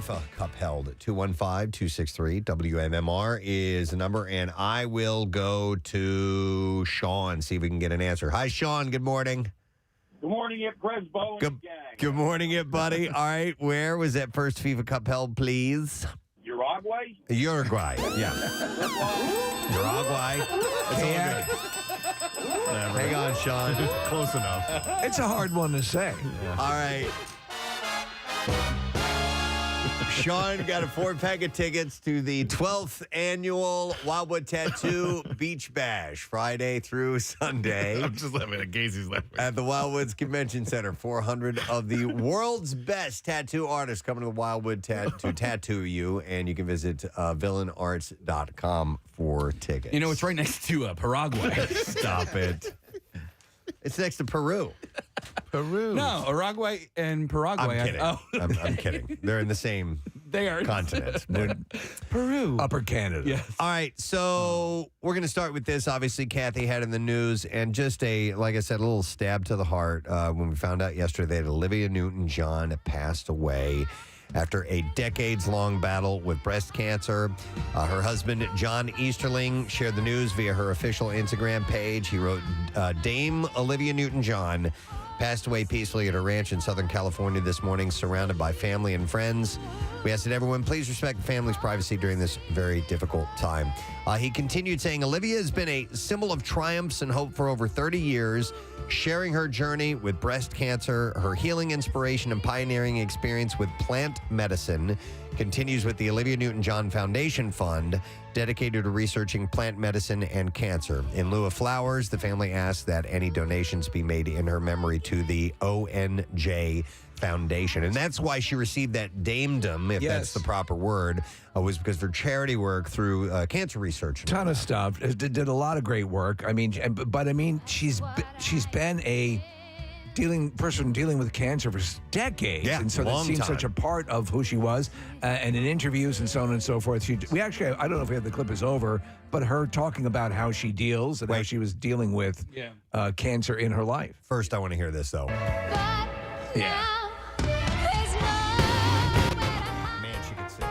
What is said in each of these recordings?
FIFA Cup held. 215-263-WMMR is the number, and I will go to Sean, see if we can get an answer. Hi, Sean. Good morning. Good morning, it Presbo and gang. Good morning, it buddy. All right, where was that first FIFA Cup held, please? Uruguay? Uruguay, yeah. Uruguay. It's all good. Hang on, Sean. Close enough. It's a hard one to say. All right. Sean got a 4-pack of tickets to the 12th annual Wildwood Tattoo Beach Bash, Friday through Sunday. I'm just laughing at Casey's laughing. At the Wildwoods Convention Center. 400 of the world's best tattoo artists coming to the Wildwood to tattoo you, and you can visit villainarts.com for tickets. You know, it's right next to Paraguay. Stop it. It's next to Peru. Peru. No, Uruguay and Paraguay. I'm kidding. I'm kidding. They're in the same They are. continent. Peru. Upper Canada. Yes. All right, so we're going to start with this. Obviously, Kathy had in the news, and just like I said, a little stab to the heart when we found out yesterday that Olivia Newton-John passed away after a decades-long battle with breast cancer. Her husband, John Easterling, shared the news via her official Instagram page. He wrote, Dame Olivia Newton-John passed away peacefully at her ranch in Southern California this morning, surrounded by family and friends. We ask that everyone please respect the family's privacy during this very difficult time. He continued saying, Olivia has been a symbol of triumphs and hope for over 30 years, sharing her journey with breast cancer. Her healing inspiration and pioneering experience with plant medicine continues with the Olivia Newton-John Foundation Fund, dedicated to researching plant medicine and cancer. In lieu of flowers, the family asked that any donations be made in her memory to the ONJ Foundation. And that's why she received that damedom, if that's the proper word, was because of her charity work through cancer research. Ton of stuff. Did a lot of great work. I mean, but I mean, she's been a person dealing with cancer for decades, and so that seems such a part of who she was. And in interviews and so on and so forth, we actually, I don't know if we have the clip is over, but her talking about how she deals and how she was dealing with cancer in her life. First, I want to hear this though. Yeah. Man, she could sing.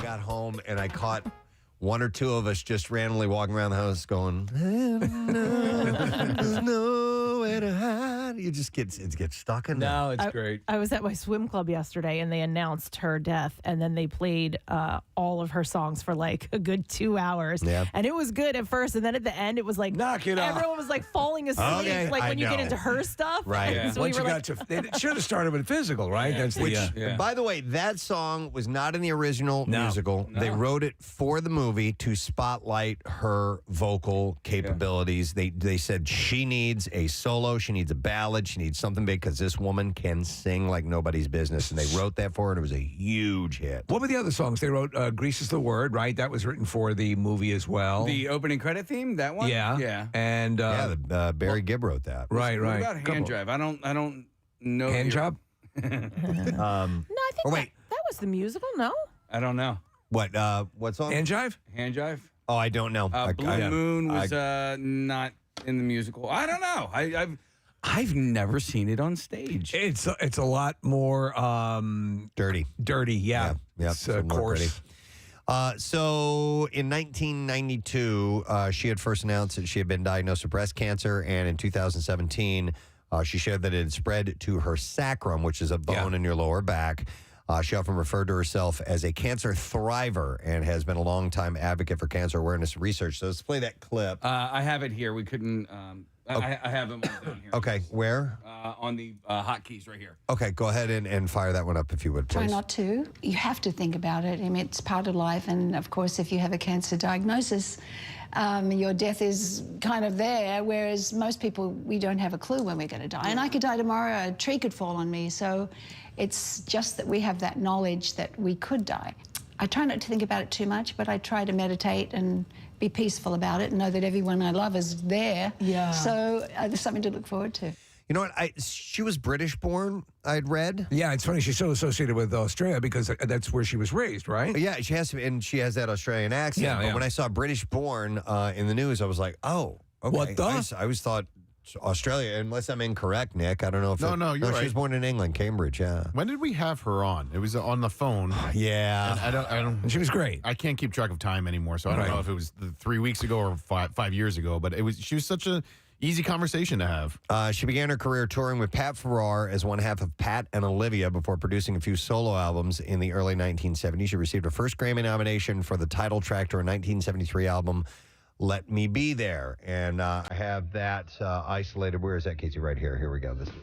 Got home and I caught one or two of us just randomly walking around the house going, there's nowhere to hide. You just get stuck in there. No, it's great. I was at my swim club yesterday and they announced her death and then they played all of her songs for like a good 2 hours. Yeah. And it was good at first. And then at the end, it was like, knock it off. Everyone was like falling asleep. Okay, like I when you get know. into her stuff. Right. And so Once we you were got to, they should have started with physical, right? That's Which, the. by the way, that song was not in the original musical. No. They wrote it for the movie to spotlight her vocal capabilities. They said she needs a solo, she needs a ballad, she needs something big because this woman can sing like nobody's business. And they wrote that for her, and it was a huge hit. What were the other songs they wrote? Grease is the Word, right? That was written for the movie as well. The opening credit theme, that one? Yeah. Yeah. And Barry Gibb wrote that. right. What about Hand Drive? I don't know. Hand Job? No, I think that was the musical, no? I don't know. What song? Hand Jive? Hand Drive? Oh, I don't know. Blue Moon was not in the musical. I don't know. I've never seen it on stage. It's a lot more Dirty. dirty, yeah. Yeah, It's more coarse. pretty. So in 1992, she had first announced that she had been diagnosed with breast cancer, and in 2017, she shared that it had spread to her sacrum, which is a bone in your lower back. She often referred to herself as a cancer thriver and has been a longtime advocate for cancer awareness research. So let's play that clip. I have it here. We couldn't. I have them down here. Okay, where? On the hotkeys right here. Okay, go ahead and fire that one up if you would, please. Try not to. You have to think about it. I mean, it's part of life. And of course, if you have a cancer diagnosis, your death is kind of there, whereas most people, we don't have a clue when we're going to die. And I could die tomorrow, a tree could fall on me. So it's just that we have that knowledge that we could die. I try not to think about it too much, but I try to meditate and be peaceful about it and know that everyone I love is there. Yeah. So there's something to look forward to. You know what? She was British born, I'd read. Yeah, it's funny. She's so associated with Australia because that's where she was raised, right? Yeah, she has to, and she has that Australian accent. Yeah, but yeah. when I saw British born in the news, I was like, oh, okay. What the? I always thought Australia, unless I'm incorrect, Nick. I don't know if No, you're She right. was born in England, Cambridge. Yeah. When did we have her on? It was on the phone. Yeah. And I don't. And she was great. I can't keep track of time anymore, so I don't Right. know if it was 3 weeks ago or five years ago. But she was such a easy conversation to have. She began her career touring with Pat Farrar as one half of Pat and Olivia before producing a few solo albums in the early 1970s. She received her first Grammy nomination for the title track to her 1973 album, Let Me Be There. And I have that isolated. Where is that, Casey? Right here. Here we go. This is.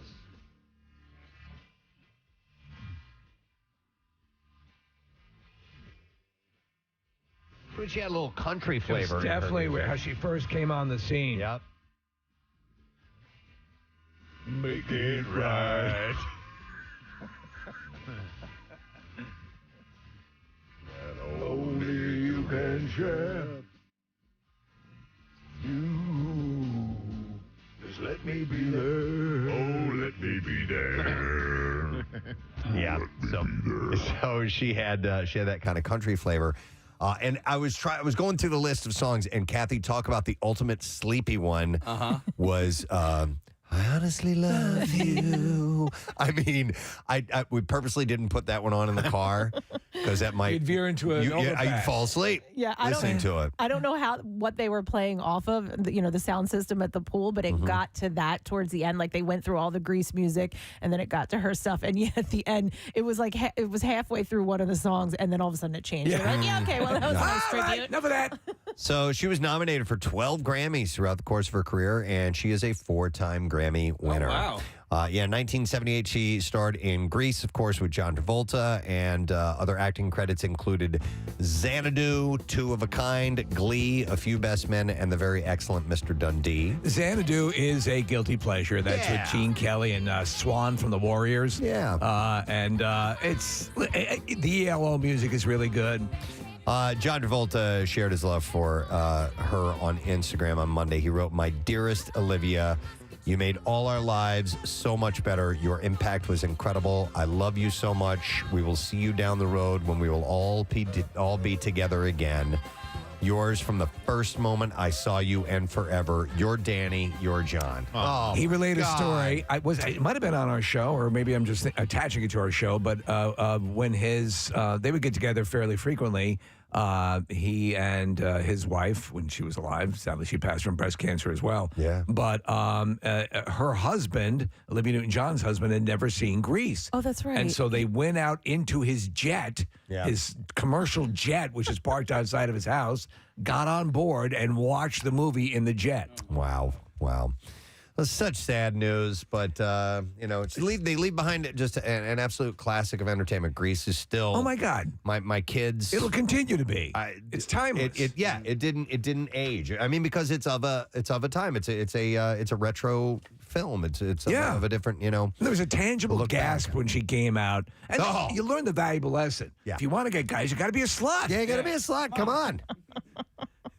But she had a little country flavor. It was in her definitely music. how she first came on the scene. Yep. Make it right. And only you can share. You just let me be there. Oh, let me be there. Yeah. So she had that kind of country flavor. And I was going through the list of songs, and Kathy, talk about the ultimate sleepy one. Was I honestly love you. I mean, we purposely didn't put that one on in the car because that might You'd veer into an you'd overpass. fall asleep. Yeah, listening to it. I don't know what they were playing off of, the sound system at the pool, but it got to that towards the end. Like they went through all the Grease music, and then it got to her stuff, and yeah, at the end, it was like it was halfway through one of the songs, and then all of a sudden it changed. Yeah. You're like, yeah, okay, well that was a nice All right, tribute. enough of that. So she was nominated for 12 Grammys throughout the course of her career, and she is a 4-time Grammy winner. wow. In 1978, she starred in Grease, of course, with John Travolta, and other acting credits included Xanadu, Two of a Kind, Glee, A Few Best Men, and the very excellent Mr. Dundee. Xanadu is a guilty pleasure. That's Yeah. with Gene Kelly and Swan from the Warriors. Yeah. It's the ELO music is really good. John Travolta shared his love for her on Instagram on Monday. He wrote, "My dearest Olivia, you made all our lives so much better. Your impact was incredible. I love you so much. We will see you down the road when we will all be together again. Yours from the first moment I saw you and forever. You're Danny, you're John." Oh, He relayed a God. story. It might have been on our show, or maybe I'm just attaching it to our show. But when they would get together fairly frequently, he and his wife, when she was alive, sadly she passed from breast cancer as well. Yeah. But her husband, Olivia Newton-John's husband, had never seen Grease. Oh, that's right. And so they went out into his jet, Yeah. his commercial jet, which is parked outside of his house, got on board and watched the movie in the jet. Wow. That's such sad news, but they leave behind it just an absolute classic of entertainment. Grease is still. Oh my God! My kids. It'll continue to be. It's timeless. It didn't age. I mean, because it's of a time. It's a retro film. It's of a different. There was a tangible Look gasp back. when she came out, and Oh. you learn the valuable lesson. Yeah. If you want to get guys, you got to be a slut. Yeah, you got to be a slut. Come on.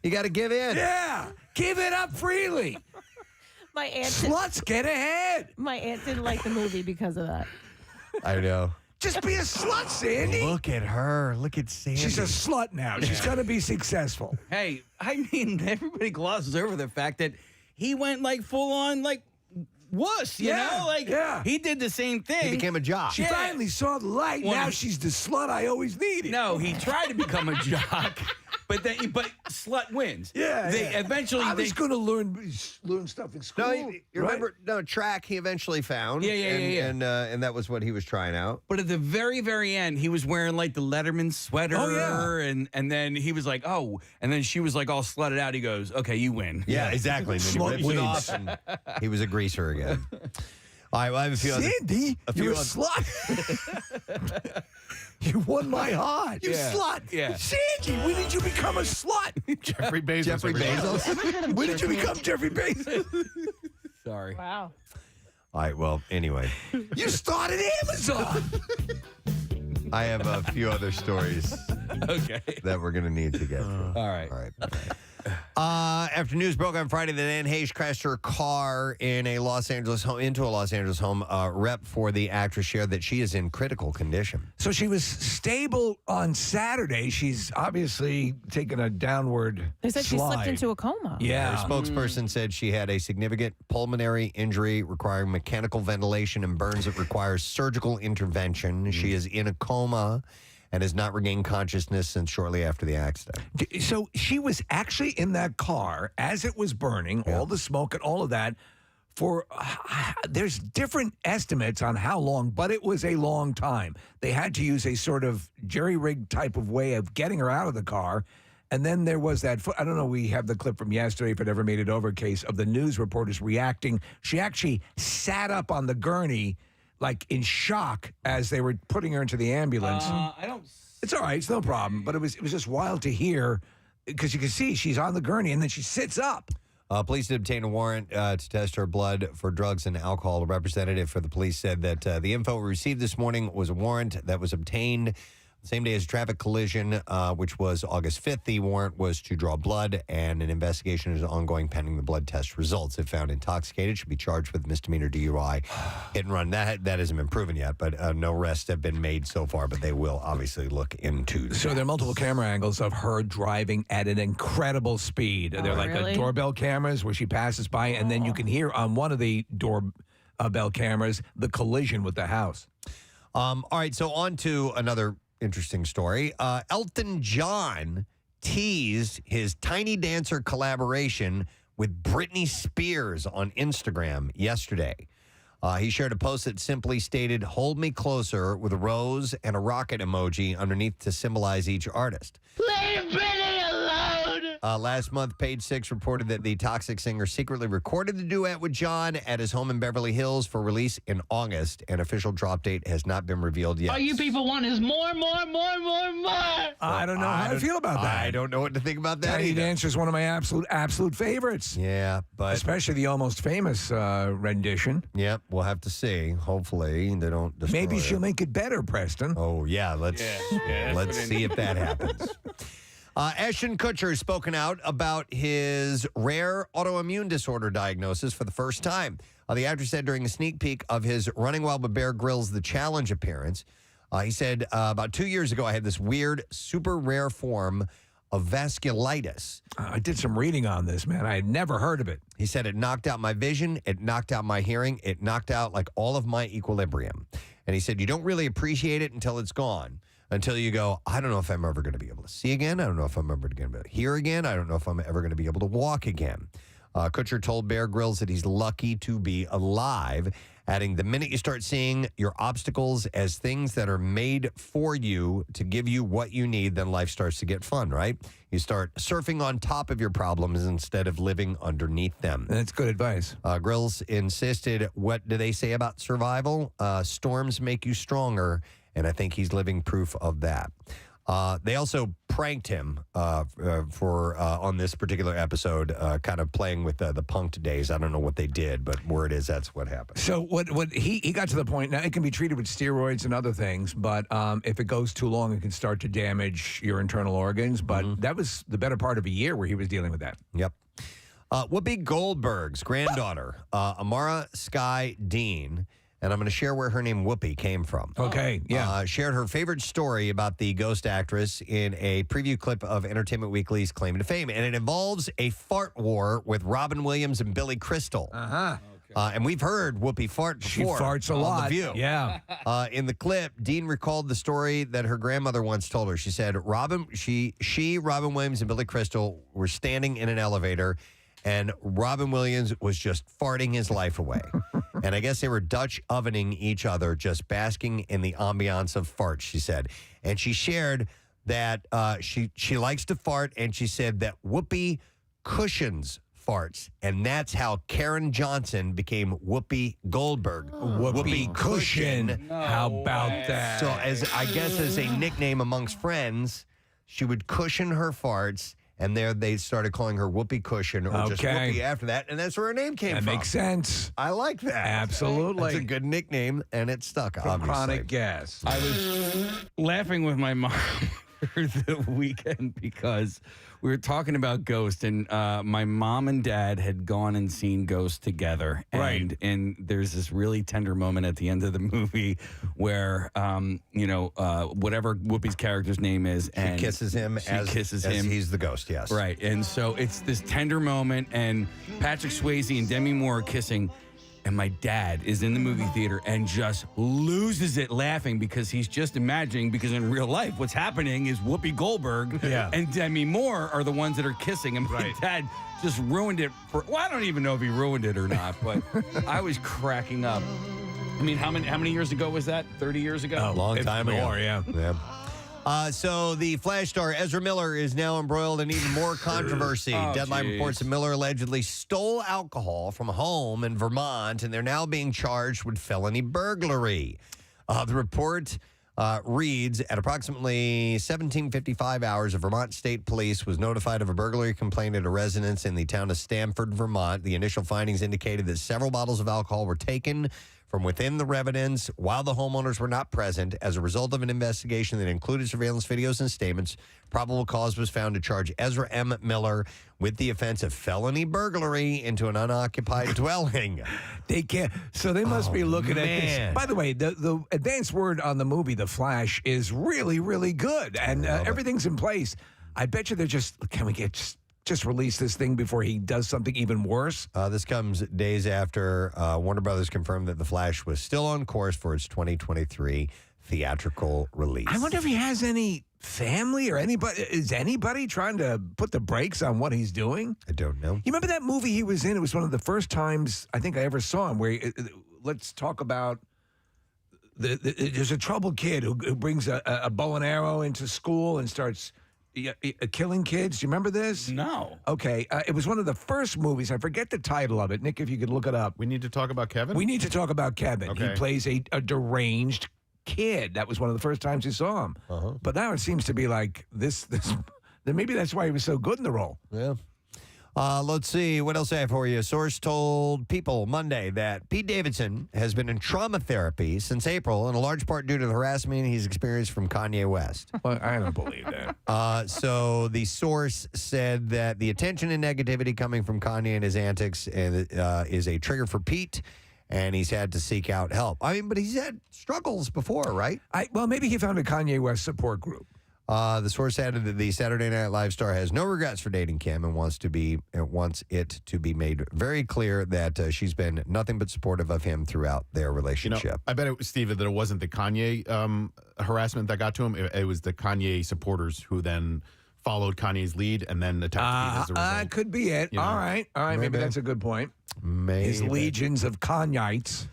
You got to give in. Yeah. Give it up freely. My aunt, Sluts get ahead. my aunt didn't like the movie because of that. I know. Just be a slut, Sandy. Look at her. Look at Sandy. She's a slut now. She's going to be successful. Hey, I mean, everybody glosses over the fact that he went like full on like wuss, you Yeah, know? Like yeah. he did the same thing. He became a jock. She finally saw the light. Well, Now she's the slut I always needed. No, he tried to become a jock, but slut wins. Yeah. They eventually I was going to learn stuff in school. No, you remember? No, track he eventually found. Yeah. And that was what he was trying out. But at the very, very end, he was wearing like the Letterman sweater. Oh, yeah. And then he was like, oh, and then she was like all slutted out. He goes, okay, you win. Yeah, exactly. And then Slut he rips it wins. off, and he was a greaser again. All right, well, I have a few other. Sandy, few you're a other- slut. You won my heart. You Yeah. slut. Yeah. Sandy, when did you become a slut? Jeffrey Bezos. Jeffrey Bezos. When did you become Jeffrey Bezos? Sorry. Wow. All right, well, anyway. You started Amazon. I have a few other stories Okay. that we're going to need to get through. All right. All right. After news broke on Friday that Anne Heche crashed her car into a Los Angeles home, rep for the actress shared that she is in critical condition. So she was stable on Saturday. She's obviously taken a downward They said she slide. slipped into a coma. Yeah. Her spokesperson said she had a significant pulmonary injury requiring mechanical ventilation and burns that requires surgical intervention. She is in a coma and has not regained consciousness since shortly after the accident. So she was actually in that car as it was burning, all the smoke and all of that. There's different estimates on how long, but it was a long time. They had to use a sort of jerry-rigged type of way of getting her out of the car. And then there was that, I don't know, we have the clip from yesterday, if it ever made it over, case of the news reporters reacting. She actually sat up on the gurney, like in shock as they were putting her into the ambulance. I don't. It's all right, it's no problem. But it was just wild to hear because you can see she's on the gurney and then she sits up. Police did obtain a warrant to test her blood for drugs and alcohol. A representative for the police said that the info we received this morning was a warrant that was obtained the same day as a traffic collision, which was August 5th. The warrant was to draw blood, and an investigation is ongoing pending the blood test results. If found intoxicated, should be charged with misdemeanor DUI, hit and run. That hasn't been proven yet, but no arrests have been made so far, but they will obviously look into that. So there are multiple camera angles of her driving at an incredible speed. They're like really? doorbell cameras where she passes by, and then you can hear on one of the doorbell cameras the collision with the house. All right, so on to another interesting story. Elton John teased his Tiny Dancer collaboration with Britney Spears on Instagram yesterday. He shared a post that simply stated, "Hold me closer," with a rose and a rocket emoji underneath to symbolize each artist. Leave Britney alone! Last month, Page Six reported that the Toxic singer secretly recorded the duet with John at his home in Beverly Hills for release in August. An official drop date has not been revealed yet. All you people want is more, more, more, more, more. I don't know how I feel about that. I don't know what to think about that Tiny either. Dancer is one of my absolute favorites. Yeah, but Especially the Almost Famous rendition. Yep, we'll have to see. Hopefully, they don't destroy Maybe it. she'll make it better, Preston. Oh yeah, let's that's see if that happens. Ashton Kutcher has spoken out about his rare autoimmune disorder diagnosis for the first time. The actor said during a sneak peek of his Running Wild with Bear Grylls The Challenge appearance, he said, about 2 years ago, I had this weird, super rare form of vasculitis. I did some reading on this, man. I had never heard of it. He said it knocked out my vision, it knocked out my hearing, it knocked out like all of my equilibrium. And he said you don't really appreciate it until it's gone. Until you go, I don't know if I'm ever going to be able to see again. I don't know if I'm ever going to be able to hear again. I don't know if I'm ever going to be able to walk again. Kutcher told Bear Grylls that he's lucky to be alive, adding, the minute you start seeing your obstacles as things that are made for you to give you what you need, then life starts to get fun, right? You start surfing on top of your problems instead of living underneath them. That's good advice. Grills insisted, what do they say about survival? Storms make you stronger, and I think he's living proof of that. They also pranked him on this particular episode, kind of playing with the punked days. I don't know what they did, but word is that's what happened. So what he got to the point, now it can be treated with steroids and other things, but if it goes too long, it can start to damage your internal organs. But that was the better part of a year where he was dealing with that. Yep. Whoopi Goldberg's granddaughter, Amara Sky Dean, and I'm going to share where her name Whoopi came from. Okay, yeah. Shared her favorite story about the ghost actress in a preview clip of Entertainment Weekly's Claim to Fame, and it involves a fart war with Robin Williams and Billy Crystal. And we've heard Whoopi fart before. She farts a on lot. The View. Yeah. In the clip, Dean recalled the story that her grandmother once told her. She said, Robin Williams, and Billy Crystal were standing in an elevator, and Robin Williams was just farting his life away. And I guess they were Dutch ovening each other, just basking in the ambiance of farts, she said. And she shared that she likes to fart, and she said that Whoopi cushions farts. And that's how Karen Johnson became Whoopi Goldberg. Whoopi Cushion. How about that? So as a nickname amongst friends, she would cushion her farts, And there they started calling her Whoopee Cushion or just Okay. Whoopee after that. And that's where her name came That from. makes sense. I like that. Absolutely. It's a good nickname, and it stuck, From obviously. chronic gas. I was laughing with my mom for the weekend because we were talking about Ghost, and my mom and dad had gone and seen Ghost together. Right. And there's this really tender moment at the end of the movie where, whatever Whoopi's character's name is, and Kisses him as he's the ghost, yes. Right. And so it's this tender moment, and Patrick Swayze and Demi Moore are kissing. And my dad is in the movie theater and just loses it laughing because he's just imagining, because in real life, what's happening is Whoopi Goldberg and Demi Moore are the ones that are kissing. And my dad just ruined it I don't even know if he ruined it or not, but I was cracking up. I mean, how many years ago was that? 30 years ago? A long time ago. More, yeah. So the Flash star Ezra Miller is now embroiled in even more controversy. Deadline reports that Miller allegedly stole alcohol from a home in Vermont, and they're now being charged with felony burglary. The report reads, at approximately 17:55 hours, the Vermont State Police was notified of a burglary complaint at a residence in the town of Stamford, Vermont. The initial findings indicated that several bottles of alcohol were taken from within the residence while the homeowners were not present. As a result of an investigation that included surveillance videos and statements, probable cause was found to charge Ezra M. Miller with the offense of felony burglary into an unoccupied dwelling. They can't. So they must be looking at this. By the way, the advanced word on the movie, The Flash, is really, really good, and everything's in place. I bet you they're can we get just release this thing before he does something even worse? This comes days after Warner Brothers confirmed that The Flash was still on course for its 2023 theatrical release. I wonder if he has any family or anybody. Is anybody trying to put the brakes on what he's doing? I don't know. You remember that movie he was in? It was one of the first times I think I ever saw him where let's talk about there's a troubled kid who brings a bow and arrow into school and starts killing kids. Do you remember this? No. Okay. It was one of the first movies. I forget the title of it. Nick, if you could look it up. We need to talk about Kevin? We need to talk about Kevin. Okay. He plays a deranged kid. That was one of the first times you saw him. But now it seems to be like this. Then maybe that's why he was so good in the role. Yeah. Let's see. What else I have for you? A source told People Monday that Pete Davidson has been in trauma therapy since April, in a large part due to the harassment he's experienced from Kanye West. Well, I don't believe that. So the source said that the attention and negativity coming from Kanye and his antics is a trigger for Pete, and he's had to seek out help. I mean, but he's had struggles before, right? Well, maybe he found a Kanye West support group. The source added that the Saturday Night Live star has no regrets for dating Kim and wants it to be made very clear that she's been nothing but supportive of him throughout their relationship. I bet it was, Steve, that it wasn't the Kanye harassment that got to him. It was the Kanye supporters who then followed Kanye's lead and then attacked Pete as a result. Could be it. You know. All right. Maybe that's a good point. His legions of Kanyites.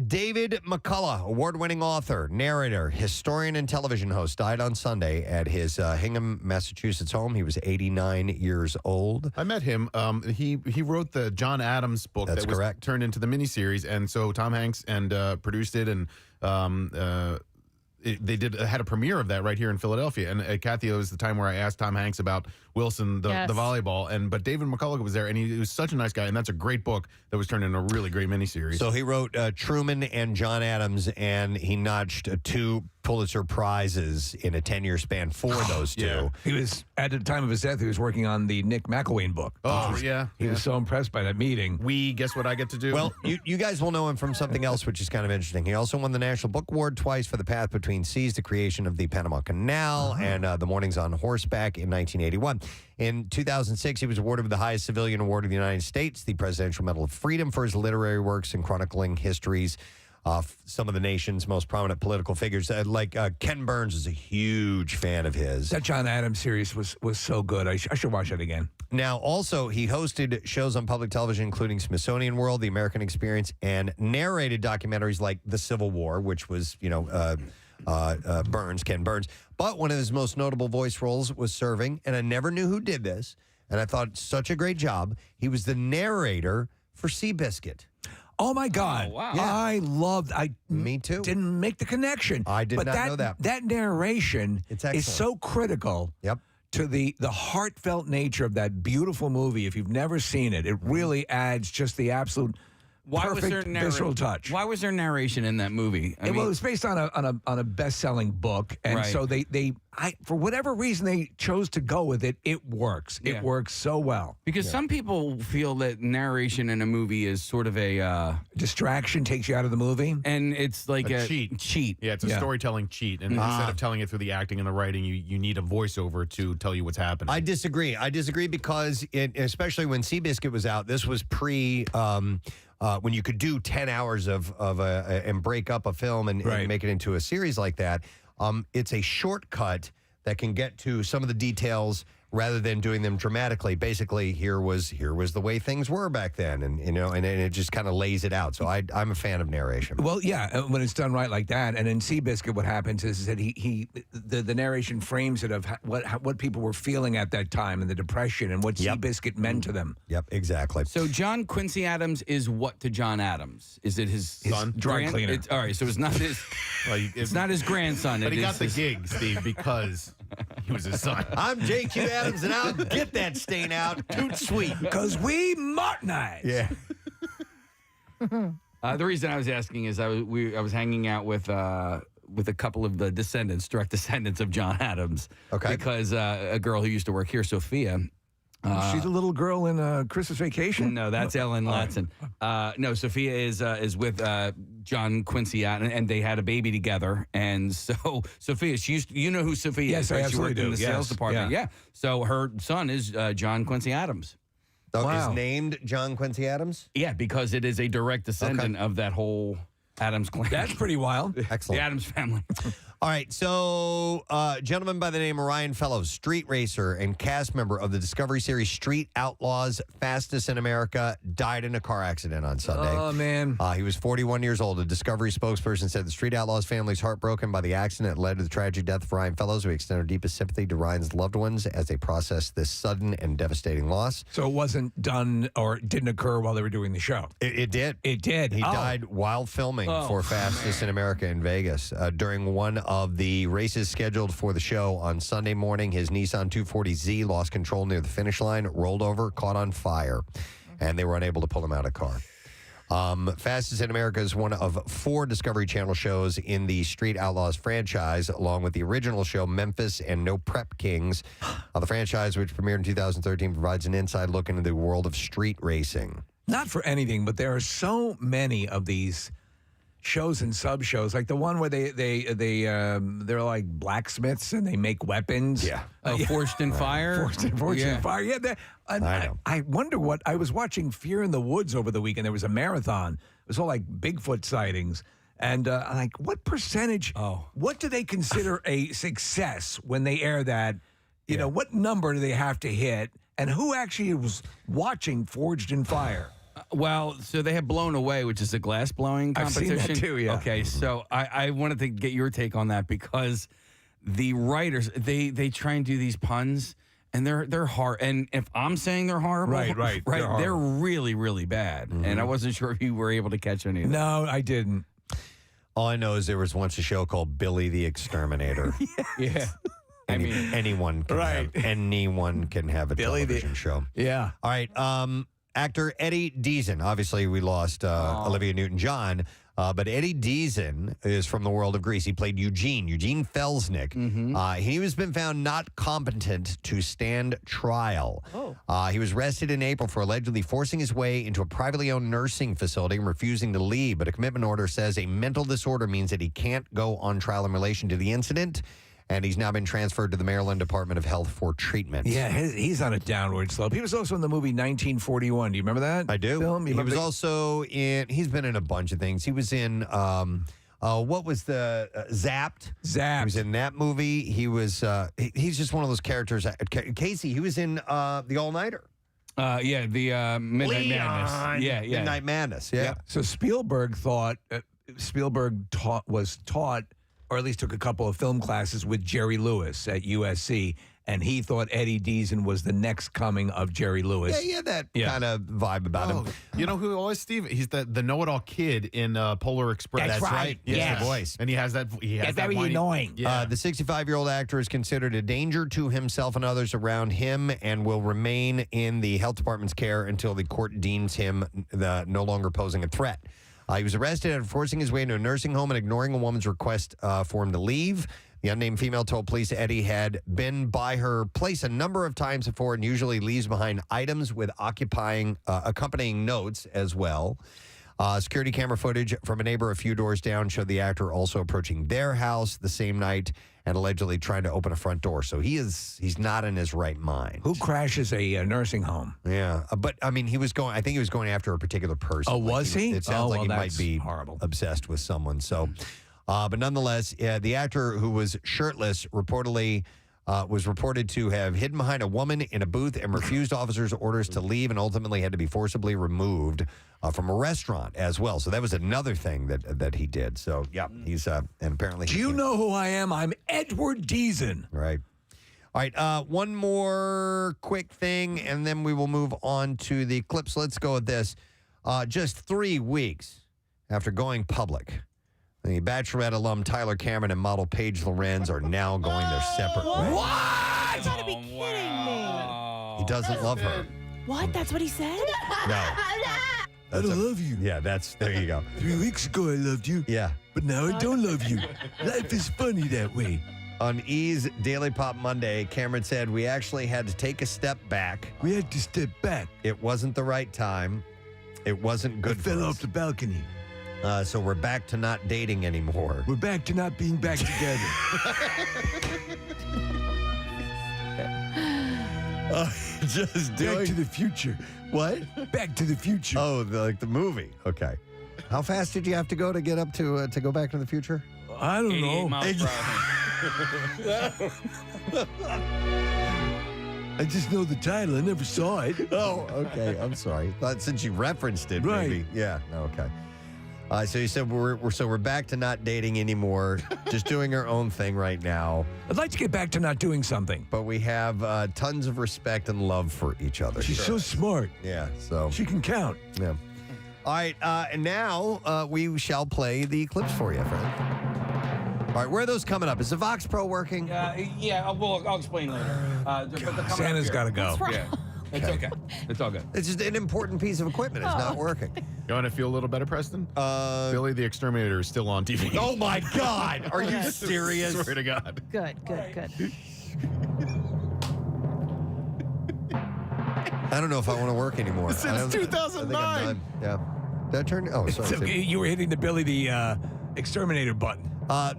David McCullough, award-winning author, narrator, historian, and television host, died on Sunday at his Hingham, Massachusetts home. He was 89 years old. I met him. He wrote the John Adams book That's that was correct. turned into the miniseries, and so Tom Hanks and produced it, and they had a premiere of that right here in Philadelphia. And Kathy, it was the time where I asked Tom Hanks about Wilson, the volleyball, but David McCullough was there, and he was such a nice guy, and that's a great book that was turned into a really great miniseries. So he wrote Truman and John Adams, and he notched 2 Pulitzer Prizes in a 10-year span for those two. Yeah. He was, at the time of his death, he was working on the Nick McElwain book. He was so impressed by that meeting. Guess what I get to do? Well, you guys will know him from something else, which is kind of interesting. He also won the National Book Award twice for The Path Between Seas, the creation of the Panama Canal, and The Mornings on Horseback in 1981. In 2006, he was awarded with the highest civilian award of the United States, the Presidential Medal of Freedom, for his literary works and chronicling histories of some of the nation's most prominent political figures. Ken Burns is a huge fan of his. That John Adams series was so good. I should watch it again. Now, also, he hosted shows on public television, including Smithsonian World, The American Experience, and narrated documentaries like The Civil War, which was, Ken Burns. But one of his most notable voice roles was serving, and I never knew who did this, and I thought such a great job. He was the narrator for Seabiscuit. Oh, my God. Oh, wow. Yeah. I loved Me too. Didn't make the connection. I did not know that. That narration It's is excellent. so critical Yep. to the heartfelt nature of that beautiful movie. If you've never seen it, it really adds just the absolute perfect visceral touch. Why was there narration in that movie? Well, it was based on a best-selling book, and so they for whatever reason they chose to go with it. It works. Yeah. It works so well. Because some people feel that narration in a movie is sort of a distraction, takes you out of the movie, and it's like a cheat. Yeah, it's a storytelling cheat, and instead of telling it through the acting and the writing, you need a voiceover to tell you what's happening. I disagree because especially when Seabiscuit was out, this was pre. When you could do 10 hours and break up a film and make it into a series like that, it's a shortcut that can get to some of the details rather than doing them dramatically. Basically, here was the way things were back then, and it just kind of lays it out. So I'm a fan of narration. Well, yeah, when it's done right like that. And in Seabiscuit, what happens is that the narration frames it of what people were feeling at that time and the depression and what Seabiscuit meant to them. Yep, exactly. So John Quincy Adams is what to John Adams? Is it his son? Dry cleaner. All right, so it's not his. It's not his grandson. But he got the gig, Steve, because he was his son. I'm J.Q. Adams, and I'll get that stain out. Toot sweet. Because we Martinize. Yeah. The reason I was asking is I was hanging out with a couple of the direct descendants of John Adams. Okay. Because a girl who used to work here, Sophia. She's a little girl in Christmas Vacation? No, that's Ellen Latson. No, Sophia is with John Quincy, and they had a baby together. And so Sophia, you know who Sophia is, right? I absolutely She worked in the do. sales department. Yeah. So her son is John Quincy Adams. So is named John Quincy Adams? Yeah, because it is a direct descendant of that whole Adams clan. That's pretty wild. Excellent. The Adams family. All right, so a gentleman by the name of Ryan Fellows, street racer and cast member of the Discovery series Street Outlaws, fastest in America, died in a car accident on Sunday. Oh, man. He was 41 years old. A Discovery spokesperson said the Street Outlaws family is heartbroken by the accident that led to the tragic death of Ryan Fellows. We extend our deepest sympathy to Ryan's loved ones as they process this sudden and devastating loss. So it wasn't done or didn't occur while they were doing the show? It did. It did. He died while filming for Fastest in America in Vegas. During one of the races scheduled for the show on Sunday morning, his Nissan 240Z lost control near the finish line, rolled over, caught on fire, and they were unable to pull him out of the car. Fastest in America is one of 4 Discovery Channel shows in the Street Outlaws franchise, along with the original show Memphis and No Prep Kings. The franchise, which premiered in 2013, provides an inside look into the world of street racing. Not for anything, but there are so many of these shows and sub shows, like the one where they're like blacksmiths and they make weapons. Yeah. Forged in Fire. Forged in Fire. Yeah. I wonder what I was watching. Fear in the Woods over the weekend. There was a marathon. It was all like Bigfoot sightings. And I'm like, what percentage? What do they consider a success when they air that? You know, what number do they have to hit? And who actually was watching Forged in Fire? Well, so they have Blown Away, which is a glass blowing competition. I've seen that too, yeah. Okay, so I wanted to get your take on that because the writers, they try and do these puns, and they're hard. And if I'm saying they're horrible, right, they're really, really bad. Mm-hmm. And I wasn't sure if you were able to catch any of that. No, I didn't. All I know is there was once a show called Billy the Exterminator. Yeah. Anyone can have a Billy television show. Yeah. All right. Actor Eddie Deason. Obviously, we lost Olivia Newton-John, but Eddie Deason is from the world of Grease. He played Eugene Felsnick. Mm-hmm. He has been found not competent to stand trial. He was arrested in April for allegedly forcing his way into a privately owned nursing facility and refusing to leave. But a commitment order says a mental disorder means that he can't go on trial in relation to the incident. And he's now been transferred to the Maryland Department of Health for treatment. Yeah, he's on a downward slope. He was also in the movie 1941. Do you remember that? I do. Film? He was also in, he's been in a bunch of things. He was in, what was the, Zapped? Zapped. He was in that movie. He was, he's just one of those characters. Casey, he was in The All-Nighter. The Midnight Madness. Yeah. Midnight Madness, yeah. So Spielberg was taught, or at least took a couple of film classes with Jerry Lewis at USC. and he thought Eddie Deason was the next coming of Jerry Lewis. Yeah, he had that kind of vibe about him. You know who always, Steve? He's the know-it-all kid in Polar Express. That's right. Yes. The voice. And he has that. That's very annoying. Yeah. The 65-year-old actor is considered a danger to himself and others around him and will remain in the health department's care until the court deems him no longer posing a threat. He was arrested after forcing his way into a nursing home and ignoring a woman's request for him to leave. The unnamed female told police Eddie had been by her place a number of times before and usually leaves behind items with accompanying notes as well. Security camera footage from a neighbor a few doors down showed the actor also approaching their house the same night and allegedly trying to open a front door. So he's not in his right mind. Who crashes a nursing home? Yeah, but I mean, I think he was going after a particular person. Oh, was he? It sounds like he might be horrible. obsessed with someone. So, but nonetheless, the actor who was shirtless reportedly was reported to have hidden behind a woman in a booth and refused officers' orders to leave and ultimately had to be forcibly removed from a restaurant as well. So that was another thing that he did. So, yeah, he's and apparently. Do you know who I am? I'm Edward Deason. Right. All right, one more quick thing, and then we will move on to the clips. Let's go with this. Just 3 weeks after going public, the Bachelorette alum Tyler Cameron and model Paige Lorenz are now going their separate ways. What? You gotta be kidding me. He doesn't love her. What? That's what he said? No. I don't love you. Yeah, there you go. 3 weeks ago, I loved you. Yeah. But now I don't love you. Life is funny that way. On E's Daily Pop Monday, Cameron said, "We actually had to take a step back. We had to step back. It wasn't the right time. It wasn't good I fell for off us. the balcony. So we're back to not dating anymore." We're back to not being back together. Just Back to the future. What? Back to the future. Oh, like the movie. Okay. How fast did you have to go to get up to go back to the future? I don't 88 know. miles per hour. I just know the title. I never saw it. Oh, okay. I'm sorry. Thought since you referenced it, Right. maybe. Yeah. Okay. So you said we're back to not dating anymore, just doing our own thing right now. I'd like to get back to not doing something. But we have tons of respect and love for each other. She's so smart. Yeah. So She can count. yeah. All right. And now we shall play the clips for you, friend. All right. Where are those coming up? Is the Vox Pro working? Yeah. I'll explain later. Santa's got to go. Yeah. It's okay. It's all good. It's just an important piece of equipment. It's not working. You want to feel a little better, Preston? Billy the Exterminator is still on TV. Oh my God! Are you serious? Swear to God. Good. I don't know if I want to work anymore. Since I think I'm 2009. done. Yeah. Did I turn? Oh, sorry. It's okay. You were hitting the Billy the Exterminator button.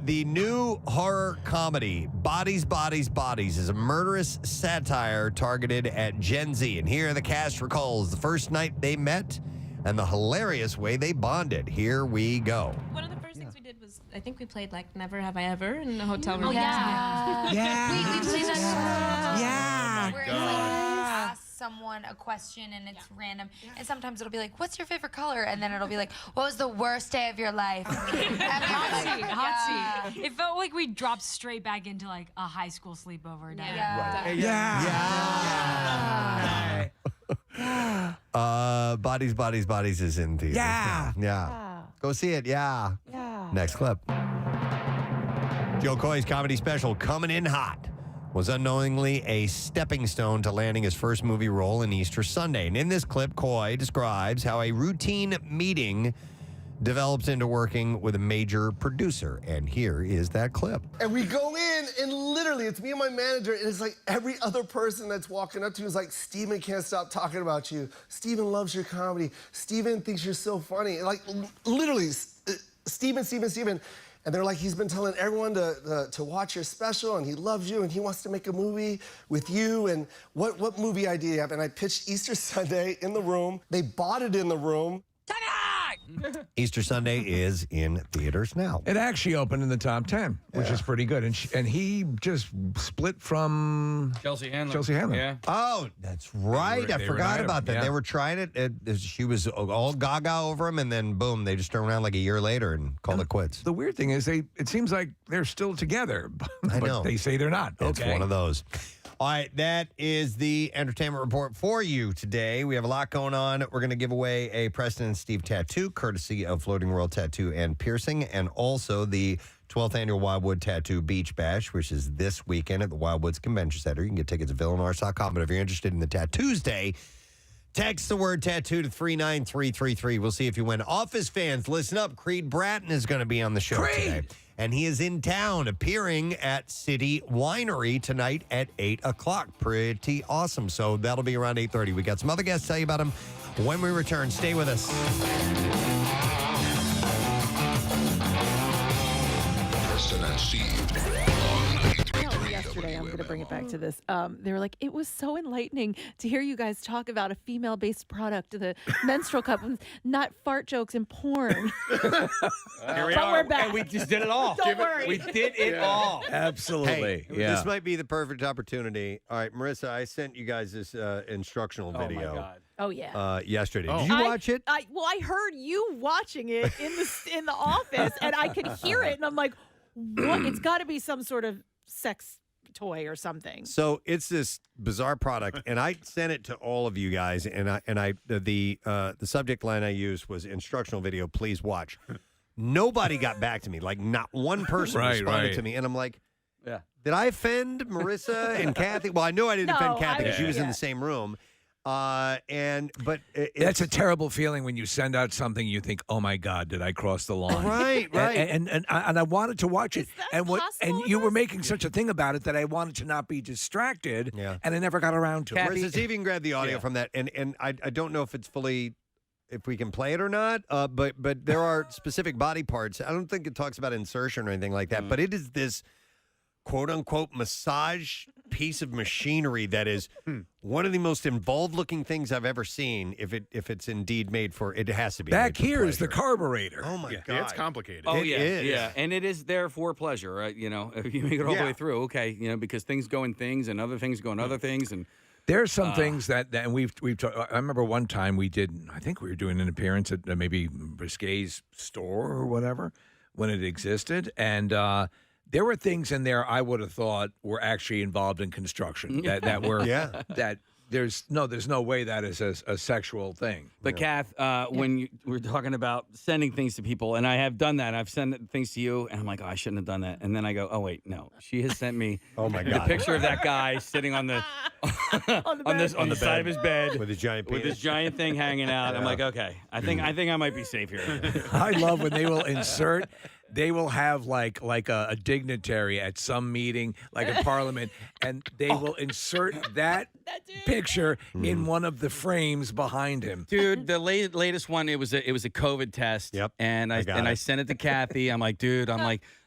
The new horror comedy, Bodies, Bodies, Bodies, is a murderous satire targeted at Gen Z. And here the cast recalls the first night they met and the hilarious way they bonded. Here we go. One of the first things we did was, I think we played like Never Have I Ever in a hotel room. Oh, yeah. Yeah. We played that. Yeah. Where it's like you ask someone a question and it's random. And sometimes it'll be like, what's your favorite color? And then it'll be like, what was the worst day of your life? Hot seat. It felt like we dropped straight back into like a high school sleepover day. Bodies, Bodies, Bodies is in theaters. Yeah. Yeah. Go see it. Yeah. Next clip. Joe Coy's comedy special, Coming In Hot, was unknowingly a stepping stone to landing his first movie role in Easter Sunday. And in this clip, Coy describes how a routine meeting developed into working with a major producer. And here is that clip. And we go in, and literally, it's me and my manager, and it's like every other person that's walking up to you is like, Steven can't stop talking about you. Steven loves your comedy. Steven thinks you're so funny. And like, literally, Steven. And they're like, he's been telling everyone to watch your special, and he loves you, and he wants to make a movie with you, and what movie idea do you have? And I pitched Easter Sunday in the room. They bought it in the room. Easter Sunday is in theaters now. It actually opened in the top 10, which is pretty good. And he just split from Chelsea Handler. Yeah. Oh, that's right. They I were forgot an about item, that. yeah. They were trying it. She was all gaga over him, and then boom, they just turned around like a year later and called it quits. The weird thing is it seems like they're still together, I but know. they say they're not. It's Okay. one of those. All right, that is the entertainment report for you today. We have a lot going on. We're going to give away a Preston and Steve tattoo, courtesy of Floating World Tattoo and Piercing, and also the 12th Annual Wildwood Tattoo Beach Bash, which is this weekend at the Wildwoods Convention Center. You can get tickets at villanars.com, but if you're interested in the Tattoos Day, text the word tattoo to 39333. We'll see if you win. Office fans, listen up. Creed Bratton is going to be on the show today. And he is in town appearing at City Winery tonight at 8 o'clock. Pretty awesome. So that'll be around 8:30. We got some other guests to tell you about them when we return. Stay with us. Preston and Steve. Yesterday, I'm going to bring it back to this. They were like, it was so enlightening to hear you guys talk about a female-based product, the menstrual cup, not fart jokes and porn. Here we are. We're back. And we just did it all. Don't worry. We did it all. Absolutely. Hey, this might be the perfect opportunity. All right, Marissa, I sent you guys this instructional video. Oh, my God. Oh, yeah. Yesterday. Did you watch it? I heard you watching it in the office, and I could hear it, and I'm like, what? It's got to be some sort of sex toy or something. So it's this bizarre product, and I sent it to all of you guys, and the subject line I used was instructional video. Please watch. Nobody got back to me. Like not one person responded to me, and I'm like, did I offend Marissa and Kathy? Well, I know I didn't offend Kathy because she was in the same room. But that's a terrible feeling when you send out something you think, oh my God, did I cross the line? Right. And I wanted to watch it, and you were making such a thing about it that I wanted to not be distracted, and I never got around to it. Marissa, see if you can grab the audio from that, and I don't know if it's fully. If we can play it or not, but there are specific body parts. I don't think it talks about insertion or anything like that, but it is this quote-unquote massage piece of machinery that is one of the most involved-looking things I've ever seen. If it's indeed made for, it has to be. Back here is the carburetor. Oh my God, Yeah, it's complicated. Oh, It is. yeah, and it is there for pleasure, right? You know, if you make it all the way through, okay, you know, because things go in things and other things go in other things, and there are some things that and we've talked. I remember one time we did. I think we were doing an appearance at maybe Brisquet's store or whatever when it existed, and there were things in there I would have thought were actually involved in construction that were that there's no way that is a sexual thing. But Kath, when you were talking about sending things to people, and I have done that, I've sent things to you, and I'm like, oh, I shouldn't have done that. And then I go, oh wait, no, she has sent me the picture of that guy sitting on the on the side of his bed with his giant penis. with his giant thing hanging out. I'm like, okay, I think I might be safe here. I love when they will insert. They will have like a dignitary at some meeting, like a parliament, and they will insert that picture in one of the frames behind him. Dude, the latest one, it was a COVID test. Yep. And I sent it to Kathy. I'm like, dude,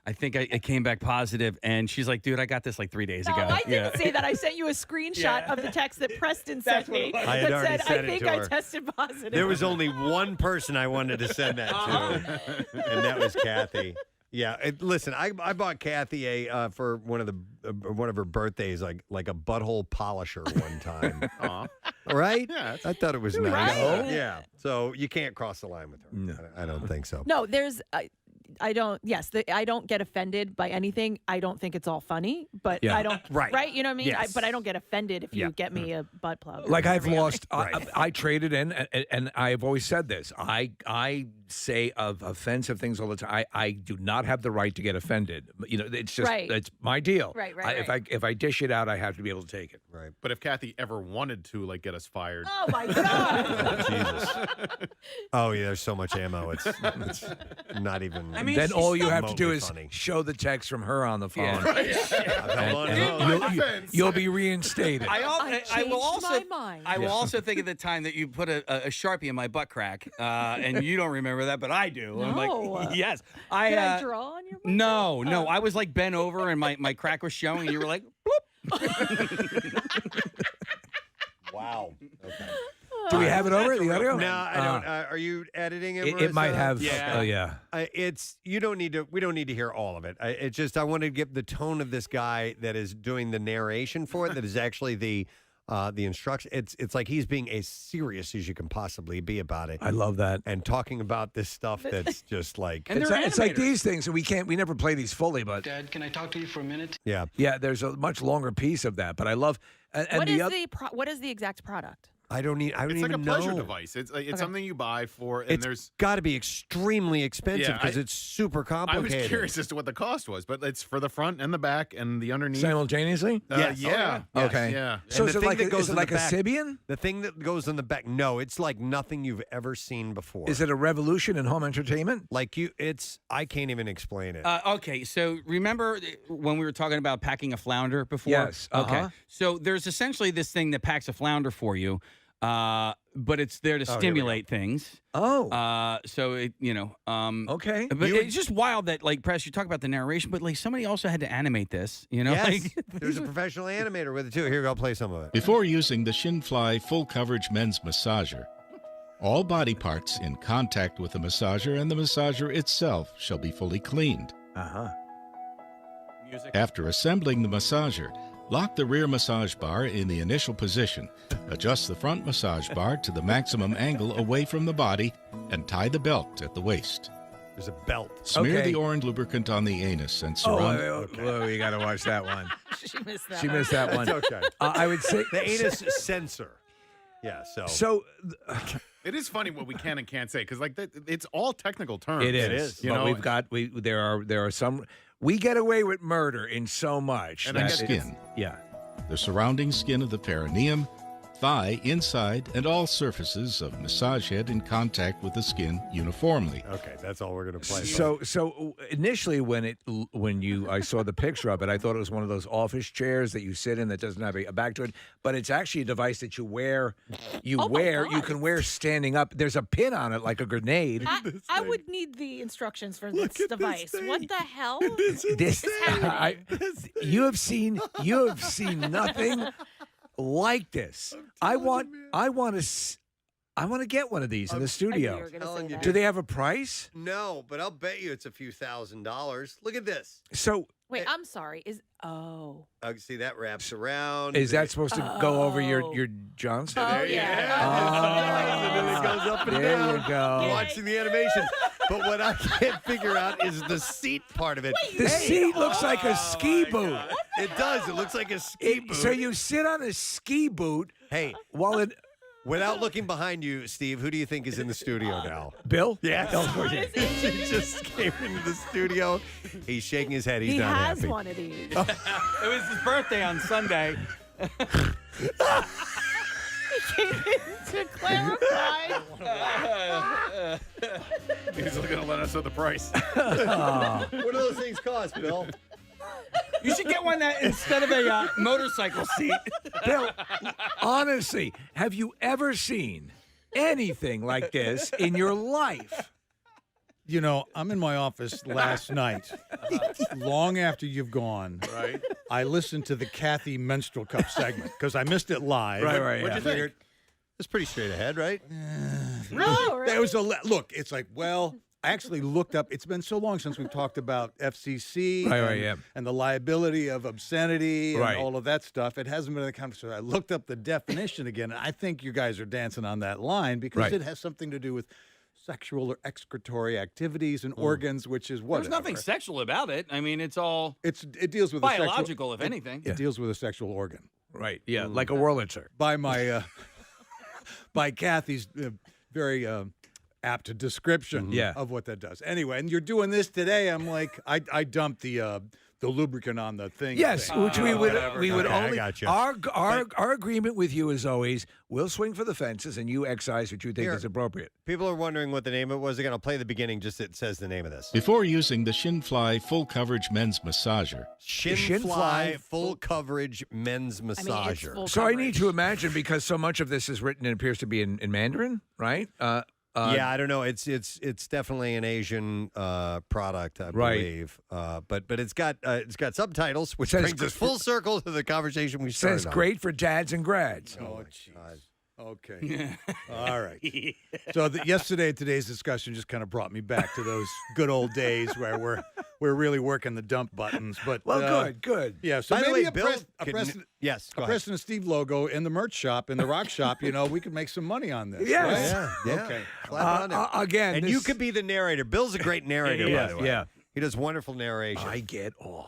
I think I came back positive, and she's like, dude, I got this like 3 days ago. I didn't say that. I sent you a screenshot of the text that Preston sent me I had that already said, sent I it think to I her. tested positive. There was only one person I wanted to send that to, and that was Kathy. Yeah, listen, I bought Kathy for one of her birthdays, like a butthole polisher one time. Right? Yeah, I thought it was nice. Right? Yeah. So you can't cross the line with her. No. I don't think so. No, there's. I don't. Yes, I don't get offended by anything. I don't think it's all funny, but I don't. Right. You know what I mean? Yes. But I don't get offended if you get me a butt plug. Like I've lost. I traded in, and I've always said this. I say of offensive things all the time. I do not have the right to get offended. You know, it's just it's my deal. Right. If I dish it out, I have to be able to take it. Right. But if Kathy ever wanted to like get us fired, Oh my God! Jesus. Oh yeah, there's so much ammo. It's not even. I mean, Then all you have to do remotely is funny. show the text from her on the phone. Yeah. You'll be reinstated. I will also my mind. I will also think of the time that you put a Sharpie in my butt crack, and you don't remember that, but I do. I'm No. like, yes. Did I draw on your butt? No. I was like bent over, and my crack was showing, and you were like, bloop. Wow. Okay. Do we have it over the audio? No, I don't. Are you editing it? It might Marissa? have. Yeah. Yeah. It's you don't need to. We don't need to hear all of it. It's just I want to get the tone of this guy that is doing the narration for it. That is actually the the instruction. It's like he's being as serious as you can possibly be about it. I love that. And talking about this stuff that's just like it's like these things, and we never play these fully, but Dad, can I talk to you for a minute? yeah. There's a much longer piece of that, but I love. And What is the exact product? I don't It's even like a pleasure know. device. It's something you buy for, and It's got to be extremely expensive because it's super complicated. I was curious as to what the cost was, but it's for the front and the back and the underneath. Simultaneously? Yes. Yeah. Yes. Okay. Yeah. So And is the it thing like, that goes in the a back- Sibian? The thing that goes in the back, no, it's like nothing you've ever seen before. Is it a revolution in home entertainment? Like I can't even explain it. Okay, so remember when we were talking about packing a flounder before? Yes, Okay. So there's essentially this thing that packs a flounder for you, but it's there to stimulate things. Oh. So it, Okay. But it's just wild that, like, Press, you talk about the narration, but like somebody also had to animate this. Yes. Like, There's a professional animator with it too. Here, I'll play some of it. Before using the Shinfly full coverage men's massager, all body parts in contact with the massager and the massager itself shall be fully cleaned. music. After assembling the massager, lock the rear massage bar in the initial position, adjust the front massage bar to the maximum angle away from the body, and tie the belt at the waist. There's a belt. Smear Okay. the orange lubricant on the anus and surround. Oh, you got to watch that one. She missed that. She missed that one. It's okay. I would say The anus sensor. Yeah, so. So It is funny what we can and can't say because like it's all technical terms. it is. You But know, there are some. We get away with murder in so much. And that the skin. Yeah. The surrounding skin of the perineum, thigh, inside, and all surfaces of massage head in contact with the skin uniformly. Okay, that's all we're going to play. So initially when I saw the picture of it, I thought it was one of those office chairs that you sit in that doesn't have a back to it, but it's actually a device that you wear. You can wear standing up. There's a pin on it like a grenade. I would need the instructions for this device. What the hell? You have seen nothing like this. I want to get one of these in the studio. Do they have a price? No, but I'll bet you it's a few $1,000s. Look at this. So Wait, I'm sorry. See, that wraps around. is that supposed to go over your Johnson? There you and then it goes up and There down. you go. Watching the animation. But what I can't figure out is the seat part of it. The seat looks like a ski boot. It does. It looks like a ski boot. So you sit on a ski boot. Hey, while it. Without looking behind you, Steve, who do you think is in the studio now? Bill? Yes. He just came into the studio. He's shaking his head. He's not happy. He has one of these. It was his birthday on Sunday. He came in to clarify. he's going to let us know the price. What do those things cost, Bill? You should get one that instead of a motorcycle seat. Bill, honestly, have you ever seen anything like this in your life? You know, I'm in my office last night, long after you've gone. Right. I listened to the Kathy Menstrual Cup segment because I missed it live. Right. What'd you think? It's pretty straight ahead, right? No, There was look. It's like, well, I actually looked up. It's been so long since we've talked about FCC and the liability of obscenity and all of that stuff. It hasn't been a conversation. I looked up the definition again, and I think you guys are dancing on that line because it has something to do with sexual or excretory activities and organs, which is what There's nothing sexual about it. I mean, it's all it deals with biological, if anything. It deals with a sexual organ. Right. Yeah, like a Wurlitzer. By my by Kathy's very apt description of what that does. Anyway, and you're doing this today. I'm like, I dumped the lubricant on the thing. Yes, which we would only. I got you. Our agreement with you is always we'll swing for the fences and you excise what you think is appropriate. People are wondering what the name of it was. Again, I'll play the beginning. Just it says the name of this. Before using the Shinfly full coverage men's massager, Shinfly full coverage men's massager. So I need to imagine because so much of this is written and appears to be in Mandarin, right? Yeah, I don't know. It's definitely an Asian product, I believe. But it's got subtitles, which brings us full circle to the conversation we started. Says great for dads and grads. Oh, jeez. Okay. All right. So today's discussion just kind of brought me back to those good old days where we're really working the dump buttons. But good. Yeah. So By the maybe way, Bill, yes, go ahead. Preston and Steve logo in the merch shop, in the rock shop. We could make some money on this. Yes. Right? Yeah. Okay. Slap on there. Again, and you could be the narrator. Bill's a great narrator, by the way. Yeah. He does wonderful narration. I get all.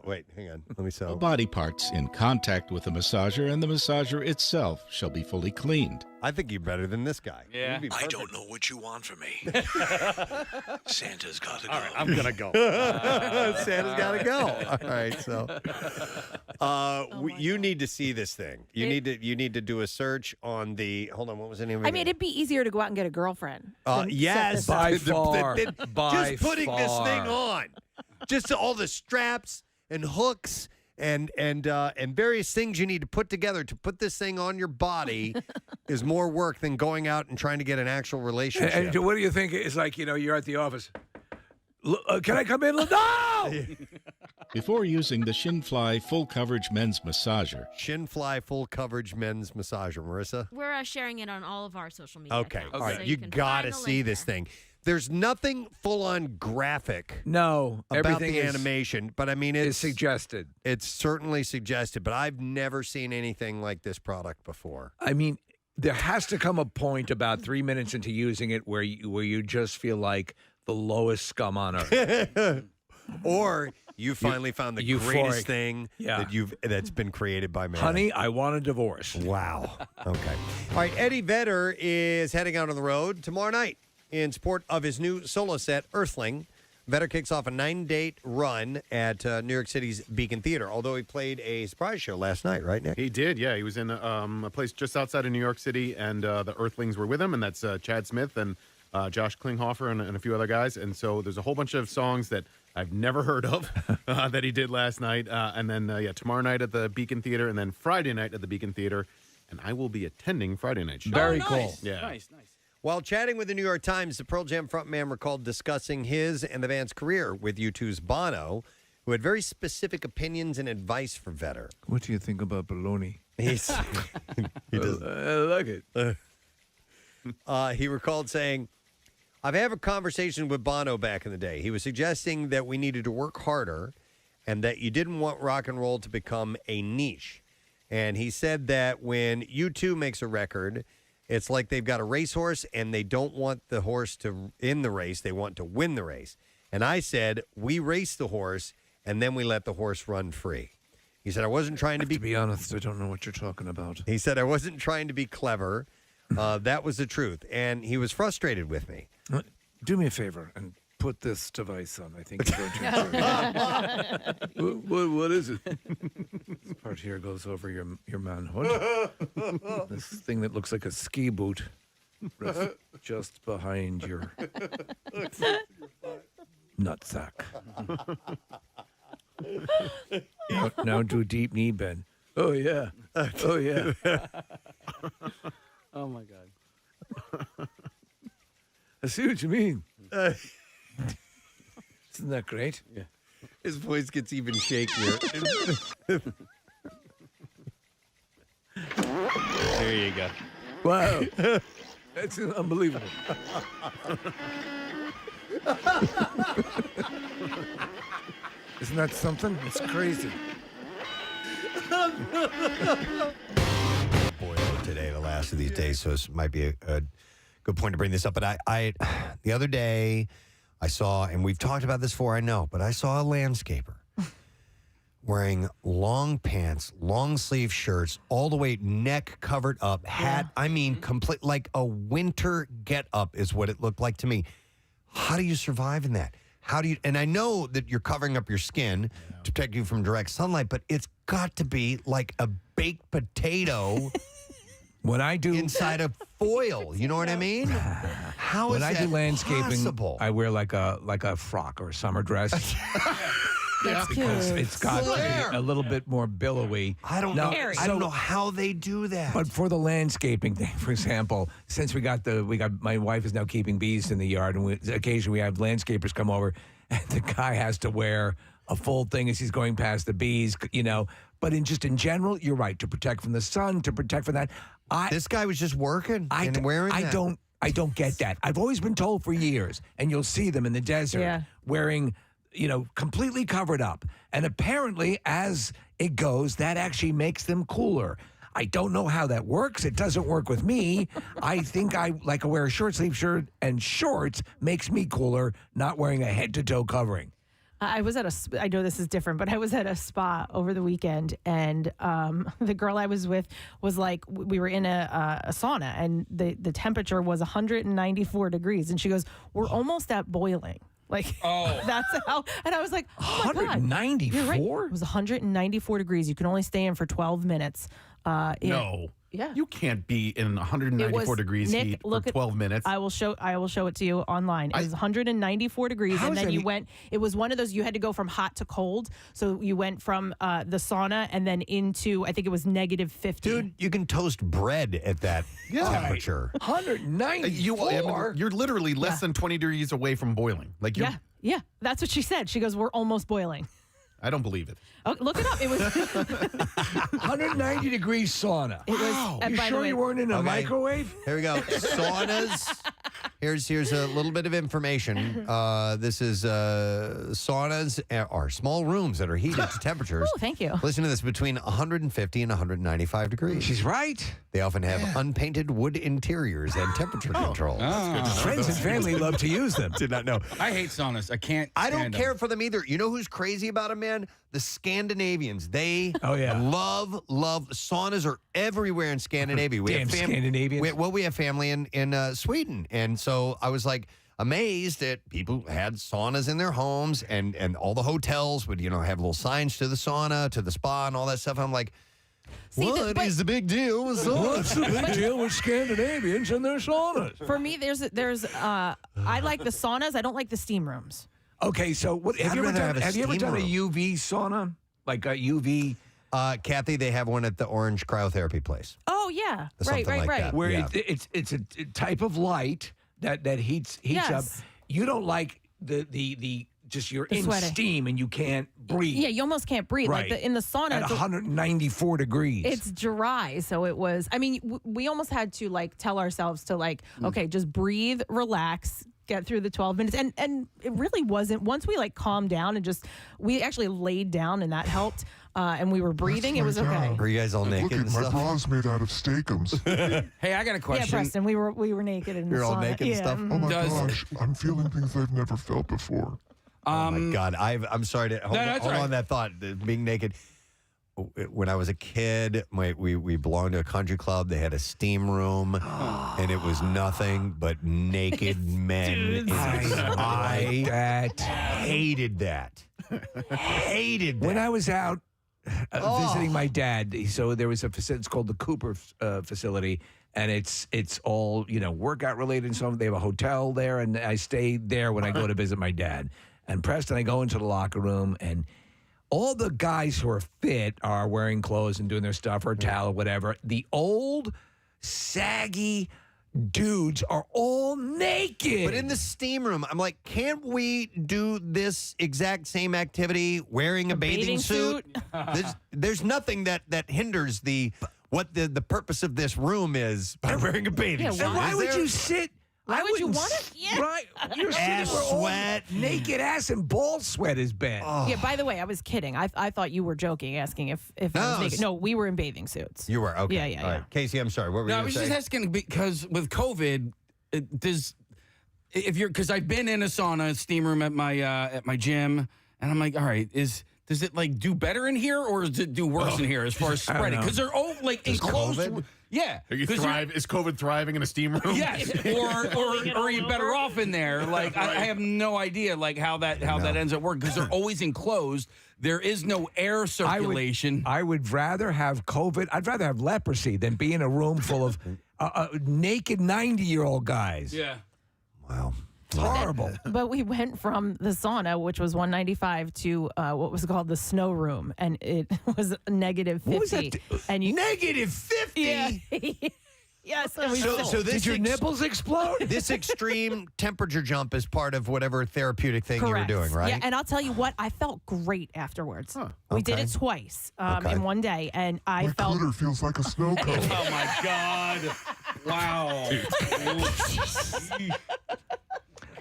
Wait, hang on. Let me All body parts in contact with the massager and the massager itself shall be fully cleaned. I think you're better than this guy. Yeah. You'd be I perfect. don't know what you want from me. Santa's got to go. All right, I'm gonna go. Santa's got to go. All right, so you need to see this thing. You need to do a search on the. Hold on, what was the name of it? I mean, it'd be easier to go out and get a girlfriend. Yes, By far. By just putting this thing far. on, just all the straps and hooks and various things you need to put together to put this thing on your body is more work than going out and trying to get an actual relationship. And what do you think? It's like, you're at the office. Can I come in? No! Before using the Shinfly full coverage men's massager, Shinfly full coverage men's massager. Marissa? We're sharing it on all of our social media Okay. accounts, All right. so You can got to find the see link this there. thing. There's nothing full on graphic No. about Everything the is, animation, but I mean, is it's suggested. It's certainly suggested, but I've never seen anything like this product before. I mean, there has to come a point about 3 minutes into using it where you just feel like the lowest scum on earth. Or you finally found the euphoric. greatest thing Yeah. that's been created by man. Honey, I want a divorce. Wow. Okay. All right. Eddie Vedder is heading out on the road tomorrow night in support of his new solo set, Earthling. Vedder kicks off a 9-date run at New York City's Beacon Theater, although he played a surprise show last night, right, Nick? He did, yeah. He was in a place just outside of New York City, and the Earthlings were with him, and that's Chad Smith and Josh Klinghoffer and a few other guys. And so there's a whole bunch of songs that I've never heard of that he did last night. And then, tomorrow night at the Beacon Theater, and then Friday night at the Beacon Theater. And I will be attending Friday night show. Very cool. Yeah. Nice. While chatting with the New York Times, the Pearl Jam frontman recalled discussing his and the band's career with U2's Bono, who had very specific opinions and advice for Vedder. What do you think about baloney? He does. I like it. He recalled saying, I've had a conversation with Bono back in the day. He was suggesting that we needed to work harder and that you didn't want rock and roll to become a niche. And he said that when U2 makes a record, it's like they've got a racehorse and they don't want the horse to in the race. They want to win the race. And I said, we race the horse and then we let the horse run free. He said, I wasn't trying to be honest, I don't know what you're talking about. He said, I wasn't trying to be clever. That was the truth. And he was frustrated with me. Do me a favor and put this device on. I think you're going to. What is it? This part here goes over your manhood. This thing that looks like a ski boot rests just behind your nutsack. Now do a deep knee bend. Oh, yeah. Oh, yeah. Oh, my God. I see what you mean. Isn't that great? Yeah. His voice gets even shakier. There you go. Wow. That's unbelievable. Isn't that something? It's crazy. Boy, today, the last of these days, so this might be a good point to bring this up. But I the other day, I saw, and we've talked about this before, I know, but I saw a landscaper wearing long pants, long sleeve shirts, all the way neck covered up, hat. I mean, complete, like a winter get up is what it looked like to me. How do you survive in that? How do you, and I know that you're covering up your skin to protect you from direct sunlight, but it's got to be like a baked potato when I do inside of foil. You know what I mean? How is when I that do landscaping, possible? I wear like a frock or a summer dress. That's because cute. it's got to be a little bit more billowy. I don't know. I don't know how they do that. But for the landscaping thing, for example, since we got my wife is now keeping bees in the yard, and occasionally we have landscapers come over, and the guy has to wear a full thing as he's going past the bees, But in general, you're right. To protect from the sun, to protect from that. This guy was just working and wearing that. I don't get that. I've always been told for years, and you'll see them in the desert wearing, completely covered up. And apparently, as it goes, that actually makes them cooler. I don't know how that works. It doesn't work with me. I think I like to wear a short sleeve shirt and shorts makes me cooler, not wearing a head to toe covering. I was at I know this is different, but I was at a spa over the weekend, and the girl I was with was like, we were in a sauna, and the temperature was 194 degrees, and she goes, "We're almost at boiling." Like, that's how, and I was like, oh my God. 194? You're right. It was 194 degrees. You can only stay in for 12 minutes. No. Yeah. You can't be in 194 degrees Nick, heat for 12 minutes. I will show it to you online. It was 194 degrees, and then you went. It was one of those you had to go from hot to cold. So you went from the sauna and then into, I think it was negative 50. Dude, you can toast bread at that temperature. 194. You're literally less than 20 degrees away from boiling. Like Yeah, that's what she said. She goes, "We're almost boiling." I don't believe it. Oh, look it up. It was 190 degrees sauna. It was. You sure you weren't in a microwave? Here we go. Saunas. Here's a little bit of information. This is saunas are small rooms that are heated to temperatures. Oh, thank you. Listen to this: between 150 and 195 degrees. She's right. They often have unpainted wood interiors and temperature control. Friends and family love to use them. Did not know. I hate saunas. I can't. I don't stand care them. for them either. You know who's crazy about them, man? The Scandinavians. They love saunas are everywhere in Scandinavia. We Damn have Scandinavians. We have family in Sweden, and so I was like amazed that people had saunas in their homes, and all the hotels would have little signs to the sauna, to the spa, and all that stuff. I'm like, what is the big deal with saunas? What's the big deal with Scandinavians and their saunas? For me, there's I like the saunas. I don't like the steam rooms. Okay, so have you ever done a UV sauna? Like a UV? Kathy, they have one at the Orange Cryotherapy place. Oh, yeah. Right. That. Where it's a type of light that heats up. You don't like the just you're in sweating. steam and you can't breathe. Yeah, you almost can't breathe. Right. Like in the sauna. At 194 degrees. It's dry, so it was. I mean, we almost had to tell ourselves to okay, just breathe, relax, get through the 12 minutes, and it really wasn't. Once we calmed down and we actually laid down, and that helped. And we were breathing. It was okay. Were you guys all naked? Look, my bra's made out of steakums. Hey, I got a question. Yeah, Preston, we were naked in the You're all sauna. naked and stuff. Oh my gosh, I'm feeling things I've never felt before. Oh my God, I'm sorry to hold right. on that thought. Being naked. When I was a kid, we belonged to a country club. They had a steam room, and it was nothing but naked men. I hated that. Hated that. When I was out visiting my dad, so there was it's called the Cooper facility, and it's all workout related and so on. They have a hotel there, and I stay there when I go to visit my dad. And Preston, I go into the locker room, and all the guys who are fit are wearing clothes and doing their stuff, or a towel or whatever. The old, saggy dudes are all naked. But in the steam room, I'm like, can't we do this exact same activity wearing a bathing suit? There's nothing that hinders what the purpose of this room is by wearing a bathing suit. And why would you sit? Why would you want it? Yeah. Right. You're ass sitting where sweat. Naked ass and ball sweat has been. Yeah, by the way, I was kidding. I thought you were joking, asking if I was naked. No, we were in bathing suits. You were? Okay. Yeah. All right. Casey, I'm sorry. What were you No, I going was to say? just asking because with COVID, because I've been in a sauna, steam room at my gym, and I'm like, all right, does it do better in here or does it do worse in here as far as spreading? Because they're all enclosed. COVID? Yeah. Is COVID thriving in a steam room? Yes. or are you better off in there? I have no idea how that ends up working because they're always enclosed. There is no air circulation. I would rather have COVID. I'd rather have leprosy than be in a room full of naked 90-year-old guys. Yeah. Wow. It's horrible. But we went from the sauna, which was 195, to what was called the snow room, and it was negative 50. What was that? And you negative 50? Yeah. Yeah. Yes. And we So this did your nipples explode? This extreme temperature jump is part of whatever therapeutic thing Correct. you were doing, right? Yeah, and I'll tell you what, I felt great afterwards. We did it twice in one day, and I My felt. cooter feels like a snow cone. Oh my God! Wow.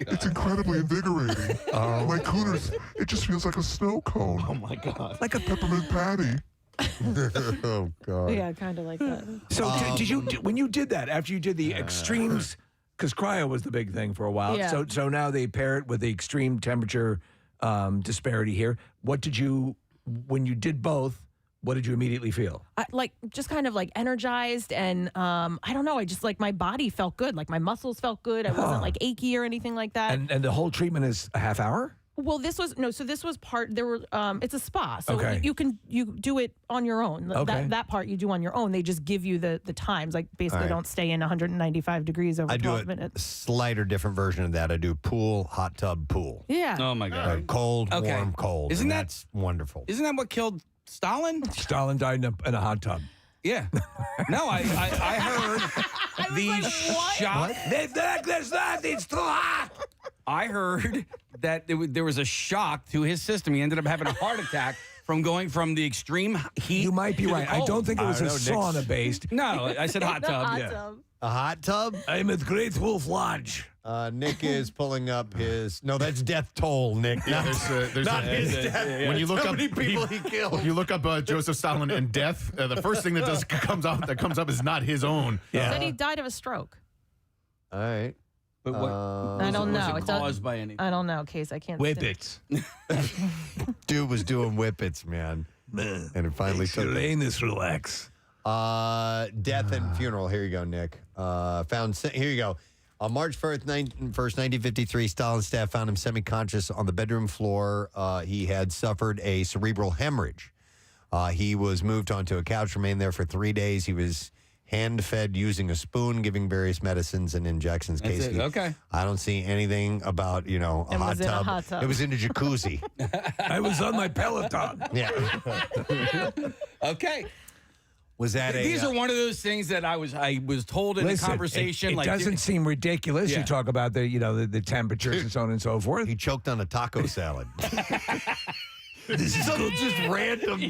It's incredibly invigorating. My cooter's, it just feels like a snow cone. Oh my God. Like a peppermint patty. Oh God. Yeah, kind of like that. So did you when you did that after you did the extremes? Because cryo was the big thing for a while. Yeah. So now they pair it with the extreme temperature disparity here. What did you when you did both? What did you immediately feel? Just kind of like energized, and I don't know. I just like my body felt good. Like my muscles felt good. I wasn't like achy or anything like that. And the whole treatment is a half hour? Well, this was So this was part. There were. It's a spa, so Okay. you do it on your own. Okay. That part you do on your own. They just give you the times. Like basically, All right. don't stay in 195 degrees over I do 12 a minutes. slighter different version of that. I do pool, hot tub, pool. Yeah. Oh my God. Cold, Okay. warm, cold. Isn't and that- that's wonderful? Isn't that what killed Stalin? Stalin died in a hot tub. Yeah. No, I heard the shock. There's not. It's too hot. I heard that there was a shock to his system. He ended up having a heart attack from going from the extreme heat. You might be to the right. I cold. don't think it was a sauna based. No, I said hot tub. Hot Yeah. tub. A hot tub? I'm at Great Wolf Lodge. Nick is pulling up his. No, that's death toll, Nick. Yeah, Not, there's not a- his yeah, death. when you look How up many people he killed. When you look up Joseph Stalin and death, the first thing that comes up is not his own. Said he died of a stroke. All right. But what? I don't know. Was it caused by anything? I don't know, Case. I can't. Whippets. Dude was doing whippets, man. And it finally took him. Serenus relax. Death and funeral. Here you go, Nick. Here you go. On March 1st, 1953, Stalin's staff found him semi-conscious on the bedroom floor. He had suffered a cerebral hemorrhage. He was moved onto a couch, remained there for 3 days. He was hand-fed using a spoon, giving various medicines and injections. That's Casey, it. Okay. I don't see anything about, a hot was in a tub. hot tub. It was in a jacuzzi. I was on my Peloton. Yeah. Okay. Was that These are one of those things that I was told in Listen, a conversation. It doesn't seem ridiculous. Yeah. You talk about the temperatures and so on and so forth. He choked on a taco salad. This is just random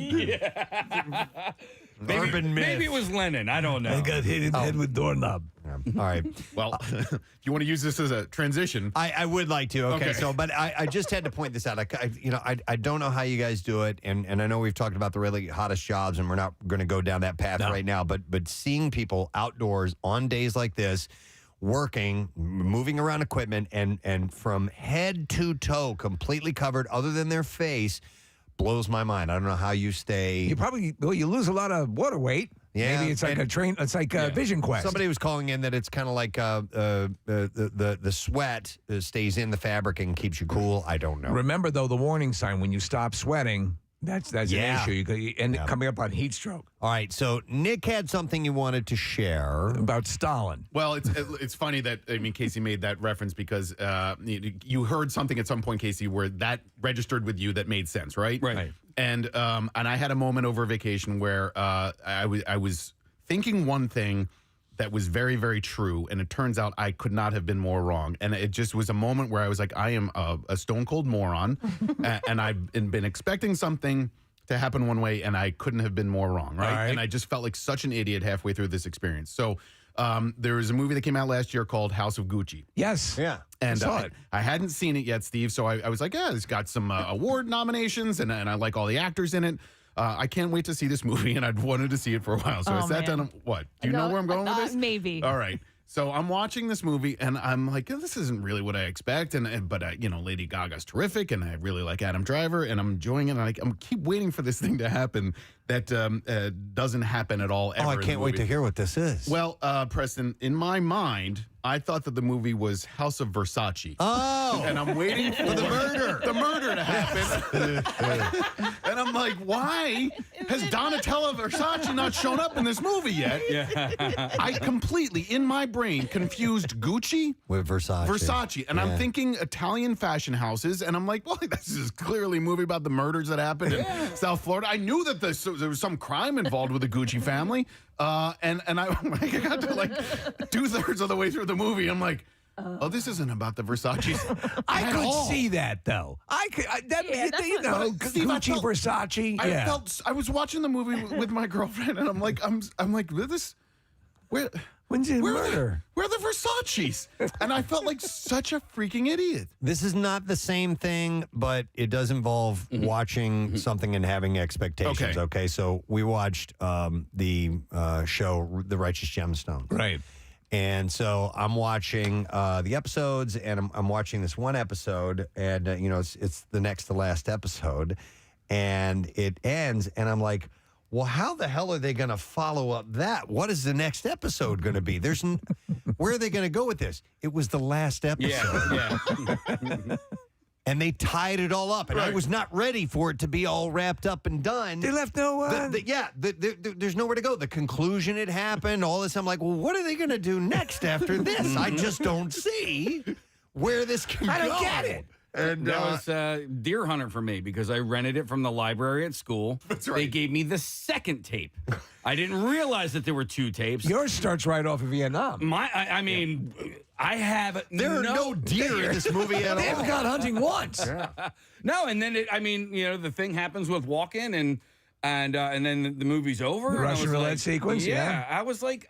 urban myth. Maybe it was Lenin. I don't know. I got hit in the head with doorknob. All right. Well, if you want to use this as a transition, I would like to. Okay. Okay. So, but I just had to point this out. I don't know how you guys do it, and I know we've talked about the really hottest jobs, and we're not going to go down that path right now. But seeing people outdoors on days like this, working, moving around equipment, and from head to toe, completely covered, other than their face, blows my mind. I don't know how you stay. You lose a lot of water weight. Yeah, Maybe it's like and- a train. It's like a Vision Quest. Somebody was calling in that it's kind of like the sweat stays in the fabric and keeps you cool. I don't know. Remember though, the warning sign when you stop sweating. That's Yeah. an issue. You end up coming up on heat stroke. All right, so Nick had something you wanted to share about Stalin. well, it's funny that Casey made that reference because you heard something at some point, Casey, where that registered with you that made sense, right? Right. And I had a moment over vacation where I was thinking one thing that was very, very true, and it turns out I could not have been more wrong. And it just was a moment where I was like, I am a stone cold moron, and I've been expecting something to happen one way, and I couldn't have been more wrong, right? And I just felt like such an idiot halfway through this experience. So there was a movie that came out last year called House of Gucci. Yes. Yeah. And saw it. I hadn't seen it yet, Steve, so I was like, yeah, it's got some award nominations, and I like all the actors in it. I can't wait to see this movie, and I'd wanted to see it for a while. So I sat down. What? Do you know where I'm going with this? Maybe. All right. So I'm watching this movie, and I'm like, this isn't really what I expect. But Lady Gaga's terrific, and I really like Adam Driver, and I'm enjoying it. And I keep waiting for this thing to happen that doesn't happen at all. Ever I in the can't wait movie. to hear what this is. Well, Preston, in my mind, I thought that the movie was House of Versace. Oh, and I'm waiting for the murder to happen. And I'm like, why has Donatella Versace not shown up in this movie yet? Yeah. I completely, in my brain, confused Gucci with Versace. And I'm thinking Italian fashion houses, and I'm like, well, this is clearly a movie about the murders that happened in South Florida. I knew that the there was some crime involved with the Gucci family. And I got to like 2/3 of the way through the movie. I'm like, oh, this isn't about the Versace's. I could see that though. Steve, Gucci, Versace. I was watching the movie with my girlfriend, and I'm like, when's the murder? Where are the Versace's? And I felt like such a freaking idiot. This is not the same thing, but it does involve watching something and having expectations. Okay, so we watched the show The Righteous Gemstones. Right. And so I'm watching the episodes, and I'm watching this one episode, and it's the next to last episode, and it ends, and I'm like, well, how the hell are they going to follow up that? What is the next episode going to be? Where are they going to go with this? It was the last episode. Yeah. And they tied it all up, and I was not ready for it to be all wrapped up and done. They left no one. There's nowhere to go. The conclusion had happened, all this. I'm like, well, what are they going to do next after this? I just don't see where this can go. I don't get it. And that was Deer Hunter for me because I rented it from the library at school. That's right. They gave me the second tape. I didn't realize that there were 2 tapes. Yours starts right off of Vietnam. I mean, I have there are no deer in this movie at all. They haven't gone hunting once. No, and then the thing happens with walk-in and then the movie's over. The Russian roulette sequence. Yeah, I was like,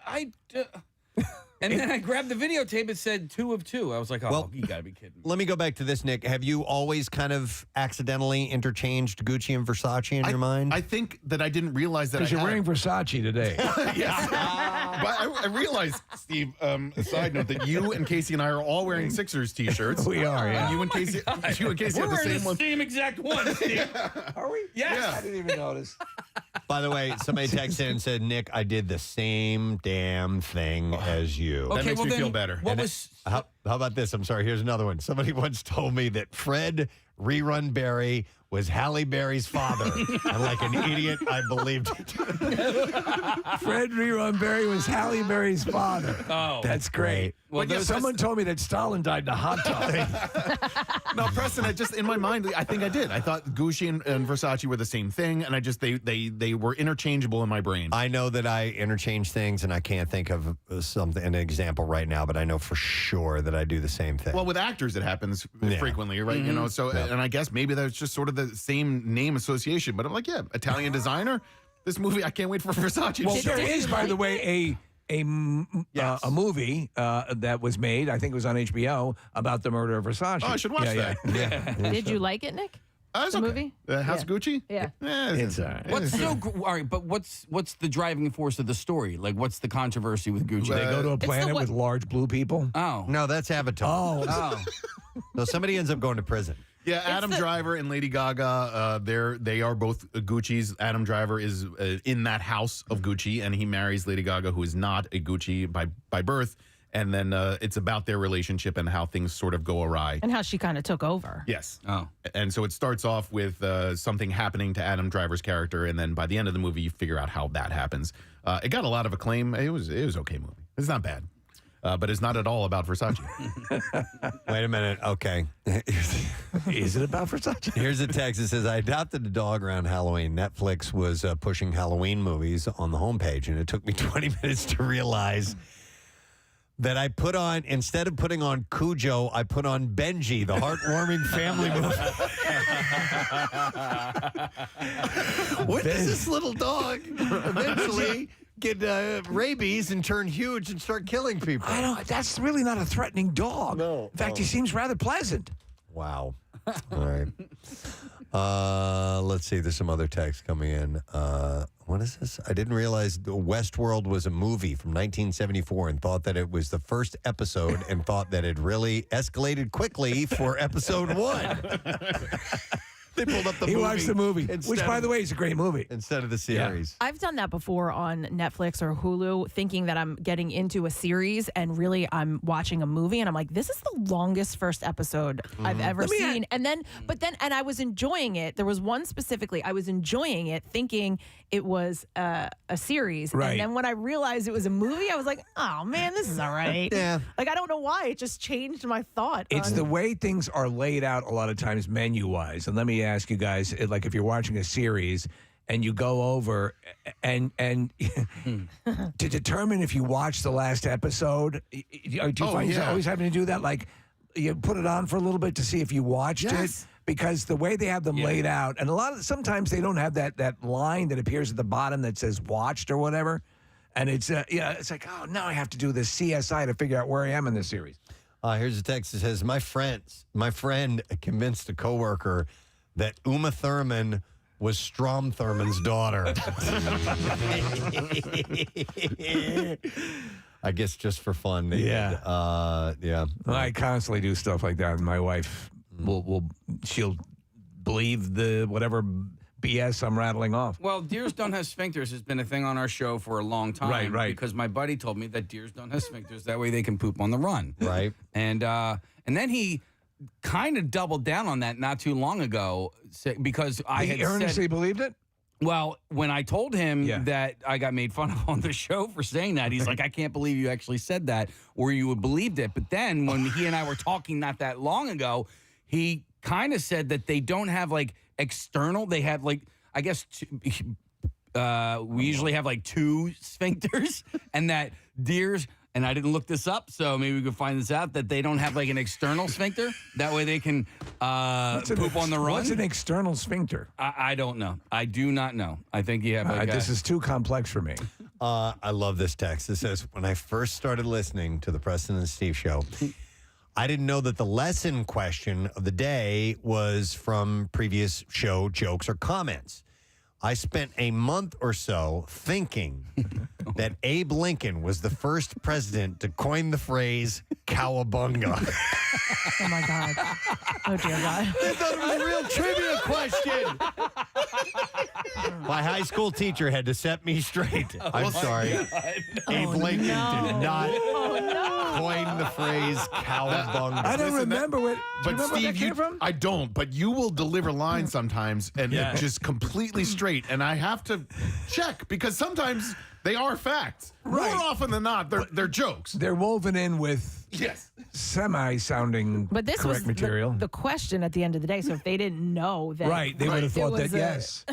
and then I grabbed the videotape. It said 2 of 2. I was like, oh, you got to be kidding me. Let me go back to this, Nick. Have you always kind of accidentally interchanged Gucci and Versace in your mind? I think that I didn't realize that because you're wearing Versace today. Yes. But I realized, Steve, a side note, that you and Casey and I are all wearing Sixers T-shirts. We are, yeah. And you and Casey We're have the wearing same one. the same exact one, Steve. Are we? Yes. Yeah. I didn't even notice. By the way, somebody texted in and said, Nick, I did the same damn thing as you. That makes me feel better. How about this? I'm sorry. Here's another one. Somebody once told me that Fred Rerun Berry was Halle Berry's father. And like an idiot, I believed it. Fred Rerun Berry was Halle Berry's father. Oh. That's great. Well, someone told me that Stalin died in a hot tub. No, Preston, in my mind, I think I did. I thought Gucci and Versace were the same thing, and they were interchangeable in my brain. I know that I interchange things, and I can't think of an example right now, but I know for sure that I do the same thing. Well, with actors, it happens frequently, right? Mm-hmm. So, and I guess maybe that's just sort of the same name association. But I'm like, yeah, Italian designer. This movie, I can't wait for Versace. Well, there is, by the way, a movie that was made, I think it was on HBO, about the murder of Versace. Oh, I should watch that. Yeah. Did you like it, Nick? That's the okay. movie? House Gucci? Yeah. It's all right. All right, but what's the driving force of the story? Like, what's the controversy with Gucci? They go to a planet with large blue people. Oh. No, that's Avatar. Oh. So somebody ends up going to prison. Yeah, Adam Driver and Lady Gaga, they are both Gucci's. Adam Driver is in that house of Gucci, and he marries Lady Gaga, who is not a Gucci by birth. And then it's about their relationship and how things sort of go awry. And how she kind of took over. Yes. Oh. And so it starts off with something happening to Adam Driver's character, and then by the end of the movie, you figure out how that happens. It got a lot of acclaim. It was okay movie. It's not bad. But it's not at all about Versace. Wait a minute. Okay. Is it about Versace? Here's a text that says, I adopted a dog around Halloween. Netflix was pushing Halloween movies on the homepage, and it took me 20 minutes to realize that I put on, instead of putting on Cujo, I put on Benji, the heartwarming family movie. What does this little dog eventually get rabies and turn huge and start killing people? That's really not a threatening dog. No. In fact, he seems rather pleasant. Wow. All right. Let's see. There's some other text coming in. What is this? I didn't realize Westworld was a movie from 1974 and thought that it was the first episode and thought that it really escalated quickly for episode 1. They pulled up the movie. He watched the movie, which, by the way, is a great movie. Instead of the series. I've done that before on Netflix or Hulu, thinking that I'm getting into a series and really I'm watching a movie, and I'm like, this is the longest first episode I've ever seen. And I was enjoying it. There was one specifically, I was enjoying it, thinking it was a series. Right. And then when I realized it was a movie, I was like, oh man, this is all right. Yeah. Like, I don't know why. It just changed my thought. It's the way things are laid out a lot of times menu-wise. And let me ask you guys, like if you're watching a series and you go over and to determine if you watch the last episode, do you find yourself always having to do that? Like, you put it on for a little bit to see if you watched it, because the way they have them laid out, and sometimes they don't have that line that appears at the bottom that says watched or whatever, and it's it's like, oh, now I have to do this CSI to figure out where I am in this series. Here's a text that says, my friend convinced a coworker that Uma Thurman was Strom Thurmond's daughter. I guess just for fun. Yeah. Well, I constantly do stuff like that, and my wife she'll believe the whatever BS I'm rattling off. Well, deers don't have sphincters has been a thing on our show for a long time. Right. Because my buddy told me that deers don't have sphincters. That way they can poop on the run. Right. And then he kind of doubled down on that not too long ago because I had earnestly believed it? Well, when I told him that I got made fun of on the show for saying that, he's like, I can't believe you actually said that or you would believed it. But then when he and I were talking not that long ago, he kind of said that they don't have like external. They have like, I guess, we usually have like 2 sphincters and that deers, and I didn't look this up, so maybe we could find this out, that they don't have like an external sphincter. That way they can poop on the run. What's an external sphincter? I don't know. I do not know. I think you have like this is too complex for me. I love this text. It says, when I first started listening to the Preston and Steve show, I didn't know that the lesson question of the day was from previous show jokes or comments. I spent a month or so thinking that Abe Lincoln was the first president to coin the phrase cowabunga. Oh, my God. Oh, dear God. I thought it was a real trivia question. My high school teacher had to set me straight. I'm sorry. Abe Lincoln did not coin the phrase cowabunga. I don't remember what. But remember Steve, where that came from? I don't. But you will deliver lines sometimes, and just completely straight. And I have to check because sometimes they are facts. Right. More often than not, they're jokes. They're woven in with semi-sounding But this correct was material. the question at the end of the day. So if they didn't know that, Right, they would have thought that, was yes.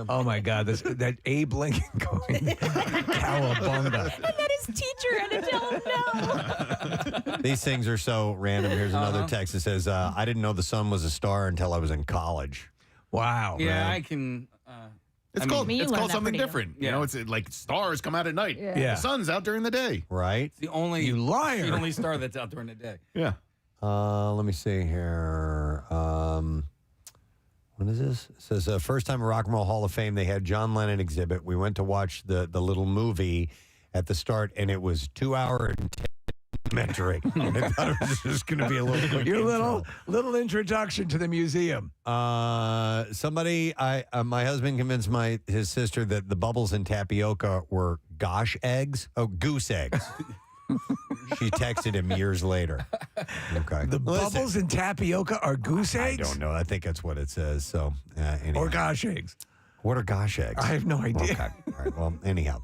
Oh, my God, that Abe Lincoln going cowabunga. And then his teacher had to tell him no. These things are so random. Here's another text that says, I didn't know the sun was a star until I was in college. Wow. Yeah, I can. It's called something different. You know, it's like stars come out at night. Yeah. The sun's out during the day. Right? It's the only You liar. It's the only star that's out during the day. Yeah. Let me see here. What is this? It says, first time at Rock and Roll Hall of Fame, they had John Lennon exhibit. We went to watch the little movie at the start, and it was 2 hour and 10 documentary. I thought it was just going to be a little quick Your intro. little introduction to the museum. My husband convinced his sister that the bubbles in tapioca were goose eggs. She texted him years later. Okay. The bubbles in tapioca are goose eggs? I don't know. I think that's what it says. So, anyway. Or gosh eggs? What are gosh eggs? I have no idea. Okay. All right. Well, anyhow.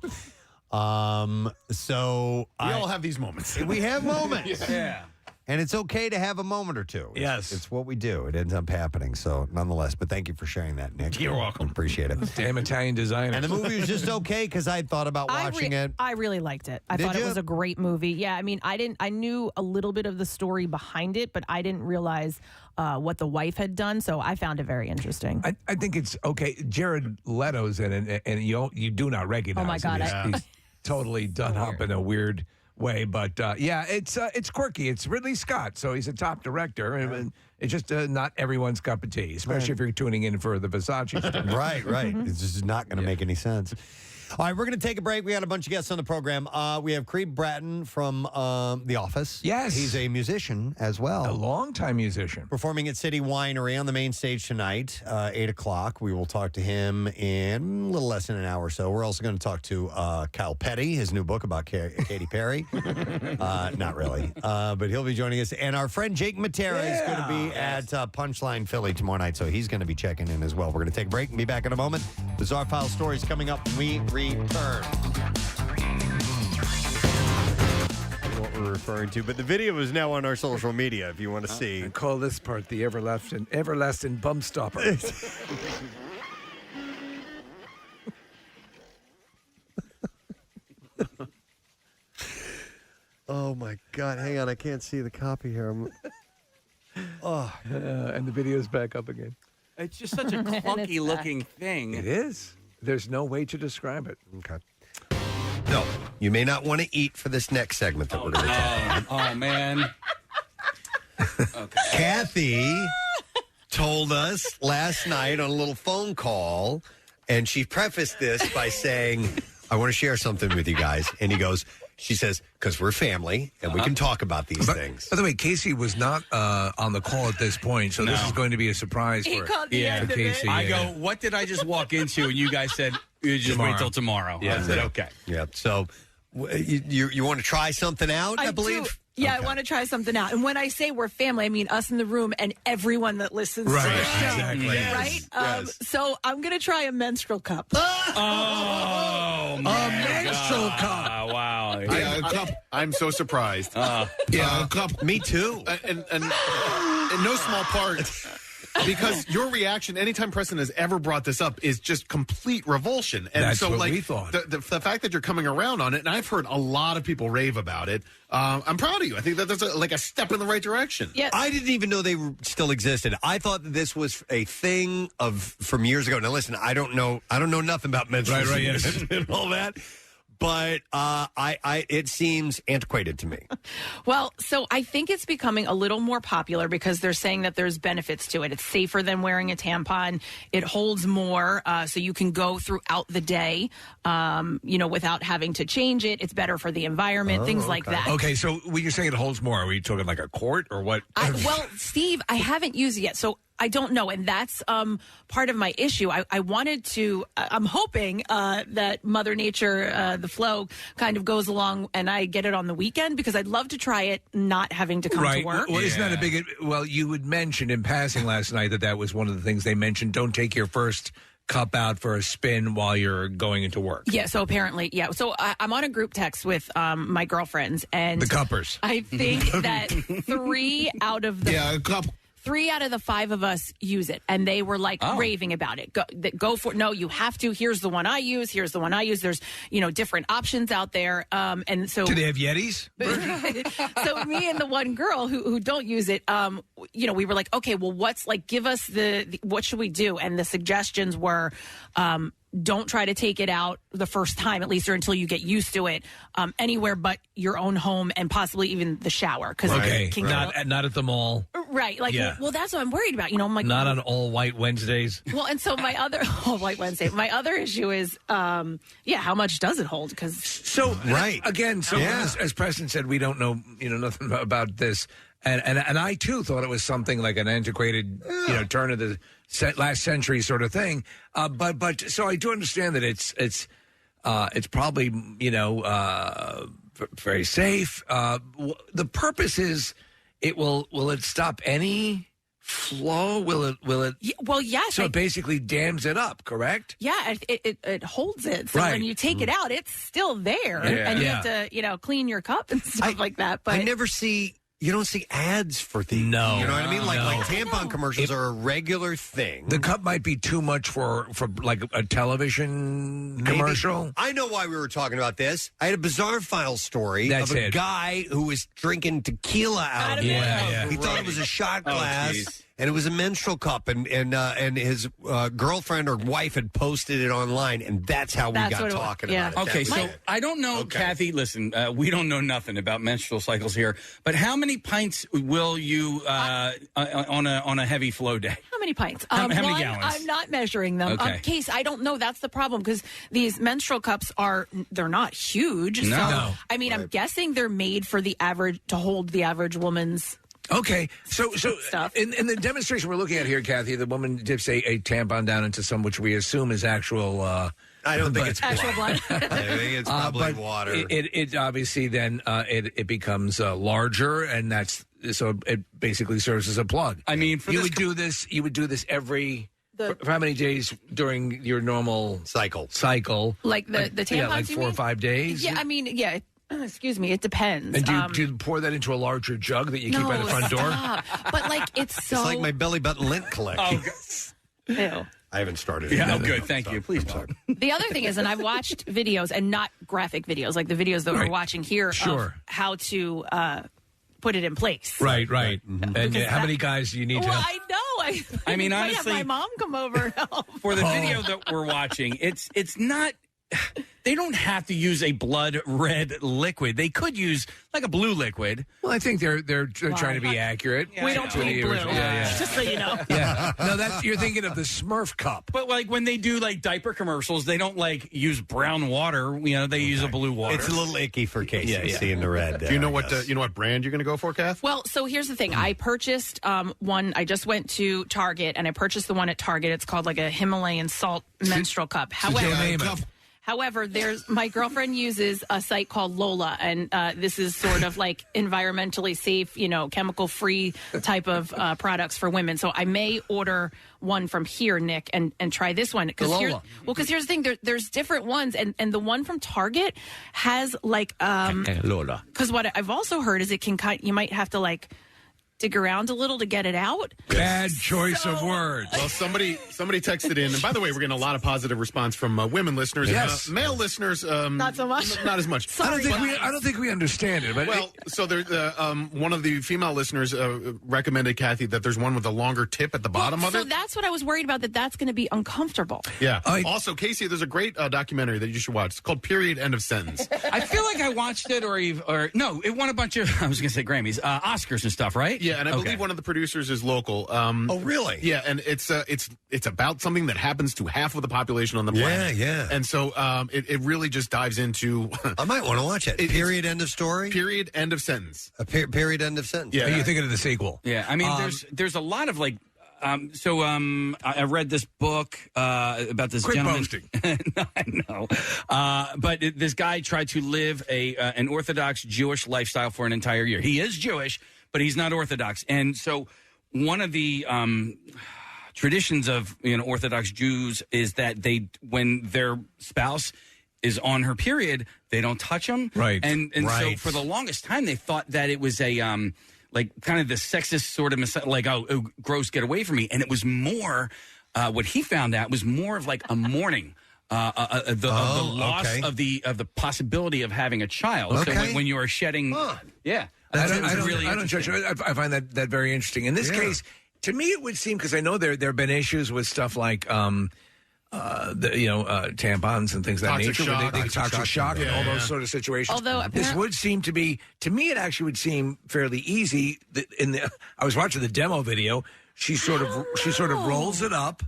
So we all have these moments. We have moments. Yeah. And it's okay to have a moment or two. Yes. It's what we do. It ends up happening. So, nonetheless, but thank you for sharing that, Nick. You're welcome. Appreciate it. Damn Italian designer. And the movie was just okay because I thought about watching it. I really liked it. I Did thought you? it was a great movie. Yeah, I mean, I knew a little bit of the story behind it, but I didn't realize what the wife had done. So I found it very interesting. I think it's okay. Jared Leto's in it, and you do not recognize Oh, my God, him. He's totally done up in a weird way, but it's quirky. It's Ridley Scott, so he's a top director, and it's just not everyone's cup of tea, especially if you're tuning in for the Versace stuff. Right. It's just not going to make any sense. All right, we're going to take a break. We got a bunch of guests on the program. We have Creed Bratton from The Office. Yes. He's a musician as well. A longtime musician. Performing at City Winery on the main stage tonight, 8 o'clock. We will talk to him in a little less than an hour or so. We're also going to talk to Kyle Petty, his new book about Katy Perry. Not really, but he'll be joining us. And our friend Jake Matera is going to be at Punchline Philly tomorrow night, so he's going to be checking in as well. We're going to take a break and be back in a moment. Bizarre File Stories coming up when we return. What we're referring to, but the video is now on our social media if you want to see. I call this part the everlasting bum stopper. Oh, my God. Hang on. I can't see the copy here. And the video's back up again. It's just such a clunky looking thing. It is. There's no way to describe it. Okay. No, you may not want to eat for this next segment that we're going to talk about. Oh, man. Okay. Kathy told us last night on a little phone call, and she prefaced this by saying, I want to share something with you guys. And she says, because we're family and we can talk about these things. By the way, Casey was not on the call at this point, so this is going to be a surprise He for, called the end for of it. Casey. I go, what did I just walk into? And you guys said, you just wait till tomorrow. Yeah. I said, okay. Yeah. So you want to try something out, I believe? do. Yeah, I want to try something out. And when I say we're family, I mean us in the room and everyone that listens to the show. Exactly. Right? Yes. So I'm going to try a menstrual cup. Oh, a menstrual cup. Wow. I'm so surprised. A cup. Me too. And in no small part, because your reaction anytime Preston has ever brought this up is just complete revulsion. And That's so, what like, we thought. The fact that you're coming around on it, and I've heard a lot of people rave about it. I'm proud of you. I think that that's like a step in the right direction. Yeah. I didn't even know they still existed. I thought that this was a thing from years ago. Now, listen, I don't know nothing about menstrual and all that. But it seems antiquated to me. Well, so I think it's becoming a little more popular because they're saying that there's benefits to it. It's safer than wearing a tampon. It holds more, so you can go throughout the day, without having to change it. It's better for the environment, things like that. Okay, so when you're saying it holds more, are we talking like a quart or what? Well, Steve, I haven't used it yet, so I don't know, and that's part of my issue. I wanted to. I'm hoping that Mother Nature, the flow, kind of goes along, and I get it on the weekend because I'd love to try it, not having to come to work. Well, isn't that a big? Well, you had mentioned in passing last night that was one of the things they mentioned. Don't take your first cup out for a spin while you're going into work. Yeah, so apparently, yeah. So I'm on a group text with my girlfriends, and the cuppers. I think that 3 out of the 3 out of the 5 of us use it, and they were like raving about it. Go for it. No, you have to. Here's the one I use. Here's the one I use. There's different options out there. And so do they have Yetis? So me and the one girl who don't use it, we were like, okay, well, give us the what should we do? And the suggestions were. Don't try to take it out the first time, at least, or until you get used to it, anywhere but your own home and possibly even the shower. Not at the mall. Right. Well, that's what I'm worried about. I'm like, not on all white Wednesdays. Well, and so my other white Wednesday. My other issue is, how much does it hold? Because again. So as Preston said, we don't know, nothing about this. And I too thought it was something like an antiquated, turn of the last century sort of thing. But so I do understand that it's probably very safe. The purpose is will it stop any flow? Will it? Well, yes. So it basically dams it up, correct? Yeah, it holds it. So when you take it out, it's still there, and you have to clean your cup and stuff like that. But I never see. You don't see ads for these. No. You know what I mean? Like tampon commercials are a regular thing. The cup might be too much for like a television commercial. I know why we were talking about this. I had a bizarre file story of a guy who was drinking tequila out of it. Yeah. He thought it was a shot glass. And it was a menstrual cup, and his girlfriend or wife had posted it online, and that's how we got talking about it. Okay, so I don't know, Kathy. Listen, we don't know nothing about menstrual cycles here, but how many pints will you on a heavy flow day? How many pints? How many gallons? I'm not measuring them. Okay. Case, I don't know. That's the problem because these menstrual cups they're not huge. No. So, I mean, I'm guessing they're made for the average to hold the average woman's. Okay, so in the demonstration we're looking at here, Kathy, the woman dips a tampon down into some, which we assume is actual. I don't think it's actual blood. I think it's probably water. It obviously then it becomes larger, and so it basically serves as a plug. I mean, you would do this every. For how many days during your normal cycle? Like the tampons, like 4 or 5 days. Yeah, I mean, yeah. Excuse me, it depends. And do you pour that into a larger jug that you keep by the front door? But it's so... It's like my belly button lint collection. Ew. I haven't started it. Yeah, yet. good. Thank you. Please talk. The other thing is, and I've watched videos and not graphic videos, like the videos that we're watching here of how to put it in place. Right. And how many guys do you need to Well, have? I know. I mean, might honestly, have my mom come over and help. For the video that we're watching, it's not. They don't have to use a blood red liquid. They could use like a blue liquid. Well, I think they're trying to be accurate. We don't need blue. Just so you know. Yeah. No, you're thinking of the Smurf cup. But like when they do like diaper commercials, they don't like use brown water. You know, they use a blue water. It's a little icky for Casey seeing the red. Do you know what brand you're going to go for, Kath? Well, so here's the thing. I purchased one. I just went to Target and I purchased the one at Target. It's called like a Himalayan salt menstrual cup. However, my girlfriend uses a site called Lola, and this is sort of like environmentally safe, chemical-free type of products for women. So I may order one from here, Nick, and try this one. Because here's the thing. There's different ones, and the one from Target has like Lola. Because what I've also heard is you might have to like dig around a little to get it out. Bad choice of words. Well, somebody texted in, and by the way, we're getting a lot of positive response from women listeners. Yes. Male listeners, not so much. Not as much. I don't think we understand it. But so there, one of the female listeners recommended, Kathy, that there's one with a longer tip at the bottom of it. So that's what I was worried about. That's going to be uncomfortable. Yeah. Also, Casey, there's a great documentary that you should watch. It's called "Period End of Sentence." I feel like I watched it, or no, it won a bunch of I was going to say Grammys, Oscars and stuff, right? Yeah, and I believe one of the producers is local. Oh, really? Yeah, and it's about something that happens to half of the population on the planet. Yeah. And so it really just dives into. I might want to watch it. Period. End of story. Period. End of sentence. Period. End of sentence. Yeah. Are you thinking of the sequel? Yeah, I mean, there's a lot of like. I read this book about this gentleman. No, I know, but this guy tried to live an Orthodox Jewish lifestyle for an entire year. He is Jewish, but he's not Orthodox, and so one of the traditions of Orthodox Jews is that when their spouse is on her period, they don't touch them. Right, and so for the longest time they thought that it was a like kind of the sexist sort of like, oh, gross, get away from me. And it was more, what he found out was more of like a mourning, the loss of the possibility of having a child. Okay. So when you are shedding, yeah. I don't judge. I find that very interesting. In this case, to me, it would seem, because I know there have been issues with stuff like tampons and things of that nature, toxic shock and all those sort of situations. Although this would seem to be, to me, it actually would seem fairly easy. I was watching the demo video. She sort of rolls it up,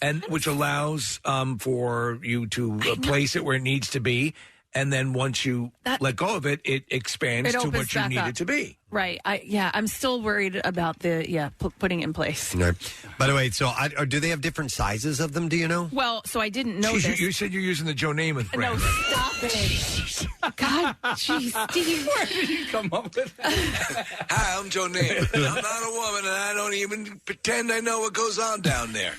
and which allows for you to place it where it needs to be. And then once you let go of it, it expands to what you need it to be. Right. I'm still worried about putting it in place. No. By the way, so do they have different sizes of them? Do you know? Well, so I didn't know this. You said you're using the Joe Namath brand. No, stop it. God, jeez, Steve. Where did you come up with that? Hi, I'm Joe Namath. I'm not a woman, and I don't even pretend I know what goes on down there.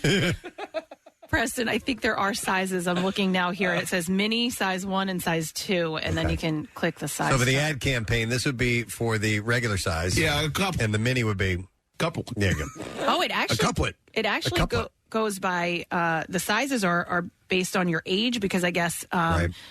Preston, I think there are sizes. I'm looking now here. It says mini, size 1, and size 2, and then you can click the size. So for the ad campaign, this would be for the regular size. Yeah, a couple. And the mini would be couple. There you go. Oh, it actually a couplet. It actually goes by the sizes are based on your age, because I guess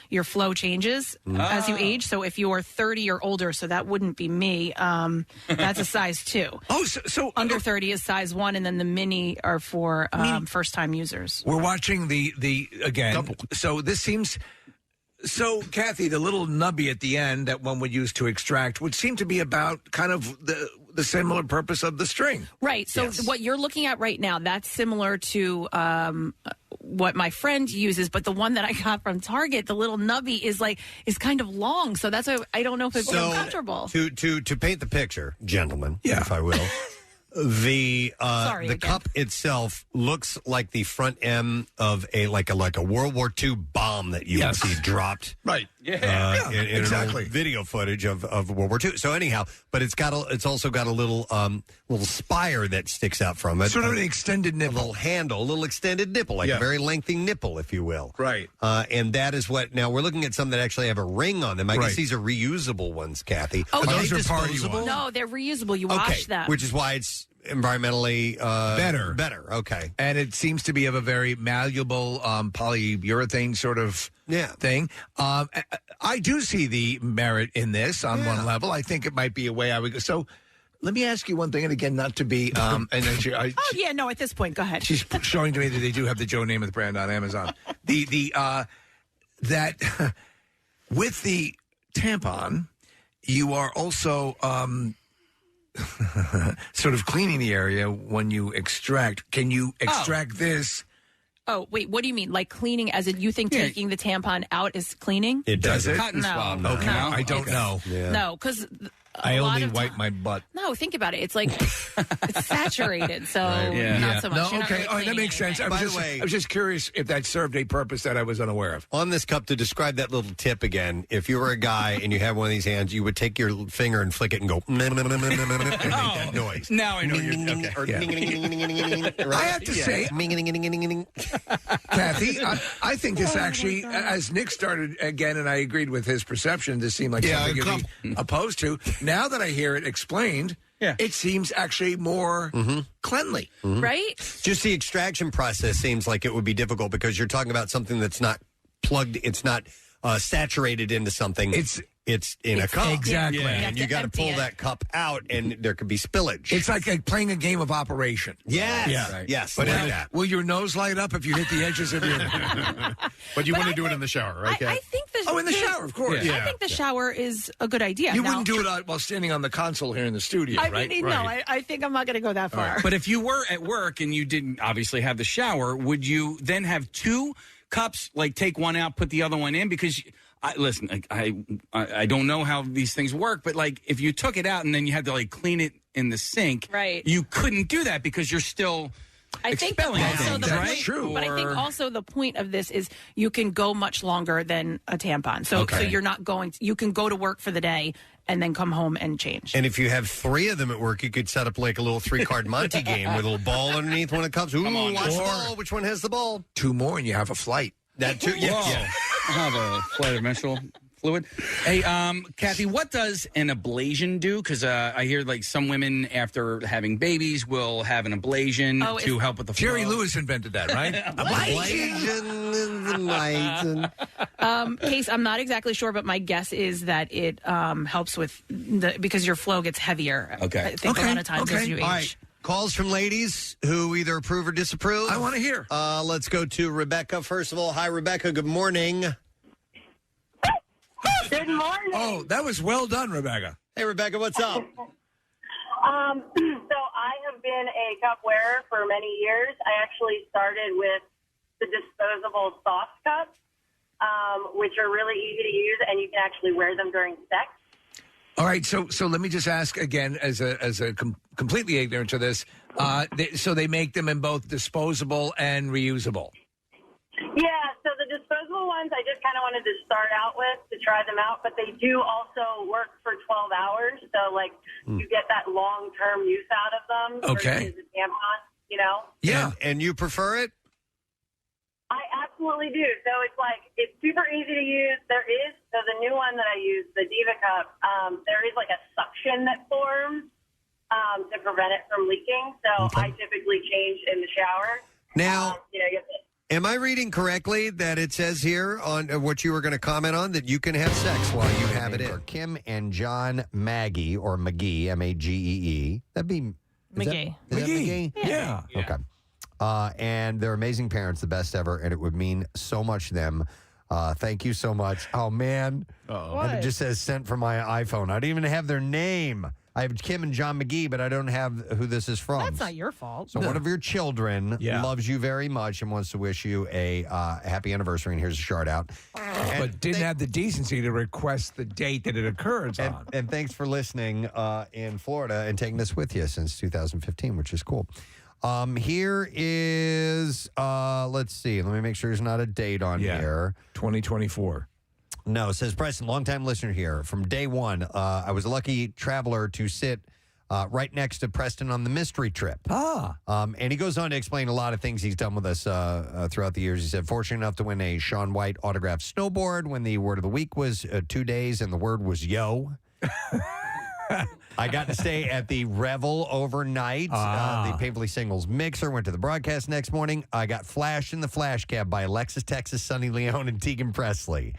your flow changes as you age. So if you're 30 or older, so that wouldn't be me. That's a size 2. Oh, so under 30 is size 1, and then the mini are for first time users. We're watching the again. Couple. So this seems. So, Kathy, the little nubby at the end that one would use to extract would seem to be about kind of the similar purpose of the string. Right. So what you're looking at right now, that's similar to what my friend uses, but the one that I got from Target, the little nubby is kind of long. So that's why I don't know if it's comfortable. To paint the picture, gentlemen, if I will. The cup itself looks like the front end of a World War II bomb that you would see dropped. Right. In exactly. Video footage of World War II. So anyhow, but it's also got a little spire that sticks out from it. Sort of an extended nipple. A little handle, a little extended nipple, like a very lengthy nipple, if you will. Right. And that is what, now we're looking at some that actually have a ring on them. I guess these are reusable ones, Kathy. Oh, are okay. they Those are party disposable? ones. No, they're reusable. You wash them. Which is why it's environmentally better. Better, okay. And it seems to be of a very malleable polyurethane sort of thing. I do see the merit in this on one level. I think it might be a way I would go. So let me ask you one thing, and again, not to be. And then At this point, go ahead. She's showing to me that they do have the Joe Namath brand on Amazon. That with the tampon, you are also sort of cleaning the area when you extract. Can you extract this? Oh, wait, what do you mean? Like cleaning as in you think taking the tampon out is cleaning? It does it? Cotton swab. Okay, No. I don't know. No, because I only wipe my butt. No, think about it. It's like it's saturated, so not so much. No, You're not okay. really All right, that makes cleaning sense. anything. I was just curious if that served a purpose that I was unaware of. On this cup, to describe that little tip again, if you were a guy and you have one of these hands, you would take your finger and flick it and go, and make that noise. Now I know you're okay. I have to say, Kathy, I think this actually, as Nick started again, and I agreed with his perception, this seemed like something you'd be opposed to. Now that I hear it explained, it seems actually more cleanly. Right? Just the extraction process seems like it would be difficult because you're talking about something that's not plugged, it's not saturated into something. It's in a cup. Exactly. And you got to pull that cup out, and there could be spillage. It's like playing a game of Operation. Yes. Yeah. Right. Yes. But Like that. will your nose light up if you hit the edges of your... But you want to do it in the shower, right? I think in the shower, of course. I think the shower is a good idea. You Now- wouldn't do it while standing on the console here in the studio, I right? mean, no, I think I'm not going to go that far. But if you were at work and you didn't obviously have the shower, would you then have two cups, like take one out, put the other one in? Because I don't know how these things work, but like if you took it out and then you had to like clean it in the sink, right? You couldn't do that because you're still I think that expelling also things, the right? point, true. But I think also the point of this is you can go much longer than a tampon. So you're not going. You can go to work for the day and then come home and change. And if you have three of them at work, you could set up like a little 3-card Monte game with a little ball underneath one of the cups. Ooh, watch the ball. Which one has the ball? Two more and you have a flight. That too. Yeah. I'll have a flight of menstrual fluid. Hey, Kathy, what does an ablation do? Because I hear like some women after having babies will have an ablation to help with the flow. Jerry Lewis invented that, right? Case, I'm not exactly sure, but my guess is that it helps with because your flow gets heavier. Okay. I think a lot of times as you age. All right. Calls from ladies who either approve or disapprove. I want to hear. Let's go to Rebecca. First of all, hi, Rebecca. Good morning. Good morning. Oh, that was well done, Rebecca. Hey, Rebecca, what's up? So I have been a cup wearer for many years. I actually started with the disposable soft cups, which are really easy to use, and you can actually wear them during sex. All right, so let me just ask again, as a completely ignorant to this. So they make them in both disposable and reusable. Yeah, so the disposable ones I just kind of wanted to start out with to try them out, but they do also work for 12 hours, so like you get that long-term use out of them. Okay. Versus a tampon, you know? Yeah. And you prefer it? I absolutely do. So it's super easy to use. So the new one that I use, the Diva Cup, there is like a suction that forms to prevent it from leaking. So I typically change in the shower. Now, you have to. Am I reading correctly that it says here on what you were going to comment on that you can have sex while you have it in? Kim and John Maggie, or McGee, M-A-G-E-E. That'd be... McGee. Is that McGee? Yeah. Okay. And they're amazing parents, the best ever, and it would mean so much to them. Thank you so much. Oh, man. And it just says sent from my iPhone. I don't even have their name. I have Kim and John McGee, but I don't have who this is from. That's not your fault. So one of your children loves you very much and wants to wish you a happy anniversary, and here's a shout out. But didn't have the decency to request the date that it occurs on. And thanks for listening in Florida and taking this with you since 2015, which is cool. Here is, let's see. Let me make sure there's not a date on here. 2024. No, it says Preston, longtime listener here. From day one, I was a lucky traveler to sit right next to Preston on the mystery trip. And he goes on to explain a lot of things he's done with us throughout the years. He said, fortunate enough to win a Shaun White autographed snowboard when the word of the week was 2 days and the word was yo. I got to stay at the Revel overnight. The Painfully Singles mixer. Went to the broadcast next morning. I got flashed in the flash cab by Alexis Texas, Sonny Leone, and Tegan Presley.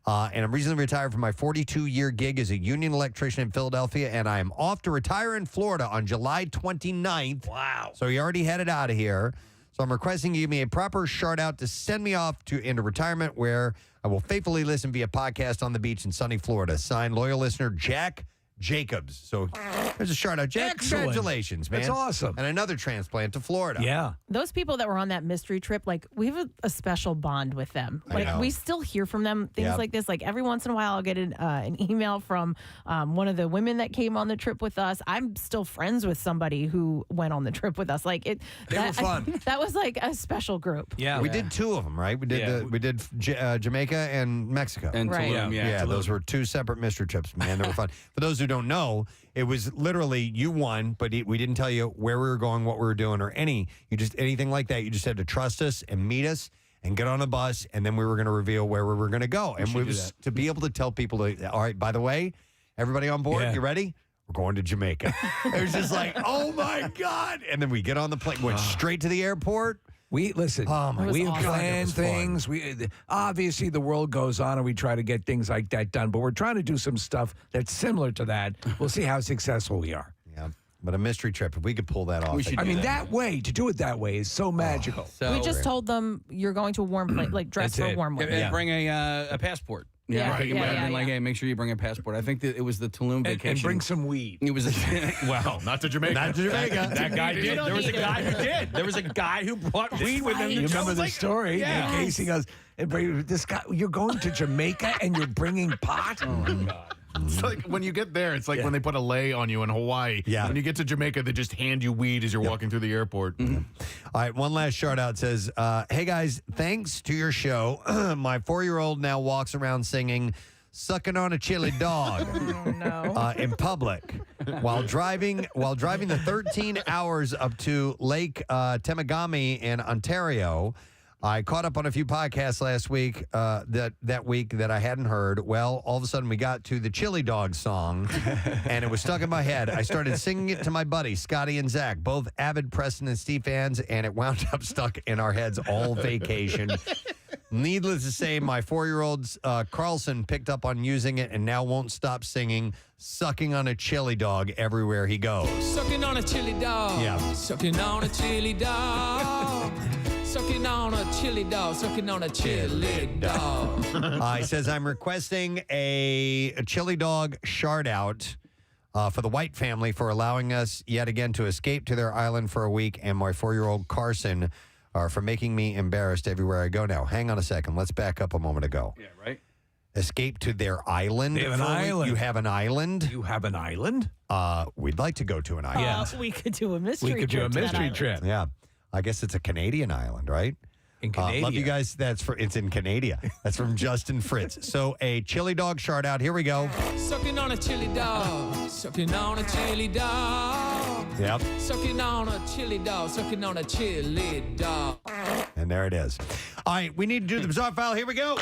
And I'm recently retired from my 42-year gig as a union electrician in Philadelphia, and I am off to retire in Florida on July 29th. Wow. So he already headed out of here. So I'm requesting you give me a proper shout-out to send me off into retirement, where I will faithfully listen via podcast on the beach in sunny Florida. Signed, loyal listener, Jack Jacobs. So there's a shout-out. Jack, Excellent. Congratulations, man. That's awesome. And another transplant to Florida. Yeah. Those people that were on that mystery trip, like, we have a special bond with them. I Like, know. we still hear from them, things Yep. like this. Like, every once in a while, I'll get an email from one of the women that came on the trip with us. I'm still friends with somebody who went on the trip with us. Like, They were fun. That was like a special group. Yeah. We did two of them, right? We did Jamaica and Mexico. And Right. Tulum, Yeah, those were two separate mystery trips. Man, they were fun. For those who don't know, it was literally you won, but we didn't tell you where we were going, what we were doing, or anything like that. You just had to trust us and meet us and get on a bus, and then we were going to reveal where we were going to go. And it was to be able to tell people, all right, by the way, everybody on board, you ready? We're going to Jamaica. It was just like, oh my God. And then we get on the plane, went straight to the airport. We listen. Oh my we God, plan it was fun. things. We obviously the world goes on, and we try to get things like that done. But we're trying to do some stuff that's similar to that. We'll see how successful we are. Yeah, but a mystery trip, if we could pull that off. I mean, that way to do it that way is so magical. So We just told them you're going to a warm place, like dress That's for it. warm weather. And bring a passport. Yeah, Pick 'em yeah, up yeah, and like, yeah. hey, make sure you bring a passport. I think that it was the Tulum vacation. And bring some weed. It was Well, not to Jamaica. Not to Jamaica. That guy You did. don't There was a need it. guy who did. There was a guy who brought weed with him. You remember the story? Yeah. And Casey goes, this guy, you're going to Jamaica and you're bringing pot? Oh my God. It's like when you get there, it's like when they put a lei on you in Hawaii. Yeah. When you get to Jamaica, they just hand you weed as you're walking through the airport. All right, one last shout out says, hey guys, thanks to your show, my 4-year-old now walks around singing "Sucking on a Chili Dog" in public while driving the 13 hours up to Lake Temagami in Ontario. I caught up on a few podcasts last week that week that I hadn't heard. Well, all of a sudden we got to the Chili Dog song, and it was stuck in my head. I started singing it to my buddies, Scotty and Zach, both avid Preston and Steve fans, and it wound up stuck in our heads all vacation. Needless to say, my 4-year-old Carlson picked up on using it and now won't stop singing "Sucking on a Chili Dog" everywhere he goes. Sucking on a chili dog. Yeah. Sucking on a chili dog. Sucking on a chili dog. Sucking on a chili dog. He says, I'm requesting a chili dog shout out for the White family for allowing us yet again to escape to their island for a week, and my 4-year-old Carson for making me embarrassed everywhere I go now. Hang on a second. Let's back up a moment ago. Yeah, right? Escape to their island. They have an for a week? island. You have an island? You have an island? We'd like to go to an island. We could do a mystery We could do a trip to that mystery island. trip. Yeah. I guess it's a Canadian island, right? In Canada. Love you guys. It's in Canada. That's from Justin Fritz. So a chili dog shout out. Here we go. Sucking on a chili dog. Sucking on a chili dog. Yep. Sucking on a chili dog. Sucking on a chili dog. And there it is. All right, we need to do the bizarre file. Here we go.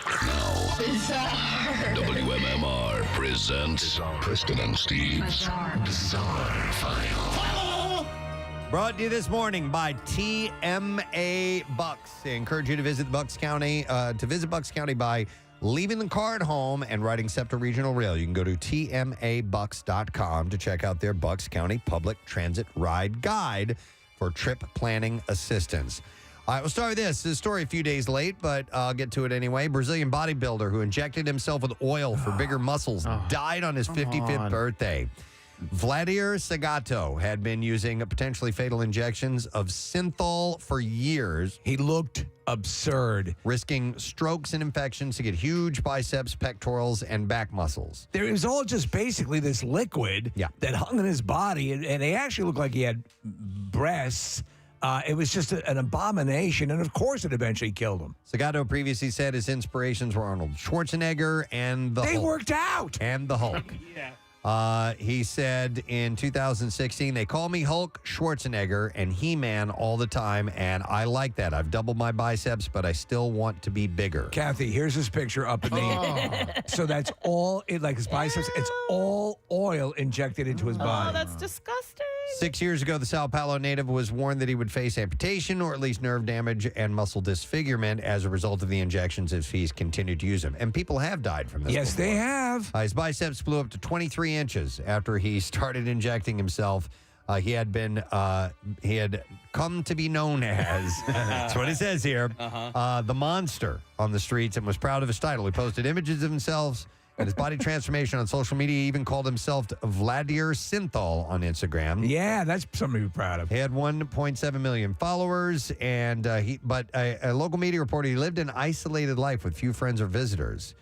WMMR presents Preston and Steve's Bizarre File. Brought to you this morning by TMA Bucks. I encourage you to visit Bucks County, by leaving the car at home and riding SEPTA Regional Rail. You can go to tmabucks.com to check out their Bucks County Public Transit Ride Guide for trip planning assistance. All right, we'll start with this. This story a few days late, but I'll get to it anyway. Brazilian bodybuilder who injected himself with oil for bigger muscles died on his 55th birthday. Vladimir Sagato had been using potentially fatal injections of synthol for years. He looked absurd. Risking strokes and infections to get huge biceps, pectorals, and back muscles. It was all just basically this liquid that hung in his body, and they actually looked like he had breasts. It was just an abomination, and of course it eventually killed him. Sagato previously said his inspirations were Arnold Schwarzenegger and the Hulk. They worked out. And the Hulk. He said in 2016, they call me Hulk, Schwarzenegger, and He-Man all the time, and I like that. I've doubled my biceps, but I still want to be bigger. Kathy, here's his picture up in the. So that's all, like his biceps, it's all oil injected into his body. Oh, that's disgusting. 6 years ago, the Sao Paulo native was warned that he would face amputation or at least nerve damage and muscle disfigurement as a result of the injections if he's continued to use them. And people have died from this. Yes, before. they have. His biceps blew up to 23 inches after he started injecting himself. He had come to be known as, that's what it says here, the monster on the streets, and was proud of his title. He posted images of himself and his body transformation on social media. He even called himself Vladimir Synthol on Instagram. Yeah, that's something to be proud of. He had 1.7 million followers, and a local media reported he lived an isolated life with few friends or visitors.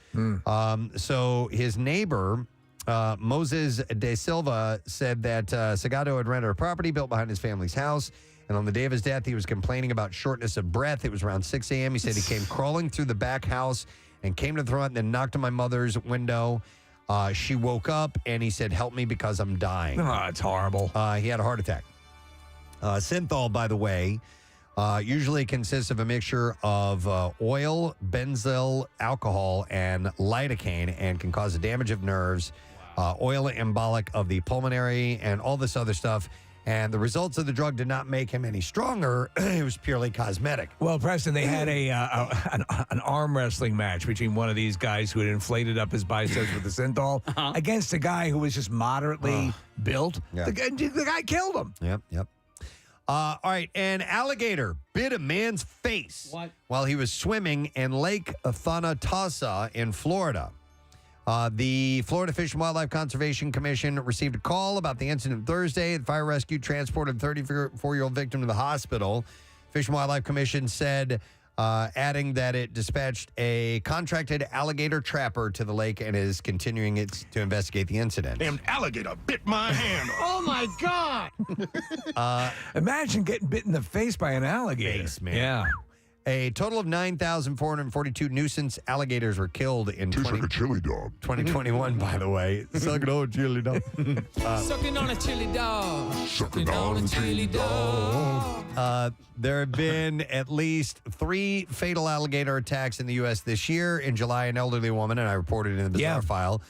So his neighbor, Moses De Silva, said that Sagado had rented a property built behind his family's house. And on the day of his death, he was complaining about shortness of breath. It was around 6 a.m. He said he came crawling through the back house and came to the front and then knocked on my mother's window. She woke up, and he said, help me because I'm dying. Oh, it's horrible. He had a heart attack. Synthol, by the way, usually consists of a mixture of oil, benzyl alcohol, and lidocaine, and can cause the damage of nerves, oil embolic of the pulmonary, and all this other stuff. And the results of the drug did not make him any stronger. It was purely cosmetic. Well, Preston, they had an arm wrestling match between one of these guys who had inflated up his biceps with the synthol against a guy who was just moderately built. Yeah. The guy killed him. Yep. All right, an alligator bit a man's face while he was swimming in Lake Thanatos in Florida. The Florida Fish and Wildlife Conservation Commission received a call about the incident Thursday. The fire rescue transported the 34-year-old victim to the hospital. Fish and Wildlife Commission said, adding that it dispatched a contracted alligator trapper to the lake and is continuing to investigate the incident. Damn alligator bit my hand. Oh my God! Imagine getting bit in the face by an alligator. Face, man. Yeah. A total of 9,442 nuisance alligators were killed in Tastes like a chili dog. 2021, by the way. Sucking on a chili dog. Sucking on a chili dog. Sucking on a chili dog. There have been at least 3 fatal alligator attacks in the U.S. this year. In July, an elderly woman, and I reported in the Bizarre File,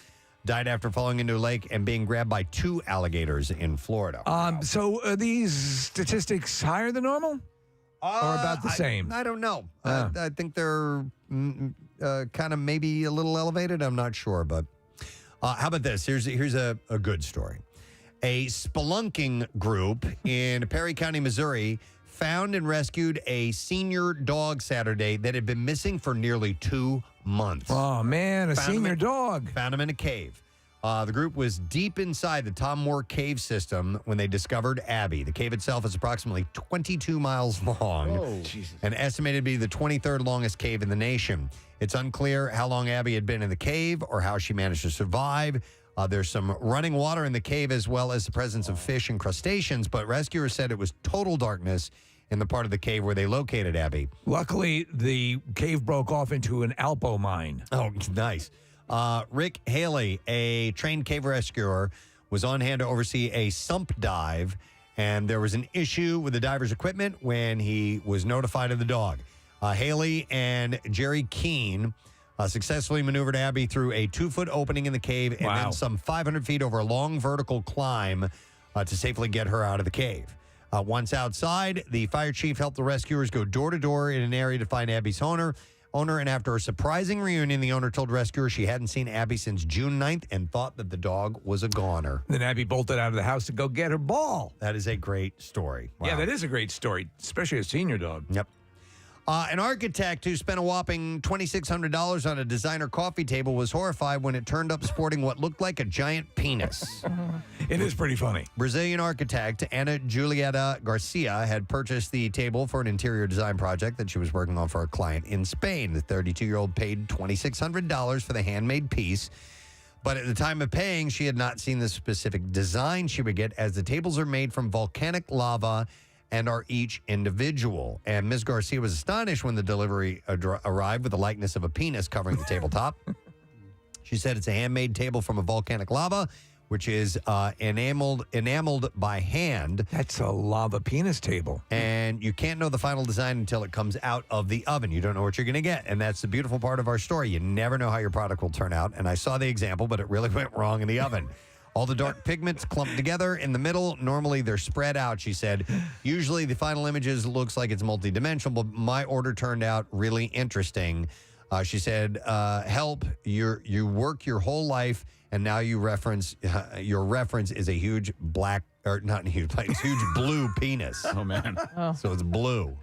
died after falling into a lake and being grabbed by 2 alligators in Florida. So are these statistics higher than normal? Or about the same? I don't know. I think they're kind of maybe a little elevated. I'm not sure. But how about this? Here's a good story. A spelunking group in Perry County, Missouri, found and rescued a senior dog Saturday that had been missing for nearly 2 months. Oh, man, senior dog. Found him in a cave. The group was deep inside the Tom Moore cave system when they discovered Abby. The cave itself is approximately 22 miles long and estimated to be the 23rd longest cave in the nation. It's unclear how long Abby had been in the cave or how she managed to survive. There's some running water in the cave as well as the presence of fish and crustaceans, but rescuers said it was total darkness in the part of the cave where they located Abby. Luckily, the cave broke off into an Alpo mine. Oh, nice. Rick Haley, a trained cave rescuer, was on hand to oversee a sump dive, and there was an issue with the diver's equipment when he was notified of the dog. Haley and Jerry Keene successfully maneuvered Abby through a 2-foot opening in the cave and then some 500 feet over a long vertical climb to safely get her out of the cave. Once outside, the fire chief helped the rescuers go door to door in an area to find Abby's owner, and after a surprising reunion, the owner told rescuers she hadn't seen Abby since June 9th and thought that the dog was a goner. Then Abby bolted out of the house to go get her ball. That is a great story. Wow. Yeah, that is a great story, especially a senior dog. Yep. An architect who spent a whopping $2,600 on a designer coffee table was horrified when it turned up sporting what looked like a giant penis. It is pretty funny. Brazilian architect Ana Julieta Garcia had purchased the table for an interior design project that she was working on for a client in Spain. The 32-year-old paid $2,600 for the handmade piece, but at the time of paying, she had not seen the specific design she would get, as the tables are made from volcanic lava and are each individual. And Ms. Garcia was astonished when the delivery arrived with the likeness of a penis covering the tabletop. She said it's a handmade table from a volcanic lava which is enameled by hand. That's a lava penis table. And you can't know the final design until it comes out of the oven. You don't know what you're going to get. And that's the beautiful part of our story. You never know how your product will turn out. And I saw the example, but it really went wrong in the oven. All the dark pigments clumped together in the middle. Normally, they're spread out, she said. Usually, the final images looks like it's multidimensional, but my order turned out really interesting. She said, help, you work your whole life, and now your reference is a huge black, or not huge, like it's huge blue penis. Oh, man. So it's blue.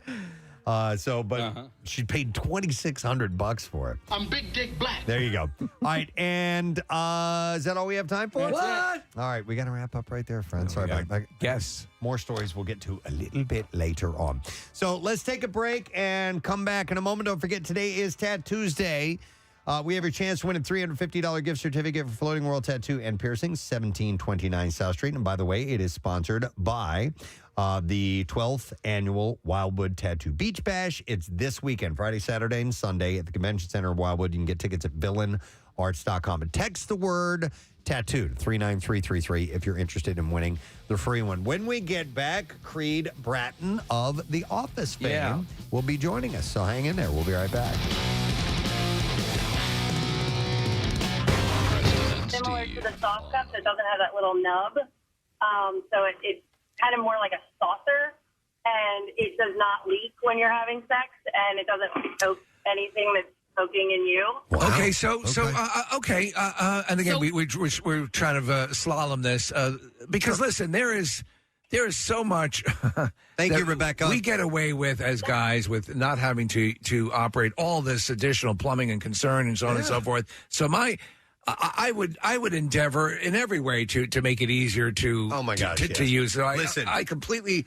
She paid $2,600 for it. I'm Big Dick Black. There you go. All right, and is that all we have time for? What? All right, we got to wrap up right there, friends. Sorry about that. Yes. More stories we'll get to a little bit later on. So let's take a break and come back in a moment. Don't forget, today is Tattoos Day. We have your chance to win a $350 gift certificate for Floating World Tattoo and Piercings, 1729 South Street. And by the way, it is sponsored by the 12th Annual Wildwood Tattoo Beach Bash. It's this weekend, Friday, Saturday, and Sunday at the Convention Center of Wildwood. You can get tickets at villainarts.com. And text the word tattoo to 39333 if you're interested in winning the free one. When we get back, Creed Bratton of The Office fame will be joining us. So hang in there. We'll be right back. Similar to the sauce cup that doesn't have that little nub. So it's kind of more like a saucer, and it does not leak when you're having sex, and it doesn't poke anything that's poking in you. Wow. Okay, and again, we're trying to slalom this because listen, there is so much. Thank you, Rebecca. We get away with as guys with not having to operate all this additional plumbing and concern and so on and so forth. So I would endeavor in every way to make it easier to to use. So Listen, I completely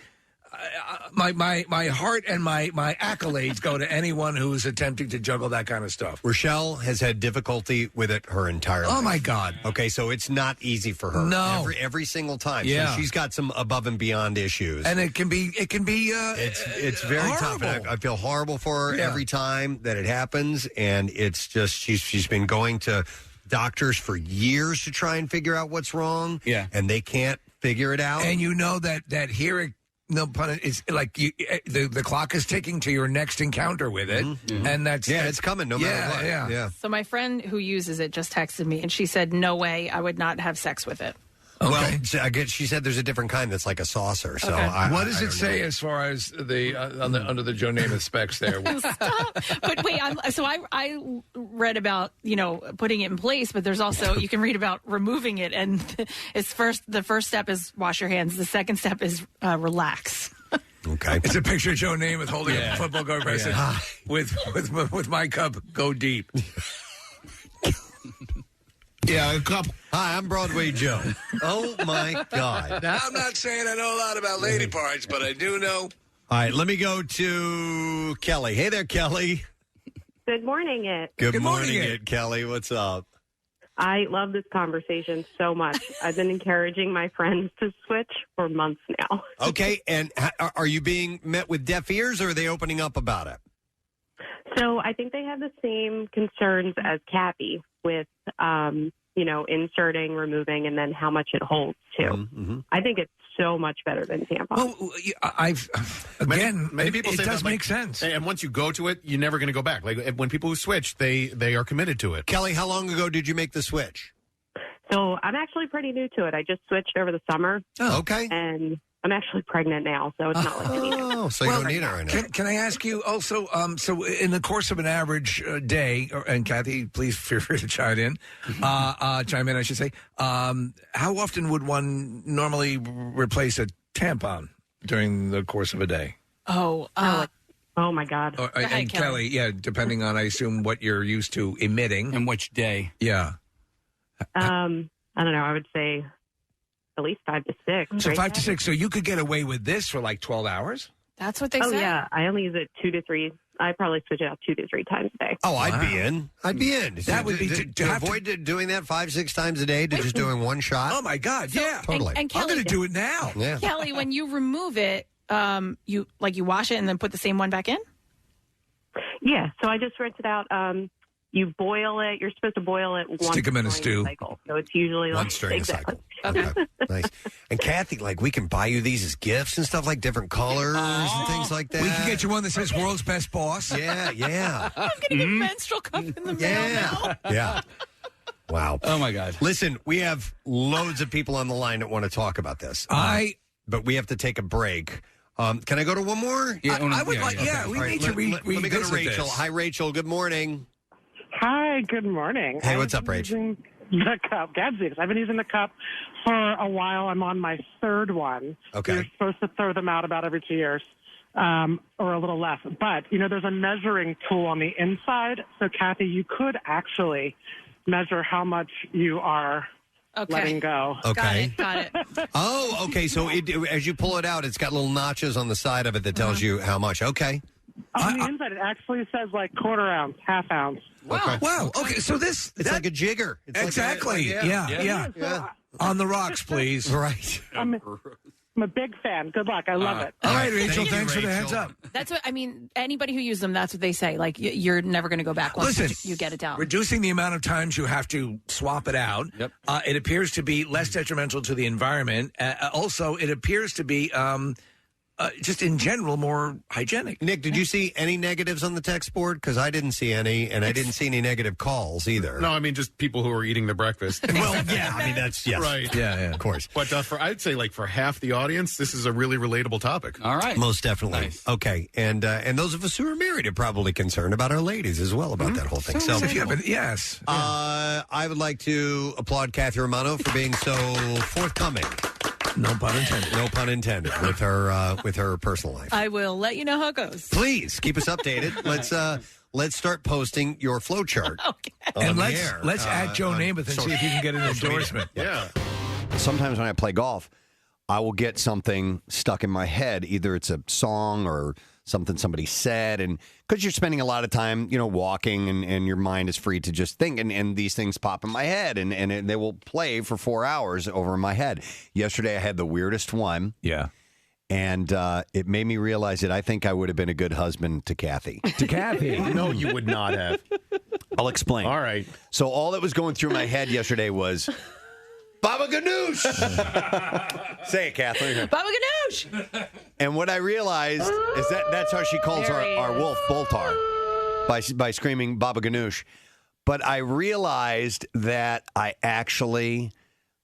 my heart and my accolades go to anyone who is attempting to juggle that kind of stuff. Rochelle has had difficulty with it her entire life. Oh my God! Okay, so it's not easy for her. No, every single time. Yeah, so she's got some above and beyond issues, and it can be. It's very tough. And I feel horrible for her every time that it happens, and it's just she's been going to doctors for years to try and figure out what's wrong. Yeah, and they can't figure it out. And you know that here. No pun. It's like the clock is ticking to your next encounter with it, and it's coming no matter what. Yeah. So my friend who uses it just texted me, and she said, "No way, I would not have sex with it." Okay. Well, I guess she said there's a different kind that's like a saucer. So what does it say as far as the under the Joe Namath specs there? Stop. But wait, I read about putting it in place, but there's also you can read about removing it, and the first step is wash your hands. The second step is relax. Okay, it's a picture of Joe Namath holding a football guard with my cup. Go deep. Yeah, a couple. Hi, I'm Broadway Joe. Oh, my God. Now, I'm not saying I know a lot about lady parts, but I do know. All right, let me go to Kelly. Hey there, Kelly. Good morning, it. Good morning, Kelly. What's up? I love this conversation so much. I've been encouraging my friends to switch for months now. Okay, and are you being met with deaf ears, or are they opening up about it? So I think they have the same concerns as Kathy with, inserting, removing, and then how much it holds, too. Mm-hmm. I think it's so much better than tampons. Well, many people say it does that, make sense. And once you go to it, you're never going to go back. Like when people who switch, they are committed to it. Kelly, how long ago did you make the switch? So I'm actually pretty new to it. I just switched over the summer. Oh, okay. And I'm actually pregnant now, so it's not like I need it. Oh, so you don't need it right now. Can I ask you also, so in the course of an average day, and Kathy, please feel free to chime in, I should say, how often would one normally replace a tampon during the course of a day? Oh my God. And Kelly, depending on, I assume, what you're used to emitting. And which day. Yeah. I don't know, I would say at least 5 to 6. So right 5 to 6. So you could get away with this for like 12 hours? That's what they say. say. Oh, yeah. I only use it 2 to 3. I probably switch it out 2 to 3 times a day. Oh, I'd be in. That would be to avoid doing that 5-6 times a day to just doing one shot. Oh my God! Yeah, totally. And Kelly, I'm going to do it now. Yeah. Kelly, when you remove it, you wash it and then put the same one back in. Yeah. So I just rinse it out. You boil it. You're supposed to boil it once. Stick 'em in a stew. Cycle. So it's usually Once during a exactly. cycle. Okay. Nice. And Kathy, like, we can buy you these as gifts and stuff, like different colors and things like that. We can get you one that says "World's Best Boss." Yeah, yeah. I'm getting a menstrual cup in the mail now. Yeah. Wow. Oh, my God. Listen, we have loads of people on the line that want to talk about this. But we have to take a break. Can I go to one more? Yeah, I would like. Yeah, we All need to let me go to revisit Rachel. this. Hi, Rachel. Good morning. Hi, good morning. Hey, what's up, Rach? Using the cup, Gadzooks. I've been using the cup for a while. I'm on my third one. Okay. You're supposed to throw them out about every 2 years, or a little less. But, there's a measuring tool on the inside. So, Kathy, you could actually measure how much you are letting go. Okay. Got it. Oh, okay. So as you pull it out, it's got little notches on the side of it that tells you how much. Okay. On the inside, it actually says like quarter ounce, half ounce. Okay. Wow. Okay. So It's like a jigger. It's exactly. Like Yeah. On the rocks, please. Right. I'm a big fan. Good luck. I love it. All right, Rachel. Thanks for the heads up. That's what I mean. Anybody who uses them, that's what they say. Like you're never going to go back once Listen, you get it down. Reducing the amount of times you have to swap it out. Yep. It appears to be less detrimental to the environment. Also, it appears to be just in general more hygienic. Nick, did you see any negatives on the text board? Because I didn't see any, and I didn't see any negative calls either. No, I mean just people who are eating their breakfast. Well, yeah, I mean that's yes, right. Yeah, of course. But I'd say like for half the audience, this is a really relatable topic. All right, most definitely. Nice. Okay, and those of us who are married are probably concerned about our ladies as well about that whole thing. So, yes, I would like to applaud Kathy Romano for being so forthcoming. No pun intended. No pun intended with her personal life. I will let you know how it goes. Please keep us updated. Let's start posting your flow chart. Okay. And the let's air. add Joe Namath and see if you can get an endorsement. Yeah. Sometimes when I play golf, I will get something stuck in my head. Either it's a song or something somebody said. And because you're spending a lot of time, walking and your mind is free to just think. And these things pop in my head and they will play for 4 hours over my head. Yesterday, I had the weirdest one. Yeah. And it made me realize that I think I would have been a good husband to Kathy. To Kathy? No, you would not have. I'll explain. All right. So all that was going through my head yesterday was, Baba Ganoush! Say it, Kathleen. Baba Ganoush! And what I realized is that's how she calls our wolf, Boltar, by screaming Baba Ganoush. But I realized that I actually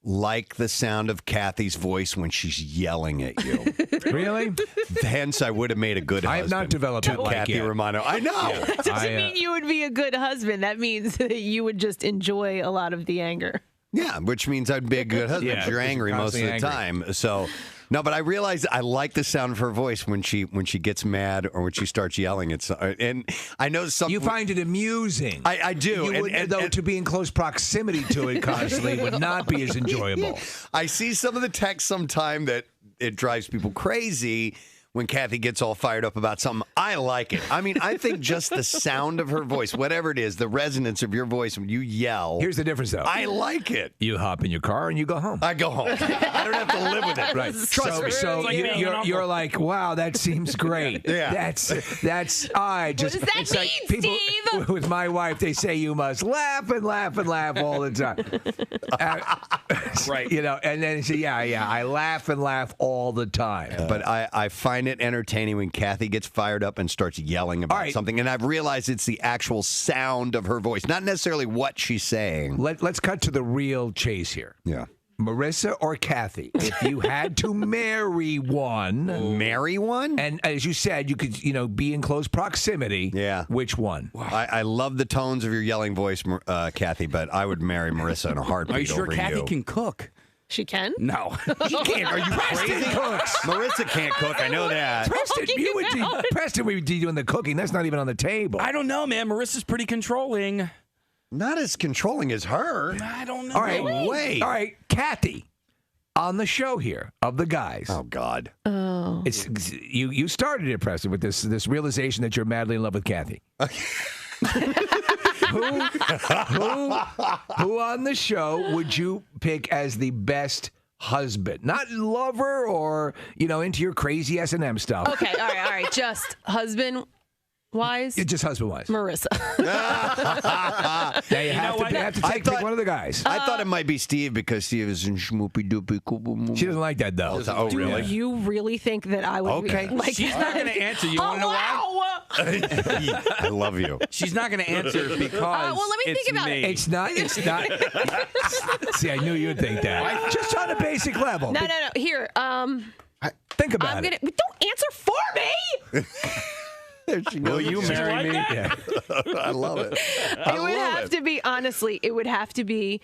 like the sound of Kathy's voice when she's yelling at you. Really? Hence, I would have made a good husband. I have not developed to it like Kathy yet. Romano. I know. That doesn't mean you would be a good husband. That means that you would just enjoy a lot of the anger. Yeah, which means I'd be a good husband. Yeah, You're angry most of the time. So, no, but I realized I like the sound of her voice when she gets mad or when she starts yelling. And I know some. You find it amusing. I do. Though to be in close proximity to it constantly would not be as enjoyable. I see some of the text sometime that it drives people crazy when Kathy gets all fired up about something. I like it. I mean, I think just the sound of her voice, whatever it is, the resonance of your voice when you yell. Here's the difference, though. I like it. You hop in your car and you go home. I go home. I don't have to live with it. Right. So you're like, wow, that seems great. Yeah. That's I just. What does that mean, like people, Steve? With my wife, they say you must laugh and laugh and laugh all the time. Right. And then say, yeah, I laugh and laugh all the time. But I find it entertaining when Kathy gets fired up and starts yelling about something. And I've realized it's the actual sound of her voice, not necessarily what she's saying. Let's cut to the real chase here. Yeah. Marissa or Kathy, if you had to marry one. Marry one? And as you said, you could, be in close proximity. Yeah. Which one? Wow. I love the tones of your yelling voice, Kathy, but I would marry Marissa in a heartbeat. Are you sure over Kathy you. can cook? She can? No. She can't. Are you crazy? Cooks. Marissa can't cook. I know that. Preston would be doing the cooking. That's not even on the table. I don't know, man. Marissa's pretty controlling. Not as controlling as her. I don't know. All right, wait. All right, Kathy, on the show here of the guys. Oh God. Oh. It's you started it, Preston, with this realization that you're madly in love with Kathy. Who on the show would you pick as the best husband? Not lover or into your crazy S&M stuff. Okay, all right. Just husband. wise? It's just husband wise. Marissa. Now you have to pick one of the guys. I thought it might be Steve because Steve is in schmoopy doopy coopy. She doesn't like that though. Oh, Do really? you really think that I would Okay. be like She's not going to answer. You want to know why? I love you. She's not going to answer because well, let me think about me. it. It's not. See, I knew you would think that. Just on a basic level. No. Here, Think about I'm it. gonna. Don't answer for me. There she goes. Will you marry me? Yeah. I love it. It would have to be, honestly, it would have to be,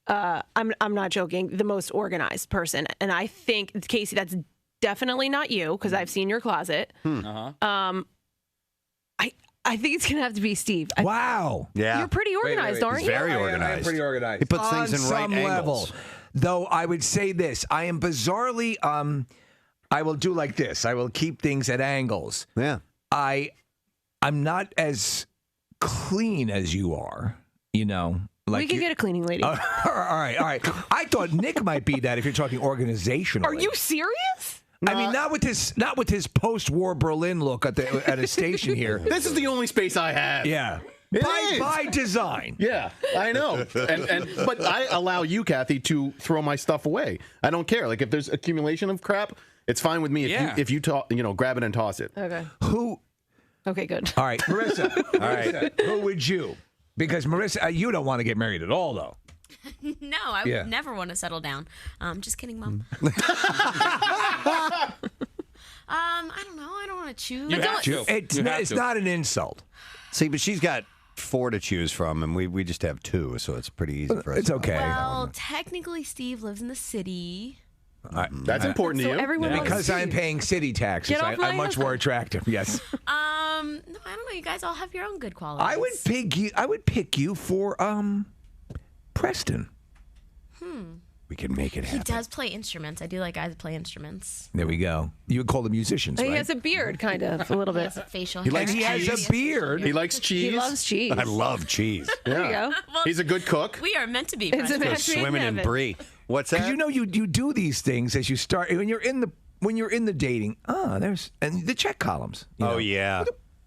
I'm not joking, the most organized person. And I think, Casey, that's definitely not you, because I've seen your closet. I think it's going to have to be Steve. Wow. Yeah. You're pretty organized, aren't He's you? very I organized. am pretty organized. He puts on things in right some angles. level. Though I would say this, I am bizarrely, I will do like this. I will keep things at angles. Yeah. I'm not as clean as you are, you know. Like we could get a cleaning lady. all right. I thought Nick might be that if you're talking organizational. Are you serious? I mean, not with his post-war Berlin look at a station here. This is the only space I have. Yeah. It By is. design. Yeah, I know. But I allow you, Kathy, to throw my stuff away. I don't care. Like if there's accumulation of crap, it's fine with me if you grab it and toss it. Okay. Who? Okay, good. All right, Marissa. Who would you? Because Marissa, you don't want to get married at all, though. No, I would never want to settle down. Just kidding, Mom. I don't know. I don't want to choose. It's not an insult. See, but she's got 4 to choose from, and we just have 2, so it's pretty easy for us. It's okay. Well, technically, Steve lives in the city. That's important to you. Everyone Because I'm paying city taxes, Get off my I'm much more attractive. Yes. No, I don't know. You guys all have your own good qualities. I would pick you for Preston. We can make it He happen. does play instruments. I do like guys that play instruments. There we go. You would call them musicians, He right? has a beard, kind of, a little bit. Facial. He likes He has a beard. He likes cheese. He loves cheese. I love cheese. There you go. Well, He's a good cook. we are meant to be. It's a friends. match made in Swimming in heaven. brie. What's that? Because you know you do these things as you start when you're in the dating. There's and the check columns. you know. Oh, yeah.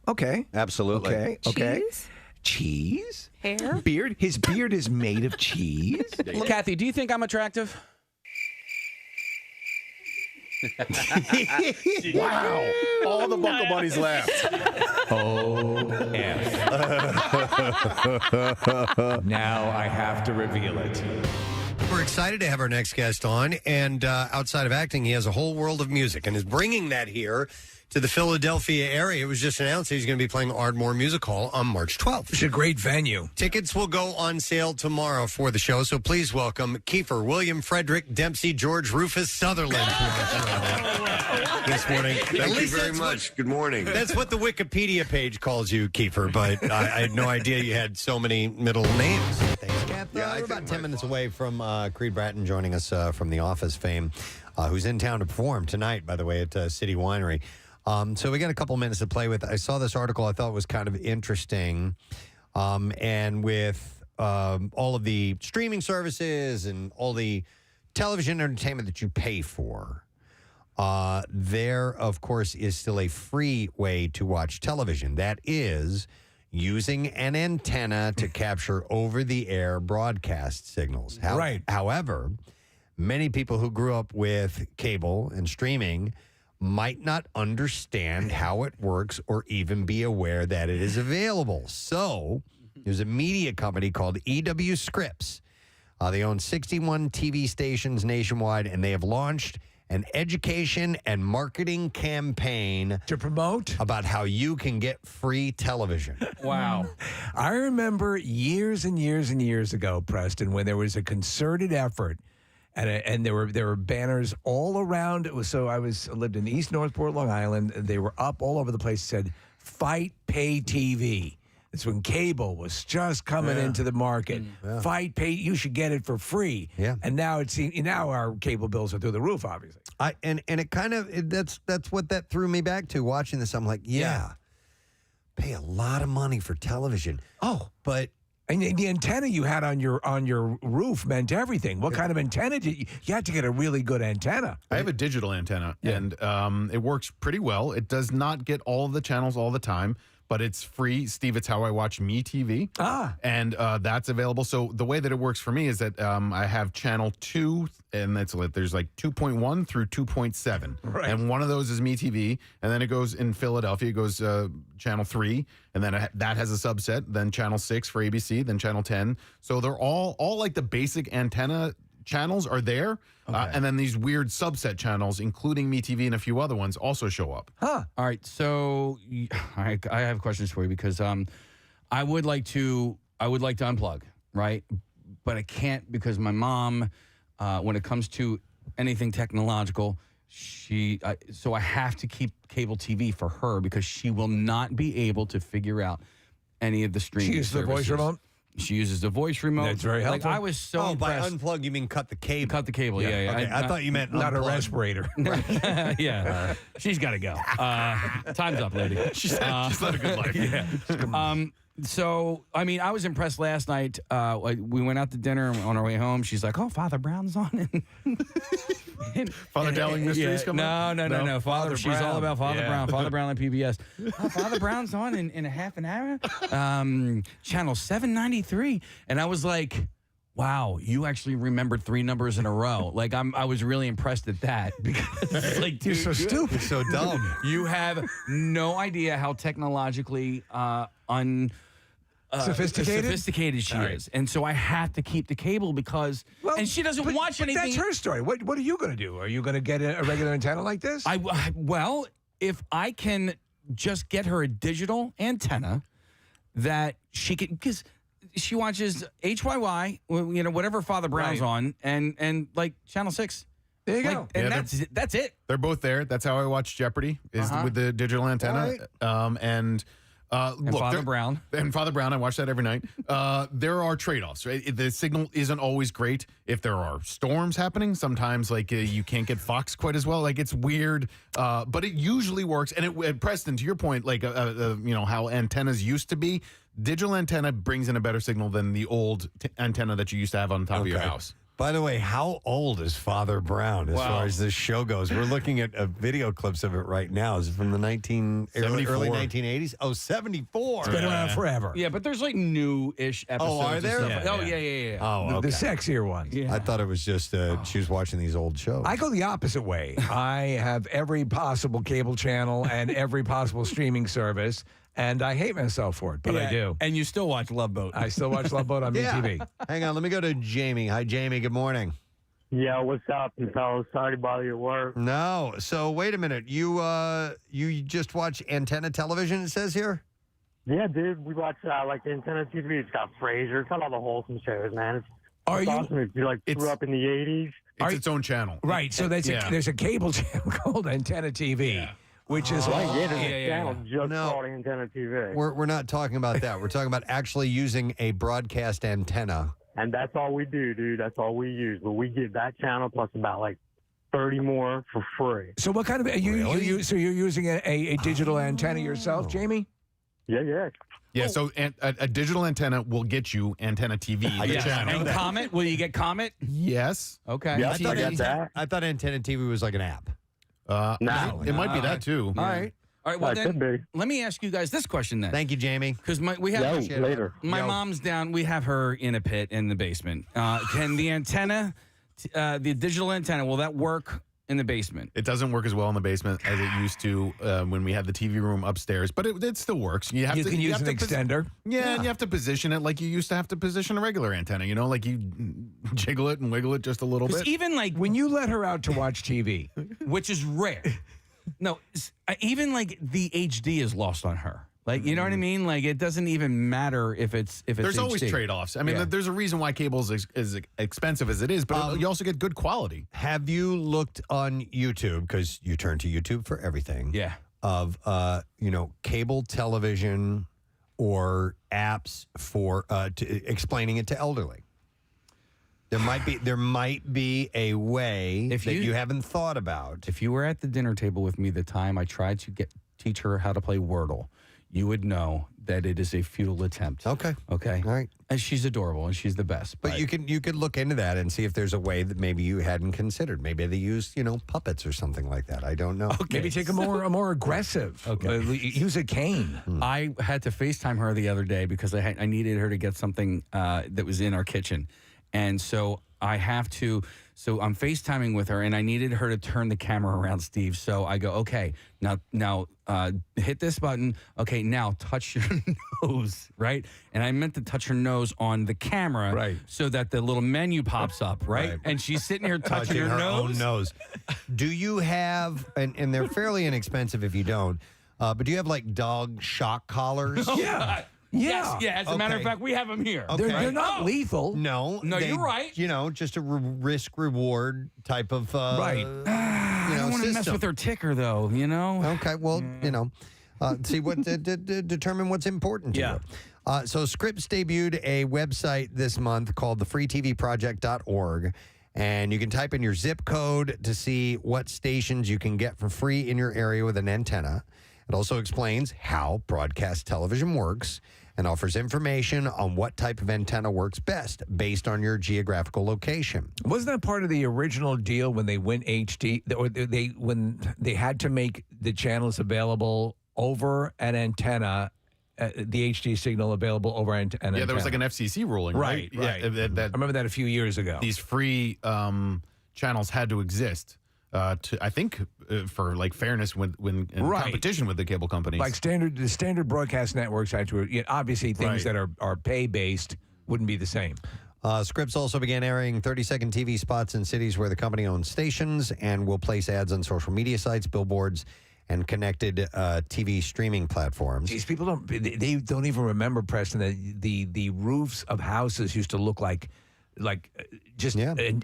Okay. Absolutely. Okay. Cheese? Cheese. Hair? Beard. His beard is made of cheese. Kathy, do you think I'm attractive? Wow. All the Buckle Bunnies laughed. Now I have to reveal it. We're excited to have our next guest on, and outside of acting, he has a whole world of music and is bringing that here to the Philadelphia area. It was just announced he's going to be playing Ardmore Music Hall on March 12th. It's a great venue. Tickets will go on sale tomorrow for the show, so please welcome Kiefer, William Frederick, Dempsey, George, Rufus, Sutherland. This morning. Thank you very much. Good morning. That's what the Wikipedia page calls you, Kiefer, but I had no idea you had so many middle names. Thanks, Kath. We're about 10 minutes away from Creed Bratton joining us from The Office fame, who's in town to perform tonight, by the way, at City Winery. So we got a couple minutes to play with. I saw this article I thought was kind of interesting. And with all of the streaming services and all the television entertainment that you pay for, there, of course, is still a free way to watch television. That is using an antenna to capture over-the-air broadcast signals. Right. However, many people who grew up with cable and streaming might not understand how it works or even be aware that it is available. So there's a media company called EW Scripps. They own 61 TV stations nationwide, and they have launched an education and marketing campaign to promote about how you can get free television. Wow. I remember years and years and years ago, Preston, when there was a concerted effort and there were banners all around. So I lived in East Northport, Long Island. They were up all over the place. Said, "Fight pay TV." It's when cable was just coming into the market. Fight pay. You should get it for free. Yeah. And now now our cable bills are through the roof. Obviously. And it kind of that's what that threw me back to watching this. I'm like, pay a lot of money for television. Oh, but. And the antenna you had on your roof meant everything. What kind of antenna did you had to get a really good antenna? I have a digital antenna, and it works pretty well. It does not get all of the channels all the time, but it's free. Steve, it's how I watch Me TV. And that's available. So the way that it works for me is that I have channel 2, and there's like 2.1 through 2.7. Right. And one of those is Me TV, and then it goes in Philadelphia, it goes channel 3, and then that has a subset, then channel 6 for ABC, then channel 10. So they're all like the basic antenna channels are there, and then these weird subset channels, including Me TV and a few other ones, also show up. All right, so I have questions for you because I would like to unplug, right? But I can't because my mom, when it comes to anything technological, so I have to keep cable TV for her because she will not be able to figure out any of the streaming. She uses the voice remote. She uses the voice remote. That's very helpful. Like I was so impressed. By unplug, you mean cut the cable? Cut the cable, yeah. Okay, I thought you meant not unplug. a respirator. Yeah, she's got to go. Time's up, lady. She's led a good life. Yeah. So, I mean, I was impressed last night. We went out to dinner on our way home. She's like, "Oh, Father Brown's on." Father Dowling Mysteries coming up? No. Father she's Brown. all about Father Yeah. Brown. Father Brown on PBS. Oh, Father Brown's on in a half an hour. Channel 793. And I was like, wow, you actually remembered 3 numbers in a row. Like I was really impressed at that because like, dude, You're so stupid. So dumb. You have no idea how technologically sophisticated she is. And so I have to keep the cable because and she doesn't watch anything. That's her story. What are you going to do? Are you going to get a regular antenna like this? Well, if I can just get her a digital antenna that she can, because she watches HYY, whatever Father Brown's on, and like Channel 6. There you go. And that's it. They're both there. That's how I watch Jeopardy, is with the digital antenna. And Look, Father Brown. And Father Brown, I watch that every night. There are trade-offs, right? The signal isn't always great. If there are storms happening, sometimes like you can't get Fox quite as well. Like it's weird, but it usually works. And Preston, to your point, like how antennas used to be, digital antenna brings in a better signal than the old antenna that you used to have on top of your house. By the way, how old is Father Brown as far as this show goes? We're looking at video clips of it right now. Is it from the early 1980s? Oh, 74. It's been around forever. Yeah, but there's like new-ish episodes. Oh, are there? Yeah. Oh, the sexier ones. I thought it was just she was watching these old shows. I go the opposite way. I have every possible cable channel and every possible streaming service. And I hate myself for it, but I do. And you still watch Love Boat. I still watch Love Boat on MTV. Hang on, let me go to Jamie. Hi, Jamie. Good morning. Yeah, what's up, fellas? Sorry to bother you at work. No. So wait a minute. You just watch antenna television, it says here? Yeah, dude. We watch like antenna TV. It's got Frasier. It's got all the wholesome shows, man. It's awesome. If you grew up in the 80s. It's its own channel. Right. So there's a cable channel called Antenna TV. Yeah. Which is channel just called Antenna TV. We're not talking about that. We're talking about actually using a broadcast antenna. And that's all we do, dude. That's all we use. But we get that channel plus about like 30 more for free. So what kind of so you're using a digital antenna yourself, Jamie? Yeah. Yeah, so a digital antenna will get you Antenna TV. The channel. And Comet? Will you get Comet? Yes. Okay. Yes, I get that. I thought Antenna TV was like an app. No, it might be that too. All right. Well, then, let me ask you guys this question then. Thank you, Jamie. Because we have later. My mom's down. We have her in a pit in the basement. Can the antenna, the digital antenna, will that work in the basement? It doesn't work as well in the basement as it used to when we had the TV room upstairs, but it still works. You can use an extender. And you have to position it like you used to have to position a regular antenna. You know, like you jiggle it and wiggle it just a little bit. Even like when you let her out to watch TV, which is rare. No, even like the HD is lost on her. Like, you know what I mean? Like, it doesn't even matter if it's There's HD. always trade-offs. I mean, there's a reason why cable is as expensive as it is, but you also get good quality. Have you looked on YouTube, because you turn to YouTube for everything, of, cable television or apps for explaining it to elderly? There might be a way that you haven't thought about. If you were at the dinner table with me the time I tried to teach her how to play Wordle, you would know that it is a futile attempt. Okay. All right. And she's adorable, and she's the best. But you could look into that and see if there's a way that maybe you hadn't considered. Maybe they used puppets or something like that. I don't know. Maybe take a more aggressive. Use a cane. I had to FaceTime her the other day because I needed her to get something that was in our kitchen, and so I have to. So I'm FaceTiming with her, and I needed her to turn the camera around, Steve. So I go, okay, now hit this button. Okay, now touch your nose, right? And I meant to touch her nose on the camera, right, so that the little menu pops up, right? And she's sitting here touching her nose. Own nose. Do you have? And they're fairly inexpensive if you don't. But do you have like dog shock collars? Yeah. Yeah. As a matter of fact, we have them here. Okay. They're not lethal. No, you're right. Just a risk reward type of right. I don't want to mess with her ticker, though. Okay, well, see what determine what's important to you. So Scripps debuted a website this month called thefreetvproject.org, and you can type in your zip code to see what stations you can get for free in your area with an antenna. It also explains how broadcast television works and offers information on what type of antenna works best based on your geographical location. Wasn't that part of the original deal when they went HD, or when they had to make the channels available over an antenna, the HD signal available over an antenna? Yeah, there was like an FCC ruling, right? Right. I remember that a few years ago. These free channels had to exist. I think for like fairness when competition with the cable companies, like the standard broadcast networks had to. Obviously, things that are pay based wouldn't be the same. Scripps also began airing 30-second TV spots in cities where the company owns stations and will place ads on social media sites, billboards, and connected TV streaming platforms. These people don't even remember, Preston, that the roofs of houses used to look like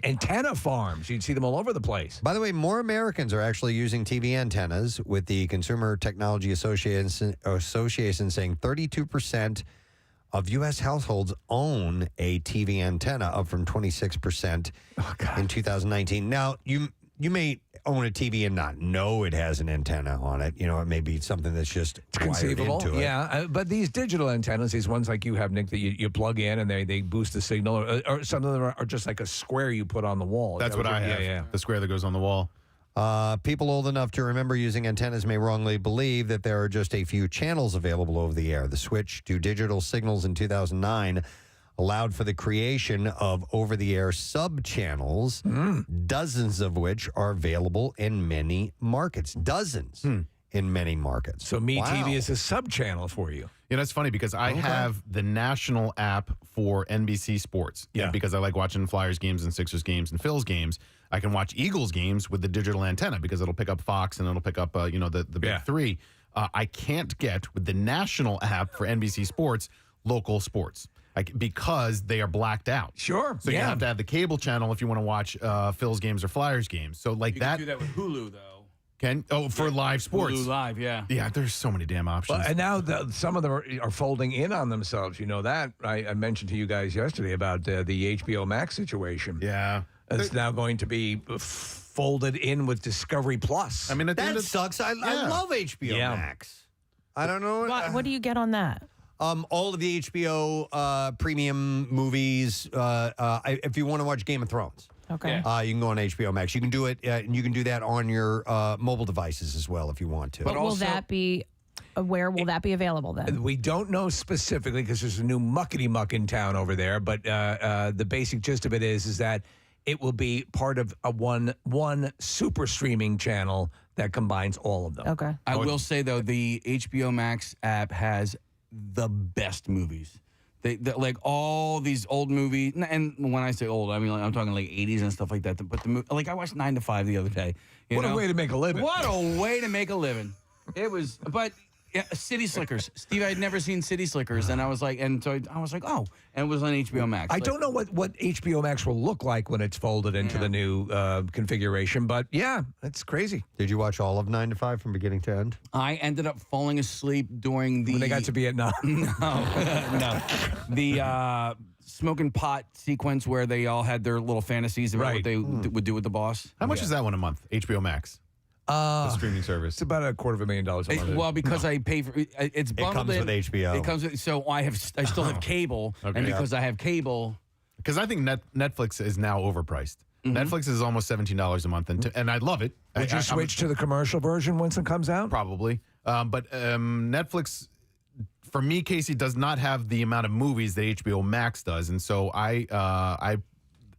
antenna farms. You'd see them all over the place. By the way, more Americans are actually using TV antennas, with the Consumer Technology Association saying 32% of U.S. households own a TV antenna, up from 26% in 2019. Now, you may own a TV and not know it has an antenna on it. It may be something that's just conceivable. Wired into it. Yeah, but these digital antennas, these ones like you have, Nick, that you plug in and they boost the signal, or some of them are just like a square you put on the wall. That's what I have. Yeah. The square that goes on the wall. People old enough to remember using antennas may wrongly believe that there are just a few channels available over the air. The switch to digital signals in 2009 allowed for the creation of over-the-air sub-channels, dozens of which are available in many markets. Dozens in many markets. So TV is a sub-channel for you. That's funny because I have the national app for NBC Sports. Yeah. Because I like watching Flyers games and Sixers games and Phil's games. I can watch Eagles games with the digital antenna because it'll pick up Fox and it'll pick up, the big three. I can't get, with the national app for NBC Sports, local sports. Because they are blacked out. Sure. So you have to have the cable channel if you want to watch Phil's games or Flyers games. So you can do that with Hulu, though. For live sports. Hulu Live, yeah. Yeah, there's so many damn options. Well, and now some of them are folding in on themselves. You know that. I mentioned to you guys yesterday about the HBO Max situation. Yeah. It's now going to be folded in with Discovery Plus. I mean, that sucks. I love HBO Max. I don't know. What do you get on that? All of the HBO premium movies. If you want to watch Game of Thrones, okay, you can go on HBO Max. You can do it, and you can do that on your mobile devices as well if you want to. But will that be? Where will that be available then? We don't know specifically because there's a new muckety muck in town over there. But the basic gist of it is that it will be part of a one super streaming channel that combines all of them. Okay. I will say though, the HBO Max app has the best movies. They like all these old movies, and when I say old, I mean I'm talking like 80s and stuff like that. But I watched 9 to 5 the other day. What a way to make a living! What a way to make a living! It was, but City Slickers. Steve, I had never seen City Slickers, and I was like, oh, and it was on HBO Max. I don't know what HBO Max will look like when it's folded into the new configuration, but yeah, it's crazy. Did you watch all of 9 to 5 from beginning to end? I ended up falling asleep during when they got to Vietnam. No. The smoking pot sequence where they all had their little fantasies about what they would do with the boss. How much is that one a month? HBO Max. The streaming service. It's about $250,000 a month. Well, because I pay for it's bundled comes with HBO. It comes with, so I still have cable, and because I have cable, because I think Netflix is now overpriced. Netflix is almost $17 a month, and I love it. Would you switch to the commercial version once it comes out? Probably, but Netflix, for me, Casey, does not have the amount of movies that HBO Max does, and so I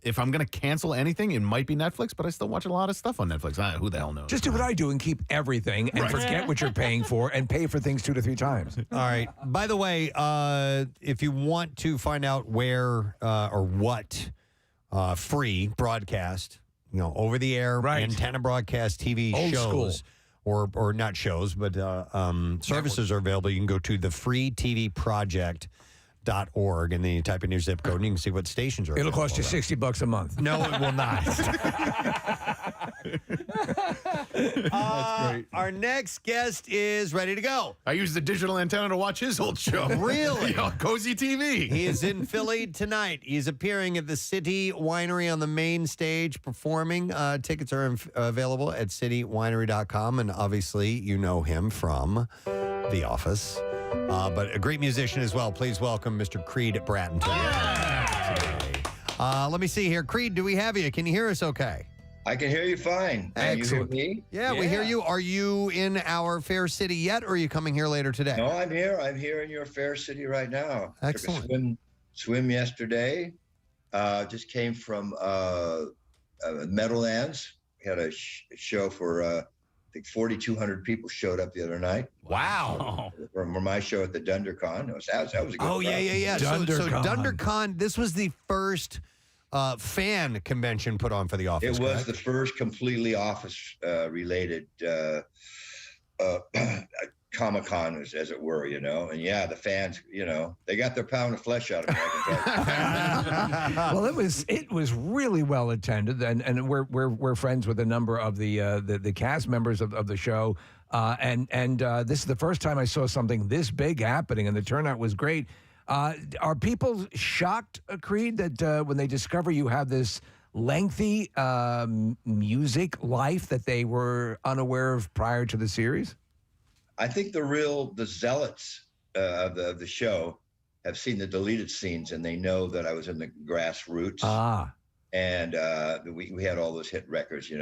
if I'm going to cancel anything, it might be Netflix, but I still watch a lot of stuff on Netflix. Who the hell knows? Just do what I do and keep everything and forget what you're paying for and pay for things 2 to 3 times. All right. By the way, if you want to find out where or what free broadcast, over the air, antenna broadcast TV Old shows, or not shows, but services are available, you can go to the freetvproject.org, and then you type in your zip code and you can see what stations are It'll available. cost you $60 a month. No, it will not. That's great. Our next guest is ready to go. I use the digital antenna to watch his old show. Really? Cozy TV. He is in Philly tonight. He's appearing at the City Winery on the main stage performing. Tickets are available at citywinery.com, and obviously you know him from The Office. But a great musician as well. Please welcome Mr. Creed Bratton. Let me see here. Creed, do we have you? Can you hear us okay? I can hear you fine. Can you hear me? Yeah, we hear you. Are you in our fair city yet, or are you coming here later today? No, I'm here. I'm here in your fair city right now. Excellent. Took a swim yesterday. Just came from Meadowlands. We had a show for, I think 4,200 people showed up the other night. Wow. For my show at the DunderCon. That was a good crowd. Yeah. So DunderCon, this was the first fan convention put on for The Office. It was the first completely Office related Comic-Con, as it were, and the fans, they got their pound of flesh out of me. Well, it was really well attended, and we're friends with a number of the cast members of the show, and this is the first time I saw something this big happening, and the turnout was great. Are people shocked, Creed, that when they discover you have this lengthy music life that they were unaware of prior to the series? I think the zealots of the show have seen the deleted scenes, and they know that I was in the grassroots. And we had all those hit records,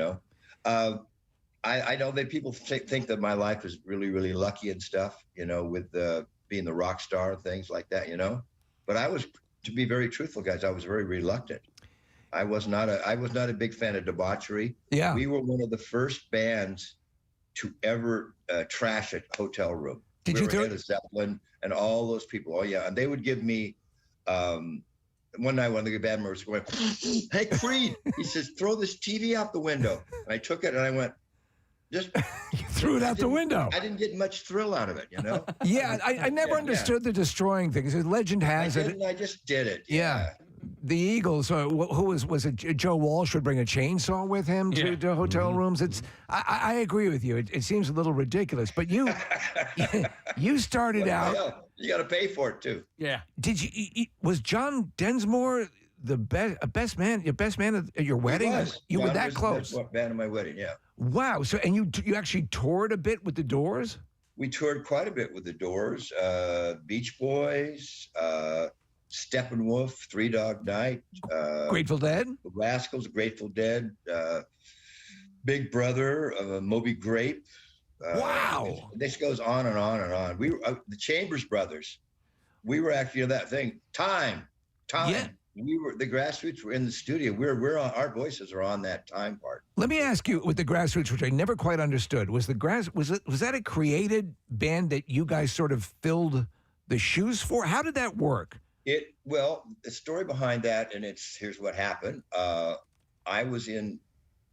I know that people think that my life is really, really lucky and stuff, with being the rock star and things like that, But I was, to be very truthful, guys, I was very reluctant. I was not a big fan of debauchery. Yeah. We were one of the first bands to ever trash a hotel room. Did you do Zeppelin and all those people? Oh yeah, and they would give me. One night, one of the band members going, "Hey Creed," he says, "Throw this TV out the window." And I took it and I went, "Just." You threw it out the window. I didn't get much thrill out of it, Yeah, I never understood the destroying things. Legend has it. I just did it. Yeah. The Eagles, who was it? Joe Walsh would bring a chainsaw with him to hotel rooms. It's I agree with you. It seems a little ridiculous, but you started out. You got to pay for it too. Yeah. Did you? Was John Densmore the best man? Your best man at your wedding? You were that close. The best man at my wedding. Yeah. Wow. So and you actually toured a bit with the Doors? We toured quite a bit with the Doors, Beach Boys. Steppenwolf, Three Dog Night, Grateful Dead, The Rascals, Grateful Dead, Big Brother, Moby Grape. Wow! This goes on and on and on. We were the Chambers Brothers. We were actually that thing. Time. Yeah. We were the Grassroots were in the studio. We're on, our voices are on that time part. Let me ask you, with the Grassroots, which I never quite understood, was that a created band that you guys sort of filled the shoes for? How did that work? Well, the story behind that, and here's what happened. I was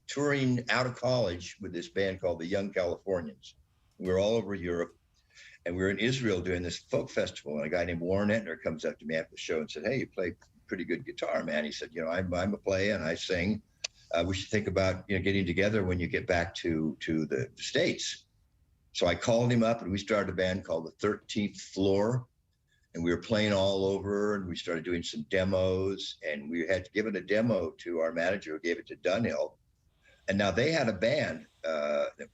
touring out of college with this band called the Young Californians. We were all over Europe, and we were in Israel doing this folk festival. And a guy named Warren Entner comes up to me after the show and said, "Hey, you play pretty good guitar, man." He said, I'm a player and I sing. We should think about getting together when you get back to the States. So I called him up, and we started a band called the 13th Floor. And we were playing all over, and we started doing some demos, and we had given a demo to our manager, who gave it to Dunhill. And now they had a band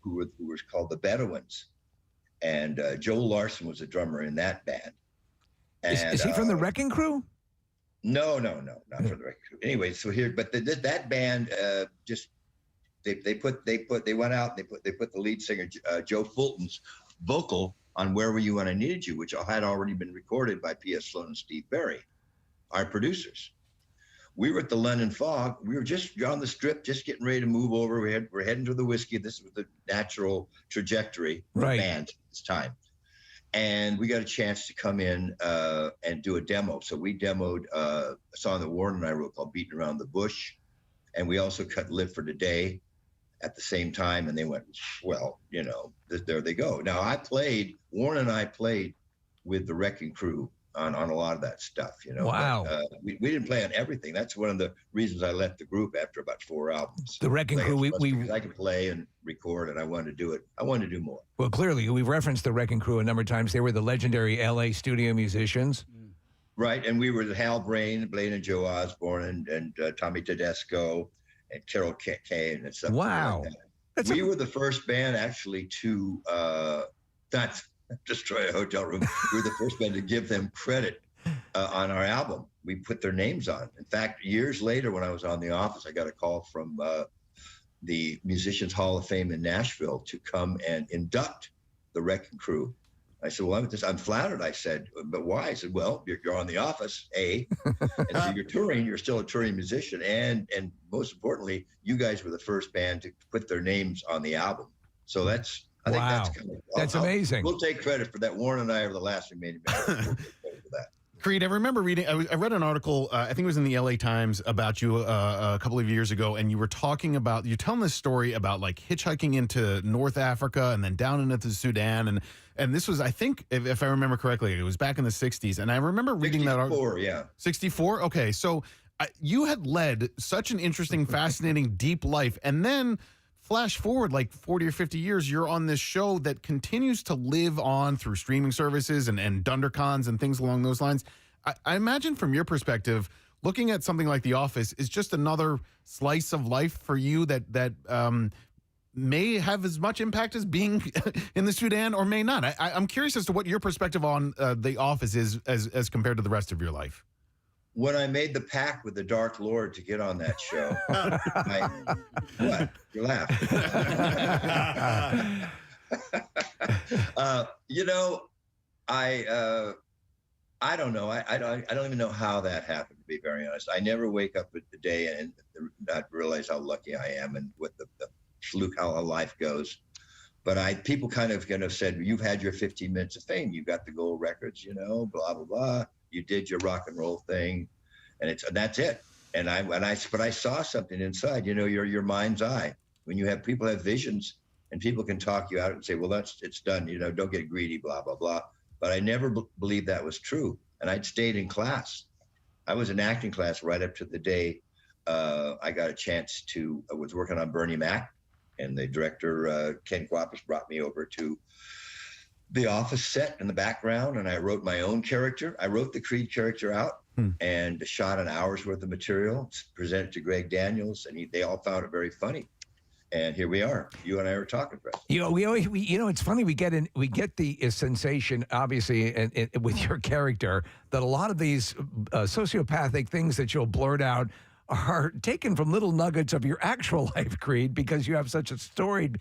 who was called the Bedouins. And Joe Larson was a drummer in that band. And, is he from the Wrecking Crew? No, not from the Wrecking Crew. Anyway, so here, but that band just they went out and they put the lead singer Joe Fulton's vocal on "Where Were You When I Needed You," which had already been recorded by P.S. Sloan and Steve Berry, our producers. We were at the London Fog. We were just on the Strip, just getting ready to move over. We're heading to the whiskey. This was the natural trajectory of the band at this time. And we got a chance to come in and do a demo. So we demoed a song that Warren and I wrote called Beating Around the Bush. And we also cut Live for Today at the same time. And they went, well, there they go. Now Warren and I played with the Wrecking Crew on a lot of that stuff, Wow. But, we didn't play on everything. That's one of the reasons I left the group after about 4 albums. The Wrecking Crew, because I could play and record, and I wanted to do it. I wanted to do more. Well, clearly, we've referenced the Wrecking Crew a number of times. They were the legendary L.A. studio musicians. Right, and we were Hal Blaine and Joe Osborne, and Tommy Tedesco, and Carol Kane, and stuff. Wow. Like that. We were the first band, actually, to not destroy a hotel room. We were the first band to give them credit on our album. We put their names on. In fact, years later, when I was on The Office, I got a call from the Musicians Hall of Fame in Nashville to come and induct the Wrecking Crew. I said, well, I'm flattered. I said, but why? I said, well, you're on The Office, A, and so you're touring. You're still a touring musician, and most importantly, you guys were the first band to put their names on the album. So I think that's kind of that's amazing. We'll take credit for that. Warren and I are the last remaining band. We'll take credit for that. Creed, I remember reading, I read an article, I think it was in the LA Times, about you a couple of years ago, and you were telling this story about like hitchhiking into North Africa and then down into the Sudan. And this was, I think, if I remember correctly, it was back in the 60s. And I remember reading that article. 64, yeah. 64? Okay, so you had led such an interesting, fascinating, deep life. And then flash forward like 40 or 50 years, you're on this show that continues to live on through streaming services and DunderCons and things along those lines. I imagine from your perspective, looking at something like The Office is just another slice of life for you that may have as much impact as being in the Sudan or may not. I'm curious as to what your perspective on The Office is as compared to the rest of your life. When I made the pact with the Dark Lord to get on that show, what? You laugh. I don't know. I don't even know how that happened, to be very honest. I never wake up with the day and not realize how lucky I am and what the fluke, how life goes. But people kind of said, you've had your 15 minutes of fame. You got the gold records, blah, blah, blah. You did your rock and roll thing, and that's it. But I saw something inside, your mind's eye. When people have visions and people can talk you out and say, well, it's done. Don't get greedy, blah, blah, blah. But I never believed that was true. And I'd stayed in class. I was in acting class right up to the day I got a chance I was working on Bernie Mac, and the director, Ken Kwapis, brought me over to The Office set in the background, and I wrote my own character. I wrote the Creed character out and shot an hour's worth of material, presented to Greg Daniels, and they all found it very funny. And here we are. You and I are talking, Preston. It's funny. We get the sensation, obviously, and with your character, that a lot of these sociopathic things that you'll blurt out are taken from little nuggets of your actual life, Creed, because you have such a storied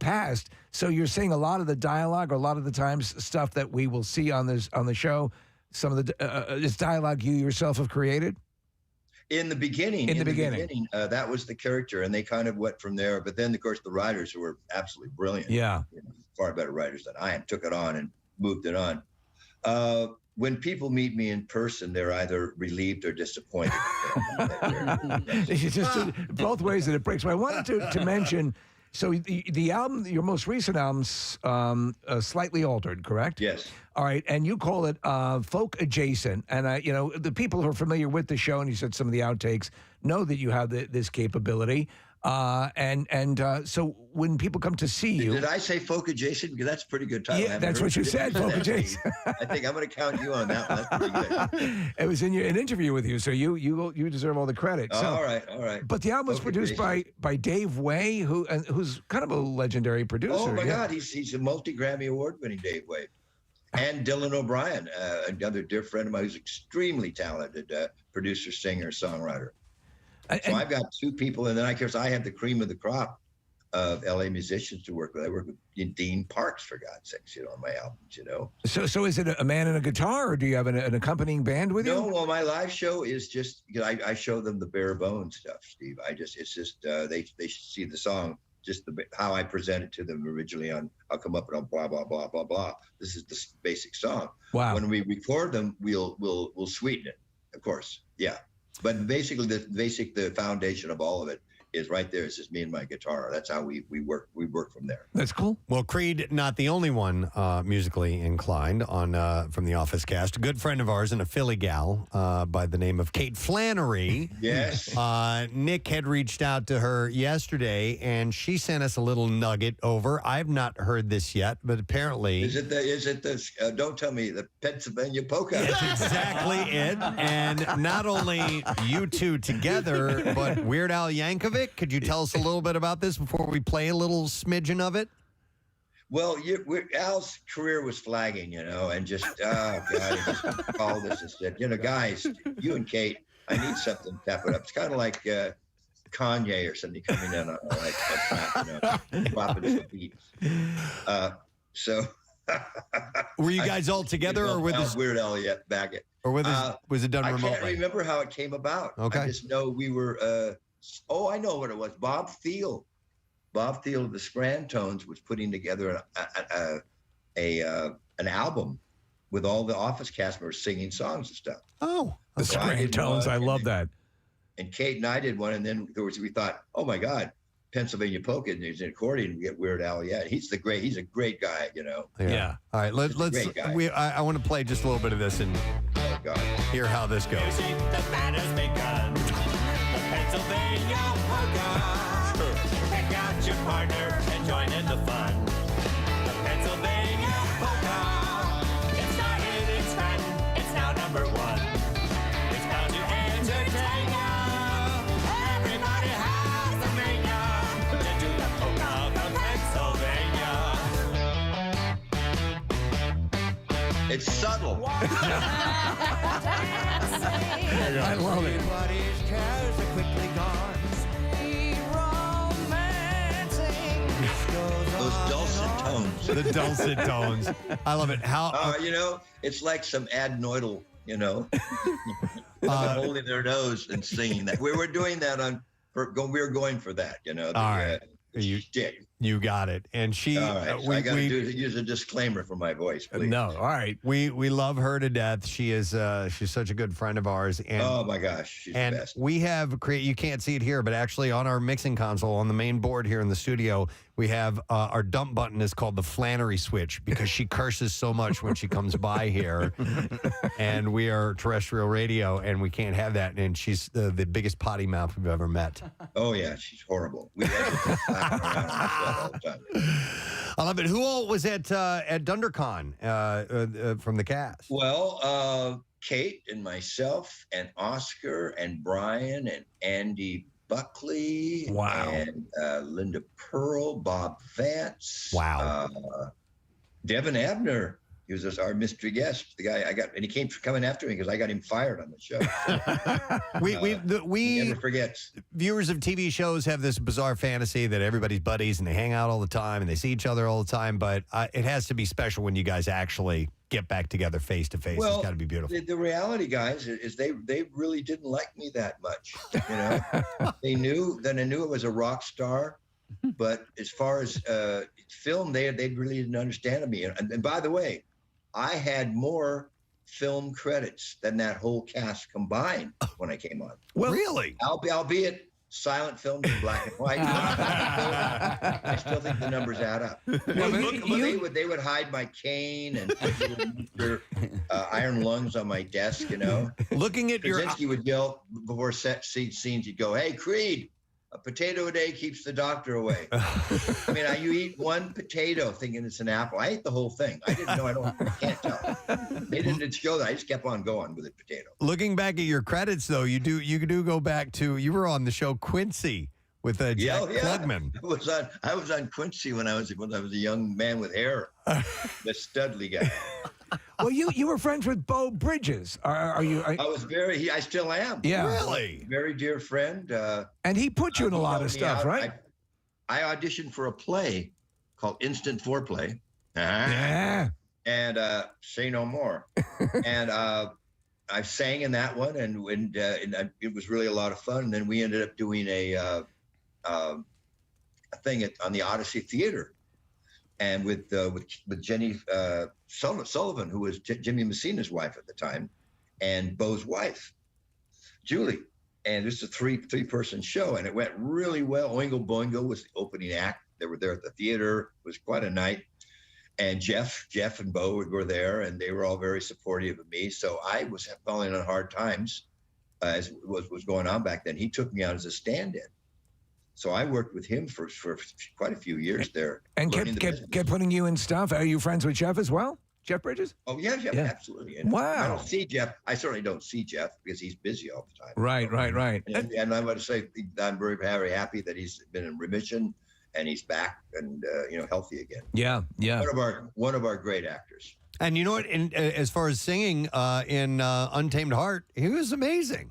past. So you're saying a lot of the dialogue, or a lot of the times stuff that we will see on the show, some of the this dialogue you yourself have created. In the beginning, that was the character, and they kind of went from there. But then, of course, the writers, who were absolutely brilliant, far better writers than I am, took it on and moved it on. When people meet me in person, they're either relieved or disappointed. It's just both ways that it breaks. But I wanted to mention, so the album, your most recent album's slightly altered, correct? Yes. All right, and you call it folk adjacent. And the people who are familiar with the show, and you said some of the outtakes, know that you have this capability. So when people come to see you, did I say folk adjacent? Because that's a pretty good title. Yeah, that's what you said, folk adjacent. I think I'm going to count you on that one. That's pretty good. It was in an interview with you, so you deserve all the credit. Oh, So- all right. But the album was Folk produced by Dave Way, who's kind of a legendary producer. Oh my yeah. God, he's a multi-Grammy award-winning Dave Wade, and Dylan O'Brien, another dear friend of mine who's extremely talented producer, singer, songwriter. So I've got two people, and then I have the cream of the crop of LA musicians to work with. I work with Dean Parks, for God's sakes, on my albums, So is it a man and a guitar, or do you have an accompanying band with you? No, well, my live show is just I show them the bare bones stuff, Steve. It's just they see the song, just how I present it to them originally I'll come up and I'll blah blah blah blah blah. This is the basic song. Wow. When we record them, we'll sweeten it, of course. Yeah. But basically, the foundation of all of it is right there. It's just me and my guitar. That's how we work. We work from there. That's cool. Well, Creed, not the only one musically inclined from the Office cast. A good friend of ours and a Philly gal by the name of Kate Flannery. Yes. Nick had reached out to her yesterday, and she sent us a little nugget over. I've not heard this yet, but apparently... Is it the don't tell me, the Pennsylvania polka? That's exactly it. And not only you two together, but Weird Al Yankovic. Could you tell us a little bit about this before we play a little smidgen of it? Well, Al's career was flagging, and just, oh, God, he just called us and said, guys, you and Kate, I need something to tap it up. It's kind of like Kanye or something coming in on a track, dropping some beats. So... Were you guys all together, or with this Weird Al back it? Or was it done remotely? I can't remember how it came about. Okay. I just know we were... I know what it was. Bob Thiel of the Scrantones was putting together an album with all the Office cast members singing songs and stuff. Oh, the Scrantones. I love that. And Kate and I did one, and then we thought, oh my God, Pennsylvania polka, and there's an accordion, and we get Weird Al. Yeah, he's a great guy, Yeah. All right, let's. I want to play just a little bit of this and hear how this goes. Pennsylvania polka. Pick out your partner and join in the fun. The Pennsylvania polka. It started in Scranton. It's now number one. It's bound to entertain ya. Everybody has a mania to do the polka from Pennsylvania. It's subtle. I love it. Everybody's cares are quickly gone. Those dulcet tones. The dulcet tones. I love it. How it's like some adenoidal, holding their nose and singing that. We were doing that we were going for that, all right. You got it. And she... All right, so I got to use a disclaimer for my voice, please. No, all right. We love her to death. She is she's such a good friend of ours. And, oh, my gosh. She's the best. We have you can't see it here, but actually on our mixing console, on the main board here in the studio, we have our dump button is called the Flannery switch because she curses so much when she comes by here. And we are terrestrial radio, and we can't have that. And she's the biggest potty mouth we've ever met. Oh, yeah. She's horrible. We have to around all the time. I love it. Who all was at DunderCon from the cast? Well, Kate and myself and Oscar and Brian and Andy Buckley. Wow. And Linda Pearl, Bob Vance. Wow. Devin Abner. He was just our mystery guest. The guy and he came coming after me because I got him fired on the show. We never forgets. Viewers of TV shows have this bizarre fantasy that everybody's buddies and they hang out all the time and they see each other all the time. But it has to be special when you guys actually get back together face to face. It's got to be beautiful. The reality, guys, is they really didn't like me that much. They knew it was a rock star. But as far as film, they really didn't understand me. And by the way, I had more film credits than that whole cast combined when I came on. Well, really? Albeit silent films in black and white. I still think the numbers add up. They would hide my cane and put little iron lungs on my desk, Looking at Krasinski would yell before set scenes, he'd go, "Hey, Creed, A potato a day keeps the doctor away. I mean, you eat one potato thinking it's an apple. I ate the whole thing. I didn't know. I can't tell. They didn't show that. I just kept on going with the potato. Looking back at your credits, though, you do go back to, you were on the show Quincy with Jack Klugman. I was on Quincy when I was a young man with hair, the Studley guy. Well, you were friends with Bo Bridges. Are you? I was I still am. Yeah. Really? Very dear friend. And he put you in a lot of stuff, right? I auditioned for a play called Instant Foreplay. Yeah. And Say No More. And I sang in that one, and it was really a lot of fun. And then we ended up doing a thing on the Odyssey Theater. And with Jenny Sullivan, who was Jimmy Messina's wife at the time, and Bo's wife, Julie. And this is a three-person show, and it went really well. Oingo Boingo was the opening act. They were there at the theater. It was quite a night. And Jeff and Bo were there, and they were all very supportive of me. So I was falling on hard times, as was going on back then. He took me on as a stand-in. So I worked with him for quite a few years there. And kept putting you in stuff. Are you friends with Jeff as well? Jeff Bridges? Oh, yeah, absolutely. And wow. I don't see Jeff. I certainly don't see Jeff because he's busy all the time. Right. And I want to say I'm very, very happy that he's been in remission and he's back and healthy again. Yeah. One of our great actors. And you know what? As far as singing in Untamed Heart, he was amazing.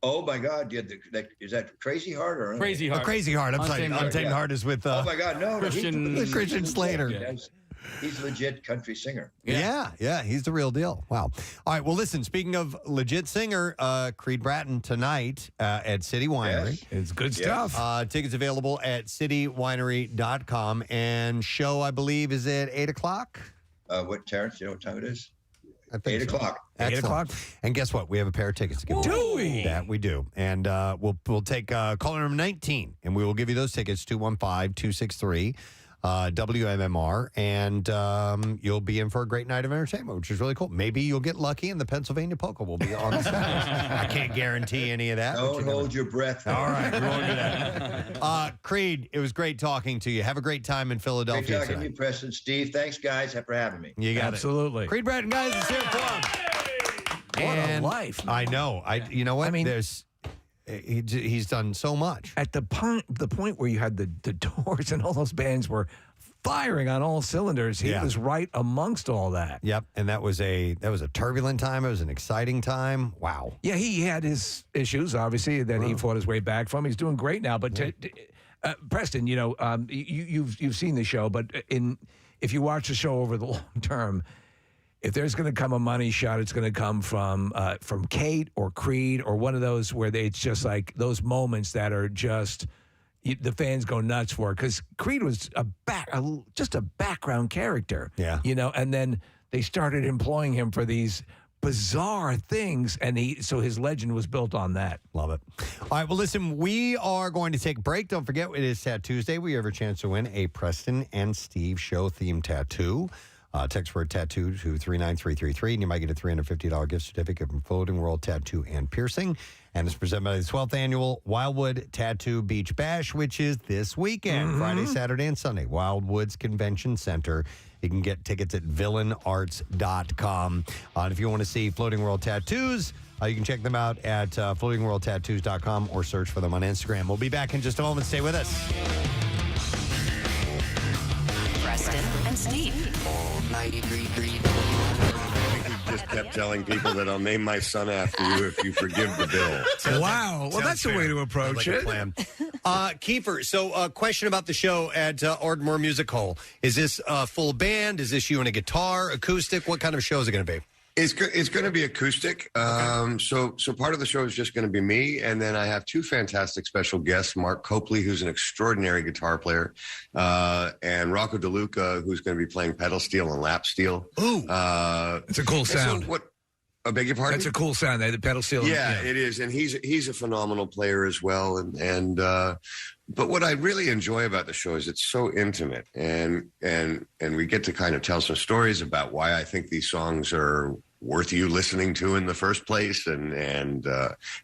Oh my God! Is that Crazy Heart or Crazy Heart? Crazy Heart. I'm sorry. Untamed Heart is with. Oh my God! No, Christian Slater. Yeah. He's a legit country singer. Yeah, he's the real deal. Wow. All right. Well, listen. Speaking of legit singer, Creed Bratton tonight at City Winery. Yes. It's good stuff. Tickets available at citywinery.com, and show I believe is at 8:00. What, Terrence? You know what time it is? I think 8 o'clock. Excellent. 8 o'clock. And guess what? We have a pair of tickets to give. Do we? That we do. And we'll take caller number 19, and we will give you those tickets, 215-263 WMMR, and you'll be in for a great night of entertainment, which is really cool. Maybe you'll get lucky, and the Pennsylvania Polka will be on the stage. I can't guarantee any of that. Don't hold your breath. All right, we won't do that. Creed, it was great talking to you. Have a great time in Philadelphia. Great talking to you, Preston. Steve, thanks, guys, for having me. You got Absolutely. it. Creed Bratton, guys, it's here for him. What a life. I know. You know what? I mean, he's done so much. At the point where you had the Doors and all those bands were firing on all cylinders, he was right amongst all that. Yep, and that was a turbulent time. It was an exciting time. Wow. Yeah, he had his issues, obviously, that he fought his way back from. He's doing great now. But Preston, you've seen the show, but if you watch the show over the long term, if there's going to come a money shot, it's going to come from Kate or Creed or one of those where it's just like those moments that are just the fans go nuts for. Because Creed was just a background character, and then they started employing him for these bizarre things, and so his legend was built on that. Love it. All right, well, listen, we are going to take a break. Don't forget, it is Tattoo Tuesday. We have a chance to win a Preston and Steve show-themed tattoo. Text word tattoo to 39333, and you might get a $350 gift certificate from Floating World Tattoo and Piercing. And it's presented by the 12th Annual Wildwood Tattoo Beach Bash, which is this weekend, Friday, Saturday, and Sunday. Wildwoods Convention Center. You can get tickets at villainarts.com. And if you want to see Floating World Tattoos, you can check them out at floatingworldtattoos.com or search for them on Instagram. We'll be back in just a moment. Stay with us. Preston and Steve. Just kept telling people that I'll name my son after you if you forgive the bill. Wow. Well, that's a way to approach it. Plan. Kiefer, so question about the show at Ardmore Music Hall. Is this full band? Is this you and a guitar, acoustic? What kind of show is it going to be? It's going to be acoustic. So part of the show is just going to be me, and then I have two fantastic special guests: Mark Copley, who's an extraordinary guitar player, and Rocco DeLuca, who's going to be playing pedal steel and lap steel. Ooh, it's a cool sound. I beg your pardon? That's a cool sound. The pedal steel. Yeah, it is, and he's a phenomenal player as well. And but what I really enjoy about the show is it's so intimate, and we get to kind of tell some stories about why I think these songs are worth you listening to in the first place, and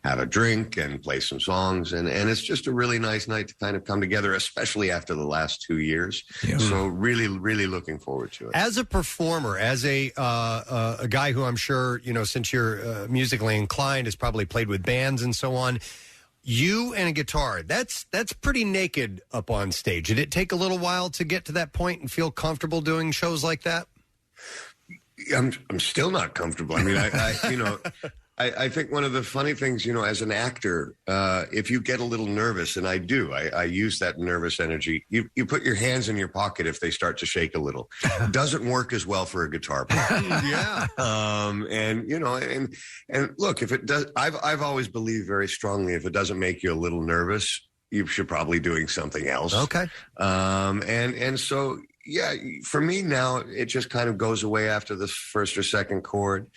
have a drink and play some songs. And it's just a really nice night to kind of come together, especially after the last 2 years. Yeah. So really, really looking forward to it. As a performer, as a guy who I'm sure, since you're musically inclined, has probably played with bands and so on, you and a guitar, that's pretty naked up on stage. Did it take a little while to get to that point and feel comfortable doing shows like that? I'm still not comfortable. I mean, I think one of the funny things, as an actor, if you get a little nervous, and I do, I use that nervous energy. You put your hands in your pocket if they start to shake a little. Doesn't work as well for a guitar player. Yeah. And look, if it does, I've always believed very strongly, if it doesn't make you a little nervous, you should probably doing something else. Okay. And so. Yeah, for me now, it just kind of goes away after the first or second chord.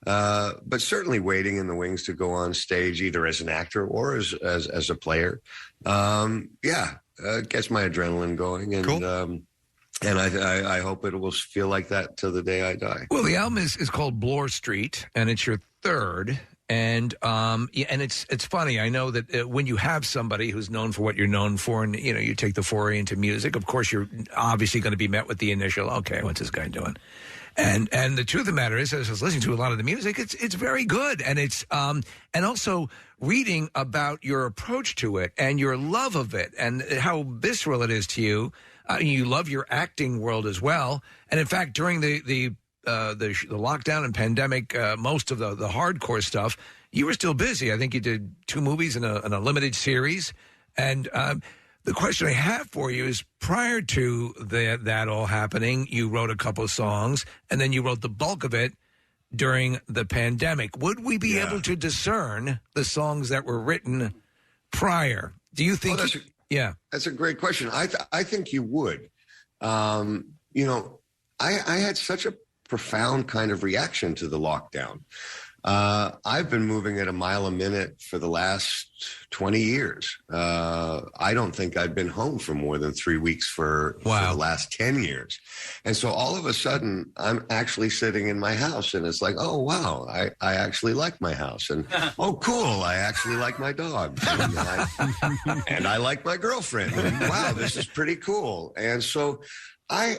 But certainly waiting in the wings to go on stage, either as an actor or as a player. Gets my adrenaline going. And, cool. And I hope it will feel like that till the day I die. Well, the album is called Bloor Street, and it's your third. And and it's funny. I know that when you have somebody who's known for what you're known for, and you take the foray into music, of course you're obviously going to be met with the initial, okay, what's this guy doing? And the truth of the matter is, as I was listening to a lot of the music, it's very good, and it's and also reading about your approach to it and your love of it and how visceral it is to you. You love your acting world as well, and in fact, during the lockdown and pandemic, most of the hardcore stuff, you were still busy. I think you did 2 movies and a limited series. And the question I have for you is, prior to that all happening, you wrote a couple of songs, and then you wrote the bulk of it during the pandemic. Would we be able to discern the songs that were written prior? Do you think? That's a great question. I think you would. I had such a profound kind of reaction to the lockdown. I've been moving at a mile a minute for the last 20 years. I don't think I've been home for more than 3 weeks for the last 10 years. And so all of a sudden, I'm actually sitting in my house, and it's like, oh, wow, I actually like my house. And, oh, cool, I actually like my dog. And I like my girlfriend. And, wow, this is pretty cool. And so I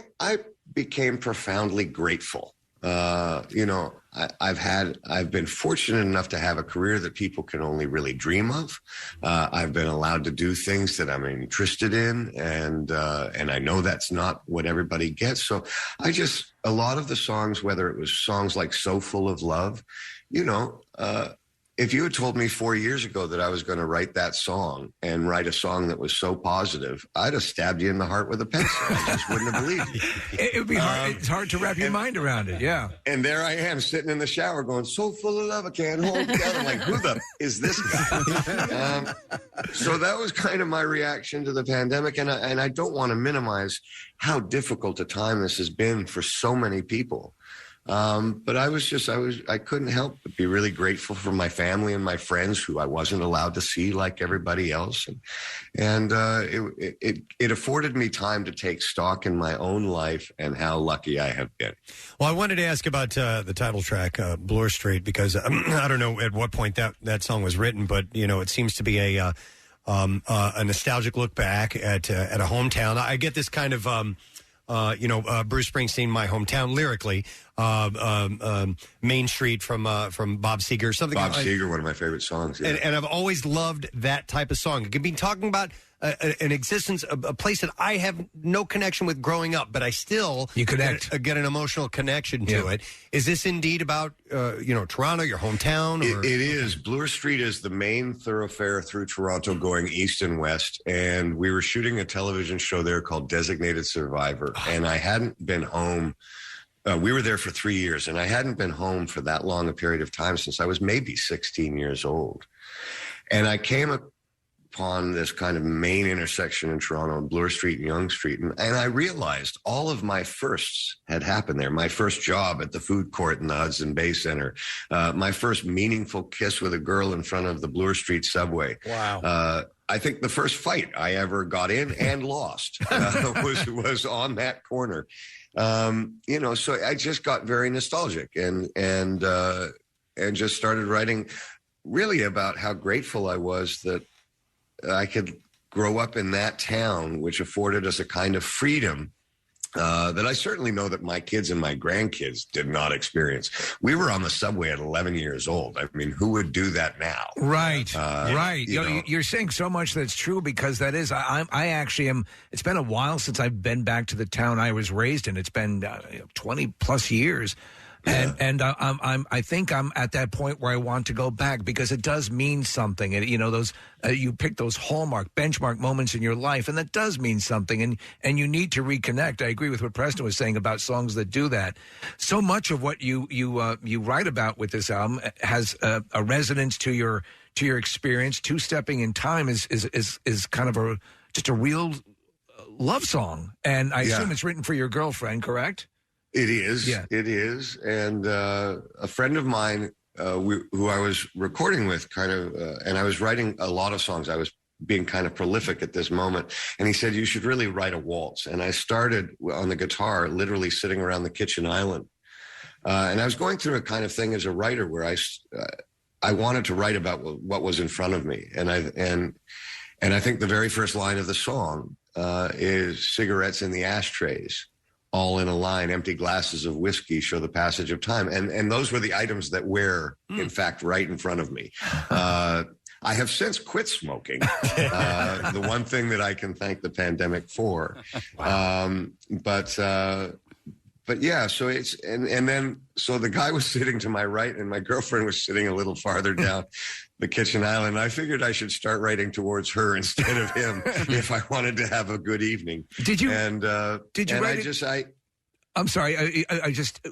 became profoundly grateful. I've been fortunate enough to have a career that people can only really dream of. I've been allowed to do things that I'm interested in, and I know that's not what everybody gets. So a lot of the songs, whether it was songs like So Full of Love, if you had told me 4 years ago that I was going to write that song and write a song that was so positive, I'd have stabbed you in the heart with a pencil. I just wouldn't have believed you. It would be hard. It's hard to wrap your mind around it. Yeah. And there I am sitting in the shower going, so full of love, I can't hold it down. I'm like, who the is this guy? So that was kind of my reaction to the pandemic. And I don't want to minimize how difficult a time this has been for so many people. But I couldn't help but be really grateful for my family and my friends who I wasn't allowed to see like everybody else. And it afforded me time to take stock in my own life and how lucky I have been. Well, I wanted to ask about the title track, Bloor Street, because I don't know at what point that song was written, but, it seems to be a nostalgic look back at a hometown. I get this kind of, Bruce Springsteen, My Hometown, lyrically, Main Street from Bob Seger, something. Bob Seger, one of my favorite songs. Yeah. And I've always loved that type of song. It could be talking about an existence, a place that I have no connection with growing up, but I still get an emotional connection to it. Is this indeed about Toronto, your hometown? Or? It is. Bloor Street is the main thoroughfare through Toronto, going east and west. And we were shooting a television show there called Designated Survivor, and I hadn't been home. We were there for 3 years, and I hadn't been home for that long a period of time since I was maybe 16 years old. And I came upon this kind of main intersection in Toronto, on Bloor Street and Yonge Street, and I realized all of my firsts had happened there. My first job at the food court in the Hudson Bay Center, my first meaningful kiss with a girl in front of the Bloor Street subway. Wow. I think the first fight I ever got in and lost was on that corner. So I just got very nostalgic and just started writing really about how grateful I was that I could grow up in that town, which afforded us a kind of freedom that I certainly know that my kids and my grandkids did not experience. We were on the subway at 11 years old. I mean, who would do that now? Right, right. You're saying so much that's true, because that is, I actually am, it's been a while since I've been back to the town I was raised in. It's been 20 plus years. And I think I'm at that point where I want to go back, because it does mean something. And, those you pick those benchmark moments in your life, and that does mean something. And you need to reconnect. I agree with what Preston was saying about songs that do that. So much of what you write about with this album has a resonance to your experience. Two Stepping in Time is kind of just a real love song, and I assume it's written for your girlfriend, correct? It is. Yeah. It is. And a friend of mine who I was recording with and I was writing a lot of songs. I was being kind of prolific at this moment. And he said, you should really write a waltz. And I started on the guitar, literally sitting around the kitchen island. And I was going through a kind of thing as a writer where I wanted to write about what was in front of me. And I think the very first line of the song is cigarettes in the ashtrays. All in a line, empty glasses of whiskey show the passage of time. And those were the items that were, in fact, right in front of me. I have since quit smoking, the one thing that I can thank the pandemic for. Wow. But yeah, so it's, and then, so the guy was sitting to my right and my girlfriend was sitting a little farther down the kitchen island. I figured I should start writing towards her instead of him if I wanted to have a good evening. Did you? And did you and write I'm sorry.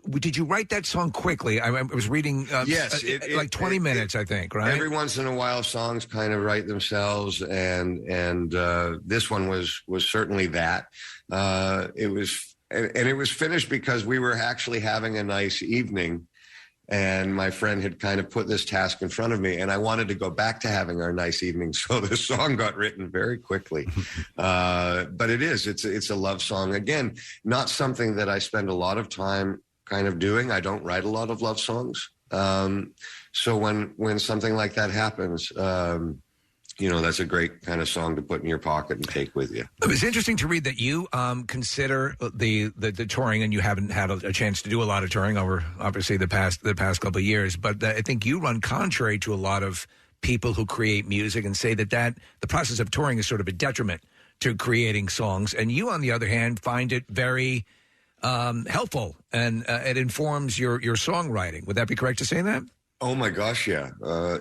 Did you write that song quickly? I was reading. Yes, like 20 minutes, I think. Right. Every once in a while, songs kind of write themselves, and this one was certainly that. It was finished because we were actually having a nice evening. And my friend had kind of put this task in front of me, and I wanted to go back to having our nice evening. So the song got written very quickly. But it's a love song. Again, not something that I spend a lot of time kind of doing. I don't write a lot of love songs. So when something like that happens, that's a great kind of song to put in your pocket and take with you. It was interesting to read that you consider the touring, and you haven't had a chance to do a lot of touring over, obviously, the past couple of years. But I think you run contrary to a lot of people who create music and say that the process of touring is sort of a detriment to creating songs. And you, on the other hand, find it very helpful, and it informs your songwriting. Would that be correct to say that? Oh my gosh, yeah.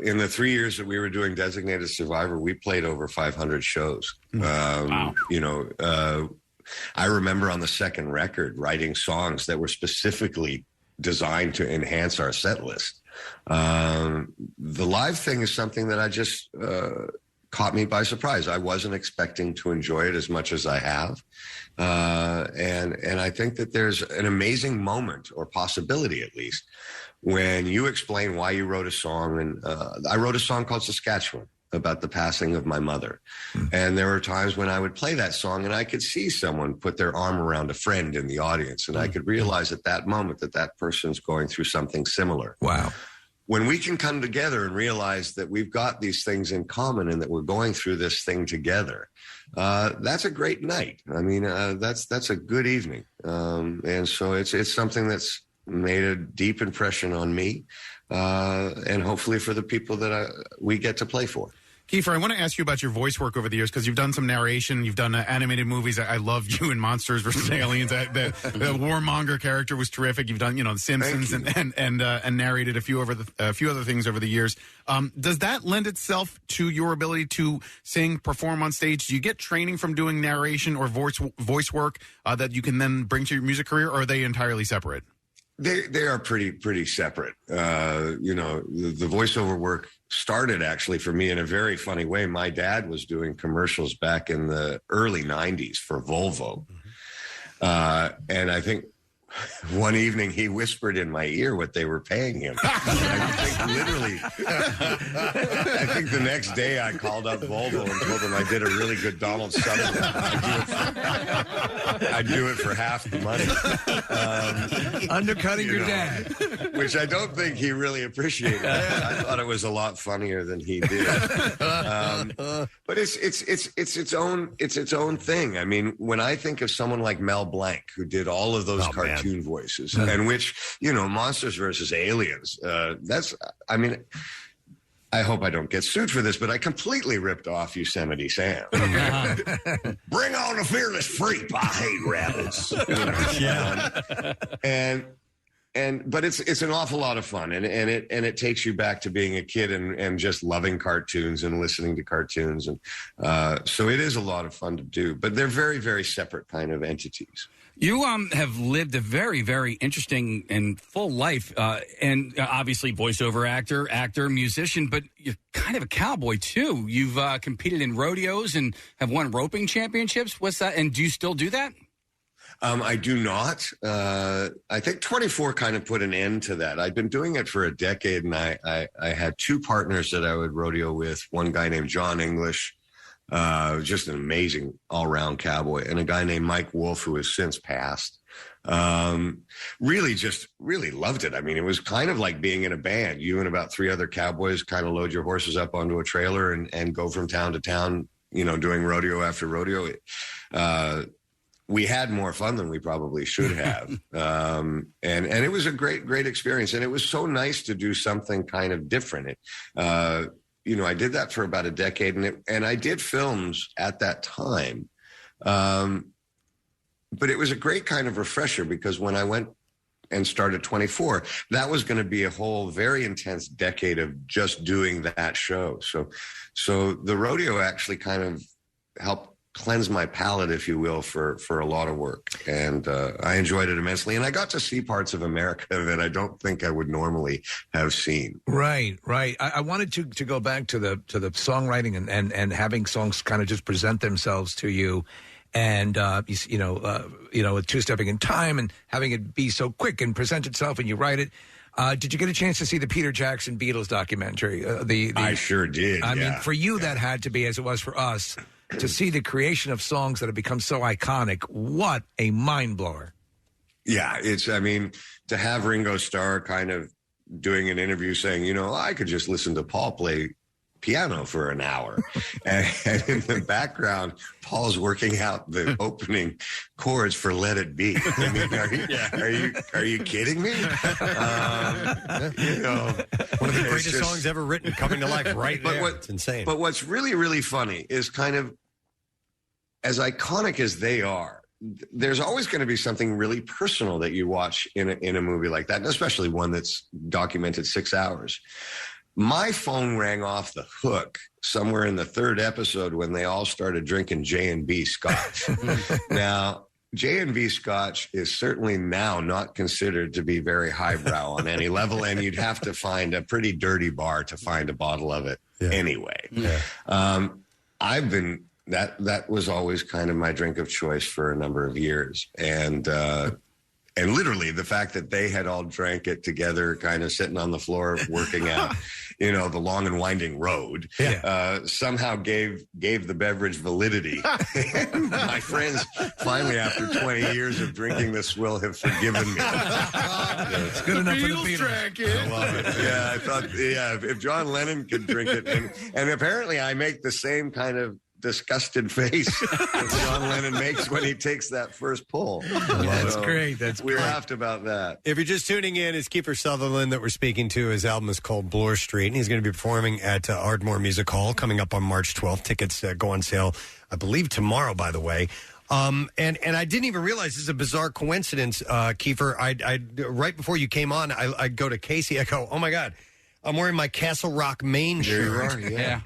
In the 3 years that we were doing Designated Survivor, we played over 500 shows. Wow. I remember on the second record writing songs that were specifically designed to enhance our set list. The live thing is something that I just caught me by surprise. I wasn't expecting to enjoy it as much as I have. And I think that there's an amazing moment, or possibility at least, when you explain why you wrote a song. And I wrote a song called Saskatchewan about the passing of my mother. And there were times when I would play that song and I could see someone put their arm around a friend in the audience. And I could realize at that moment that person's going through something similar. Wow. When we can come together and realize that we've got these things in common and that we're going through this thing together, that's a great night. I mean, that's a good evening. And so it's something that's made a deep impression on me, and hopefully for the people that we get to play for. Kiefer, I want to ask you about your voice work over the years, because you've done some narration, you've done animated movies. I love you in Monsters vs. Aliens. The warmonger character was terrific. You've done, The Simpsons, and narrated a few other things over the years. Does that lend itself to your ability to sing, perform on stage? Do you get training from doing narration or voice work that you can then bring to your music career, or are they entirely separate? They are pretty separate. The voiceover work started actually for me in a very funny way. My dad was doing commercials back in the early 90s for Volvo. And I think one evening he whispered in my ear what they were paying him. I think the next day I called up Volvo and told them I did a really good Donald Sutherland. I'd do it for half the money. Undercutting your dad. Which I don't think he really appreciated. I thought it was a lot funnier than he did. But it's its own thing. I mean, when I think of someone like Mel Blanc, who did all of those cartoon voices, and which, Monsters versus Aliens, I hope I don't get sued for this, but I completely ripped off Yosemite Sam. Bring on the fearless freak. I hate rabbits. But it's an awful lot of fun, and it takes you back to being a kid and just loving cartoons and listening to cartoons, and so it is a lot of fun to do. But they're very, very separate kind of entities. You have lived a very, very interesting and full life, and obviously voiceover actor, musician, but you're kind of a cowboy, too. You've competed in rodeos and have won roping championships. What's that? And do you still do that? I do not. I think 24 kind of put an end to that. I'd been doing it for a decade, and I had two partners that I would rodeo with, one guy named John English, just an amazing all-around cowboy, and a guy named Mike Wolf, who has since passed. Really loved it. I mean, it was kind of like being in a band. You and about three other cowboys kind of load your horses up onto a trailer and go from town to town, doing rodeo after rodeo. We had more fun than we probably should have. And it was a great experience. And it was so nice to do something kind of different. I did that for about a decade, and I did films at that time. But it was a great kind of refresher, because when I went and started 24, that was going to be a whole very intense decade of just doing that show. So the rodeo actually kind of helped cleanse my palate, if you will, for a lot of work. And I enjoyed it immensely. And I got to see parts of America that I don't think I would normally have seen. Right. I wanted to go back to the songwriting and having songs kind of just present themselves to you. And, two-stepping in time and having it be so quick and present itself and you write it. Did you get a chance to see the Peter Jackson Beatles documentary? I sure did. I mean, for you, that had to be, as it was for us, to see the creation of songs that have become so iconic. What a mind blower. Yeah, to have Ringo Starr kind of doing an interview saying, I could just listen to Paul play piano for an hour. and in the background, Paul's working out the opening chords for Let It Be. I mean, are you kidding me? One of the greatest songs ever written coming to life right there. It's insane. But what's really, really funny is kind of, as iconic as they are, there's always going to be something really personal that you watch in a movie like that, and especially one that's documented 6 hours. My phone rang off the hook somewhere in the third episode when they all started drinking J&B Scotch. Now, J&B Scotch is certainly now not considered to be very highbrow on any level, and you'd have to find a pretty dirty bar to find a bottle of it anyway. Yeah. That was always kind of my drink of choice for a number of years. And literally the fact that they had all drank it together, kind of sitting on the floor, working out, the long and winding road, somehow gave the beverage validity. My friends finally, after 20 years of drinking this swill, have forgiven me. It's good enough for the Beatles. I love it. Yeah, I thought, if John Lennon could drink it, and apparently I make the same kind of disgusted face that John Lennon makes when he takes that first pull. That's great. We laughed about that. If you're just tuning in, it's Kiefer Sutherland that we're speaking to. His album is called Bloor Street, and he's going to be performing at Ardmore Music Hall coming up on March 12th. Tickets go on sale, I believe, tomorrow, by the way. And I didn't even realize this is a bizarre coincidence, Kiefer. I right before you came on, I go to Casey. I go, oh, my God. I'm wearing my Castle Rock Maine shirt. There you are, yeah.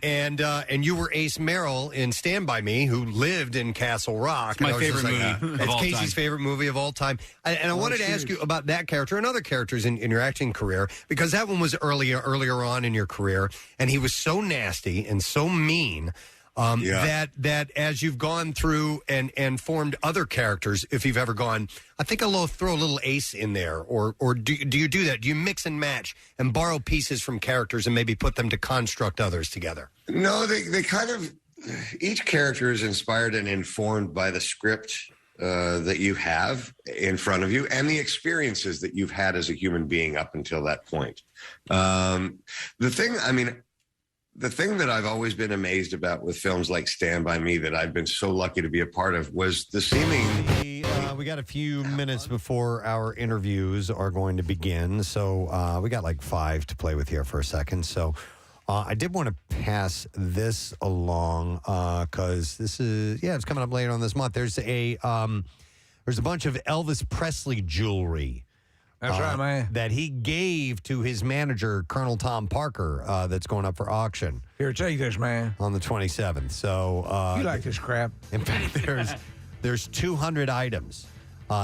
And you were Ace Merrill in Stand By Me, who lived in Castle Rock. It's my favorite movie of all time. It's Casey's favorite movie of all time. And I wanted to ask you about that character and other characters in your acting career, because that one was earlier on in your career, and he was so nasty and so mean. That as you've gone through and formed other characters, if you've ever gone, I think I'll throw a little Ace in there, or do you do that? Do you mix and match and borrow pieces from characters and maybe put them to construct others together? No, they kind of, each character is inspired and informed by the script that you have in front of you and the experiences that you've had as a human being up until that point. The thing that I've always been amazed about with films like Stand By Me that I've been so lucky to be a part of was the seeming... We got a few minutes before our interviews are going to begin, so we got like 5 to play with here for a second. So I did want to pass this along because this is, it's coming up later on this month. There's a bunch of Elvis Presley jewelry. That's right, man. That he gave to his manager, Colonel Tom Parker, that's going up for auction. Here, take this, man. On the 27th. So you like this crap. In fact, there's 200 items,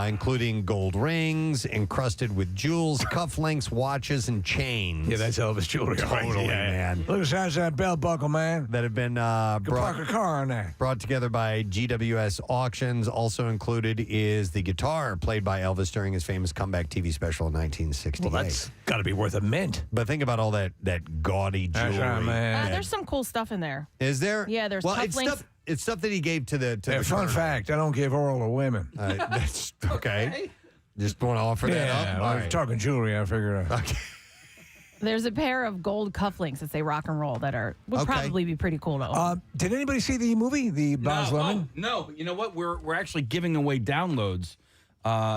including gold rings encrusted with jewels, cufflinks, watches, and chains. Yeah, that's Elvis jewelry. Totally, man. Look at the size of that belt buckle, man. That have been park a car on there. Brought together by GWS Auctions. Also included is the guitar played by Elvis during his famous comeback TV special in 1968. Well, that's got to be worth a mint. But think about all that gaudy jewelry. That's right, man. There's some cool stuff in there. Is there? Yeah, there's cufflinks. It's stuff that he gave to the. Fun fact: I don't give oral to women. That's okay. Just want to offer that up. Well, right. Talking jewelry, I figured out. Okay. There's a pair of gold cufflinks that say rock and roll that would probably be pretty cool to own. Did anybody see the movie, the Baz Luhrmann? No, you know what? We're actually giving away downloads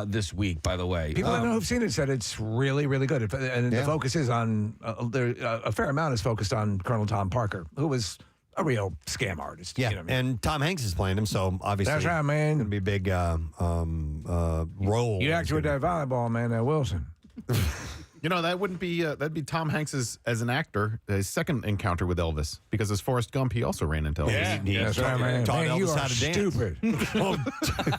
this week. By the way, people I know who've seen it said it's really, really good, and the focus is on a fair amount is focused on Colonel Tom Parker, who was a real scam artist. Yeah, you know what I mean? and Tom Hanks is playing him, so obviously that's right, man. Going to be a big role. You act with that volleyball, man, that Wilson. You know, that wouldn't be that'd be Tom Hanks as an actor, his second encounter with Elvis, because as Forrest Gump, he also ran into Elvis. Yeah, that's right, man. Man, you are stupid.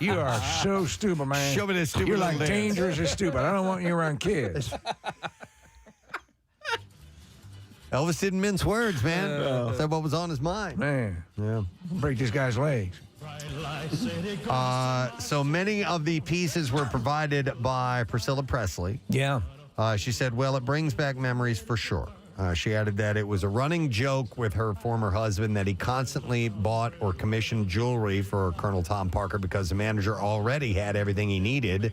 You are so stupid, man. Show me this stupid. You're like dance. dangerous and stupid. I don't want you around kids. Elvis didn't mince words, man. Said what was on his mind. Man, yeah, break this guy's legs. So many of the pieces were provided by Priscilla Presley. Yeah. She said, well, it brings back memories for sure. She added that it was a running joke with her former husband that he constantly bought or commissioned jewelry for Colonel Tom Parker because the manager already had everything he needed,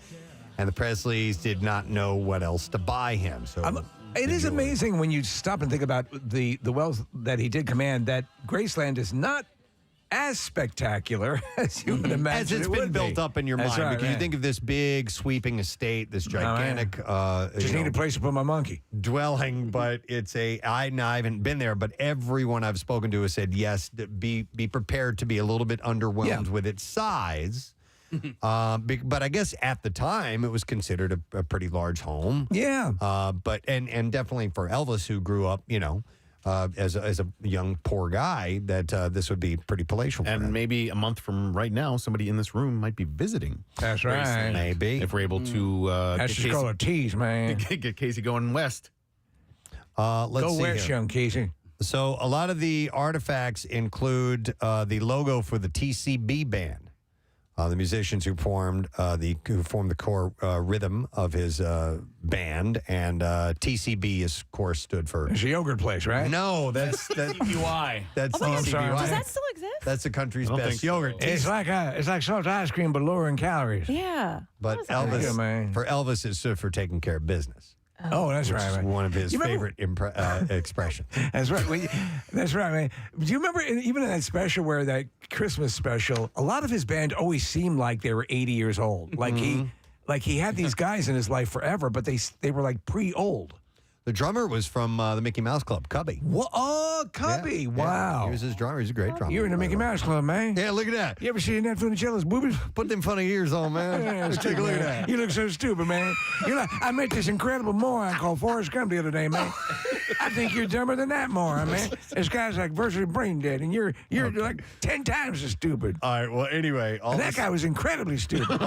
and the Presleys did not know what else to buy him. So it is amazing when you stop and think about the wealth that he did command, that Graceland is not as spectacular as you would imagine. As it's been built up in your mind. Right, because man. you think of this big, sweeping estate, this gigantic... just need a place to put my monkey. Dwelling, but it's I haven't been there, but everyone I've spoken to has said, yes, be prepared to be a little bit underwhelmed with its size. But I guess at the time it was considered a pretty large home. Yeah. But and definitely for Elvis, who grew up, as a young poor guy, that this would be pretty palatial. And maybe a month from right now, somebody in this room might be visiting. That's right. Maybe if we're able to. That's just called a tease, man. Get Casey going west. Let's go see west, here. young Casey. So a lot of the artifacts include the logo for the TCB band. The musicians who formed the core rhythm of his band, and TCB, of course, stood for. It's a yogurt place, right? No, that's TCBY. That's Oh my God, TCBY. does that still exist? That's the country's best yogurt. It's like soft ice cream, but lower in calories. Yeah. But Elvis, for Elvis, it stood for taking care of business. Oh, that's which right. is Man. one of his You favorite expressions. That's right. That's right, man. Do you remember, even in that special, where that Christmas special, a lot of his band always seemed like they were 80 years old. Like he had these guys in his life forever, but they were like pre-old. The drummer was from the Mickey Mouse Club, Cubby. What? Oh, Cubby! Yeah, wow. He was his drummer. He's a great drummer. You're in the Mickey Mouse Club, man. Yeah, look at that. You ever seen that Funicello's boobies? Put them funny ears on, man. Yeah, Let's take a look at man. that. You look so stupid, man. You're like, I met this incredible moron called Forrest Gump the other day, man. I think you're dumber than that moron, man. This guy's like virtually brain dead, and you're like 10 times as stupid. All right. Well, anyway, that guy was incredibly stupid.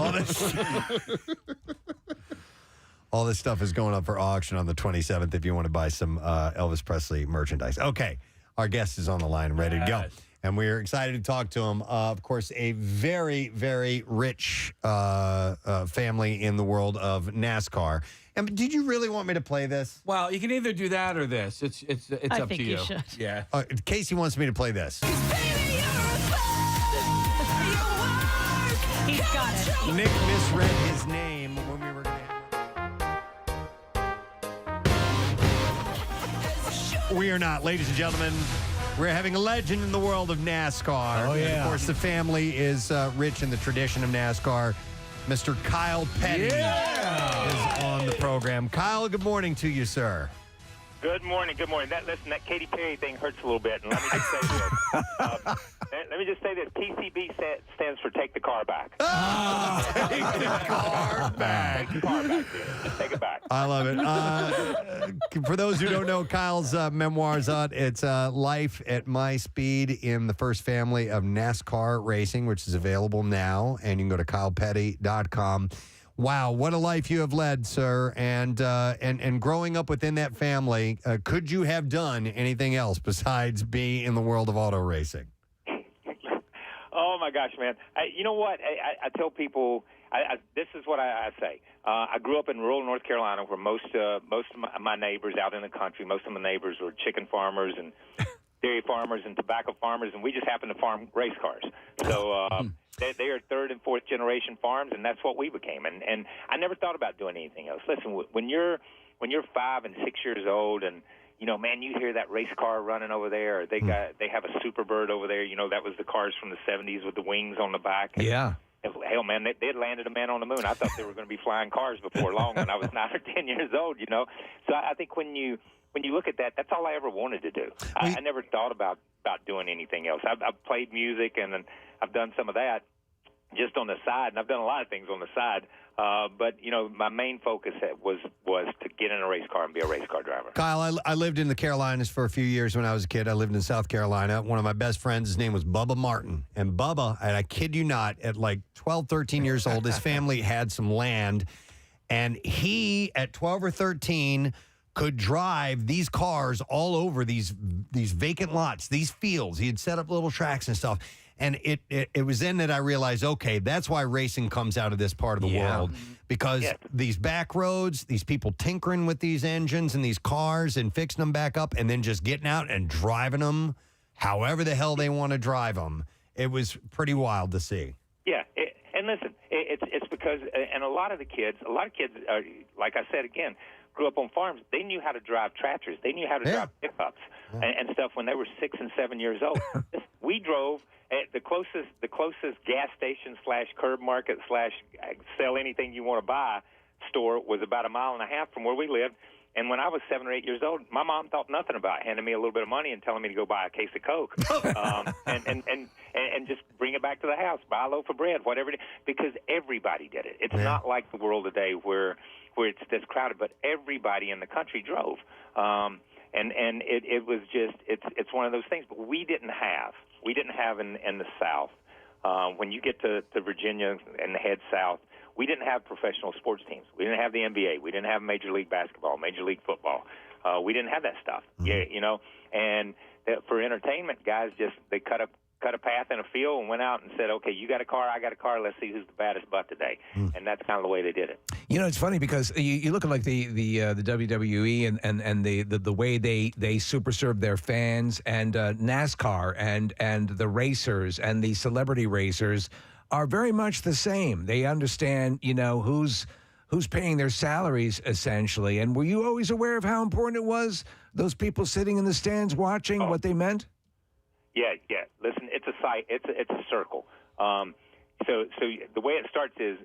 All this stuff is going up for auction on the 27th if you want to buy some Elvis Presley merchandise. Okay, our guest is on the line, ready to go. And we're excited to talk to him. Of course, a very, very rich family in the world of NASCAR. And did you really want me to play this? Well, you can either do that or this. It's I up think to you. you should. Yeah. Casey wants me to play this. He's got it. Nick misread his name when we were going to. We are not, ladies and gentlemen. We're having a legend in the world of NASCAR. Oh, yeah. And of course, the family is rich in the tradition of NASCAR. Mr. Kyle Petty is on the program. Kyle, good morning to you, sir. Good morning. Good morning. That Katy Perry thing hurts a little bit. And let me just say this. Let me just say this. TCB stands for Take the Car Back. Take the car back. Take the car back, dude. Just take it back. I love it. For those who don't know, Kyle's memoir's out. It's Life at My Speed in the First Family of NASCAR Racing, which is available now. And you can go to kylepetty.com. Wow, what a life you have led, sir. And growing up within that family, could you have done anything else besides be in the world of auto racing? Oh, my gosh, man. You know what? I tell people, this is what I say. I grew up in rural North Carolina where most of my neighbors out in the country, most of my neighbors were chicken farmers and dairy farmers and tobacco farmers, and we just happened to farm race cars. So they are third and fourth generation farms, and that's what we became. And I never thought about doing anything else. Listen, when you're 5 and 6 years old, and you know, man, you hear that race car running over there. Or they have a Superbird over there. You know, that was the cars from the 70s with the wings on the back. Yeah. Hell, man, they had landed a man on the moon. I thought they were going to be flying cars before long when I was 9 or 10 years old, you know. So I think when you look at that, that's all I ever wanted to do. I never thought about doing anything else. I've played music, and I've done some of that just on the side, and I've done a lot of things on the side. But, you know, my main focus was to get in a race car and be a race car driver. Kyle, I lived in the Carolinas for a few years when I was a kid. I lived in South Carolina. One of my best friends, his name was Bubba Martin. And Bubba, and I kid you not, at like 12, 13 years old, his family had some land. And he, at 12 or 13, could drive these cars all over these vacant lots, these fields. He had set up little tracks and stuff. And it was then that I realized, okay, that's why racing comes out of this part of the world. Because these back roads, these people tinkering with these engines and these cars and fixing them back up and then just getting out and driving them however the hell they want to drive them. It was pretty wild to see. Yeah, and listen, it's because, and a lot of kids, like I said again, grew up on farms. They knew how to drive tractors. They knew how to drive pickups and stuff when they were 6 and 7 years old. We drove the closest gas station / curb market / sell anything you want to buy store was about 1.5 miles from where we lived. And when I was 7 or 8 years old, my mom thought nothing about handing me a little bit of money and telling me to go buy a case of Coke and just bring it back to the house, buy a loaf of bread, whatever it is, because everybody did it. It's not like the world today where it's this crowded, but everybody in the country drove. And it was just it's one of those things. But we didn't have in the South. When you get to Virginia and head south, we didn't have professional sports teams. We didn't have the NBA. We didn't have Major League Basketball, Major League Football. We didn't have that stuff. Yeah, you know. And for entertainment, guys they cut a path in a field and went out and said, okay, you got a car, I got a car, let's see who's the baddest butt today. And that's kind of the way they did it. You know, it's funny because you look at like the WWE and the way they super serve their fans, and NASCAR and the racers and the celebrity racers are very much the same. They understand, you know, who's paying their salaries essentially. And were you always aware of how important it was, those people sitting in the stands watching, what they meant? Yeah. Listen, it's a site. It's a circle. So the way it starts is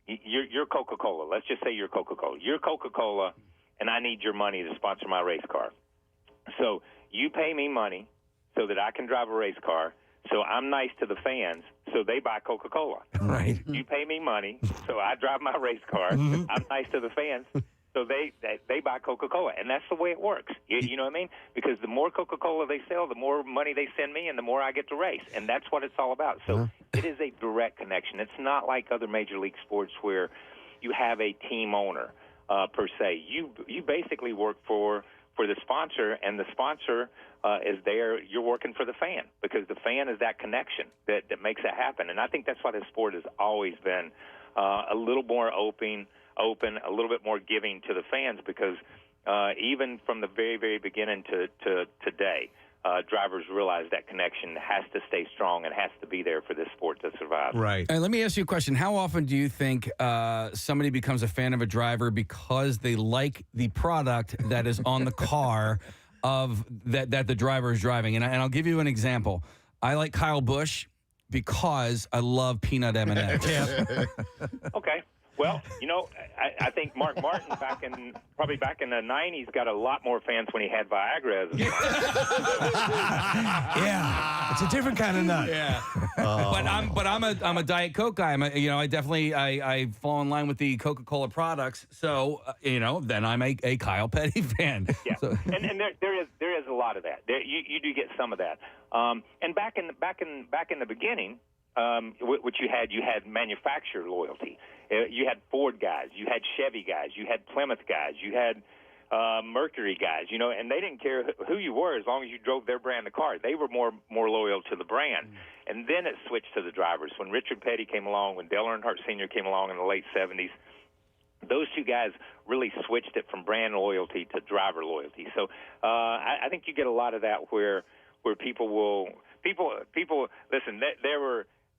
you're Coca-Cola. Let's just say you're Coca-Cola. You're Coca-Cola, and I need your money to sponsor my race car. So you pay me money so that I can drive a race car. So I'm nice to the fans, so they buy Coca-Cola. Right. You pay me money, so I drive my race car. I'm nice to the fans. So they buy Coca-Cola, and that's the way it works. You know what I mean? Because the more Coca-Cola they sell, the more money they send me, and the more I get to race. And that's what it's all about. So it is a direct connection. It's not like other major league sports where you have a team owner per se. You basically work for for the sponsor, and the sponsor is there. You're working for the fan because the fan is that connection that makes it happen. And I think that's why this sport has always been a little more open, a little bit more giving to the fans because even from the very, very beginning to today, drivers realize that connection has to stay strong and has to be there for this sport to survive. Right. Let me ask you a question. How often do you think somebody becomes a fan of a driver because they like the product that is on the car of that the driver is driving? And I'll give you an example. I like Kyle Busch because I love peanut M&Ms. Okay. Well, I think Mark Martin back in the 90s got a lot more fans when he had Viagra. Yeah, it's a different kind of nut. Yeah. But I'm a Diet Coke guy. I definitely I fall in line with the Coca-Cola products. So then I'm a Kyle Petty fan. Yeah. So. And there is a lot of that. You do get some of that. And back in the beginning, what you had manufacturer loyalty. You had Ford guys, you had Chevy guys, you had Plymouth guys, you had Mercury guys, and they didn't care who you were as long as you drove their brand of car. They were more loyal to the brand. And then it switched to the drivers. When Richard Petty came along, when Dale Earnhardt Sr. came along in the late 70s, those two guys really switched it from brand loyalty to driver loyalty. So I think you get a lot of that where people listen.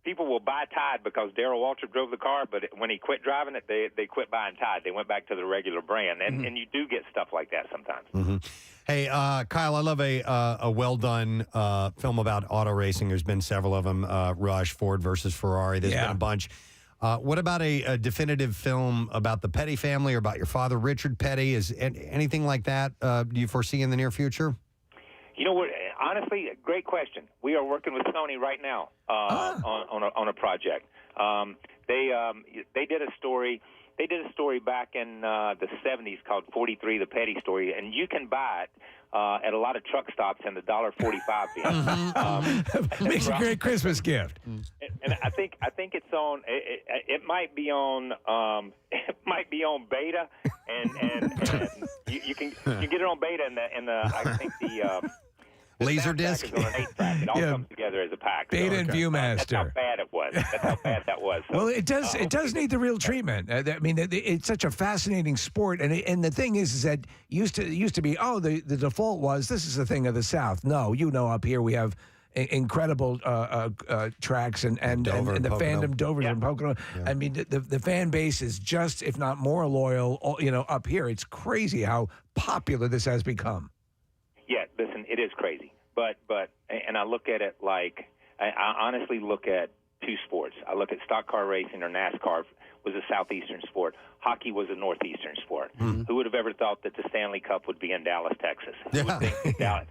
People will buy Tide because Darrell Waltrip drove the car, but when he quit driving it, they quit buying Tide. They went back to the regular brand, and you do get stuff like that sometimes. Mm-hmm. Hey, Kyle, I love a well-done film about auto racing. There's been several of them, Rush, Ford versus Ferrari. There's been a bunch. What about a definitive film about the Petty family or about your father, Richard Petty? Is anything like that do you foresee in the near future? You know what? Honestly, great question. We are working with Sony right now on a project. They did a story. They did a story back in the 70s called 43, the Petty Story, and you can buy it at a lot of truck stops in the $1.45 bin. Makes a great Christmas gift. And I think it's on. It might be on. It might be on beta, and you can get it on beta in the I think the. Laserdisc? Is on an 8-track. It all comes together as a pack. Beta and Viewmaster. That's how bad it was. That's how bad that was. So, well, it does need the real treatment. I mean, it's such a fascinating sport, and the thing is that used to be the default was this is a thing of the South. No, up here we have incredible tracks and the fandom, Dover and Pocono. Yeah. I mean, the fan base is just, if not more loyal, up here. It's crazy how popular this has become. Yeah, listen, it is crazy. But I look at it like I honestly look at two sports. I look at stock car racing or NASCAR was a southeastern sport. Hockey was a northeastern sport. Mm-hmm. Who would have ever thought that the Stanley Cup would be in Dallas, Texas? Who would think that Dallas?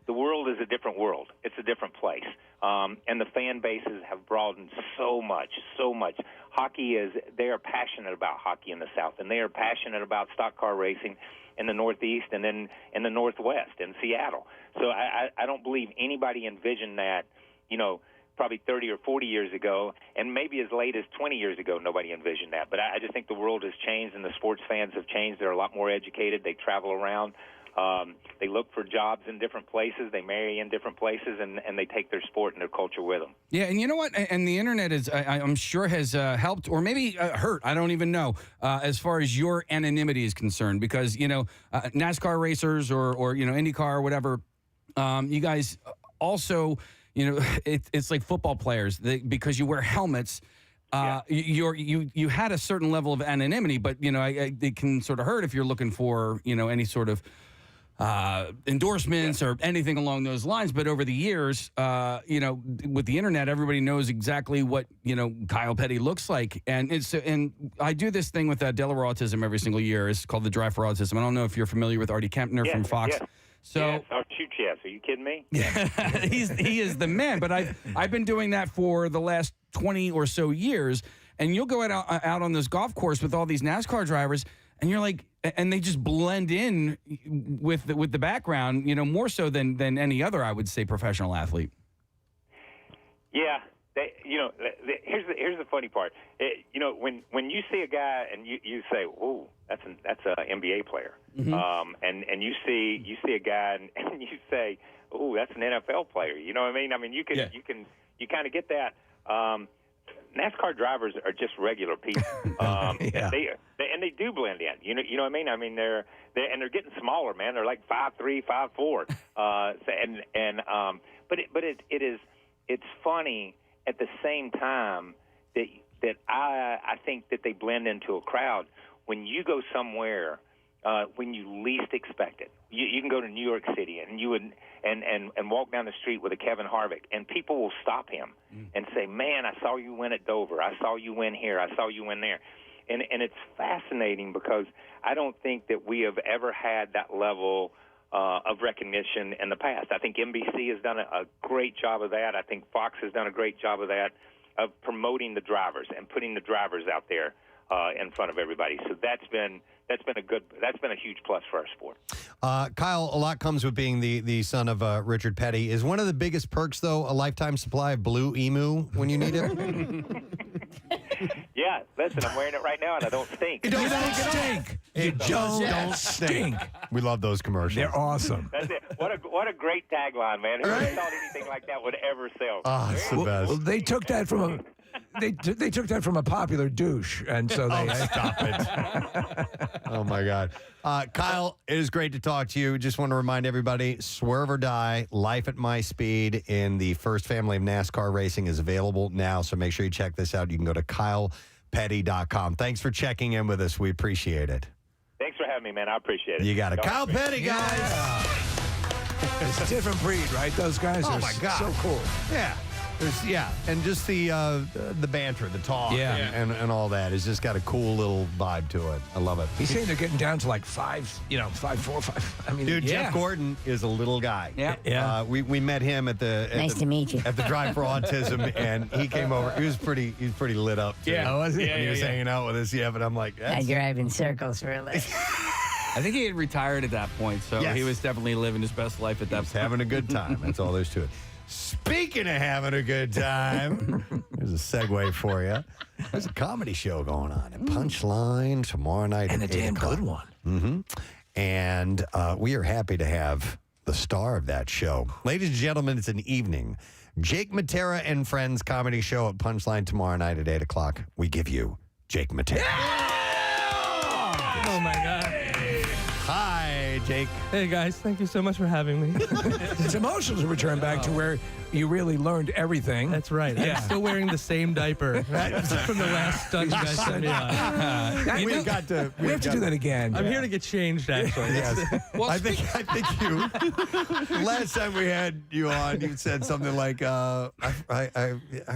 The world is a different world. It's a different place. And the fan bases have broadened so much. They are passionate about hockey in the South, and they are passionate about stock car racing in the Northeast and then in the Northwest, in Seattle. So I don't believe anybody envisioned that, probably 30 or 40 years ago, and maybe as late as 20 years ago, nobody envisioned that. But I just think the world has changed, and the sports fans have changed. They're a lot more educated. They travel around. They look for jobs in different places. They marry in different places, and they take their sport and their culture with them. Yeah, and you know what? And the internet is, I'm sure, has helped or maybe hurt. I don't even know as far as your anonymity is concerned, because NASCAR racers or IndyCar or whatever, you guys also, it's like football players because you wear helmets. You had a certain level of anonymity, but it can sort of hurt if you're looking for any sort of endorsements or anything along those lines. But over the years, with the internet, everybody knows exactly what Kyle Petty looks like, and I do this thing with Delaware Autism every single year. It's called the Drive for Autism. I don't know if you're familiar with Artie Kempner from Fox. Yes. So, yes. Yes. Are you kidding me? Yeah, he is the man. But I've been doing that for the last 20 or so years, and you'll go out on this golf course with all these NASCAR drivers, and you're like, and they just blend in with the background, more so than any other, I would say, professional athlete. Yeah, here's the funny part. When you see a guy and you say, "Oh, that's an NBA player," and you see a guy and you say, "Oh, that's an NFL player." You know what I mean? I mean, you kind of get that. NASCAR drivers are just regular people, and they do blend in. You know what I mean? I mean they're getting smaller, man. They're like 5'3", 5'4", but it's funny at the same time that I think that they blend into a crowd when you go somewhere when you least expect it. You can go to New York City and you would and walk down the street with a Kevin Harvick, and people will stop him and say, "Man, I saw you win at Dover. I saw you win here. I saw you win there." And it's fascinating because I don't think that we have ever had that level of recognition in the past. I think NBC has done a great job of that. I think Fox has done a great job of that, of promoting the drivers and putting the drivers out there in front of everybody. So that's been a huge plus for our sport. Kyle, a lot comes with being the son of Richard Petty. Is one of the biggest perks, though, a lifetime supply of Blue Emu when you need it? Yeah, listen, I'm wearing it right now, and I don't stink. You don't stink. You don't stink. We love those commercials. They're awesome. That's it. What a great tagline, man. Who thought anything like that would ever sell? Oh, it's the best. Well, they took that from a... They took that from a popular douche, and so they stop it. Oh my God, Kyle, it is great to talk to you. Just want to remind everybody: Swerve or Die, Life at My Speed in the first family of NASCAR racing is available now. So make sure you check this out. You can go to KylePetty.com. Thanks for checking in with us. We appreciate it. Thanks for having me, man. I appreciate it. You got it, Kyle Petty, guys. It's a different breed, right? Those guys are so cool. Yeah. And just the banter, the talk, and all that has just got a cool little vibe to it. I love it. He's saying they're getting down to like 5'4", 5'. I mean, dude, Jeff Gordon is a little guy. Yeah. We met him at the to meet you at the Drive for Autism, and he came over. He was pretty lit up too. Yeah, was he? When he was hanging out with us. Yeah, but I'm like, I drive in circles for a living. I think he had retired at that point, so he was definitely living his best life at that point. Having a good time. That's all there's to it. Speaking of having a good time, here's a segue for you. There's a comedy show going on at Punchline tomorrow night. And a damn good one. Mm-hmm. And we are happy to have the star of that show. Ladies and gentlemen, it's an evening. Jake Matera and Friends comedy show at Punchline tomorrow night at 8 o'clock. We give you Jake Matera. Oh, my God. Hi, Jake. Hey, guys. Thank you so much for having me. It's emotional to return back to where you really learned everything. That's right. I'm still wearing the same didiaper from the last stunt you guys sent me on. We have to do that again. I'm here to get changed, actually. Yes. Well, I think you. Last time we had you on, you said something like, I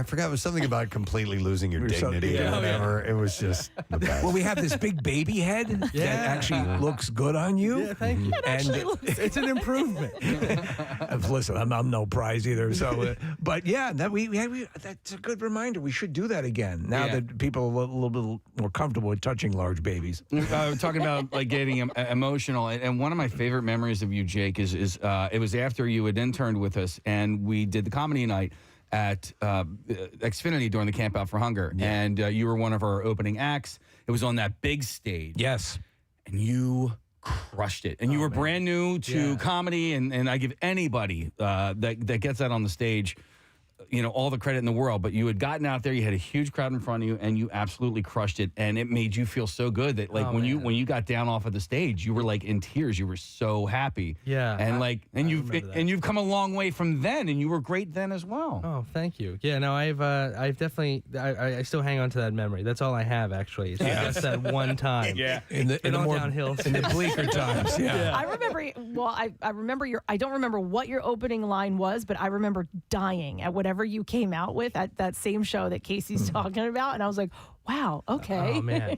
forgot. It was something about completely losing your dignity or whatever. It was just the best. Well, we have this big baby head that actually looks good on you. Yeah, thank you. And it's an improvement. Listen, I'm no prize either. So, but yeah, that's a good reminder. We should do that again now that people are a little bit more comfortable with touching large babies. We're talking about like getting emotional, and one of my favorite memories of you, Jake, is it was after you had interned with us, and we did the comedy night at Xfinity during the Camp Out for Hunger, and you were one of our opening acts. It was on that big stage. Yes, and you crushed it. And you were brand new to comedy, and I give anybody that gets that on the stage, all the credit in the world. But you had gotten out there, you had a huge crowd in front of you, and you absolutely crushed it. And it made you feel so good that when you got down off of the stage, you were like in tears. You were so happy. Yeah. And you've come a long way from then, and you were great then as well. Oh, thank you. Yeah, no, I've definitely I still hang on to that memory. That's all I have, actually. It's just that one time. Yeah. In the more downhill, in the bleaker times. Yeah. I remember. Well, I remember I don't remember what your opening line was, but I remember dying at whatever you came out with at that same show that Casey's talking about, and I was like, wow, okay. Oh man.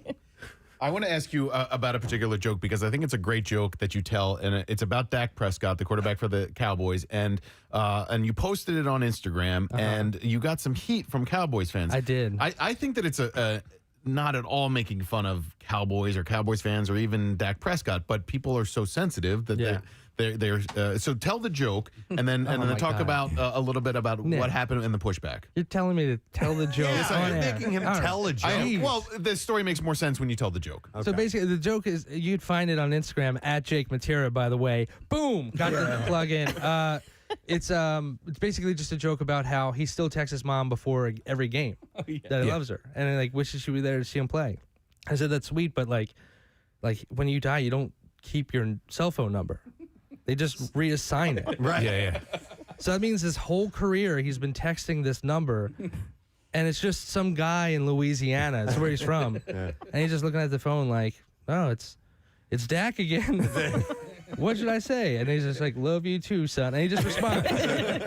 I want to ask you about a particular joke because I think it's a great joke that you tell, and it's about Dak Prescott, the quarterback for the Cowboys, and you posted it on Instagram, and you got some heat from Cowboys fans. I did. I think that it's a not at all making fun of Cowboys or Cowboys fans or even Dak Prescott, but people are so sensitive that So tell the joke, and then talk about a little bit about what happened in the pushback. You're telling me to tell the joke. Yes, on I'm air. making him tell a joke. Well, the story makes more sense when you tell the joke. So basically, the joke is you'd find it on Instagram at Jake Matera. By the way, boom, got the plug in. It's basically just a joke about how he still texts his mom before every game that he loves her and like wishes she were there to see him play. I said that's sweet, but like when you die, you don't keep your cell phone number. They just reassign it. Right. Yeah. So that means his whole career he's been texting this number, and it's just some guy in Louisiana. That's where he's from, and he's just looking at the phone like, oh, it's Dak again. What should I say? And he's just like, love you too, son. And he just responds,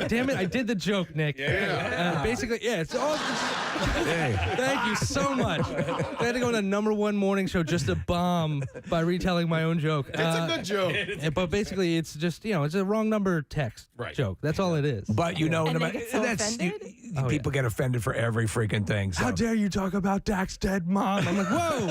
damn it, I did the joke, Nick. Basically, it's all. Thank you so much. I had to go on a #1 morning show just to bomb by retelling my own joke. It's a good joke. But basically, it's just, it's a wrong number text joke. That's all it is. But And they get so offended? People get offended for every freaking thing. So. How dare you talk about Dak's dead mom? I'm like, whoa.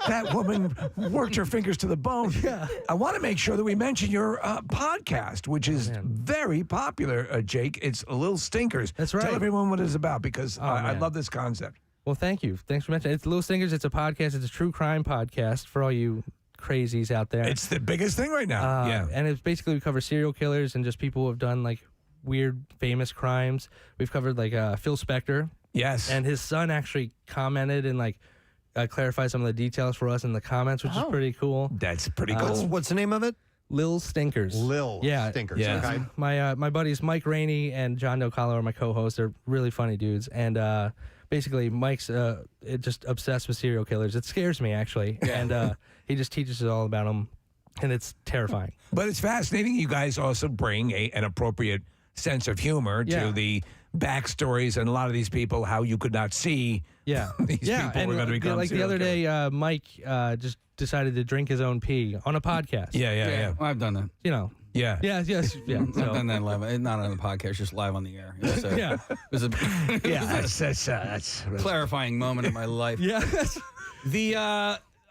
That woman worked her fingers to the bone. Yeah. I want to make sure that we mention your podcast, which is very popular, Jake. It's Little Stinkers. That's right. Tell everyone what it's about, because I love this concept. Well, thank you. Thanks for mentioning it. It's Little Stinkers. It's a podcast. It's a true crime podcast for all you crazies out there. It's the biggest thing right now. And it's basically we cover serial killers and just people who have done like weird, famous crimes. We've covered like Phil Spector. Yes. And his son actually commented and like clarified some of the details for us in the comments, which is pretty cool. That's pretty cool. What's the name of it? Lil Stinkers. Stinkers. Yeah. Okay. My buddies Mike Rainey and John Docalo are my co-hosts. They're really funny dudes. And basically Mike's just obsessed with serial killers. It scares me, actually. And he just teaches us all about them. And it's terrifying. But it's fascinating. You guys also bring an appropriate sense of humor to the backstories and a lot of these people, how you could not see these people were going to become like the other day, Mike just decided to drink his own pee on a podcast. Yeah. Well, I've done that. Yes. I've done that live. Not on the podcast, just live on the air. It was that's clarifying moment in my life. Yes.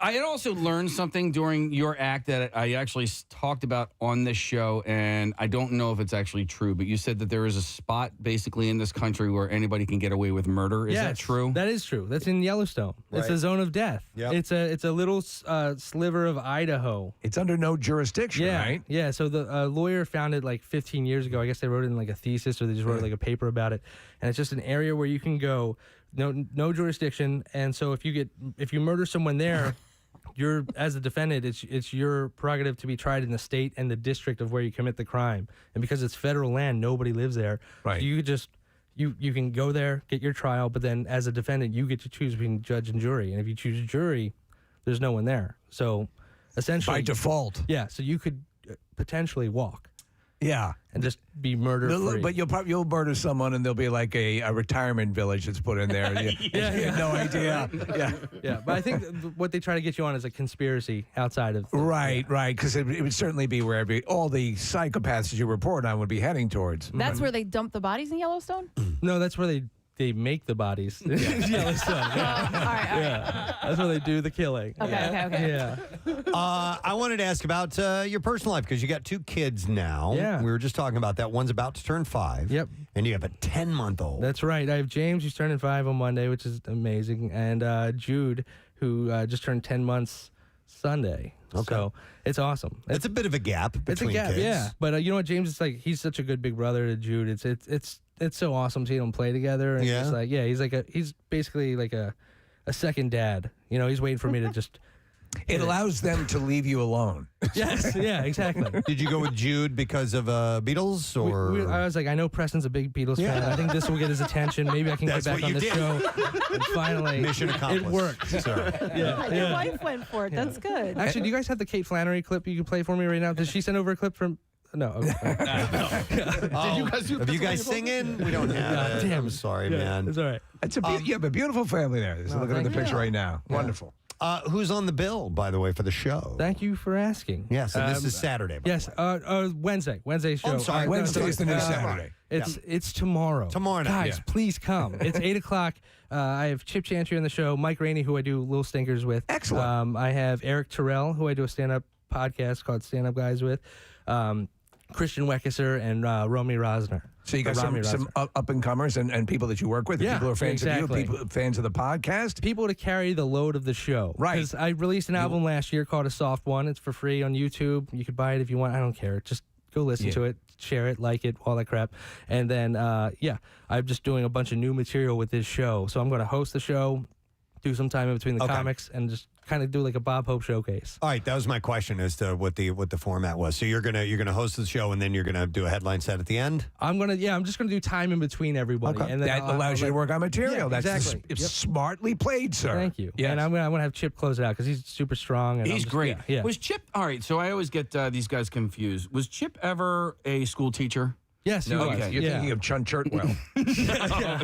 I had also learned something during your act that I actually talked about on this show, and I don't know if it's actually true, but you said that there is a spot basically in this country where anybody can get away with murder. Is that true? That is true. That's in Yellowstone. It's a zone of death. Yep. It's a little sliver of Idaho. It's under no jurisdiction, right? Yeah. So the lawyer found it like 15 years ago. I guess they wrote it in like a thesis, or they just wrote like a paper about it. And it's just an area where you can go, no jurisdiction. And so if you murder someone there, you're, as a defendant, it's your prerogative to be tried in the state and the district of where you commit the crime. And because it's federal land, nobody lives there. Right. So you could just you can go there, get your trial, but then as a defendant, you get to choose between judge and jury. And if you choose jury, there's no one there. So essentially, by default. Yeah. So you could potentially walk. Yeah. And just be murder-free. But you'll murder someone, and there'll be like a retirement village that's put in there. You have no idea. Yeah. But I think what they try to get you on is a conspiracy outside of... Right. Because it would certainly be where all the psychopaths you report on would be heading towards. That's where they dump the bodies in Yellowstone? No, that's where they make the bodies. Yellowstone. All right. That's where they do the killing. Okay. Yeah. I wanted to ask about your personal life, because you got 2 kids now. Yeah. We were just talking about that. One's about to turn 5. Yep. And you have a 10-month-old. That's right. I have James, who's turning 5 on Monday, which is amazing, and Jude, who just turned 10 months Sunday. Okay. So it's awesome. It's a bit of a gap between it's a gap, kids. yeah. But you know what, James is like, he's such a good big brother to Jude. It's so awesome seeing them play together. And he's basically like a second dad. He's waiting for me to just... It allows them to leave you alone. Yes, yeah, exactly. Did you go with Jude because of Beatles, or? I was like, I know Preston's a big Beatles fan. I think this will get his attention. Maybe I can get back on the show. And finally, mission accomplished. It worked. Sorry. Your wife went for it. That's good. Actually, do you guys have the Kate Flannery clip you can play for me right now? Did she send over a clip from... No. Okay. Have you guys singing? We don't have it. Damn. I'm sorry, man. It's all right. You have a beautiful family there. Looking at the picture right now. Yeah. Wonderful. Who's on the bill, by the way, for the show? Thank you for asking. Yes, and this is Saturday. Yes, Wednesday. Wednesday show. Oh, I'm sorry. Wednesday is the new Saturday. It's tomorrow. Tomorrow night. Guys, please come. It's 8:00. I have Chip Chantry on the show, Mike Rainey, who I do Little Stinkers with. Excellent. I have Eric Terrell, who I do a stand-up podcast called Stand Up Guys with. Christian Weckesser and Romy Rosner. So you got some up-and-comers and people that you work with, people who are fans of you, people fans of the podcast. People to carry the load of the show. Right. Because I released an album last year called A Soft One. It's for free on YouTube. You could buy it if you want. I don't care. Just go listen to it, share it, like it, all that crap. And then, I'm just doing a bunch of new material with this show. So I'm going to host the show, do some time in between the comics, and just kind of do like a Bob Hope showcase. All right, that was my question as to what the format was. So you're gonna host the show and then you're gonna do a headline set at the end. I'm just gonna do time in between everybody, and then that allows you to work on material. That's exactly smartly played, sir. Thank you. Yes. And I'm gonna have Chip close it out because he's super strong. And He's great. Yeah. Was Chip all right? So I always get these guys confused. Was Chip ever a school teacher? Yes, he was. You're thinking of Chun Churtwell.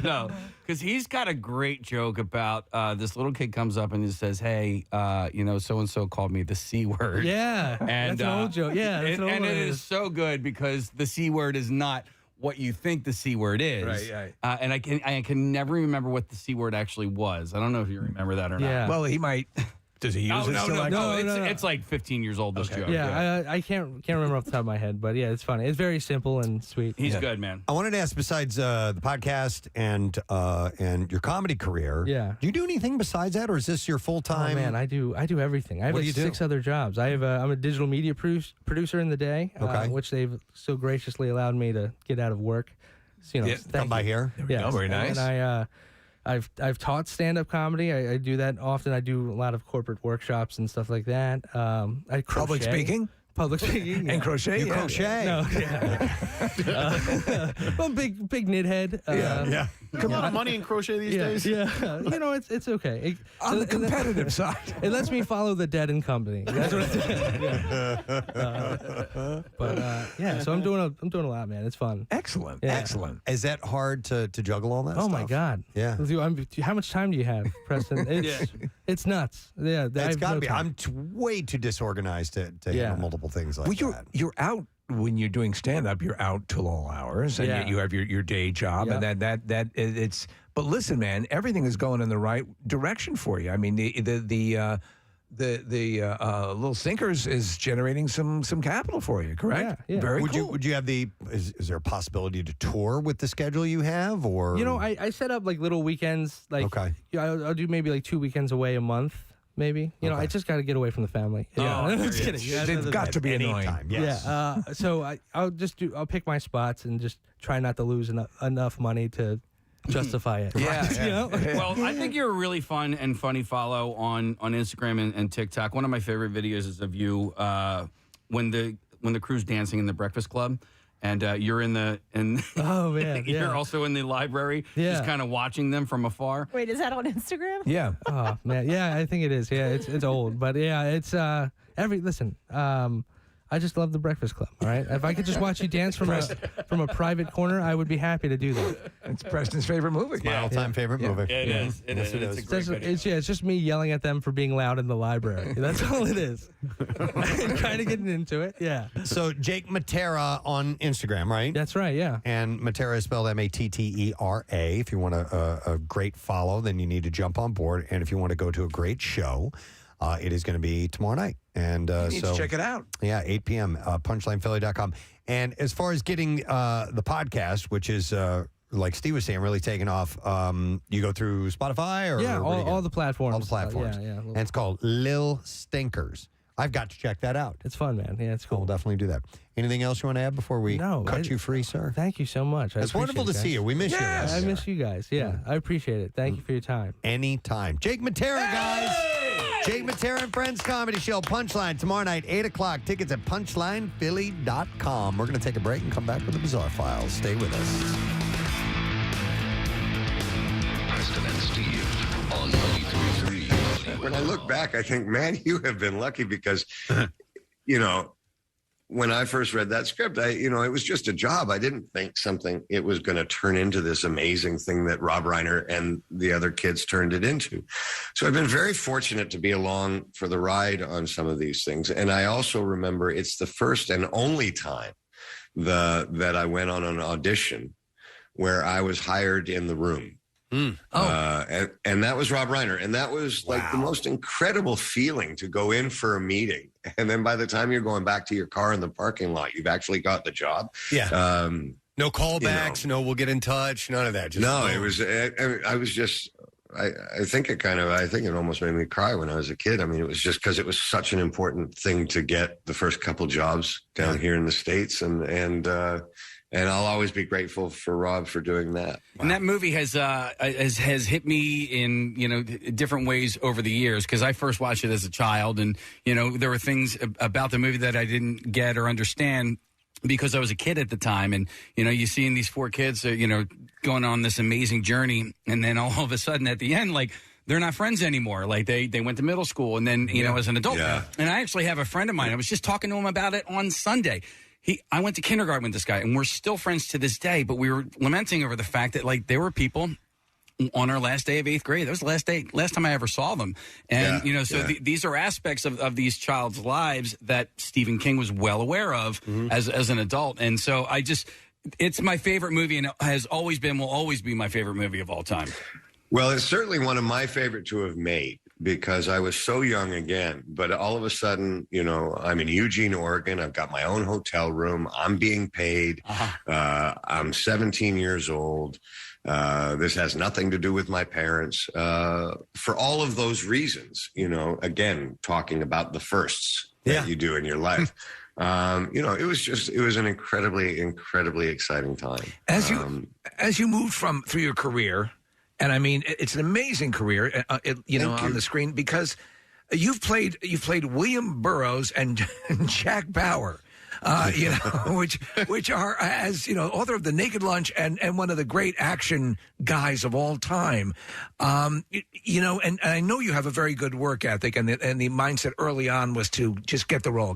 No, because he's got a great joke about this little kid comes up and he says, "Hey, so and so called me the C word." Yeah, and that's an old joke. Yeah, that's and it is so good because the C word is not what you think the C word is. Right. And I can never remember what the C word actually was. I don't know if you remember that or not. Yeah. Well, he might. Does he use it? No. It's like 15 years old. This joke. Yeah, I can't remember off the top of my head, but yeah, it's funny. It's very simple and sweet. He's good, man. I wanted to ask, besides the podcast and your comedy career, do you do anything besides that, or is this your full time? Oh man, I do everything. I have What do you do? 6 other jobs. I'm a digital media producer in the day, which they've so graciously allowed me to get out of work. So, come by here. There we go. Very nice. And I've taught stand-up comedy. I do that often. I do a lot of corporate workshops and stuff like that. I crochet. Public speaking and crochet. You crochet. No, I'm big knit head. Come on, money in crochet these days. Yeah, it's okay. On the competitive side, it lets me follow the dead and company. That's what so I'm doing a lot, man. It's fun. Excellent. Yeah. Excellent. Is that hard to juggle all that? Oh stuff? my God. Yeah. How much time do you have, Preston? It's nuts. Yeah, It's got to be. I'm way too disorganized to handle multiple things like that. You're out when you're doing stand up. You're out till all hours, and yet you have your day job, and that it's. But listen, man, everything is going in the right direction for you. I mean, the Little Sinkers is generating some capital for you, correct? Yeah. Very cool. Would you have is there a possibility to tour with the schedule you have, or I set up like little weekends. Like I'll do maybe like 2 weekends away a month. Maybe I just got to get away from the family. I'm just kidding. They've got to be annoying. Yes. Yeah. So I'll pick my spots and just try not to lose enough money to justify it. Well, I think you're a really fun and funny follow on Instagram and TikTok. One of my favorite videos is of you when the crew's dancing in the Breakfast Club. And you're oh man, you're also in the library, just kind of watching them from afar. Wait, is that on Instagram? Yeah. Oh man, yeah, I think it is. Yeah, it's old, but yeah, it's listen. I just love the Breakfast Club. All right, if I could just watch you dance from a private corner, I would be happy to do that. It's Preston's favorite movie. My all-time favorite movie. Yeah, it is. It is. It's a great video. It's just me yelling at them for being loud in the library. That's all it is. Kind of getting into it. Yeah. So Jake Matera on Instagram, right? That's right. Yeah. And Matera is spelled Mattera. If you want a great follow, then you need to jump on board. And if you want to go to a great show, it is going to be tomorrow night. And you need to check it out. Yeah, 8 p.m. punchlinephilly.com. And as far as getting the podcast, which is like Steve was saying, really taking off. You go through Spotify or all the platforms. All the platforms. Yeah. And it's called Lil Stinkers. I've got to check that out. It's fun, man. Yeah, it's cool. We'll definitely do that. Anything else you want to add before we cut you free, sir? Thank you so much. It's wonderful to see you. We miss you. I miss you guys. Yeah, I appreciate it. Thank you for your time. Anytime. Jake Matera, guys. Jake Matera and Friends Comedy Show, Punchline, tomorrow night, 8 o'clock. Tickets at punchlinephilly.com. We're going to take a break and come back with the Bizarre Files. Stay with us. Preston and Steve on 93.3. When I look back, I think, man, you have been lucky because, when I first read that script, it was just a job. I didn't think it was going to turn into this amazing thing that Rob Reiner and the other kids turned it into. So I've been very fortunate to be along for the ride on some of these things. And I also remember it's the first and only time that I went on an audition where I was hired in the room. Mm. And that was Rob Reiner. And that was like the most incredible feeling to go in for a meeting. And then by the time you're going back to your car in the parking lot, you've actually got the job. Yeah. No callbacks, no we'll get in touch, none of that. Just no, it was, I was just, I think it almost made me cry when I was a kid. I mean, it was just because it was such an important thing to get the first couple jobs down here in the States. And I'll always be grateful for Rob for doing that. And that movie has hit me in different ways over the years, because I first watched it as a child, and there were things about the movie that I didn't get or understand because I was a kid at the time. And you seeing these four kids going on this amazing journey, and then all of a sudden at the end, like, they're not friends anymore. Like they went to middle school, and then as an adult. Yeah. And I actually have a friend of mine. I was just talking to him about it on Sunday. I went to kindergarten with this guy, and we're still friends to this day, but we were lamenting over the fact that, like, there were people on our last day of 8th grade. That was the last time I ever saw them. And, these are aspects of these child's lives that Stephen King was well aware of as an adult. And so it's my favorite movie, and it has always been, will always be my favorite movie of all time. Well, it's certainly one of my favorite to have made, because I was so young again. But all of a sudden, I'm in Eugene, Oregon. I've got my own hotel room. I'm being paid. I'm 17 years old. This has nothing to do with my parents. For all of those reasons, again, talking about the firsts that you do in your life. It was an incredibly, incredibly exciting time. As you moved through your career, and I mean, it's an amazing career, on the screen, because you've played William Burroughs and Jack Bauer, which are, as author of The Naked Lunch and one of the great action guys of all time. And I know you have a very good work ethic, and the mindset early on was to just get the role.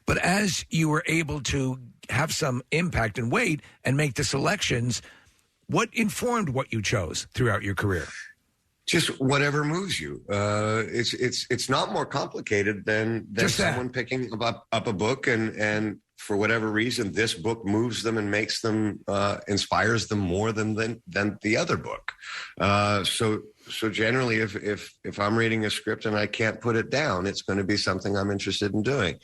But as you were able to have some impact and weight and make the selections, what informed what you chose throughout your career? Just whatever moves you. It's not more complicated than someone picking up a book and for whatever reason this book moves them and makes them inspires them more than the other book. So generally, if I'm reading a script and I can't put it down, it's going to be something I'm interested in doing.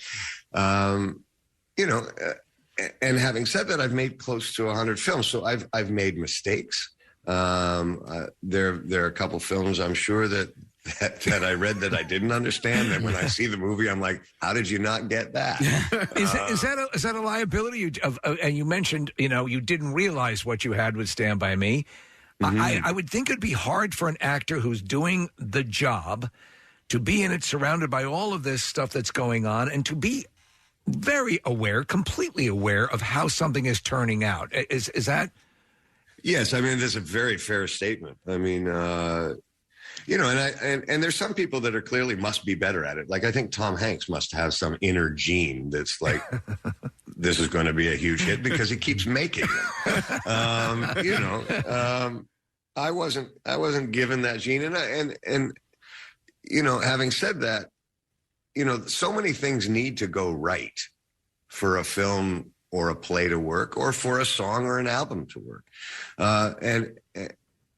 And having said that, I've made close to 100 films, so I've made mistakes. There are a couple films I'm sure that I read that I didn't understand, and when I see the movie, I'm like, how did you not get that? Is that a liability? And you mentioned you didn't realize what you had with Stand By Me. I would think it'd be hard for an actor who's doing the job to be in it, surrounded by all of this stuff that's going on, and to be very aware, completely aware of how something is turning out. Is that? Yes, I mean, that's a very fair statement. I mean, and there's some people that are clearly must be better at it. Like, I think Tom Hanks must have some inner gene that's like, this is going to be a huge hit because he keeps making them. I wasn't given that gene, and having said that, so many things need to go right for a film or a play to work, or for a song or an album to work.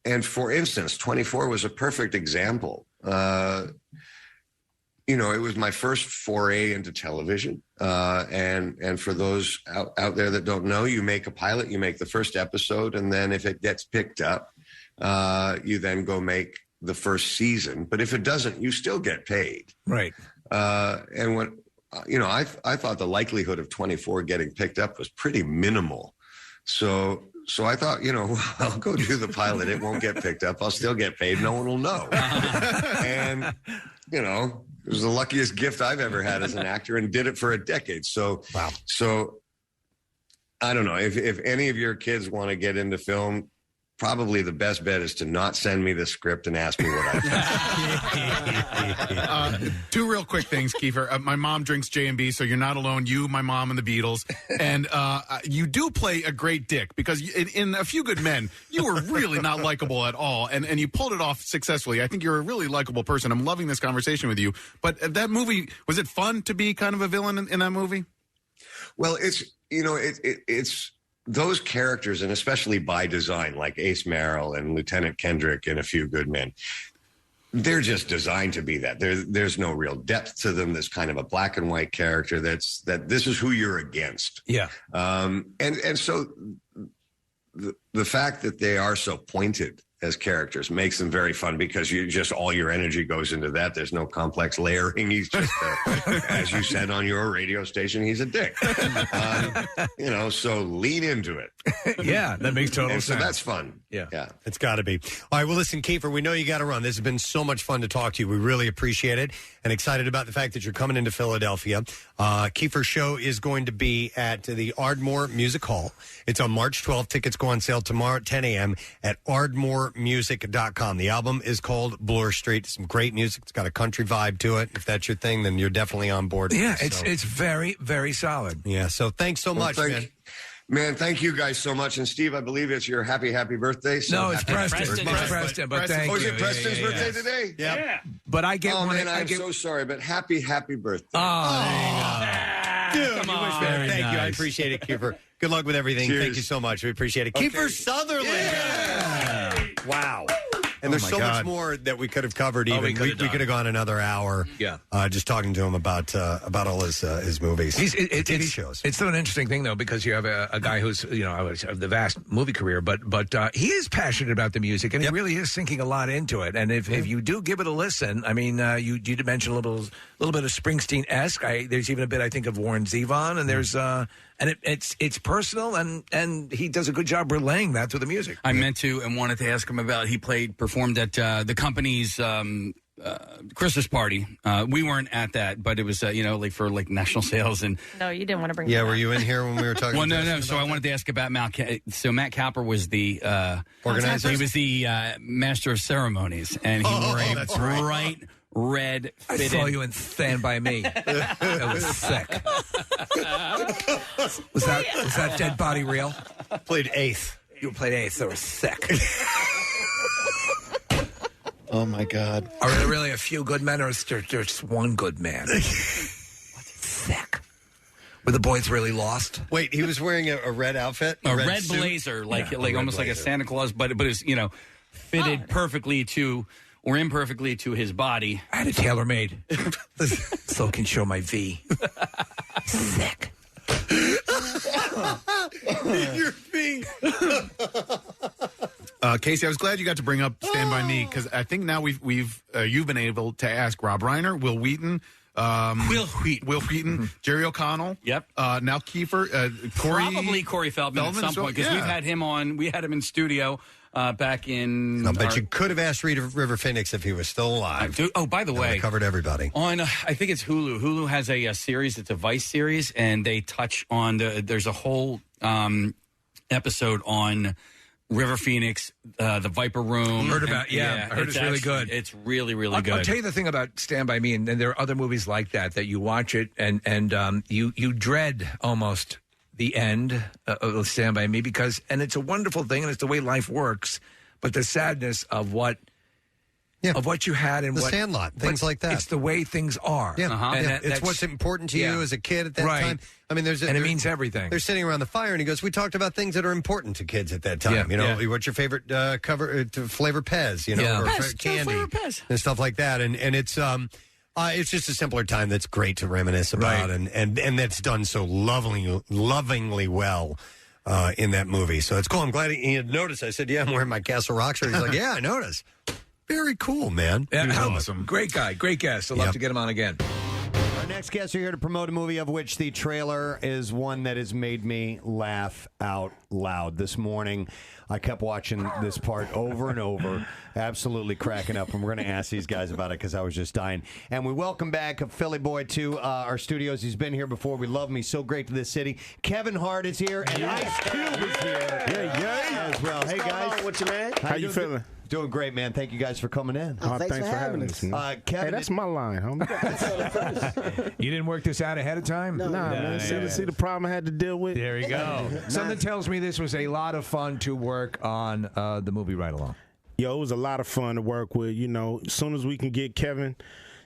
And for instance, 24 was a perfect example. It was my first foray into television. And for those out there that don't know, you make a pilot, you make the first episode, and then if it gets picked up, you then go make the first season. But if it doesn't, you still get paid. Right. And when, I thought the likelihood of 24 getting picked up was pretty minimal. So I thought, I'll go do the pilot. It won't get picked up. I'll still get paid. No one will know. And, it was the luckiest gift I've ever had as an actor, and did it for a decade. So, wow. So I don't know if any of your kids want to get into film, probably the best bet is to not send me the script and ask me what I think. Two real quick things, Kiefer. My mom drinks J&B, so you're not alone. You, my mom, and the Beatles. And you do play a great dick, because in A Few Good Men, you were really not likable at all. And you pulled it off successfully. I think you're a really likable person. I'm loving this conversation with you. But that movie, was it fun to be kind of a villain in that movie? Well, it's those characters, and especially by design, like Ace Merrill and Lieutenant Kendrick and A Few Good Men, they're just designed to be that. There's no real depth to them. There's kind of a black and white character that this is who you're against. Yeah. And so the fact that they are so pointed as characters makes them very fun because all your energy goes into that. There's no complex layering. He's just, as you said on your radio station, he's a dick. So lean into it. Yeah, that makes total sense. So that's fun. Yeah. It's got to be. All right, well, listen, Kiefer, we know you got to run. This has been so much fun to talk to you. We really appreciate it and excited about the fact that you're coming into Philadelphia. Kiefer's show is going to be at the Ardmore Music Hall. It's on March 12th. Tickets go on sale tomorrow at 10 a.m. at ardmoremusic.com. The album is called Bloor Street. Some great music. It's got a country vibe to it. If that's your thing, then you're definitely on board. Yeah, it's very, very solid. Yeah, so thanks so much, man. Man, thank you guys so much. And Steve, I believe it's your happy birthday. So no, it's Preston. It's Preston, but thank you. Oh, is it Preston's birthday today? Yeah. But I get one. one. Man, I'm so sorry, but happy birthday. Dude, thank you. I appreciate it, Kiefer. Good luck with everything. Cheers. Thank you so much. We appreciate it. Okay. Kiefer Sutherland. Yeah. Wow. And there's so much more that we could have covered. Even we could have gone another hour. Yeah. Just talking to him about all his movies, TV shows. It's still an interesting thing though because you have a guy who's of the vast movie career, but he is passionate about the music and he really is sinking a lot into it. And if you do give it a listen, I mean, you did mention a little bit of Springsteen-esque. There's even a bit I think of Warren Zevon, and there's and it's personal and he does a good job relaying that through the music. I meant to and wanted to ask him about. He performed at the company's Christmas party. We weren't at that, but it was for national sales and. No, you didn't want to bring. Yeah, that were up. you in here when we were talking? Well, no. So I wanted to ask about Matt. So Matt Capper was the organizer. He was the master of ceremosas, and he wore a bright red. I saw you in Stand By Me. That was sick. Was that dead body real? Played eighth. You played eighth. That was sick. Oh my God! Are there really a few good men, or is there just one good man? Sick. Were the boys really lost? Wait, he was wearing a red outfit, A red suit? blazer, like almost like a Santa Claus, but it was fitted perfectly to or imperfectly to his body. I had it tailor made, so it can show my V. Sick. Your V. Casey, I was glad you got to bring up Stand By Me because I think now you've been able to ask Rob Reiner, Will Wheaton, Jerry O'Connell. Yep. Now Kiefer, Corey Feldman at some point because we've had him on. We had him in studio back in. I bet you could have asked River Phoenix if he was still alive. Oh, by the way, covered everybody on. I think it's Hulu. Hulu has a series. It's a Vice series, and they touch on there's a whole episode on River Phoenix, the Viper Room. Heard about, I heard it's really good. It's really, really good. I'll tell you the thing about Stand By Me, and there are other movies like that you watch it and you dread almost the end of Stand By Me because it's a wonderful thing and it's the way life works, but the sadness of what you had and the Sandlot, things like that. It's the way things are. Yeah, and it's what's important to you as a kid at that time. I mean, it means everything. They're sitting around the fire, and he goes, "We talked about things that are important to kids at that time. What's your favorite flavor Pez? Or Pez, candy flavor Pez. and stuff like that." And it's just a simpler time that's great to reminisce about, and that's done so lovingly well. In that movie, so it's cool. I'm glad he had noticed. I said, "Yeah, I'm wearing my Castle Rock shirt." He's like, "Yeah, I noticed." Very cool, man. Yeah, awesome. Great guy. Great guest. I'd love to get him on again. Our next guests are here to promote a movie of which the trailer is one that has made me laugh out loud. This morning, I kept watching this part over and over, absolutely cracking up. And we're going to ask these guys about it because I was just dying. And we welcome back a Philly boy to our studios. He's been here before. We love him. He's so great to this city. Kevin Hart is here, and Ice Cube is here as well. Hey, guys. What's your man? How you feeling? Doing great, man. Thank you guys for coming in. Oh, thanks for having us. Kevin, hey, that's my line, homie. You didn't work this out ahead of time? No, man. See the problem I had to deal with? There you go. Something tells me this was a lot of fun to work on the movie Right Along. Yo, it was a lot of fun to work with. As soon as we can get Kevin,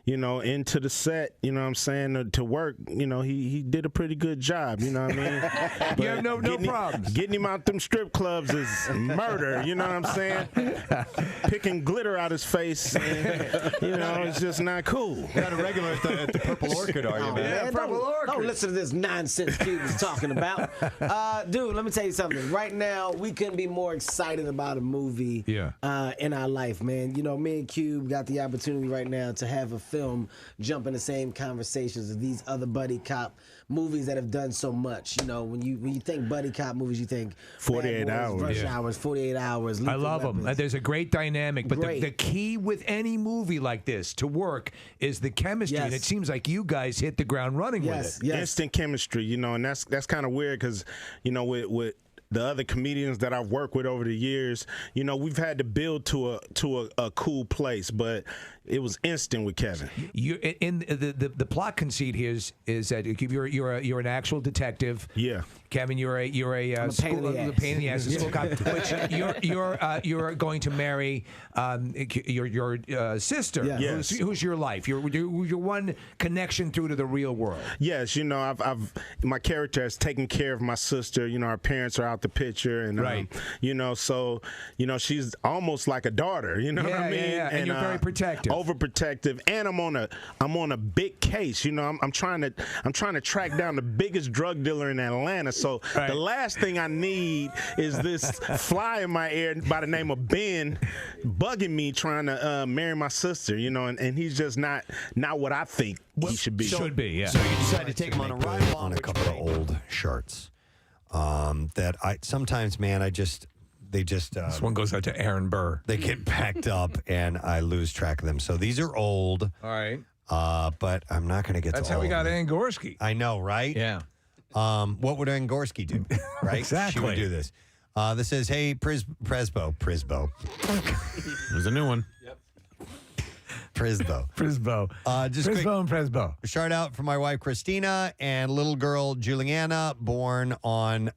into the set, you know what I'm saying, to work, he did a pretty good job, you know what I mean? You have no problems. Getting him out them strip clubs is murder, you know what I'm saying? Picking glitter out his face, it's just not cool. You're not a regular at the Purple Orchid, are you, man? Man, don't listen to this nonsense Cube is talking about. Dude, let me tell you something. Right now, we couldn't be more excited about a movie in our life, man. Me and Cube got the opportunity right now to have a film jump in the same conversations as these other buddy cop movies that have done so much. When you think buddy cop movies, you think 48 Bad Boys, Hours. Rush Hours, 48 Hours. I love them. There's a great dynamic, but the key with any movie like this to work is the chemistry, and it seems like you guys hit the ground running with it. Instant chemistry, and that's kind of weird because, with the other comedians that I've worked with over the years, we've had to build to a cool place, but it was instant with Kevin. The plot conceit here is that you're an actual detective. Yeah. Kevin, you're a pain in the ass. school cop, which you're going to marry your sister, who's your life. You're one connection through to the real world. Yes, my character has taken care of my sister. Our parents are out the picture, and so she's almost like a daughter. You know what I mean? Yeah. And you're very protective. Overprotective, and I'm on a big case. I'm trying to track down the biggest drug dealer in Atlanta. So the last thing I need is this fly in my ear by the name of Ben bugging me trying to marry my sister. And he's just not what I think he should be. Should be, yeah. So you decided to take him on a ride on a couple of old shirts that I sometimes, man, they just this one goes out to Aaron Burr. They get packed up and I lose track of them. So these are old. All right. But I'm not going to get That's to how all we of got them. Angorsky. I know, right? Yeah. What would Angorsky do? Right? Exactly. She would do this. This says, hey, Presbo. There's a new one. Prisbo. Just quick, Prisbo and Presbo. shout out for my wife, Christina, and little girl, Juliana, born on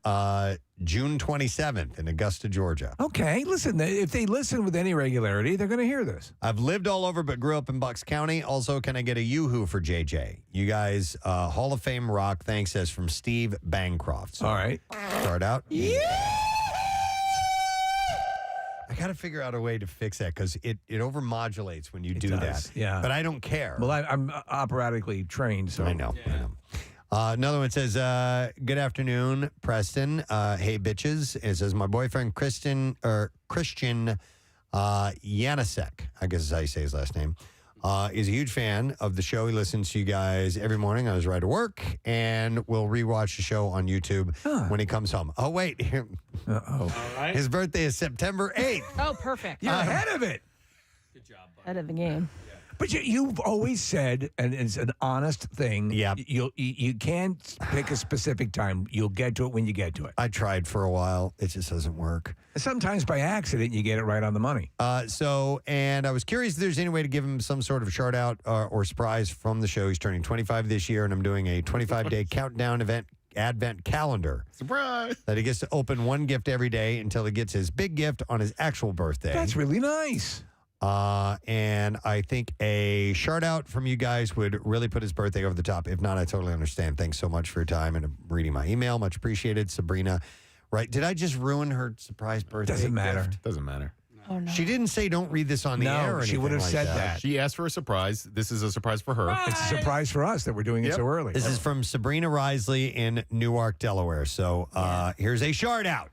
June 27th in Augusta, Georgia. Okay, listen, if they listen with any regularity, they're going to hear this. I've lived all over but grew up in Bucks County. Also, can I get a yoo-hoo for JJ? You guys, Hall of Fame rock. Thanks, says from Steve Bancroft. So, all right. Start out. Yeah. I got to figure out a way to fix that because it overmodulates when you do that. Yeah. But I don't care. Well, I'm operatically trained, so I know. Another one says, good afternoon, Preston. Hey, bitches. It says, my boyfriend, Christian Yanisek, I guess is how you say his last name, is a huge fan of the show. He listens to you guys every morning on his ride to work and will rewatch the show on YouTube when he comes home. Oh, wait. Uh-oh. Right. His birthday is September 8th. Oh, perfect. You're ahead of it. Good job, bud. Ahead of the game. But you've always said, and it's an honest thing, you can't pick a specific time. You'll get to it when you get to it. I tried for a while. It just doesn't work. Sometimes by accident, you get it right on the money. And I was curious if there's any way to give him some sort of shout out or surprise from the show. He's turning 25 this year, and I'm doing a 25-day countdown advent calendar. Surprise! That he gets to open one gift every day until he gets his big gift on his actual birthday. That's really nice. And I think a shout out from you guys would really put his birthday over the top. If not, I totally understand. Thanks so much for your time and reading my email. Much appreciated. Sabrina, right? Did I just ruin her surprise birthday? Doesn't matter. Gift? Doesn't matter. Oh, no. She didn't say don't read this on the air or anything. She would have like said that. She asked for a surprise. This is a surprise for her. It's a surprise for us that we're doing it so early. This is from Sabrina Risley in Newark, Delaware. So here's a shout out.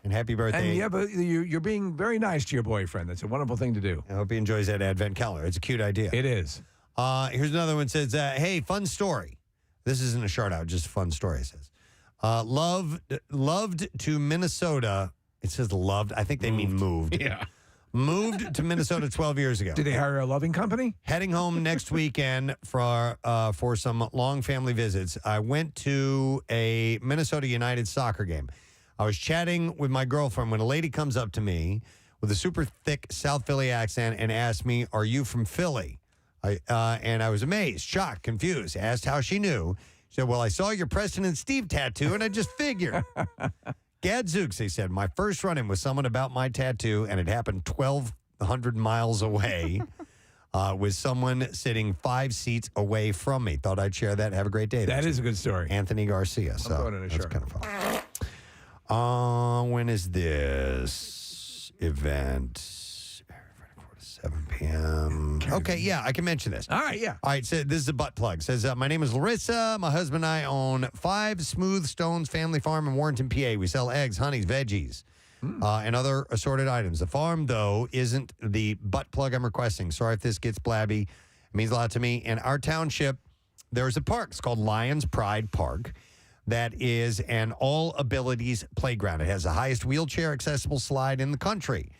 And happy birthday. And but you're being very nice to your boyfriend. That's a wonderful thing to do. I hope he enjoys that advent calendar. It's a cute idea. It is. Here's another one. Says, hey, fun story. This isn't a shout out, just a fun story, it says. Loved to Minnesota. It says loved. I think they mean moved. Yeah. Moved to Minnesota 12 years ago. Did they hire a loving company? Heading home next weekend for some long family visits. I went to a Minnesota United soccer game. I was chatting with my girlfriend when a lady comes up to me with a super thick South Philly accent and asked me, "Are you from Philly?" And I was amazed, shocked, confused. Asked how she knew. She said, "Well, I saw your Preston and Steve tattoo, and I just figured." Gadzooks, they said, my first run-in with someone about my tattoo, and it happened 1,200 miles away. with someone sitting 5 seats away from me. Thought I'd share that. Have a great day. That is a good story. Anthony Garcia. So going in a that's shirt. kind of fun. When is this event? 7 p.m. Okay, yeah, I can mention this. All right, yeah. All right, so this is a butt plug. Says, my name is Larissa. My husband and I own 5 Smooth Stones Family Farm in Warrenton, PA. We sell eggs, honeys, veggies, and other assorted items. The farm, though, isn't the butt plug I'm requesting. Sorry if this gets blabby. It means a lot to me. In our township, there's a park. It's called Lions Pride Park. That is an all-abilities playground. It has the highest wheelchair-accessible slide in the country.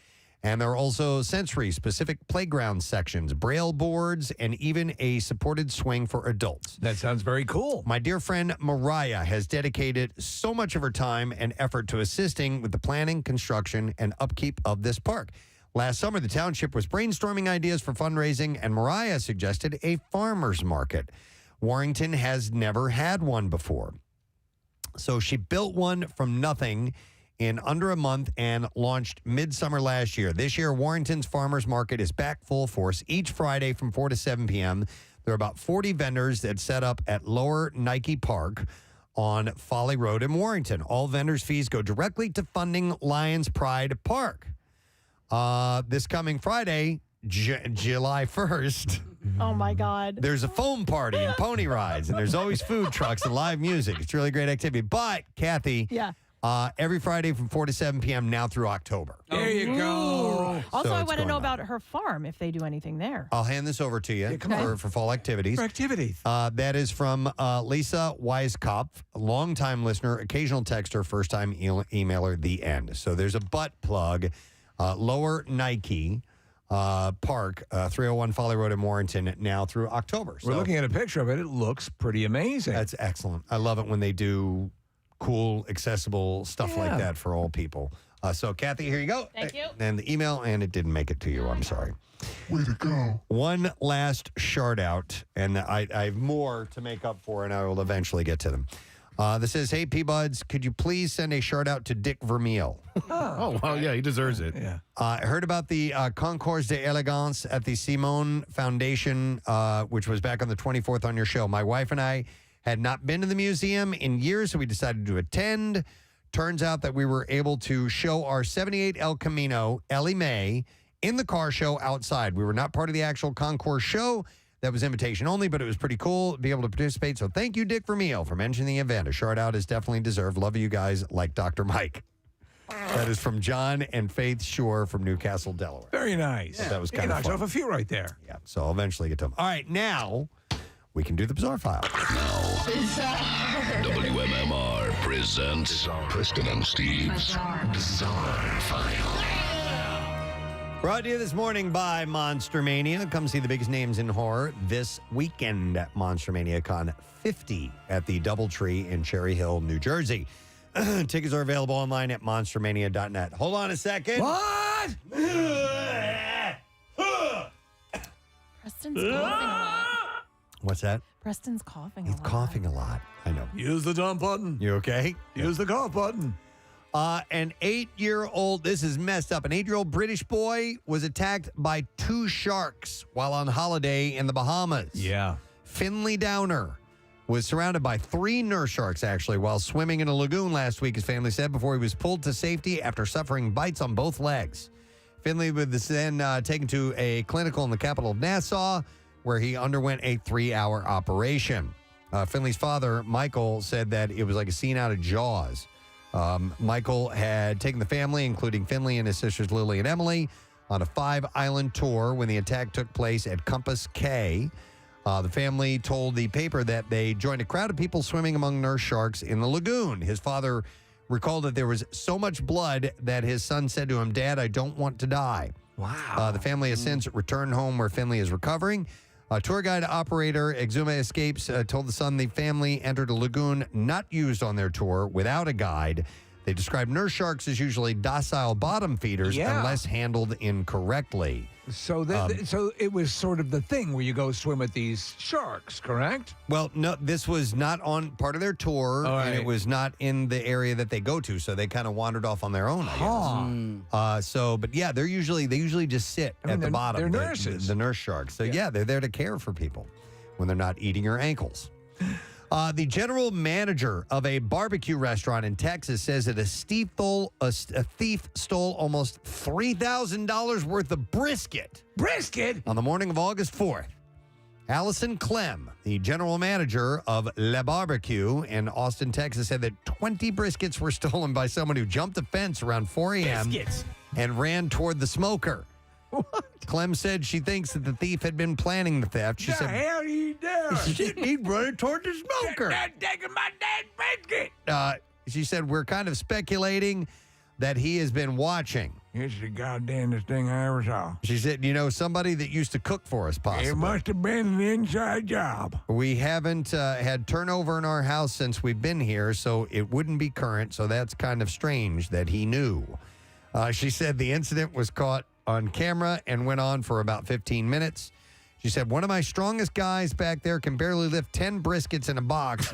And there are also sensory-specific playground sections, braille boards, and even a supported swing for adults. That sounds very cool. My dear friend Mariah has dedicated so much of her time and effort to assisting with the planning, construction, and upkeep of this park. Last summer, the township was brainstorming ideas for fundraising, and Mariah suggested a farmer's market. Warrington has never had one before. So she built one from nothing in under a month and launched midsummer last year. This year, Warrington's Farmers Market is back full force each Friday from 4 to 7 p.m. There are about 40 vendors that set up at Lower Nike Park on Folly Road in Warrington. All vendors' fees go directly to funding Lions Pride Park. This coming Friday, July 1st, Oh, my God. there's a foam party and pony rides, and there's always food trucks and live music. It's a really great activity. But, Kathy, Yeah. Every Friday from 4 to 7 p.m. now through October. There you go. Also, So I it's want to going know on. about her farm, if they do anything there. I'll hand this over to you for fall activities. For activities. That is from Lisa Weiskopf, a longtime listener, occasional texter, first-time emailer, the end. So there's a butt plug, Lower Nike Park, 301 Folly Road in Warrington, now through October. We're looking at a picture of it. It looks pretty amazing. That's excellent. I love it when they do cool, accessible stuff like that for all people. So, Kathy, here you go. Thank you. And the email, and it didn't make it to you. I'm sorry. Way to go. One last shout out, and I have more to make up for, and I will eventually get to them. This says, hey, P-Buds, could you please send a shout out to Dick Vermeil? Oh, well, yeah, he deserves it. Yeah. I heard about the Concours d'Elegance at the Simone Foundation, which was back on the 24th on your show. My wife and I had not been to the museum in years, so we decided to attend. Turns out that we were able to show our 78 El Camino, Ellie Mae, in the car show outside. We were not part of the actual concourse show. That was invitation only, but it was pretty cool to be able to participate. So thank you, Dick Vermeil, for mentioning the event. A shout out is definitely deserved. Love you guys like Dr. Mike. That is from John and Faith Shore from Newcastle, Delaware. Very nice. That was He kind of knocked fun. off a few right there. Yeah, so I'll eventually get to them. All right, now we can do the Bizarre File. WMMR presents Preston and Steve's Bizarre File. Brought to you this morning by Monster Mania. Come see the biggest names in horror this weekend at Monster Mania Con 50 at the Doubletree in Cherry Hill, New Jersey. Tickets are available online at monstermania.net. Hold on a second. What? Preston's coughing a lot. What's that? Preston's coughing a He's lot. coughing a lot. I know. Use the dump button. You okay? Use the cough button. An 8-year-old, this is messed up. An 8-year-old British boy was attacked by 2 sharks while on holiday in the Bahamas. Yeah. Finley Downer was surrounded by 3 nurse sharks, actually, while swimming in a lagoon last week, his family said, before he was pulled to safety after suffering bites on both legs. Finley was then taken to a clinical in the capital of Nassau, where he underwent a 3-hour operation. Finley's father, Michael, said that it was like a scene out of Jaws. Michael had taken the family, including Finley and his sisters Lily and Emily, on a 5-island tour when the attack took place at Compass Cay. The family told the paper that they joined a crowd of people swimming among nurse sharks in the lagoon. His father recalled that there was so much blood that his son said to him, "Dad, I don't want to die." Wow. The family has since returned home where Finley is recovering. Tour guide operator Exuma Escapes told the Sun the family entered a lagoon not used on their tour without a guide. They describe nurse sharks as usually docile bottom feeders unless handled incorrectly. So, so it was sort of the thing where you go swim with these sharks, correct? Well, no, this was not on part of their tour, and it was not in the area that they go to. So they kind of wandered off on their own, I guess. But yeah, they usually just sit at the bottom. They're nurses, the nurse sharks. So yeah, they're there to care for people when they're not eating your ankles. The general manager of a barbecue restaurant in Texas says that a thief stole almost $3,000 worth of brisket. Brisket? On the morning of August 4th. Allison Clem, the general manager of Le Barbecue in Austin, Texas, said that 20 briskets were stolen by someone who jumped a fence around 4 a.m. and ran toward the smoker. What? Clem said she thinks that the thief had been planning the theft. She said, hell he does? He'd run toward the smoker. Taking my dad's brisket. She said, we're kind of speculating that he has been watching. It's the goddamnest thing I ever saw. She said, somebody that used to cook for us, possibly. It must have been an inside job. We haven't had turnover in our house since we've been here, so it wouldn't be current, so that's kind of strange that he knew. She said the incident was caught on camera and went on for about 15 minutes. She said, one of my strongest guys back there can barely lift 10 briskets in a box,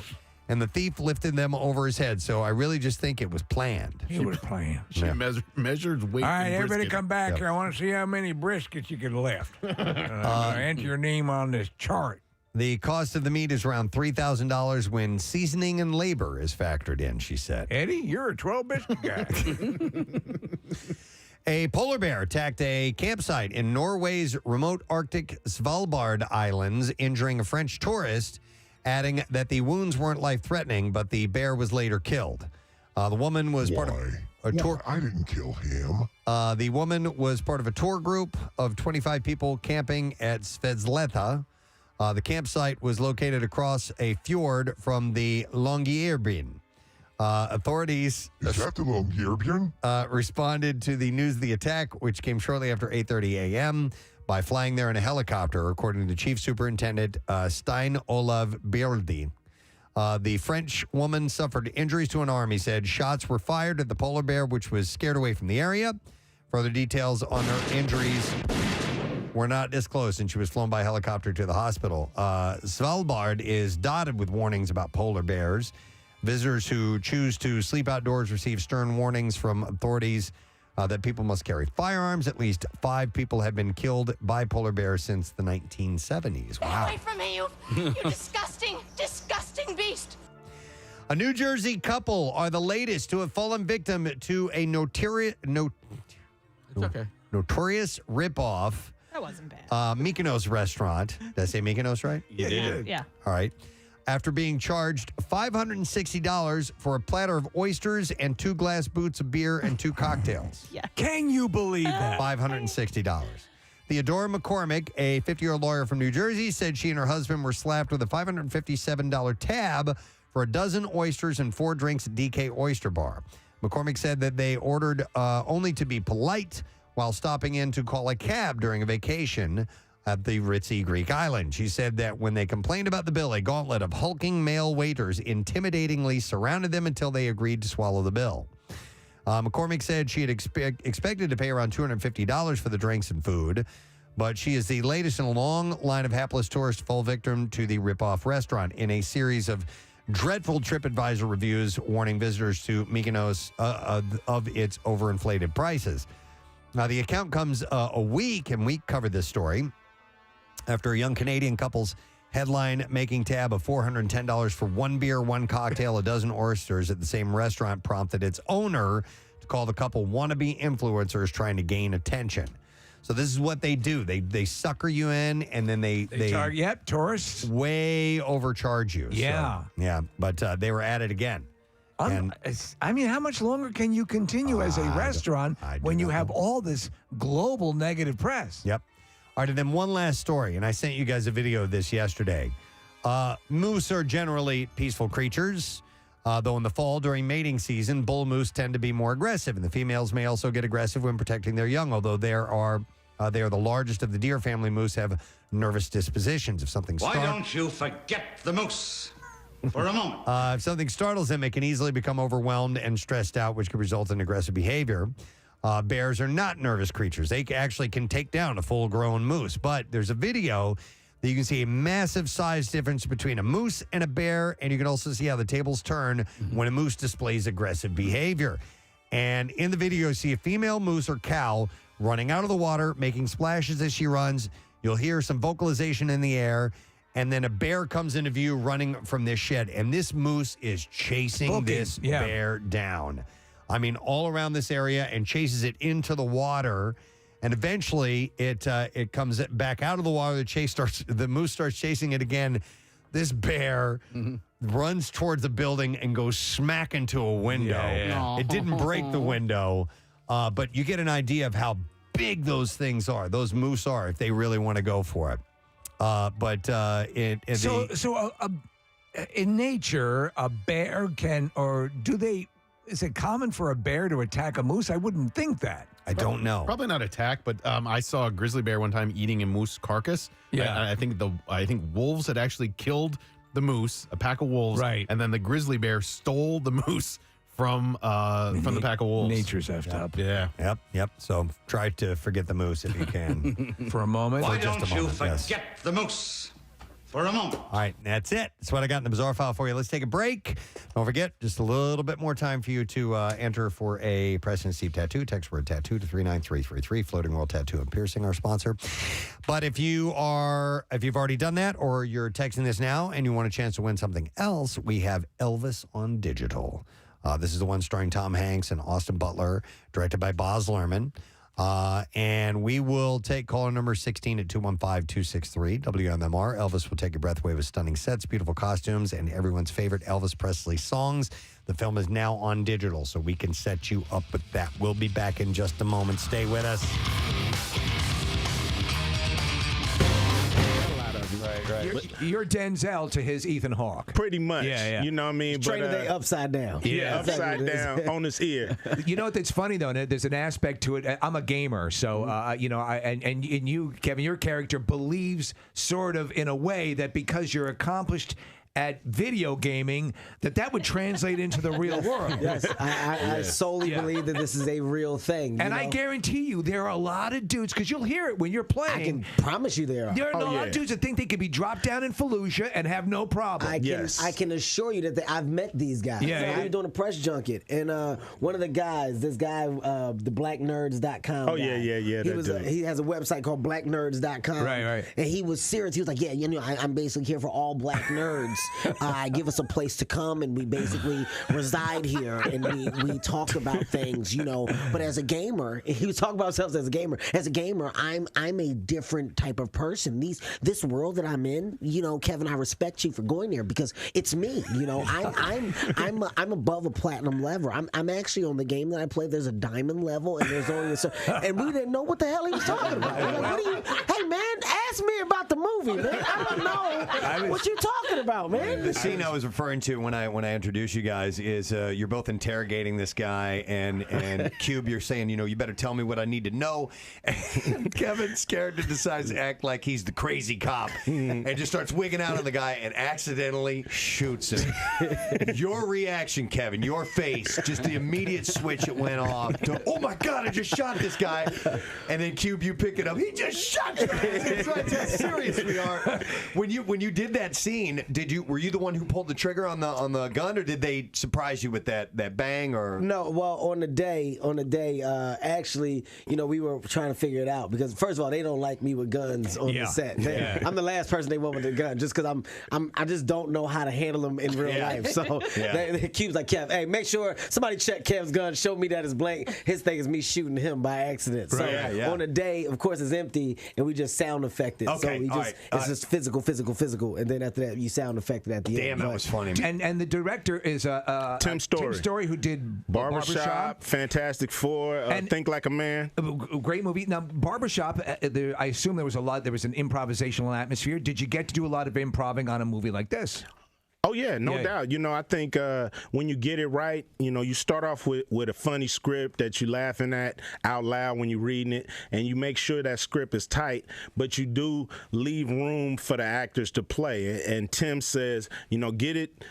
and the thief lifted them over his head. So I really just think it was planned. It was planned. She measured weight. All right, in everybody brisket. come back here. I want to see how many briskets you can lift. Enter your name on this chart. The cost of the meat is around $3,000 when seasoning and labor is factored in, she said. Eddie, you're a 12-biscuit guy. A polar bear attacked a campsite in Norway's remote Arctic Svalbard Islands, injuring a French tourist, adding that the wounds weren't life-threatening, but the bear was later killed. The woman was part of a tour. I didn't kill him. The woman was part of a tour group of 25 people camping at Svedsletta. The campsite was located across a fjord from the Longyearbyen. Authorities responded to the news of the attack, which came shortly after 8:30 a.m., by flying there in a helicopter, according to Chief Superintendent Stein Olav Bjerdi. The French woman suffered injuries to an arm, he said. Shots were fired at the polar bear, which was scared away from the area. Further details on her injuries were not disclosed, and she was flown by helicopter to the hospital. Svalbard is dotted with warnings about polar bears. Visitors who choose to sleep outdoors receive stern warnings from authorities that people must carry firearms. At least 5 people have been killed by polar bears since the 1970s. Wow. Get away from me, you disgusting, disgusting beast. A New Jersey couple are the latest to have fallen victim to a notorious ripoff. That wasn't bad. Mykonos restaurant. Did I say Mykonos right? You did. Yeah. All right. After being charged $560 for a platter of oysters and 2 glass boots of beer and 2 cocktails. Yeah. Can you believe that? $560. Theodora McCormick, a 50-year-old lawyer from New Jersey, said she and her husband were slapped with a $557 tab for a dozen oysters and 4 drinks at DK Oyster Bar. McCormick said that they ordered only to be polite while stopping in to call a cab during a vacation at the ritzy Greek island. She said that when they complained about the bill, a gauntlet of hulking male waiters intimidatingly surrounded them until they agreed to swallow the bill. McCormick said she had expected to pay around $250 for the drinks and food, but she is the latest in a long line of hapless tourists to fall victim to the ripoff restaurant in a series of dreadful TripAdvisor reviews warning visitors to Mykonos of its overinflated prices. Now, the account comes a week, and we covered this story, after a young Canadian couple's headline making tab of $410 for 1 beer, 1 cocktail, a dozen oysters at the same restaurant prompted its owner to call the couple wannabe influencers trying to gain attention. So this is what they do. They sucker you in, and then they tourists way overcharge you. Yeah. So, yeah, but they were at it again. And I mean, how much longer can you continue as a restaurant when you have all this global negative press? Yep. All right, and then one last story, and I sent you guys a video of this yesterday. Moose are generally peaceful creatures, though in the fall during mating season, bull moose tend to be more aggressive, and the females may also get aggressive when protecting their young, although they are the largest of the deer family. Moose have nervous dispositions. If something's Why don't you forget the moose? for a moment. If something startles them, it can easily become overwhelmed and stressed out, which could result in aggressive behavior. Bears are not nervous creatures. They actually can take down a full-grown moose. But there's a video that you can see a massive size difference between a moose and a bear, and you can also see how the tables turn when a moose displays aggressive behavior. And in the video, you see a female moose or cow running out of the water, making splashes as she runs. You'll hear some vocalization in the air, and then a bear comes into view running from this shed, and this moose is chasing this bear down. I mean, all around this area, and chases it into the water. And eventually, it comes back out of the water. The moose starts chasing it again. This bear runs towards the building and goes smack into a window. It didn't break the window, but you get an idea of how big those things are. Those moose are, if they really want to go for it. In nature, a bear can, or do they? Is it common for a bear to attack a moose? I wouldn't think that. I don't know. Probably not attack, but I saw a grizzly bear one time eating a moose carcass. Yeah. I think wolves had actually killed the moose, a pack of wolves, right? And then the grizzly bear stole the moose from the pack of wolves. Nature's effed up. Yeah. Yep. So try to forget the moose if you can. For a moment. Why For just don't a you moment, yes. forget the moose for a moment? All right, that's it. That's what I got in the bizarre file for you. Let's take a break. Don't forget, just a little bit more time for you to enter for a Preston and Steve tattoo. Text word tattoo to 39333. Floating World Tattoo and Piercing, our sponsor. But if you've already done that, or you're texting this now and you want a chance to win something else, we have Elvis on digital. This is the one starring Tom Hanks and Austin Butler, directed by Baz Luhrmann. And we will take caller number 16 at 215-263 WMMR. Elvis will take your breath away with stunning sets, beautiful costumes, and everyone's favorite Elvis Presley songs. The film is now on digital, so we can set you up with that. We'll be back in just a moment. Stay with us. You're Denzel to his Ethan Hawke. Pretty much. Yeah. You know what I mean? Training day upside down. Yeah, upside down on his ear. You know what's funny though? There's an aspect to it. I'm a gamer, so and you, Kevin, your character believes sort of in a way that because you're accomplished at video gaming, that would translate into the real world. Yes, I solely believe that this is a real thing. And I guarantee you, there are a lot of dudes, because you'll hear it when you're playing. I can promise you there are. There are a lot of dudes that think they could be dropped down in Fallujah and have no problem. I can assure you that I've met these guys. Yeah. I was doing a press junket, and one of the guys, this guy, the blacknerds.com Oh, guy, yeah. He has a website called blacknerds.com. Right. And he was serious. He was like, I'm basically here for all black nerds. Give us a place to come, and we basically reside here, and we talk about things, But as a gamer, he was talking about himself as a gamer. As a gamer, I'm a different type of person. This world that I'm in, Kevin, I respect you for going there because it's me. I'm above a platinum level. I'm actually on the game that I play. There's a diamond level, and there's only and we didn't know what the hell he was talking about. We're like, hey man, ask me about the movie, man. I don't know what you talking about, man. The scene I was referring to when I introduced you guys is you're both interrogating this guy, and Cube, you're saying, you better tell me what I need to know. And Kevin's character decides to act like he's the crazy cop and just starts wigging out on the guy and accidentally shoots him. Your reaction, Kevin, your face, just the immediate switch it went off to, oh my God, I just shot this guy. And then Cube, you pick it up. He just shot you. That's how serious we are. When you did that scene, were you the one who pulled the trigger on the gun, or did they surprise you with that bang? Or no? Well, on the day, actually, we were trying to figure it out because first of all, they don't like me with guns on the set. I'm the last person they want with a gun just because I just don't know how to handle them in real life. So Cube's like, Kev, hey, make sure somebody check Kev's gun, show me that it's blank. His thing is me shooting him by accident. So on the day, of course, it's empty and we just sound affected. Okay, so it's just physical, and then after that, you sound affected at the end. Damn, that was funny. And the director is Tim Story. Tim Story, who did Barbershop, Fantastic Four, and Think Like a Man. Great movie. Now, Barbershop, I assume there was an improvisational atmosphere. Did you get to do a lot of improving on a movie like this? Oh Oh yeah, no doubt. You know, I think when you get it right, you know, you start off with a funny script that you're laughing at out loud when you're reading it, and you make sure that script is tight, but you do leave room for the actors to play. And Tim says, you know, get it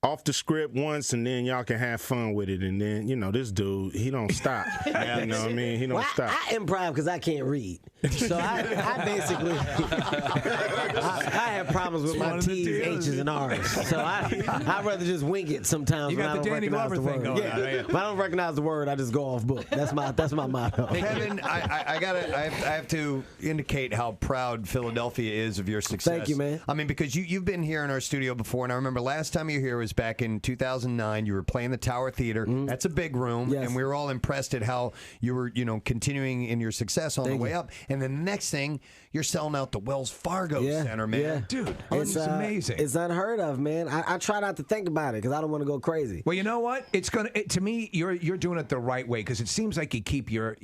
off the script once, and then y'all can have fun with it. And then, you know, this dude, he don't stop. You know what I mean? He don't stop. I improv because I can't read. So I basically, I have problems with my T's, H's, and R's. So I'd rather just wing it sometimes. You got the Danny Glover thing going on. If I don't recognize the word, I just go off book. That's my motto. Kevin, I have to indicate how proud Philadelphia is of your success. Thank you, man. I mean, because you've been here in our studio before, and I remember last time you were here was back in 2009. You were playing the Tower Theater. That's a big room, and we were all impressed at how you were, you know, continuing in your success on the way up. And then the next thing, you're selling out the Wells Fargo Center, man. Yeah. Dude, it's amazing. It's unheard of, man. I try not to think about it because I don't want to go crazy. Well, you know what? It's to me, you're doing it the right way because it seems like you keep you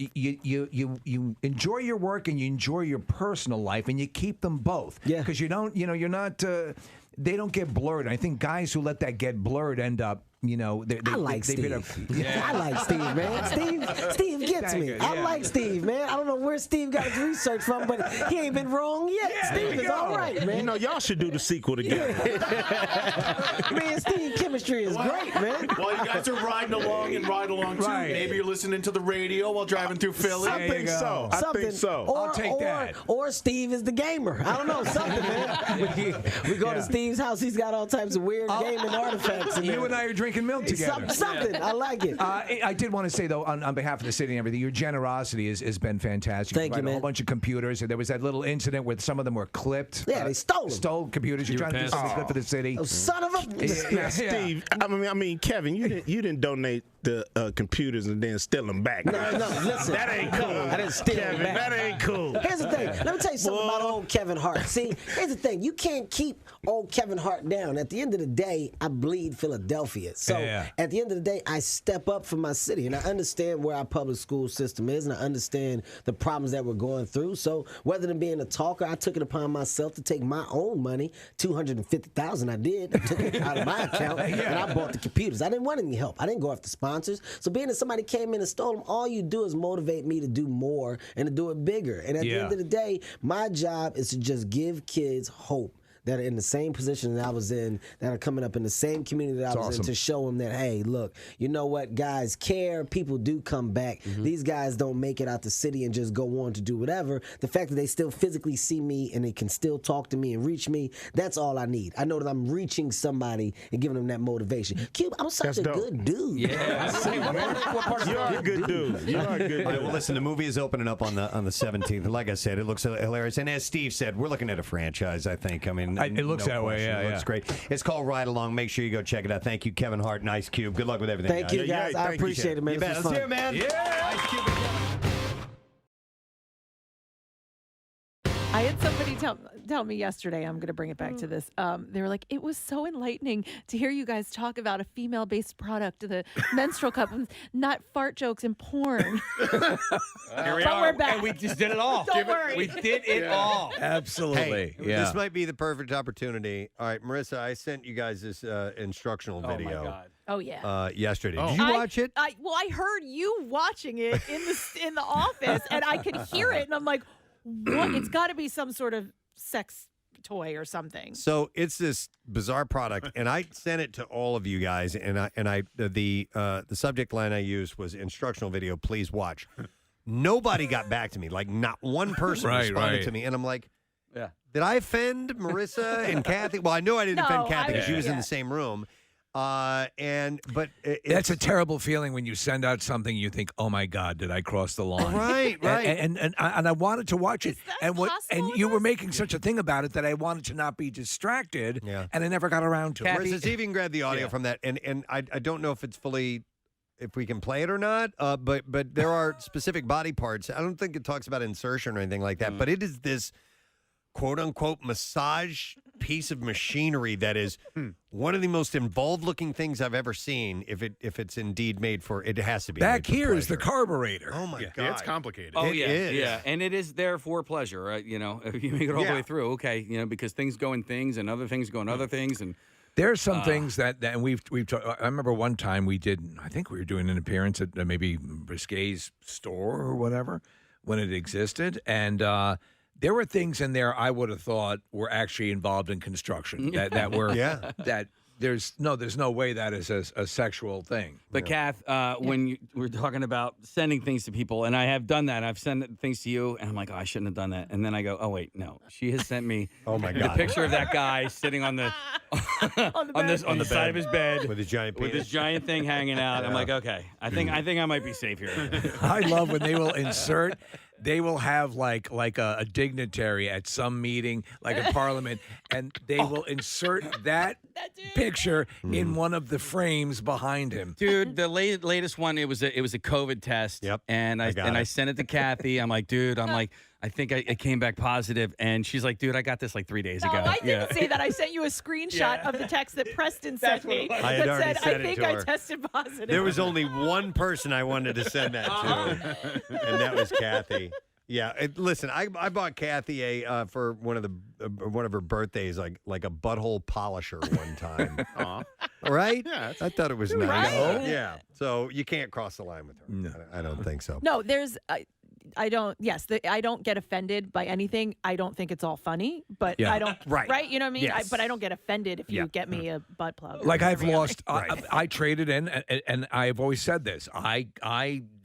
enjoy your work and you enjoy your personal life and you keep them both. Yeah. Because you don't, you know, you're not. They don't get blurred. I think guys who let that get blurred end up, you know, I like Steve. I like Steve, man. Steve gets me. I like Steve, man. I don't know where Steve got his research from, but he ain't been wrong yet. Steve is all right, man. You know, y'all should do the sequel together. Man, Steve chemistry is great, man. While you guys are riding along and ride along too, maybe you're listening to the radio while driving through Philly. I think so. I'll take that. Or Steve is the gamer. I don't know, something, man. We go to Steve's house. He's got all types of weird gaming artifacts in there. You and I are drinking milk together. Something. I like it. I did want to say, though, on behalf of the city and everything, your generosity has been fantastic. Thank you, man. A whole bunch of computers. There was that little incident where some of them were clipped. Yeah, they stole them. Stole computers. You're trying to do something good for the city. Oh, son of a... Now, Steve, I mean, Kevin, you didn't donate the computers and then steal them back. No, listen. That ain't cool. I didn't steal Kevin, them back. that ain't cool. Here's the thing. Let me tell you something about old Kevin Hart. See, here's the thing. You can't keep old Kevin Hart down. At the end of the day, I bleed Philadelphia. So at the end of the day, I step up for my city. And I understand where our public school system is, and I understand the problems that we're going through. So rather than being a talker, I took it upon myself to take my own money, $250,000 I did. I took it out of my account, and I bought the computers. I didn't want any help. I didn't go after sponsors. So being that somebody came in and stole them, all you do is motivate me to do more and to do it bigger. And at the end of the day, my job is to just give kids hope that are in the same position that I was in, that are coming up in the same community that I was in, to show them that, hey, look, you know what, guys care, people do come back. These guys don't make it out the city and just go on to do whatever. The fact that they still physically see me and they can still talk to me and reach me, that's all I need. I know that I'm reaching somebody and giving them that motivation. Cube, I'm such a good dude. Yeah, what part of you are a good dude. You are a good dude. All right, well, listen, the movie is opening up on the 17th. And like I said, it looks hilarious. And as Steve said, we're looking at a franchise, I think. I mean, it looks that way, it looks great. It's called Ride Along. Make sure you go check it out. Thank you, Kevin Hart and Ice Cube. Good luck with everything. Thank you, guys. I appreciate it, man. You bet. Let's hear it, man. Ice Cube. I had somebody tell me yesterday, I'm going to bring it back to this. They were like, it was so enlightening to hear you guys talk about a female-based product, the menstrual cup, not fart jokes and porn. Here we are. We're back. And we just did it all. Don't worry. We did it all. Absolutely. Hey, this might be the perfect opportunity. All right, Marissa, I sent you guys this instructional video. Oh, my God. Oh, yeah. Yesterday. Did you watch it? Well, I heard you watching it in the office, and I could hear it, and I'm like, what? It's got to be some sort of sex toy or something. So it's this bizarre product, and I sent it to all of you guys, and the subject line I used was instructional video. Please watch. Nobody got back to me. Like not one person responded to me, and I'm like, did I offend Marissa and Kathy? Well, I know I didn't offend Kathy because she was in the same room. That's a terrible feeling when you send out something you think, oh my God, did I cross the line? Right. And I wanted to watch it, and you were making such a thing about it that I wanted to not be distracted, and I never got around to it. Marissa, see if you can grab the audio from that, and I don't know if it's fully. If we can play it or not, but there are specific body parts. I don't think it talks about insertion or anything like that, but it is this quote-unquote massage piece of machinery that is one of the most involved-looking things I've ever seen. If it's indeed made for, it has to be. Back here is the carburetor. Oh my God, it's complicated. Oh It is. yeah, and it is there for pleasure. You know, if you make it all the way through, okay, you know, because things go in things and other things go in other things, and There's some things that and we've I remember one time we did. I think we were doing an appearance at maybe Brisquet's store or whatever when it existed, and there were things in there I would have thought were actually involved in construction that were that. There's no way that is a sexual thing. But Kath, when you were talking about sending things to people, and I have done that, I've sent things to you, and I'm like, oh, I shouldn't have done that. And then I go, oh wait, no, she has sent me the picture of that guy sitting on the on the side of his bed with his giant thing hanging out. I'm like, okay, I think I might be safe here. I love when they will insert. They will have like a dignitary at some meeting, like a parliament, and they will insert that picture in one of the frames behind him. Dude, the latest one, it was a COVID test. Yep. And I sent it to Kathy. I'm like, dude, I think I came back positive, and she's like, dude, I got this like 3 days ago. I didn't say that. I sent you a screenshot of the text that Preston sent me I had that already said, said I it think to I her. tested positive. There was only one person I wanted to send that to, and that was Kathy. Yeah, listen, I bought Kathy for one of her birthdays, like a butthole polisher one time. Right? Yeah, I thought it was nice. Right? Yeah. So you can't cross the line with her. No. I don't think so. No, there's. I don't. Yes, I don't get offended by anything. I don't think it's all funny, but I don't. Right. You know what I mean? Yes. But I don't get offended if you get me a butt plug. Like I've lost. I traded in, and I've always said this. I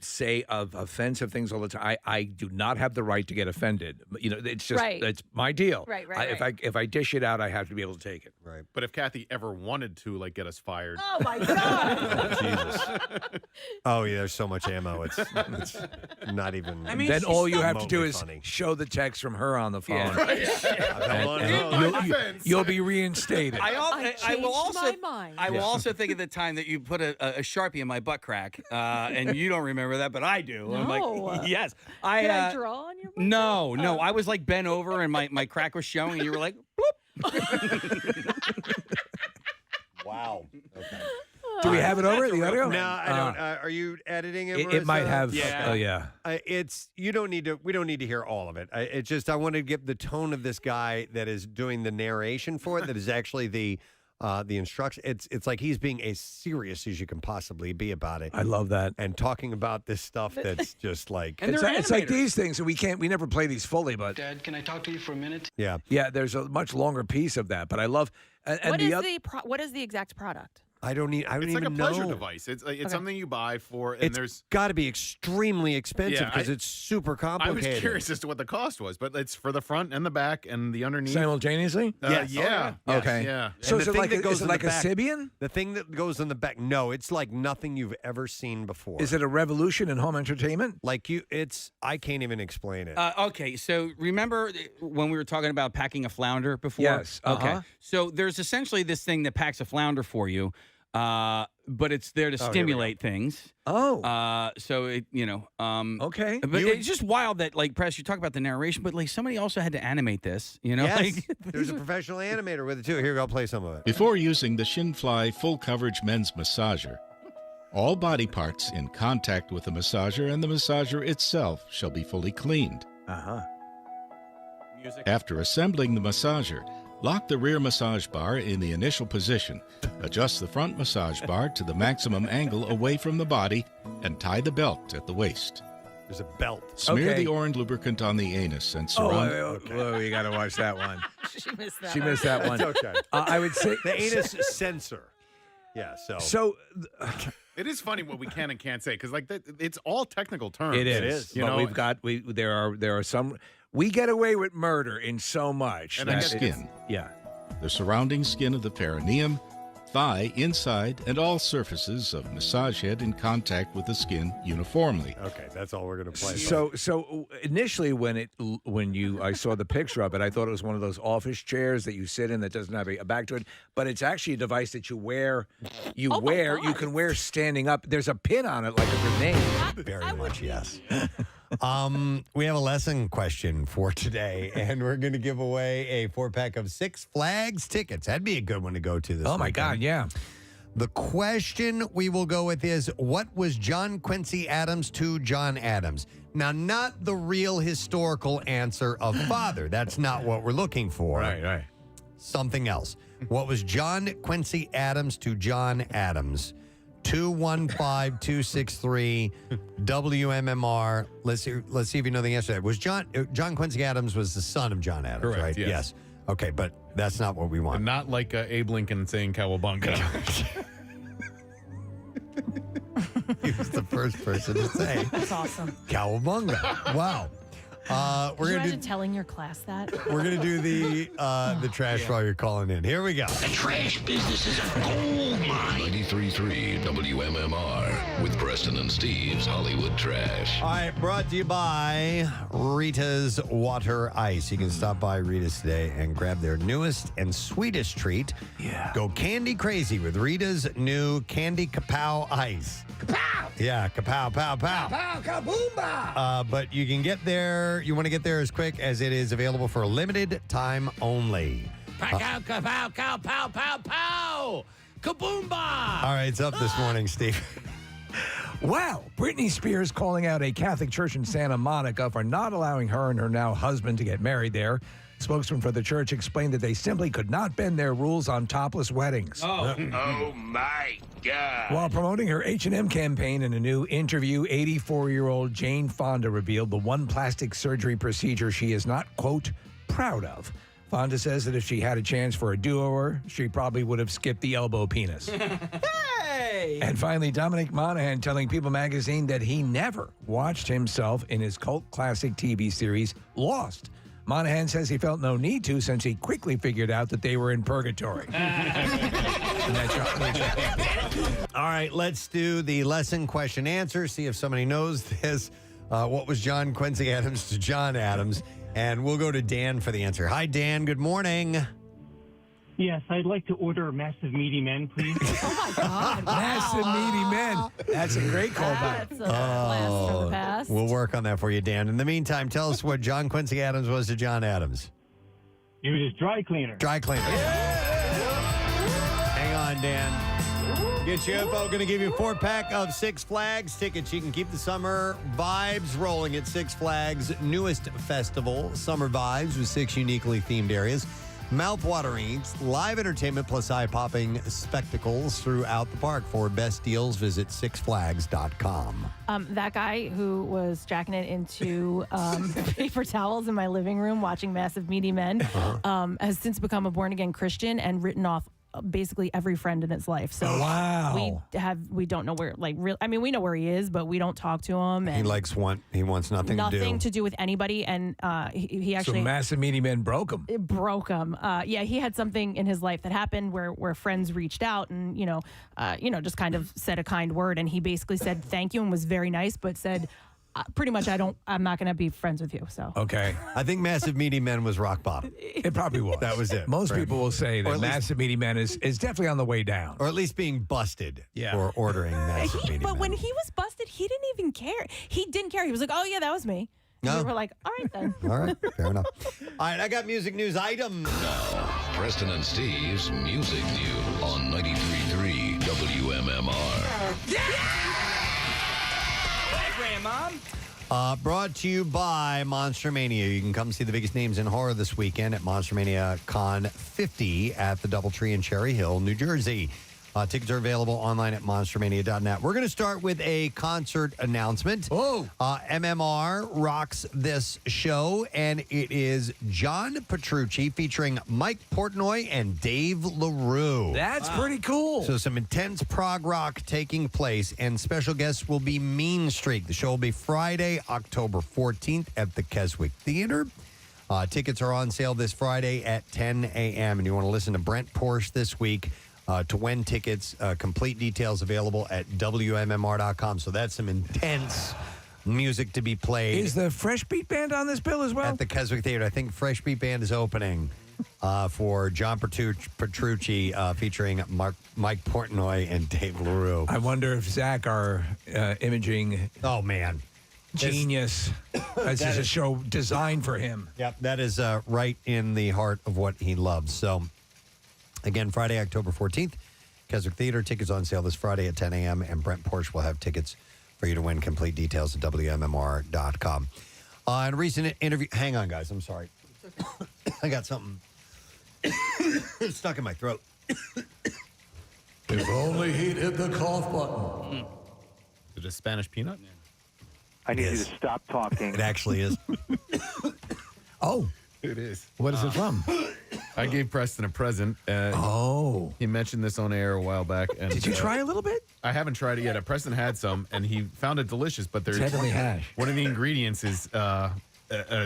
say of offensive things all the time. I do not have the right to get offended. You know, it's just it's my deal. Right. If I dish it out, I have to be able to take it. Right. But if Kathy ever wanted to get us fired, Oh my God! Jesus. Oh yeah, there's so much ammo. It's not even. I mean, Then all you have to do remotely is funny. show the text from her on the phone. Yeah. You'll be reinstated. I will also my mind. I will also think of the time that you put a Sharpie in my butt crack, and you don't remember that, but I do. I'm No. like, yes. Did I draw on your butt? No. I was like bent over, and my crack was showing, and you were like, Wow. Okay. Do we have it over the audio? No, I don't. Are you editing it? It might Marissa? have. Yeah. Oh yeah. It's you don't need to. We don't need to hear all of it. It's just I want to get the tone of this guy that is doing the narration for it. That is actually the instruction. It's like he's being as serious as you can possibly be about it. I love that. And talking about this stuff that's just like It's like these things. We never play these fully, but Dad, can I talk to you for a minute? yeah. there's a much longer piece of that. But I love. And What is the exact product? I don't it's like even a pleasure know. device. It's something you buy for, and It's there's got to be extremely expensive Yeah, because it's super I complicated. was curious as to what the cost was, but it's for the front and the back and the underneath. simultaneously. Yes. Yeah. Yes. Okay. Yeah. So And is the it thing like that goes is it in like the a back- Sibian? The thing that goes in the back, no, it's like nothing you've ever seen before. Is it a revolution in home entertainment? Like I can't even explain it. okay, so remember when we were talking about packing a flounder before? Yes, Okay. So there's essentially this thing that packs a flounder for you, but it's there to stimulate things. Oh. So it, Okay. But it's just wild that, like, Press, you talk about the narration, but like somebody also had to animate this. Yes, like, there's a professional animator with it too. Here, I'll play some of it. Before using the Shinfly full coverage men's massager, all body parts in contact with the massager and the massager itself shall be fully cleaned. After assembling the massager, lock the rear massage bar in the initial position, adjust the front massage bar to the maximum angle away from the body, and tie the belt at the waist. There's a belt. Smear the orange lubricant on the anus and surround. Oh, you got to watch that one. She missed that. She missed that one. It's okay. I would say The anus sensor. Yeah. So It is funny what we can and can't say because it's all technical terms. it is. But there are some. We get away with murder in so much. And the I guess skin, Yeah. the surrounding skin of the perineum, thigh, inside, and all surfaces of massage head in contact with the skin uniformly. Okay, that's all we're gonna play. So initially when I saw the picture of it, I thought it was one of those office chairs that you sit in that doesn't have a back to it, but it's actually a device that you wear. You can wear standing up. There's a pin on it like a grenade. Very much, yes. We have a lesson question for today, and we're going to give away a 4-pack of Six Flags tickets. That'd be a good one to go to this Oh my weekend. God, yeah. The question we will go with is, what was John Quincy Adams to John Adams? Now, not the real historical answer of father. That's not what we're looking for. Right. something else. What was John Quincy Adams to John Adams? 215-263 WMMR. Let's see if you know the answer to that. Was John Quincy Adams was the son of John Adams, Correct, right? yes. Okay, but that's not what we want. And not like Abe Lincoln saying cowabunga. He was the first person to say That's awesome. cowabunga. Wow. Could We're you gonna imagine telling your class that? We're gonna do the trash while you're calling in. Here we go. The trash business is a gold mine. 93.3 WMMR with Preston and Steve's Hollywood Trash. All right, brought to you by Rita's Water Ice. You can stop by Rita's today and grab their newest and sweetest treat. Yeah. Go candy crazy with Rita's new Candy Kapow Ice. Kapow! Yeah, kapow, pow, pow. Kapow, kaboomba! But you can get there. You want to get there as quick as it is available for a limited time only. Pow, pow, pow, pow, pow, pow! Kaboomba! All right, it's up this morning, Steve. Well, Britney Spears calling out a Catholic church in Santa Monica for not allowing her and her now husband to get married there. Spokesman for the church explained that they simply could not bend their rules on topless weddings. Oh my God. While promoting her H&M campaign in a new interview, 84-year-old Jane Fonda revealed the one plastic surgery procedure she is not, quote, proud of. Fonda says that if she had a chance for a do-over, she probably would have skipped the elbow penis. Hey! And finally, Dominic Monaghan telling People magazine that he never watched himself in his cult classic TV series, Lost. Monaghan says he felt no need to since he quickly figured out that they were in purgatory. All right, let's do the lesson question answer. See if somebody knows this. What was John Quincy Adams to John Adams? And we'll go to Dan for the answer. Hi, Dan. Good morning. Yes, I'd like to order massive meaty men, please. Oh, my God. Massive meaty men. That's a great callback. That's a blast from the past. We'll work on that for you, Dan. In the meantime, tell us what John Quincy Adams was to John Adams. He was his dry cleaner. Dry cleaner. Hang on, Dan. Get your info. Going to give you a 4-pack of Six Flags tickets. You can keep the summer vibes rolling at Six Flags' newest festival, Summer Vibes, with 6 uniquely themed areas. Mouth-watering live entertainment plus eye-popping spectacles throughout the park. For best deals, visit sixflags.com. That guy who was jacking it into paper towels in my living room watching Massive Meaty Men has since become a born-again Christian and written off basically every friend in his life. So wow. we don't know where, like, real. I mean, we know where he is, but we don't talk to him. And He wants nothing to do with anybody. And he actually, so Massive Meaty Men broke him. It broke him. Yeah, he had something in his life that happened where friends reached out and just kind of said a kind word, and he basically said thank you and was very nice, but said, pretty much, I'm not going to be friends with you. So okay, I think Massive Meaty Men was rock bottom. It probably was. That was it. Most people will say that Or at least- Massive Meaty Men is definitely on the way down. Or at least being busted for ordering Massive Meaty But Men. when he was busted, he didn't even care. He didn't care. He was like, "Oh yeah, that was me." And No. we were like, "All right then." All right, fair enough. All right, I got music news item. Preston and Steve's Music News on 93.3 WMMR. Hey, Grandmom. Brought to you by Monster Mania. You can come see the biggest names in horror this weekend at Monster Mania Con 50 at the Doubletree in Cherry Hill, New Jersey. Tickets are available online at monstermania.net. We're going to start with a concert announcement. MMR rocks this show, and it is John Petrucci featuring Mike Portnoy and Dave LaRue. That's pretty cool. So some intense prog rock taking place, and special guests will be Mean Streak. The show will be Friday, October 14th at the Keswick Theater. Tickets are on sale this Friday at 10 a.m., and you want to listen to Brent Porsche this week. To win tickets, complete details available at WMMR.com. So that's some intense music to be played. Is the Fresh Beat Band on this bill as well? At the Keswick Theater. I think Fresh Beat Band is opening for John Petrucci featuring Mike Portnoy and Dave LaRue. I wonder if Zach, our imaging genius, this is a show designed for him. Yep, that is right in the heart of what he loves. So, again, Friday, October 14th, Keswick Theater. Tickets on sale this Friday at 10 a.m., and Brent Porsche will have tickets for you to win. Complete details at WMMR.com. In a recent interview, hang on, guys, I'm sorry. I got something It's stuck in my throat. If only he'd hit the cough button. Is it a Spanish peanut? I need you to stop talking. It actually is. Oh. It is. What is it from? I gave Preston a present. He mentioned this on air a while back. And, Did you try a little bit? I haven't tried it yet. Preston had some, and he found it delicious. But there's heavenly hash. One of the ingredients is a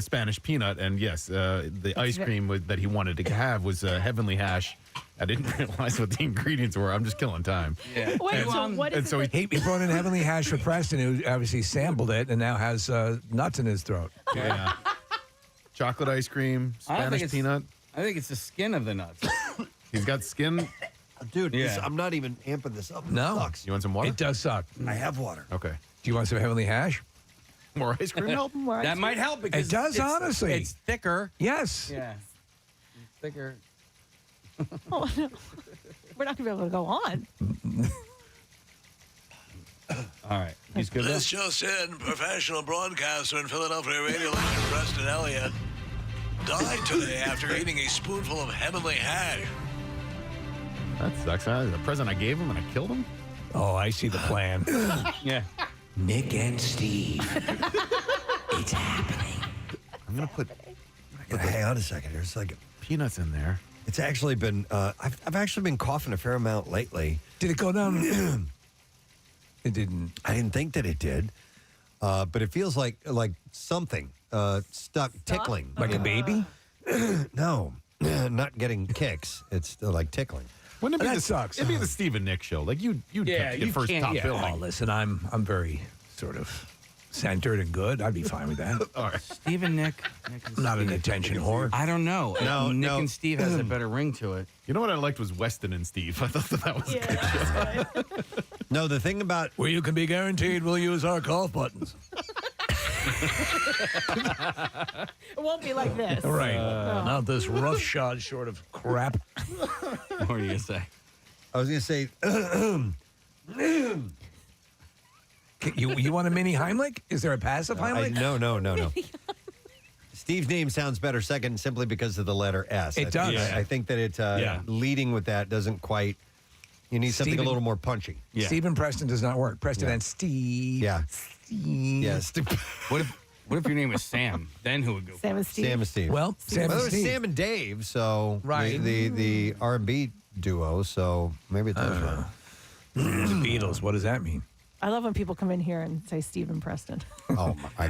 Spanish peanut, and yes, the ice cream that he wanted to have was heavenly hash. I didn't realize what the ingredients were. I'm just killing time. Yeah. Wait, so what is it? He brought in heavenly hash for Preston, who obviously sampled it and now has nuts in his throat. Yeah. Chocolate ice cream, Spanish peanut. I think it's the skin of the nuts. He's got skin. Dude, Yeah. I'm not even amping this up. No. It sucks. You want some water? It does suck. I have water. Okay. Do you want some heavenly hash? More ice cream help? That might help because It does, honestly. It's thicker. Yes. Yeah. It's thicker. Oh, no. We're not going to be able to go on. All right. He's good. This just in, professional broadcaster in Philadelphia radio legend Preston Elliott died today after eating a spoonful of heavenly hash. That sucks. The present I gave him and I killed him? Oh, I see the plan. Yeah. Nick and Steve. It's happening. I'm going to put Hang on a second. There's like peanuts in there. It's actually been. I've actually been coughing a fair amount lately. Did it go down? It didn't. I didn't think that it did, but it feels like something stuck tickling. Like a baby? No, not getting kicks. It's like tickling. Wouldn't it be That the, sucks. It'd be the Steve and Nick show. Like you'd get first top billing. Oh, listen, I'm very sort of centered and good. I'd be fine with that. All right. Steve and Nick. I'm not an attention whore. I don't know. No, Nick no. and Steve has a better ring to it. You know what I liked was Weston and Steve. I thought that was a good show. No, the thing about Well, you can be guaranteed we'll use our cough buttons. It won't be like this. Right. Not this roughshod sort of crap. What are you going to say? I was going to say. You want a mini Heimlich? Is there a passive Heimlich? No. Steve's name sounds better second simply because of the letter S. It does. I think that it leading with that doesn't quite. You need something a little more punchy. Yeah. Steve and Preston does not work. Preston and Steve. Yeah. Steve. Yes. What if your name was Sam? Then who would go? Sam and Steve. Sam and Steve. Well, Sam Well, and it was Steve. Sam and Dave, so Right. the R&B duo. So maybe it's The Beatles. What does that mean? I love when people come in here and say Steve and Preston. Oh, I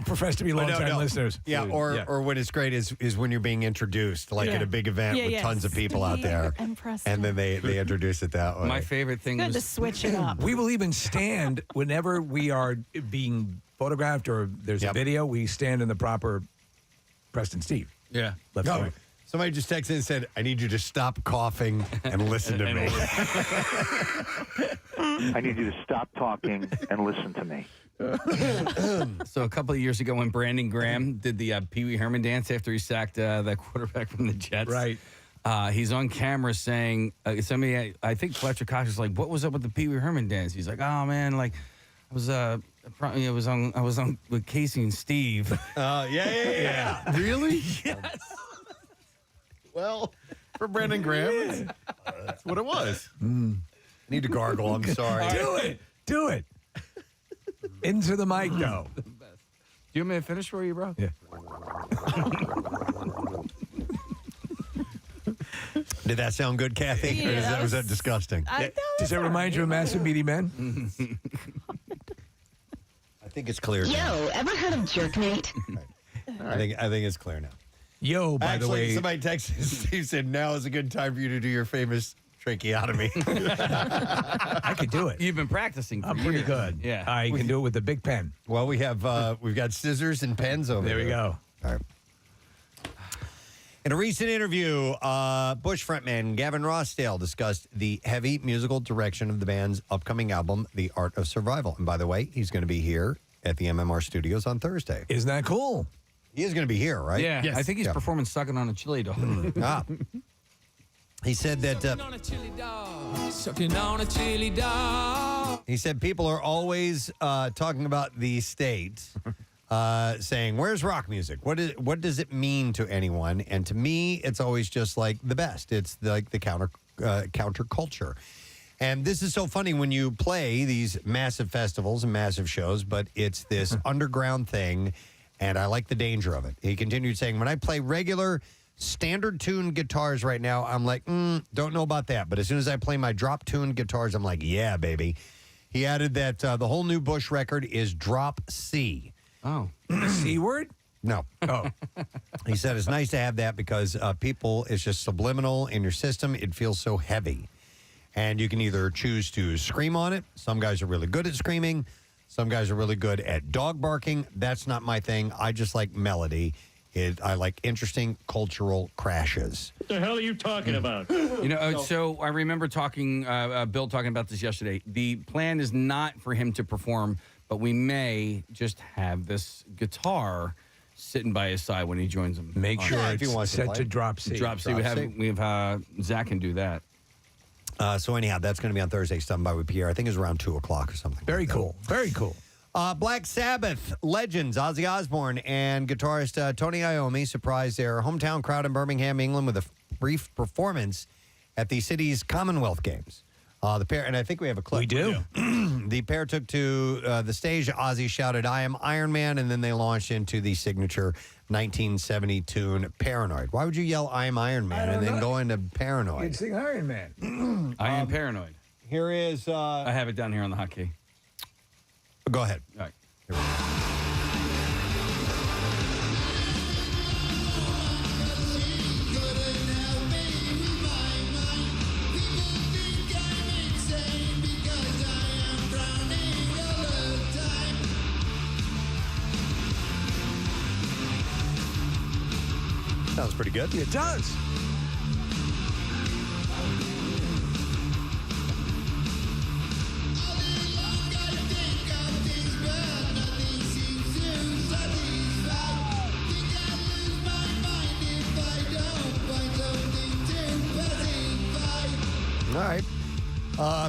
profess to be long-time listeners. Yeah, or when it's great is when you're being introduced, like at a big event with tons of people out there, and Preston. then they introduce it that way. My favorite thing Good to was switch it up. We will even stand whenever we are being photographed or there's a video. We stand in the proper Preston Steve. Yeah. Left No, right. somebody just texted and said, "I need you to stop coughing and listen to me." I need you to stop talking and listen to me. So a couple of years ago when Brandon Graham did the Pee Wee Herman dance after he sacked that quarterback from the Jets. Right. He's on camera saying, somebody, I think Fletcher Cox was like, what was up with the Pee Wee Herman dance? He's like, oh man, like I was on with Casey and Steve. Yeah. Really? Yes. Well, for Brandon Graham, that's what it was. Need to gargle. I'm sorry. Do it. Into the mic, though. Do you want me to finish for you, bro? Yeah. Did that sound good, Kathy? Or Yeah, was that disgusting? Does that remind you of Massive Meaty Men? I think it's clear. Yo, now. ever heard of Jerkmate? I think it's clear now. Yo, by the way. Somebody texted Steve said, "Now is a good time for you to do your famous tracheotomy." I could do it. You've been practicing for I'm pretty years. good. Yeah. I can do it with the big pen. Well, we've got scissors and pens over there. There we go. All right. In a recent interview, Bush frontman Gavin Rossdale discussed the heavy musical direction of the band's upcoming album, The Art of Survival. And by the way, he's going to be here at the MMR Studios on Thursday. Isn't that cool? He is going to be here, right? Yeah, Yes. I think he's performing Sucking on a Chili Dog. He said that Sucking on a chili dog. he said people are always talking about the state saying, "Where's rock music? What does it mean to anyone?" And to me, it's always just like the best. It's like the counterculture. And this is so funny when you play these massive festivals and massive shows, but it's this underground thing, and I like the danger of it. He continued saying, "When I play regular standard tuned guitars right now, I'm like, don't know about that. But as soon as I play my drop tuned guitars, I'm like, yeah, baby." He added that the whole new Bush record is drop C. Oh. The C word? No. Oh. He said it's nice to have that because people, it's just subliminal in your system. It feels so heavy. And you can either choose to scream on it. Some guys are really good at screaming. Some guys are really good at dog barking. That's not my thing. I just like melody. I like interesting cultural crashes. What the hell are you talking about? You know, so I remember Bill talking about this yesterday. The plan is not for him to perform, but we may just have this guitar sitting by his side when he joins him. Make sure if he wants it's set play. to drop C. Drop C. We have Zach can do that. So anyhow, that's going to be on Thursday, Stunned by with Pierre. I think it's around 2 o'clock or something. Very cool. Very cool. Black Sabbath legends Ozzy Osbourne and guitarist Tony Iommi surprised their hometown crowd in Birmingham, England, with a brief performance at the city's Commonwealth Games. The pair, and I think we have a clip. We do. The pair took to the stage. Ozzy shouted, "I am Iron Man," and then they launched into the signature 1970 tune "Paranoid." Why would you yell, "I am Iron Man," and then go into "Paranoid"? You'd sing Iron Man. I am paranoid. Here is... I have it down here on the hotkey. Go ahead. All right. Sounds pretty good. It does. All right.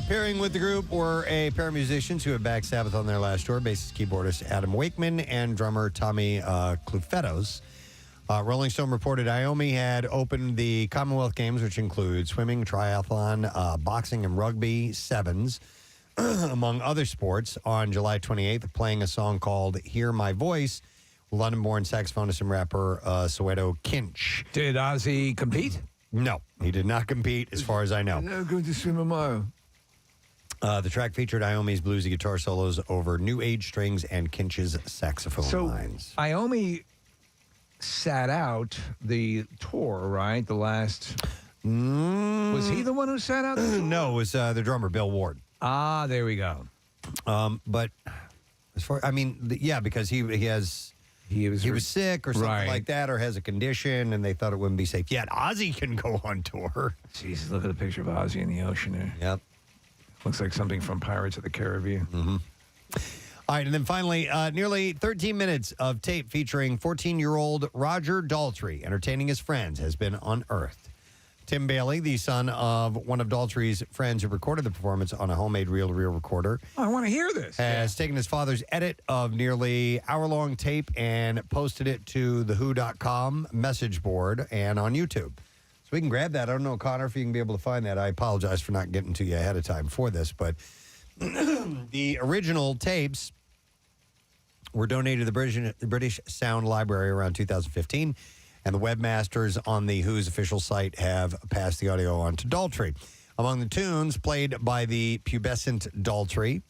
Pairing with the group were a pair of musicians who had backed Sabbath on their last tour, bassist keyboardist Adam Wakeman and drummer Tommy Clufetos. Rolling Stone reported Iommi had opened the Commonwealth Games, which include swimming, triathlon, boxing, and rugby sevens, among other sports, on July 28th, playing a song called "Hear My Voice" with London-born saxophonist and rapper Soweto Kinch. Did Ozzy compete? No, he did not compete, as far as I know. No, going to swim a mile. The track featured Iommi's bluesy guitar solos over new age strings and Kinch's saxophone lines. Iommi sat out the tour, right? The last... Was he the one who sat out the tour? No, it was the drummer, Bill Ward. Ah, there we go. But as far... I mean, yeah, because he was sick or something like that, or has a condition, and they thought it wouldn't be safe. Yet Ozzy can go on tour. Jesus, look at the picture of Ozzy in the ocean there. Yep. Looks like something from Pirates of the Caribbean. Mm-hmm. All right, and then finally, nearly 13 minutes of tape featuring 14-year-old Roger Daltrey entertaining his friends has been unearthed. Tim Bailey, the son of one of Daltrey's friends who recorded the performance on a homemade reel-to-reel recorder, I want to hear this. has taken his father's edit of nearly hour-long tape and posted it to the Who.com message board and on YouTube. So we can grab that. I don't know, Connor, if you can be able to find that. I apologize for not getting to you ahead of time for this, but the original tapes were donated to the British Sound Library around 2015, and the webmasters on the Who's official site have passed the audio on to Daltrey. Among the tunes played by the pubescent Daltrey,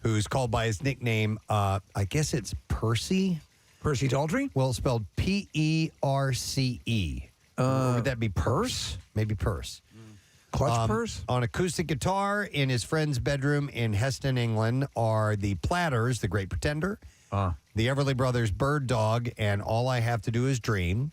who's called by his nickname, I guess it's Percy? Percy Daltrey? Well, spelled P-E-R-C-E. Or would that be Purse? Maybe Purse. Clutch Purse? On acoustic guitar in his friend's bedroom in Heston, England, are the Platters, The Great Pretender, the Everly Brothers' Bird Dog, and All I Have to Do Is Dream,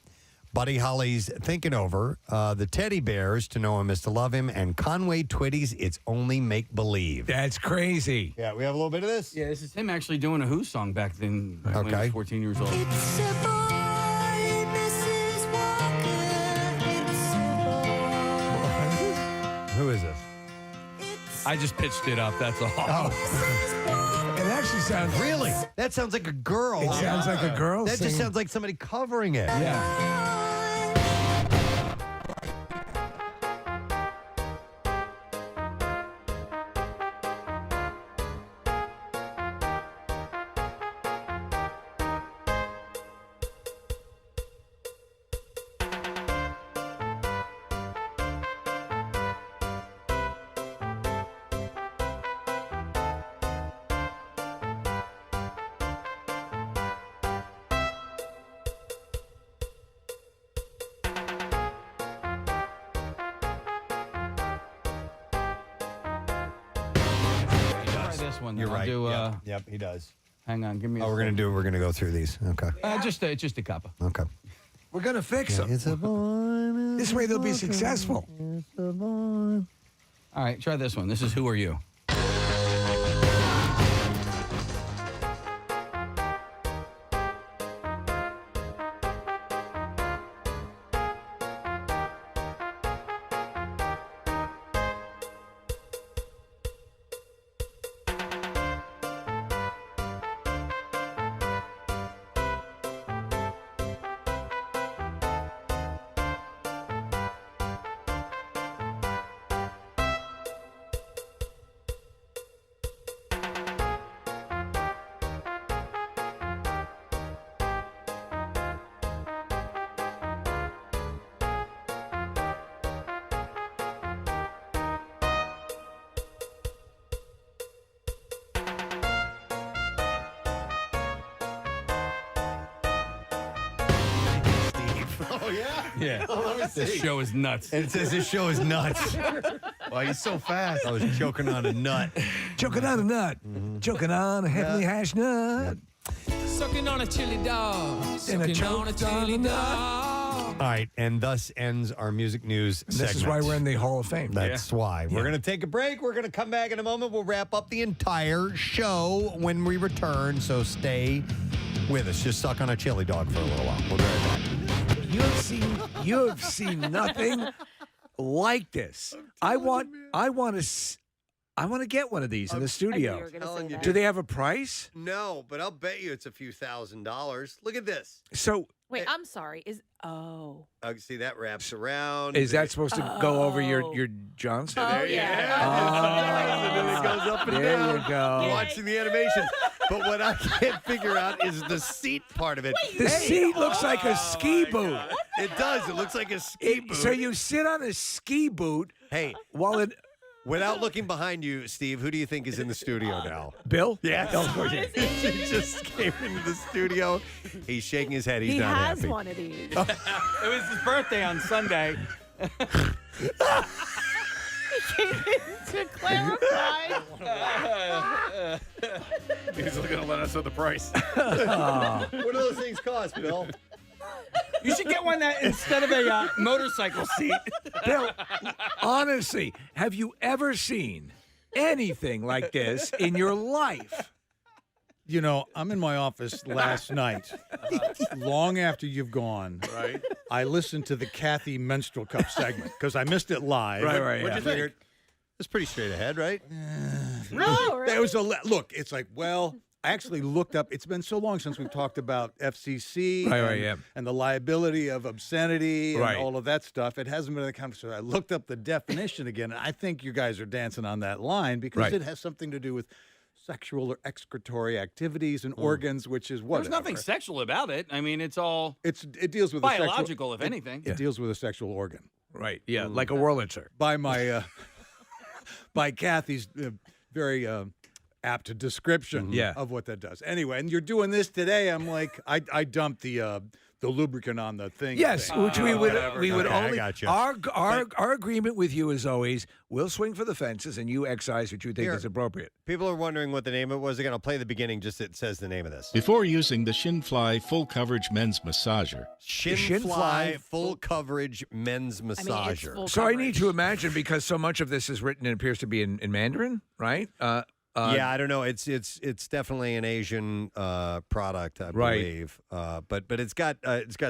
Buddy Holly's Thinking Over, the Teddy Bears, To Know Him Is to Love Him, and Conway Twitty's It's Only Make Believe. That's crazy. Yeah, we have a little bit of this? Yeah, this is him actually doing a Who song back then when he was 14 years old. Who is this? I just pitched it up, that's all. It actually sounds really. That sounds like a girl. It sounds like a girl. That just sounds like somebody covering it. Yeah. One. You're I'll right. Do, yep, he does. Hang on, give me. We're gonna go through these. Okay. Just a couple. Okay. We're gonna fix them. It's a boy. This way they'll be successful. It's a boy. All right, try this one. This is Who Are You? Oh, yeah? Yeah. This show is nuts. And it says this show is nuts. Why he's so fast? I was choking on a nut. Choking on a nut. Choking on a heavenly hash nut. Sucking on a chili dog. Sucking on a chili dog. All right, and thus ends our music news segment. This is why we're in the Hall of Fame. That's why. We're going to take a break. We're going to come back in a moment. We'll wrap up the entire show when we return, so stay with us. Just suck on a chili dog for a little while. We'll be right back. You have seen nothing like this. I want to get one of these in the studio. Do they have a price? No, but I'll bet you it's a few $1,000s. Look at this. So wait, I'm sorry. See, that wraps around. Is that supposed to go over your Johnson? There you go. And then it goes up and down. There you go. Watching the animation. But what I can't figure out is the seat part of it. The seat looks like a ski boot. It does. It looks like a ski boot. So you sit on a ski boot. Hey, while it. Without looking behind you, Steve, who do you think is in the studio now? Bill? Yeah. He just came into the studio. He's shaking his head. He's not happy. He has one of these. It was his birthday on Sunday. He came in to clarify. He's going to let us know the price. What do those things cost, Bill? You should get one that instead of a motorcycle seat. Bill, honestly, have you ever seen anything like this in your life? You know, I'm in my office last night, long after you've gone. Right. I listened to the Kathy Menstrual Cup segment because I missed it live. Right. What'd you think? It's pretty straight ahead, right? Really? There was look. It's like, well, I actually looked up. It's been so long since we've talked about FCC and the liability of obscenity and all of that stuff. It hasn't been in the conversation. I looked up the definition again, and I think you guys are dancing on that line because it has something to do with sexual or excretory activities and organs, which is what There's nothing sexual about it. I mean, it's all it deals with biological, if anything. It deals with a sexual organ. Right. Yeah, like a Wurlitzer. By my by Kathy's very apt description of what that does. Anyway, and you're doing this today. I'm like, I dumped the lubricant on the thing. Yes, which we would only. I got you. Our agreement with you is always we'll swing for the fences and you excise what you think is appropriate. People are wondering what the name of it was. Again, I'll play the beginning. Just it says the name of this. Before using the Shinfly full coverage men's massager, Shinfly full coverage men's massager. So I need to imagine because so much of this is written and appears to be in Mandarin, right? Yeah, I don't know. It's definitely an Asian product, I believe. But it's got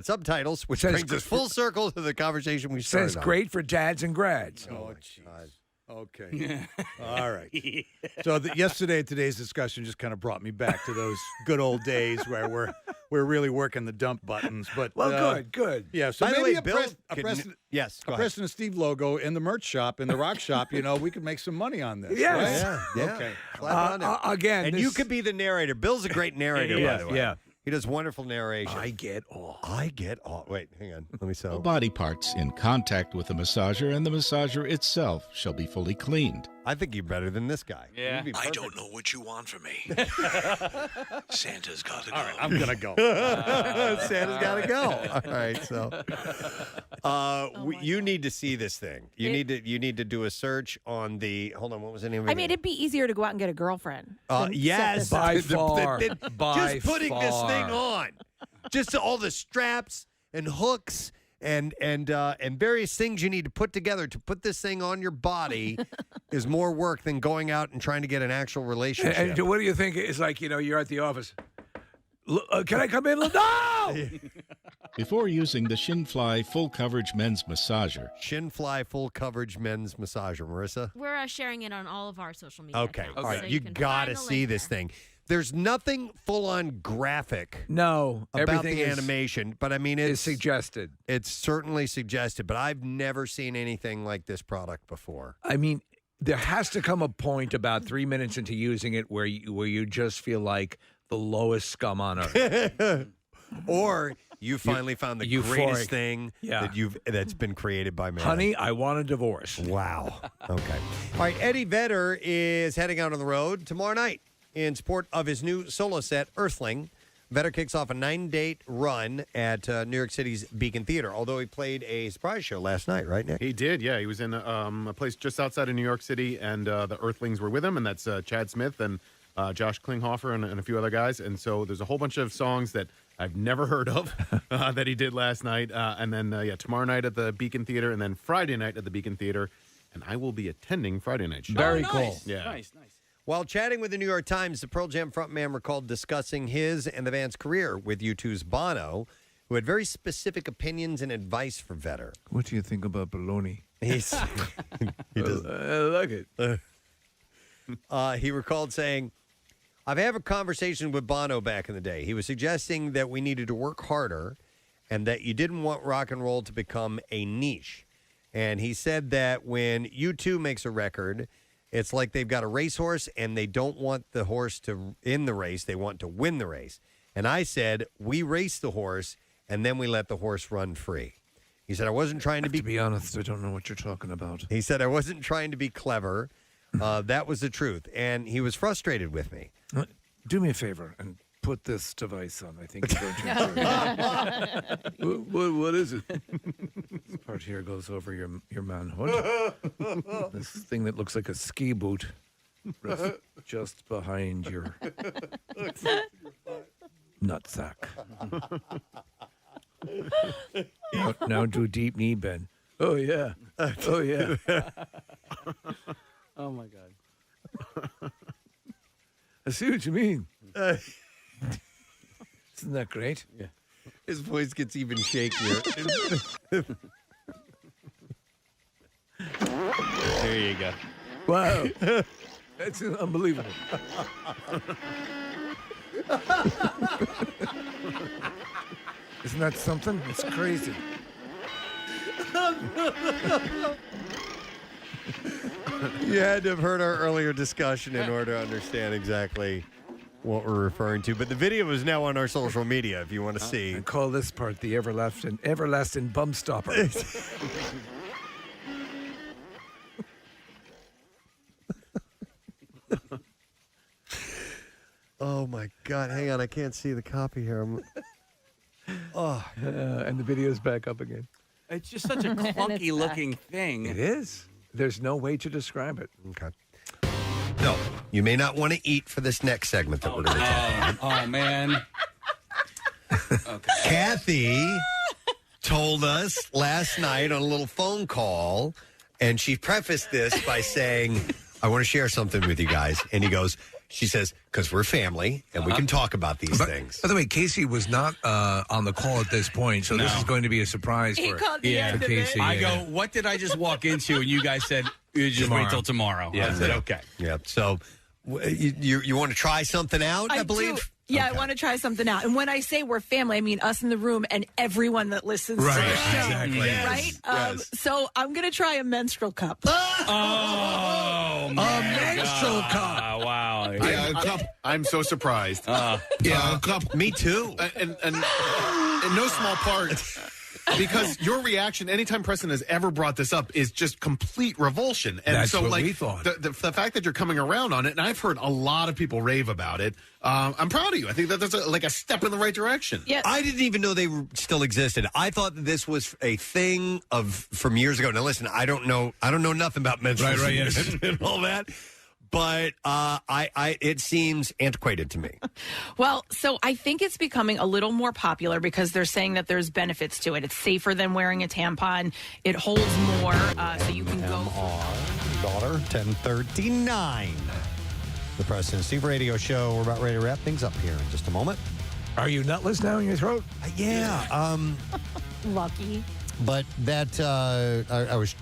subtitles, which brings us full circle to the conversation we started. Says great for dads and grads. Oh, jeez. Okay. All right. So yesterday, today's discussion just kind of brought me back to those good old days where we're really working the dump buttons. But good. Yeah. So By the maybe way, a Bill, Preston, yes, go a ahead. Preston and Steve logo in the merch shop, in the rock shop. We could make some money on this. Yes. Right? Yeah. Okay. Slap on there. Again, and this- you could be the narrator. Bill's a great narrator, by the way. Yeah. He does wonderful narration. I get all. Wait, hang on. Let me All so. body parts in contact with the massager and the massager itself shall be fully cleaned. I think you're better than this guy. Yeah. You'd be I perfect. don't know what you want from me. Santa's got to go. All right, I'm gonna go. Santa's got to go. All right, so you need to see this thing. You need to do a search on the. Hold on, what was the name of it? I mean, it'd be easier to go out and get a girlfriend. than set Yes, this up. By far. just putting this thing on, just all the straps and hooks and various things you need to put together to put this thing on your body is more work than going out and trying to get an actual relationship. And what do you think? It's like, you're at the office. Can I come in? No! Before using the Shinfly Full Coverage Men's Massager, Shinfly Full Coverage Men's Massager. Marissa? We're sharing it on all of our social media Okay. accounts. All right. So You can got to find the see link this there. thing. There's nothing full-on graphic No. about Everything the is, animation, but I mean, is it's suggested. It's certainly suggested, but I've never seen anything like this product before. I mean, there has to come a point about 3 minutes into using it where you just feel like the lowest scum on earth. Or you finally found the euphoric. greatest thing Yeah. that's been created by man. Honey, I want a divorce. Wow. Okay. All right. Eddie Vedder is heading out on the road tomorrow night in support of his new solo set, Earthling. Vedder kicks off a 9-date run at New York City's Beacon Theater, although he played a surprise show last night, right, Nick? He did, yeah. He was in a place just outside of New York City, and the Earthlings were with him, and that's Chad Smith and Josh Klinghoffer and a few other guys. And so there's a whole bunch of songs that I've never heard of that he did last night. And then, tomorrow night at the Beacon Theater, and then Friday night at the Beacon Theater. And I will be attending Friday night show. Very cool. Yeah. Nice. While chatting with the New York Times, the Pearl Jam frontman recalled discussing his and the band's career with U2's Bono, who had very specific opinions and advice for Vedder. What do you think about baloney? He does. I like it. He recalled saying, I've had a conversation with Bono back in the day. He was suggesting that we needed to work harder and that you didn't want rock and roll to become a niche. And he said that when U2 makes a record, it's like they've got a racehorse and they don't want the horse to in the race. They want to win the race. And I said, we race the horse and then we let the horse run free. He said, I wasn't trying to be... To be honest, I don't know what you're talking about. He said, I wasn't trying to be clever. That was the truth. And he was frustrated with me. Do me a favor and put this device on. I think you're going to enjoy it. What is it? This part here goes over your manhood. This thing that looks like a ski boot just behind your nutsack. Now do a deep knee bend. Oh, yeah. Oh, yeah. Oh, my God. I see what you mean. Isn't that great? Yeah. His voice gets even shakier. There you go. Wow. That's unbelievable. Isn't that something? It's crazy. You had to have heard our earlier discussion in order to understand exactly what we're referring to. But the video is now on our social media if you want to see. And call this part the everlasting bum stopper. Oh, my God. Hang on. I can't see the copy here. And the video's back up again. It's just such a clunky looking thing. It is. There's no way to describe it. Okay. No, you may not want to eat for this next segment that we're going to talk about. Oh, man. Okay. Kathy told us last night on a little phone call, and she prefaced this by saying, I want to share something with you guys. And she says, because we're family and we can talk about these things. By the way, Casey was not on the call at this point, so this is going to be a surprise for called the Yeah. end of Casey. it. I go, what did I just walk into? And you guys said, You just Tomorrow. wait till tomorrow. Yeah. I said, okay. Yeah. So you want to try something out, I believe? do. Yeah, I want to try something out. And when I say we're family, I mean us in the room and everyone that listens to the show. Exactly. Right? So I'm going to try a menstrual cup. Oh, my menstrual cup. Wow. I'm so surprised. A cup. Me too. And in no small part, because your reaction anytime Preston has ever brought this up is just complete revulsion. And That's so, what like, we thought. The fact that you're coming around on it, and I've heard a lot of people rave about it. I'm proud of you. I think that's like a step in the right direction. Yeah. I didn't even know they still existed. I thought that this was a thing from years ago. Now, listen, I don't know nothing about menstrual yes. and all that. But it seems antiquated to me. Well, so I think it's becoming a little more popular because they're saying that there's benefits to it. It's safer than wearing a tampon. It holds more, so you can go. Daughter, 10:39. The Preston and Steve Radio Show. We're about ready to wrap things up here in just a moment. Are you nutless now in your throat? Yeah. Lucky. But that I was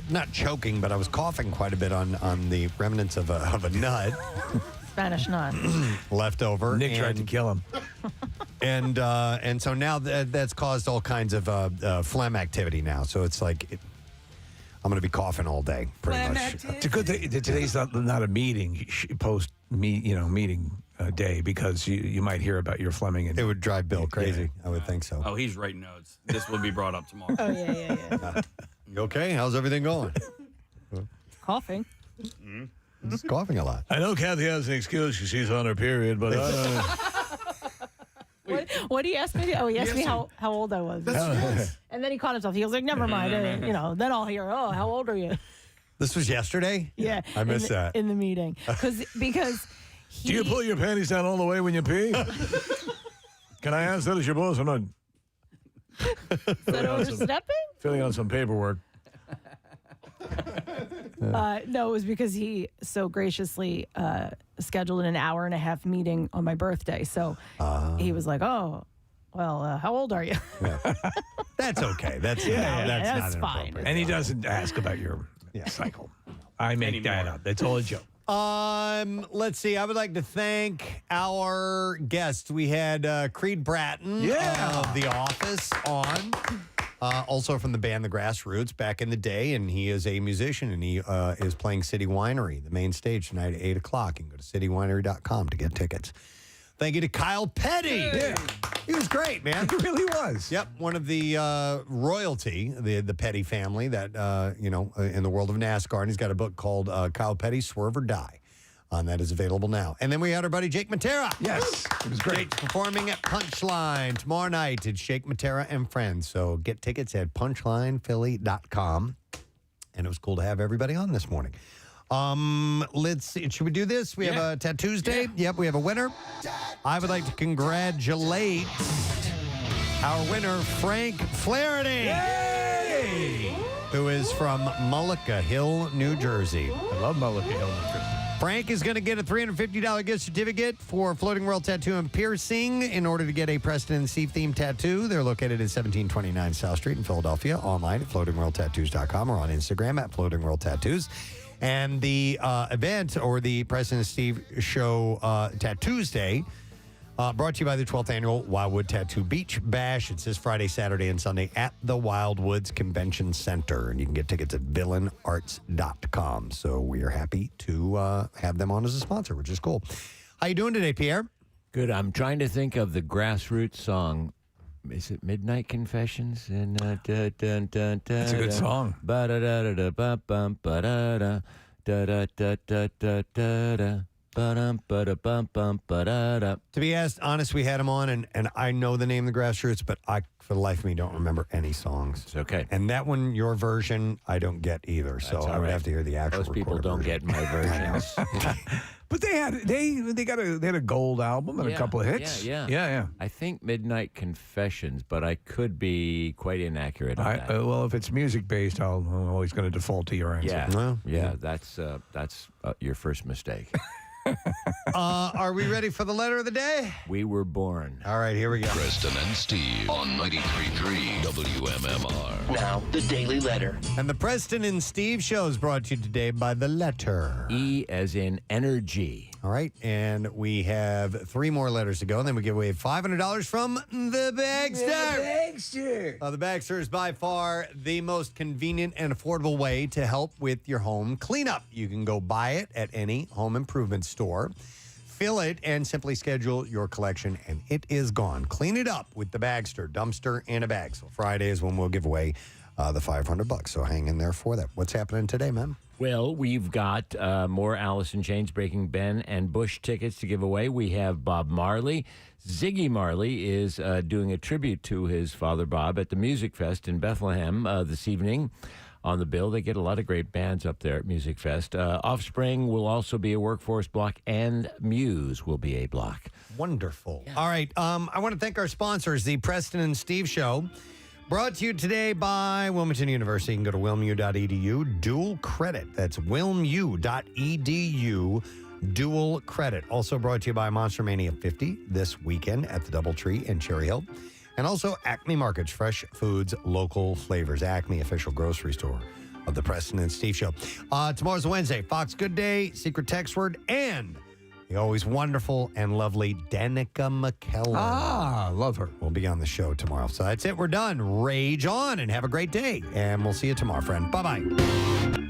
not choking, but I was coughing quite a bit on the remnants of a nut. Spanish nut. Left over. Nick tried to kill him. And so now that's caused all kinds of phlegm activity now. So it's like I'm going to be coughing all day, pretty much. It's a good thing that today's not a meeting, meeting day, because you might hear about your phlegming. And it would drive Bill crazy. I would think so. Oh, he's writing notes. This will be brought up tomorrow. Oh, yeah. You okay? How's everything going? Coughing. Just coughing a lot. I know Kathy has an excuse because she's on her period, but What did he ask me? Oh, he asked me how old I was. And then he caught himself. He was like, never mind. Then I'll hear, oh, how old are you? This was yesterday? Yeah. I missed that. In the meeting. Because do you pull your panties down all the way when you pee? Can I ask that as your boss? I'm not. Is that overstepping? Filling out some paperwork. No, it was because he so graciously scheduled an hour and a half meeting on my birthday. So he was like, oh, well, how old are you? That's okay. That's that's not fine. inappropriate. And he doesn't ask about your cycle. I make that up. It's all a joke. Let's see. I would like to thank our guests. We had Creed Bratton of The Office on. Also from the band The Grassroots back in the day, and he is a musician, and he is playing City Winery, the main stage, tonight at 8 o'clock. You can go to citywinery.com to get tickets. Thank you to Kyle Petty. Yeah. He was great, man. He really was. Yep, one of the royalty, the Petty family that, in the world of NASCAR, and he's got a book called Kyle Petty, Swerve or Die. That is available now. And then we had our buddy Jake Matera. Yes, it was great. Jake's performing at Punchline tomorrow night. It's Jake Matera and friends. So get tickets at punchlinephilly.com. And it was cool to have everybody on this morning. Let's see. Should we do this? We have a Tattoos Day. Yep, we have a winner. I would like to congratulate our winner, Frank Flaherty. Yay! Who is from Mullica Hill, New Jersey. I love Mullica Hill, New Jersey. Frank is going to get a $350 gift certificate for Floating World Tattoo and Piercing in order to get a Preston and Steve themed tattoo. They're located at 1729 South Street in Philadelphia, online at floatingworldtattoos.com or on Instagram at Floating World Tattoos. And the event, or the Preston and Steve Show Tattoos Day, brought to you by the 12th Annual Wildwood Tattoo Beach Bash. It's this Friday, Saturday, and Sunday at the Wildwoods Convention Center. And you can get tickets at villainarts.com. So we are happy to have them on as a sponsor, which is cool. How you doing today, Pierre? Good. I'm trying to think of the Grassroots song. Is it Midnight Confessions? And That's a good song. To be honest, we had him on, and I know the name of the Grassroots, but I, for the life of me, don't remember any songs. It's okay. And that one, your version, I don't get either. So I would have to hear the actual. Most people don't get my versions. But they had a gold album and a couple of hits. Yeah. I think Midnight Confessions, but I could be quite inaccurate on that. Well, if it's music based, I'm always going to default to your answer. Yeah, that's your first mistake. Are we ready for the letter of the day? We were born. All right, here we go. Preston and Steve on 93.3 WMMR. Now, the Daily Letter. And the Preston and Steve show is brought to you today by the letter E as in energy. All right, and we have 3 more letters to go, and then we give away $500 from the Bagster. Bagster. The Bagster is by far the most convenient and affordable way to help with your home cleanup. You can go buy it at any home improvement store, fill it, and simply schedule your collection, and it is gone. Clean it up with the Bagster, dumpster in a bag. So Friday is when we'll give away the $500. So hang in there for that. What's happening today, man? Well, we've got more Alice in Chains, Breaking Ben, and Bush tickets to give away. We have Bob Marley. Ziggy Marley is doing a tribute to his father, Bob, at the Music Fest in Bethlehem this evening. On the bill, they get a lot of great bands up there at Music Fest. Offspring will also be a workforce block, and Muse will be a block. Wonderful. Yeah. All right. I want to thank our sponsors, the Preston and Steve Show. Brought to you today by Wilmington University. You can go to wilmu.edu. Dual credit. That's wilmu.edu. Dual credit. Also brought to you by Monster Mania 50 this weekend at the Doubletree in Cherry Hill. And also Acme Markets, fresh foods, local flavors. Acme, official grocery store of the Preston and Steve Show. Tomorrow's Wednesday. Fox Good Day, Secret Text Word, and the always wonderful and lovely Danica McKellar. Ah, love her. We'll be on the show tomorrow. So that's it. We're done. Rage on and have a great day. And we'll see you tomorrow, friend. Bye-bye.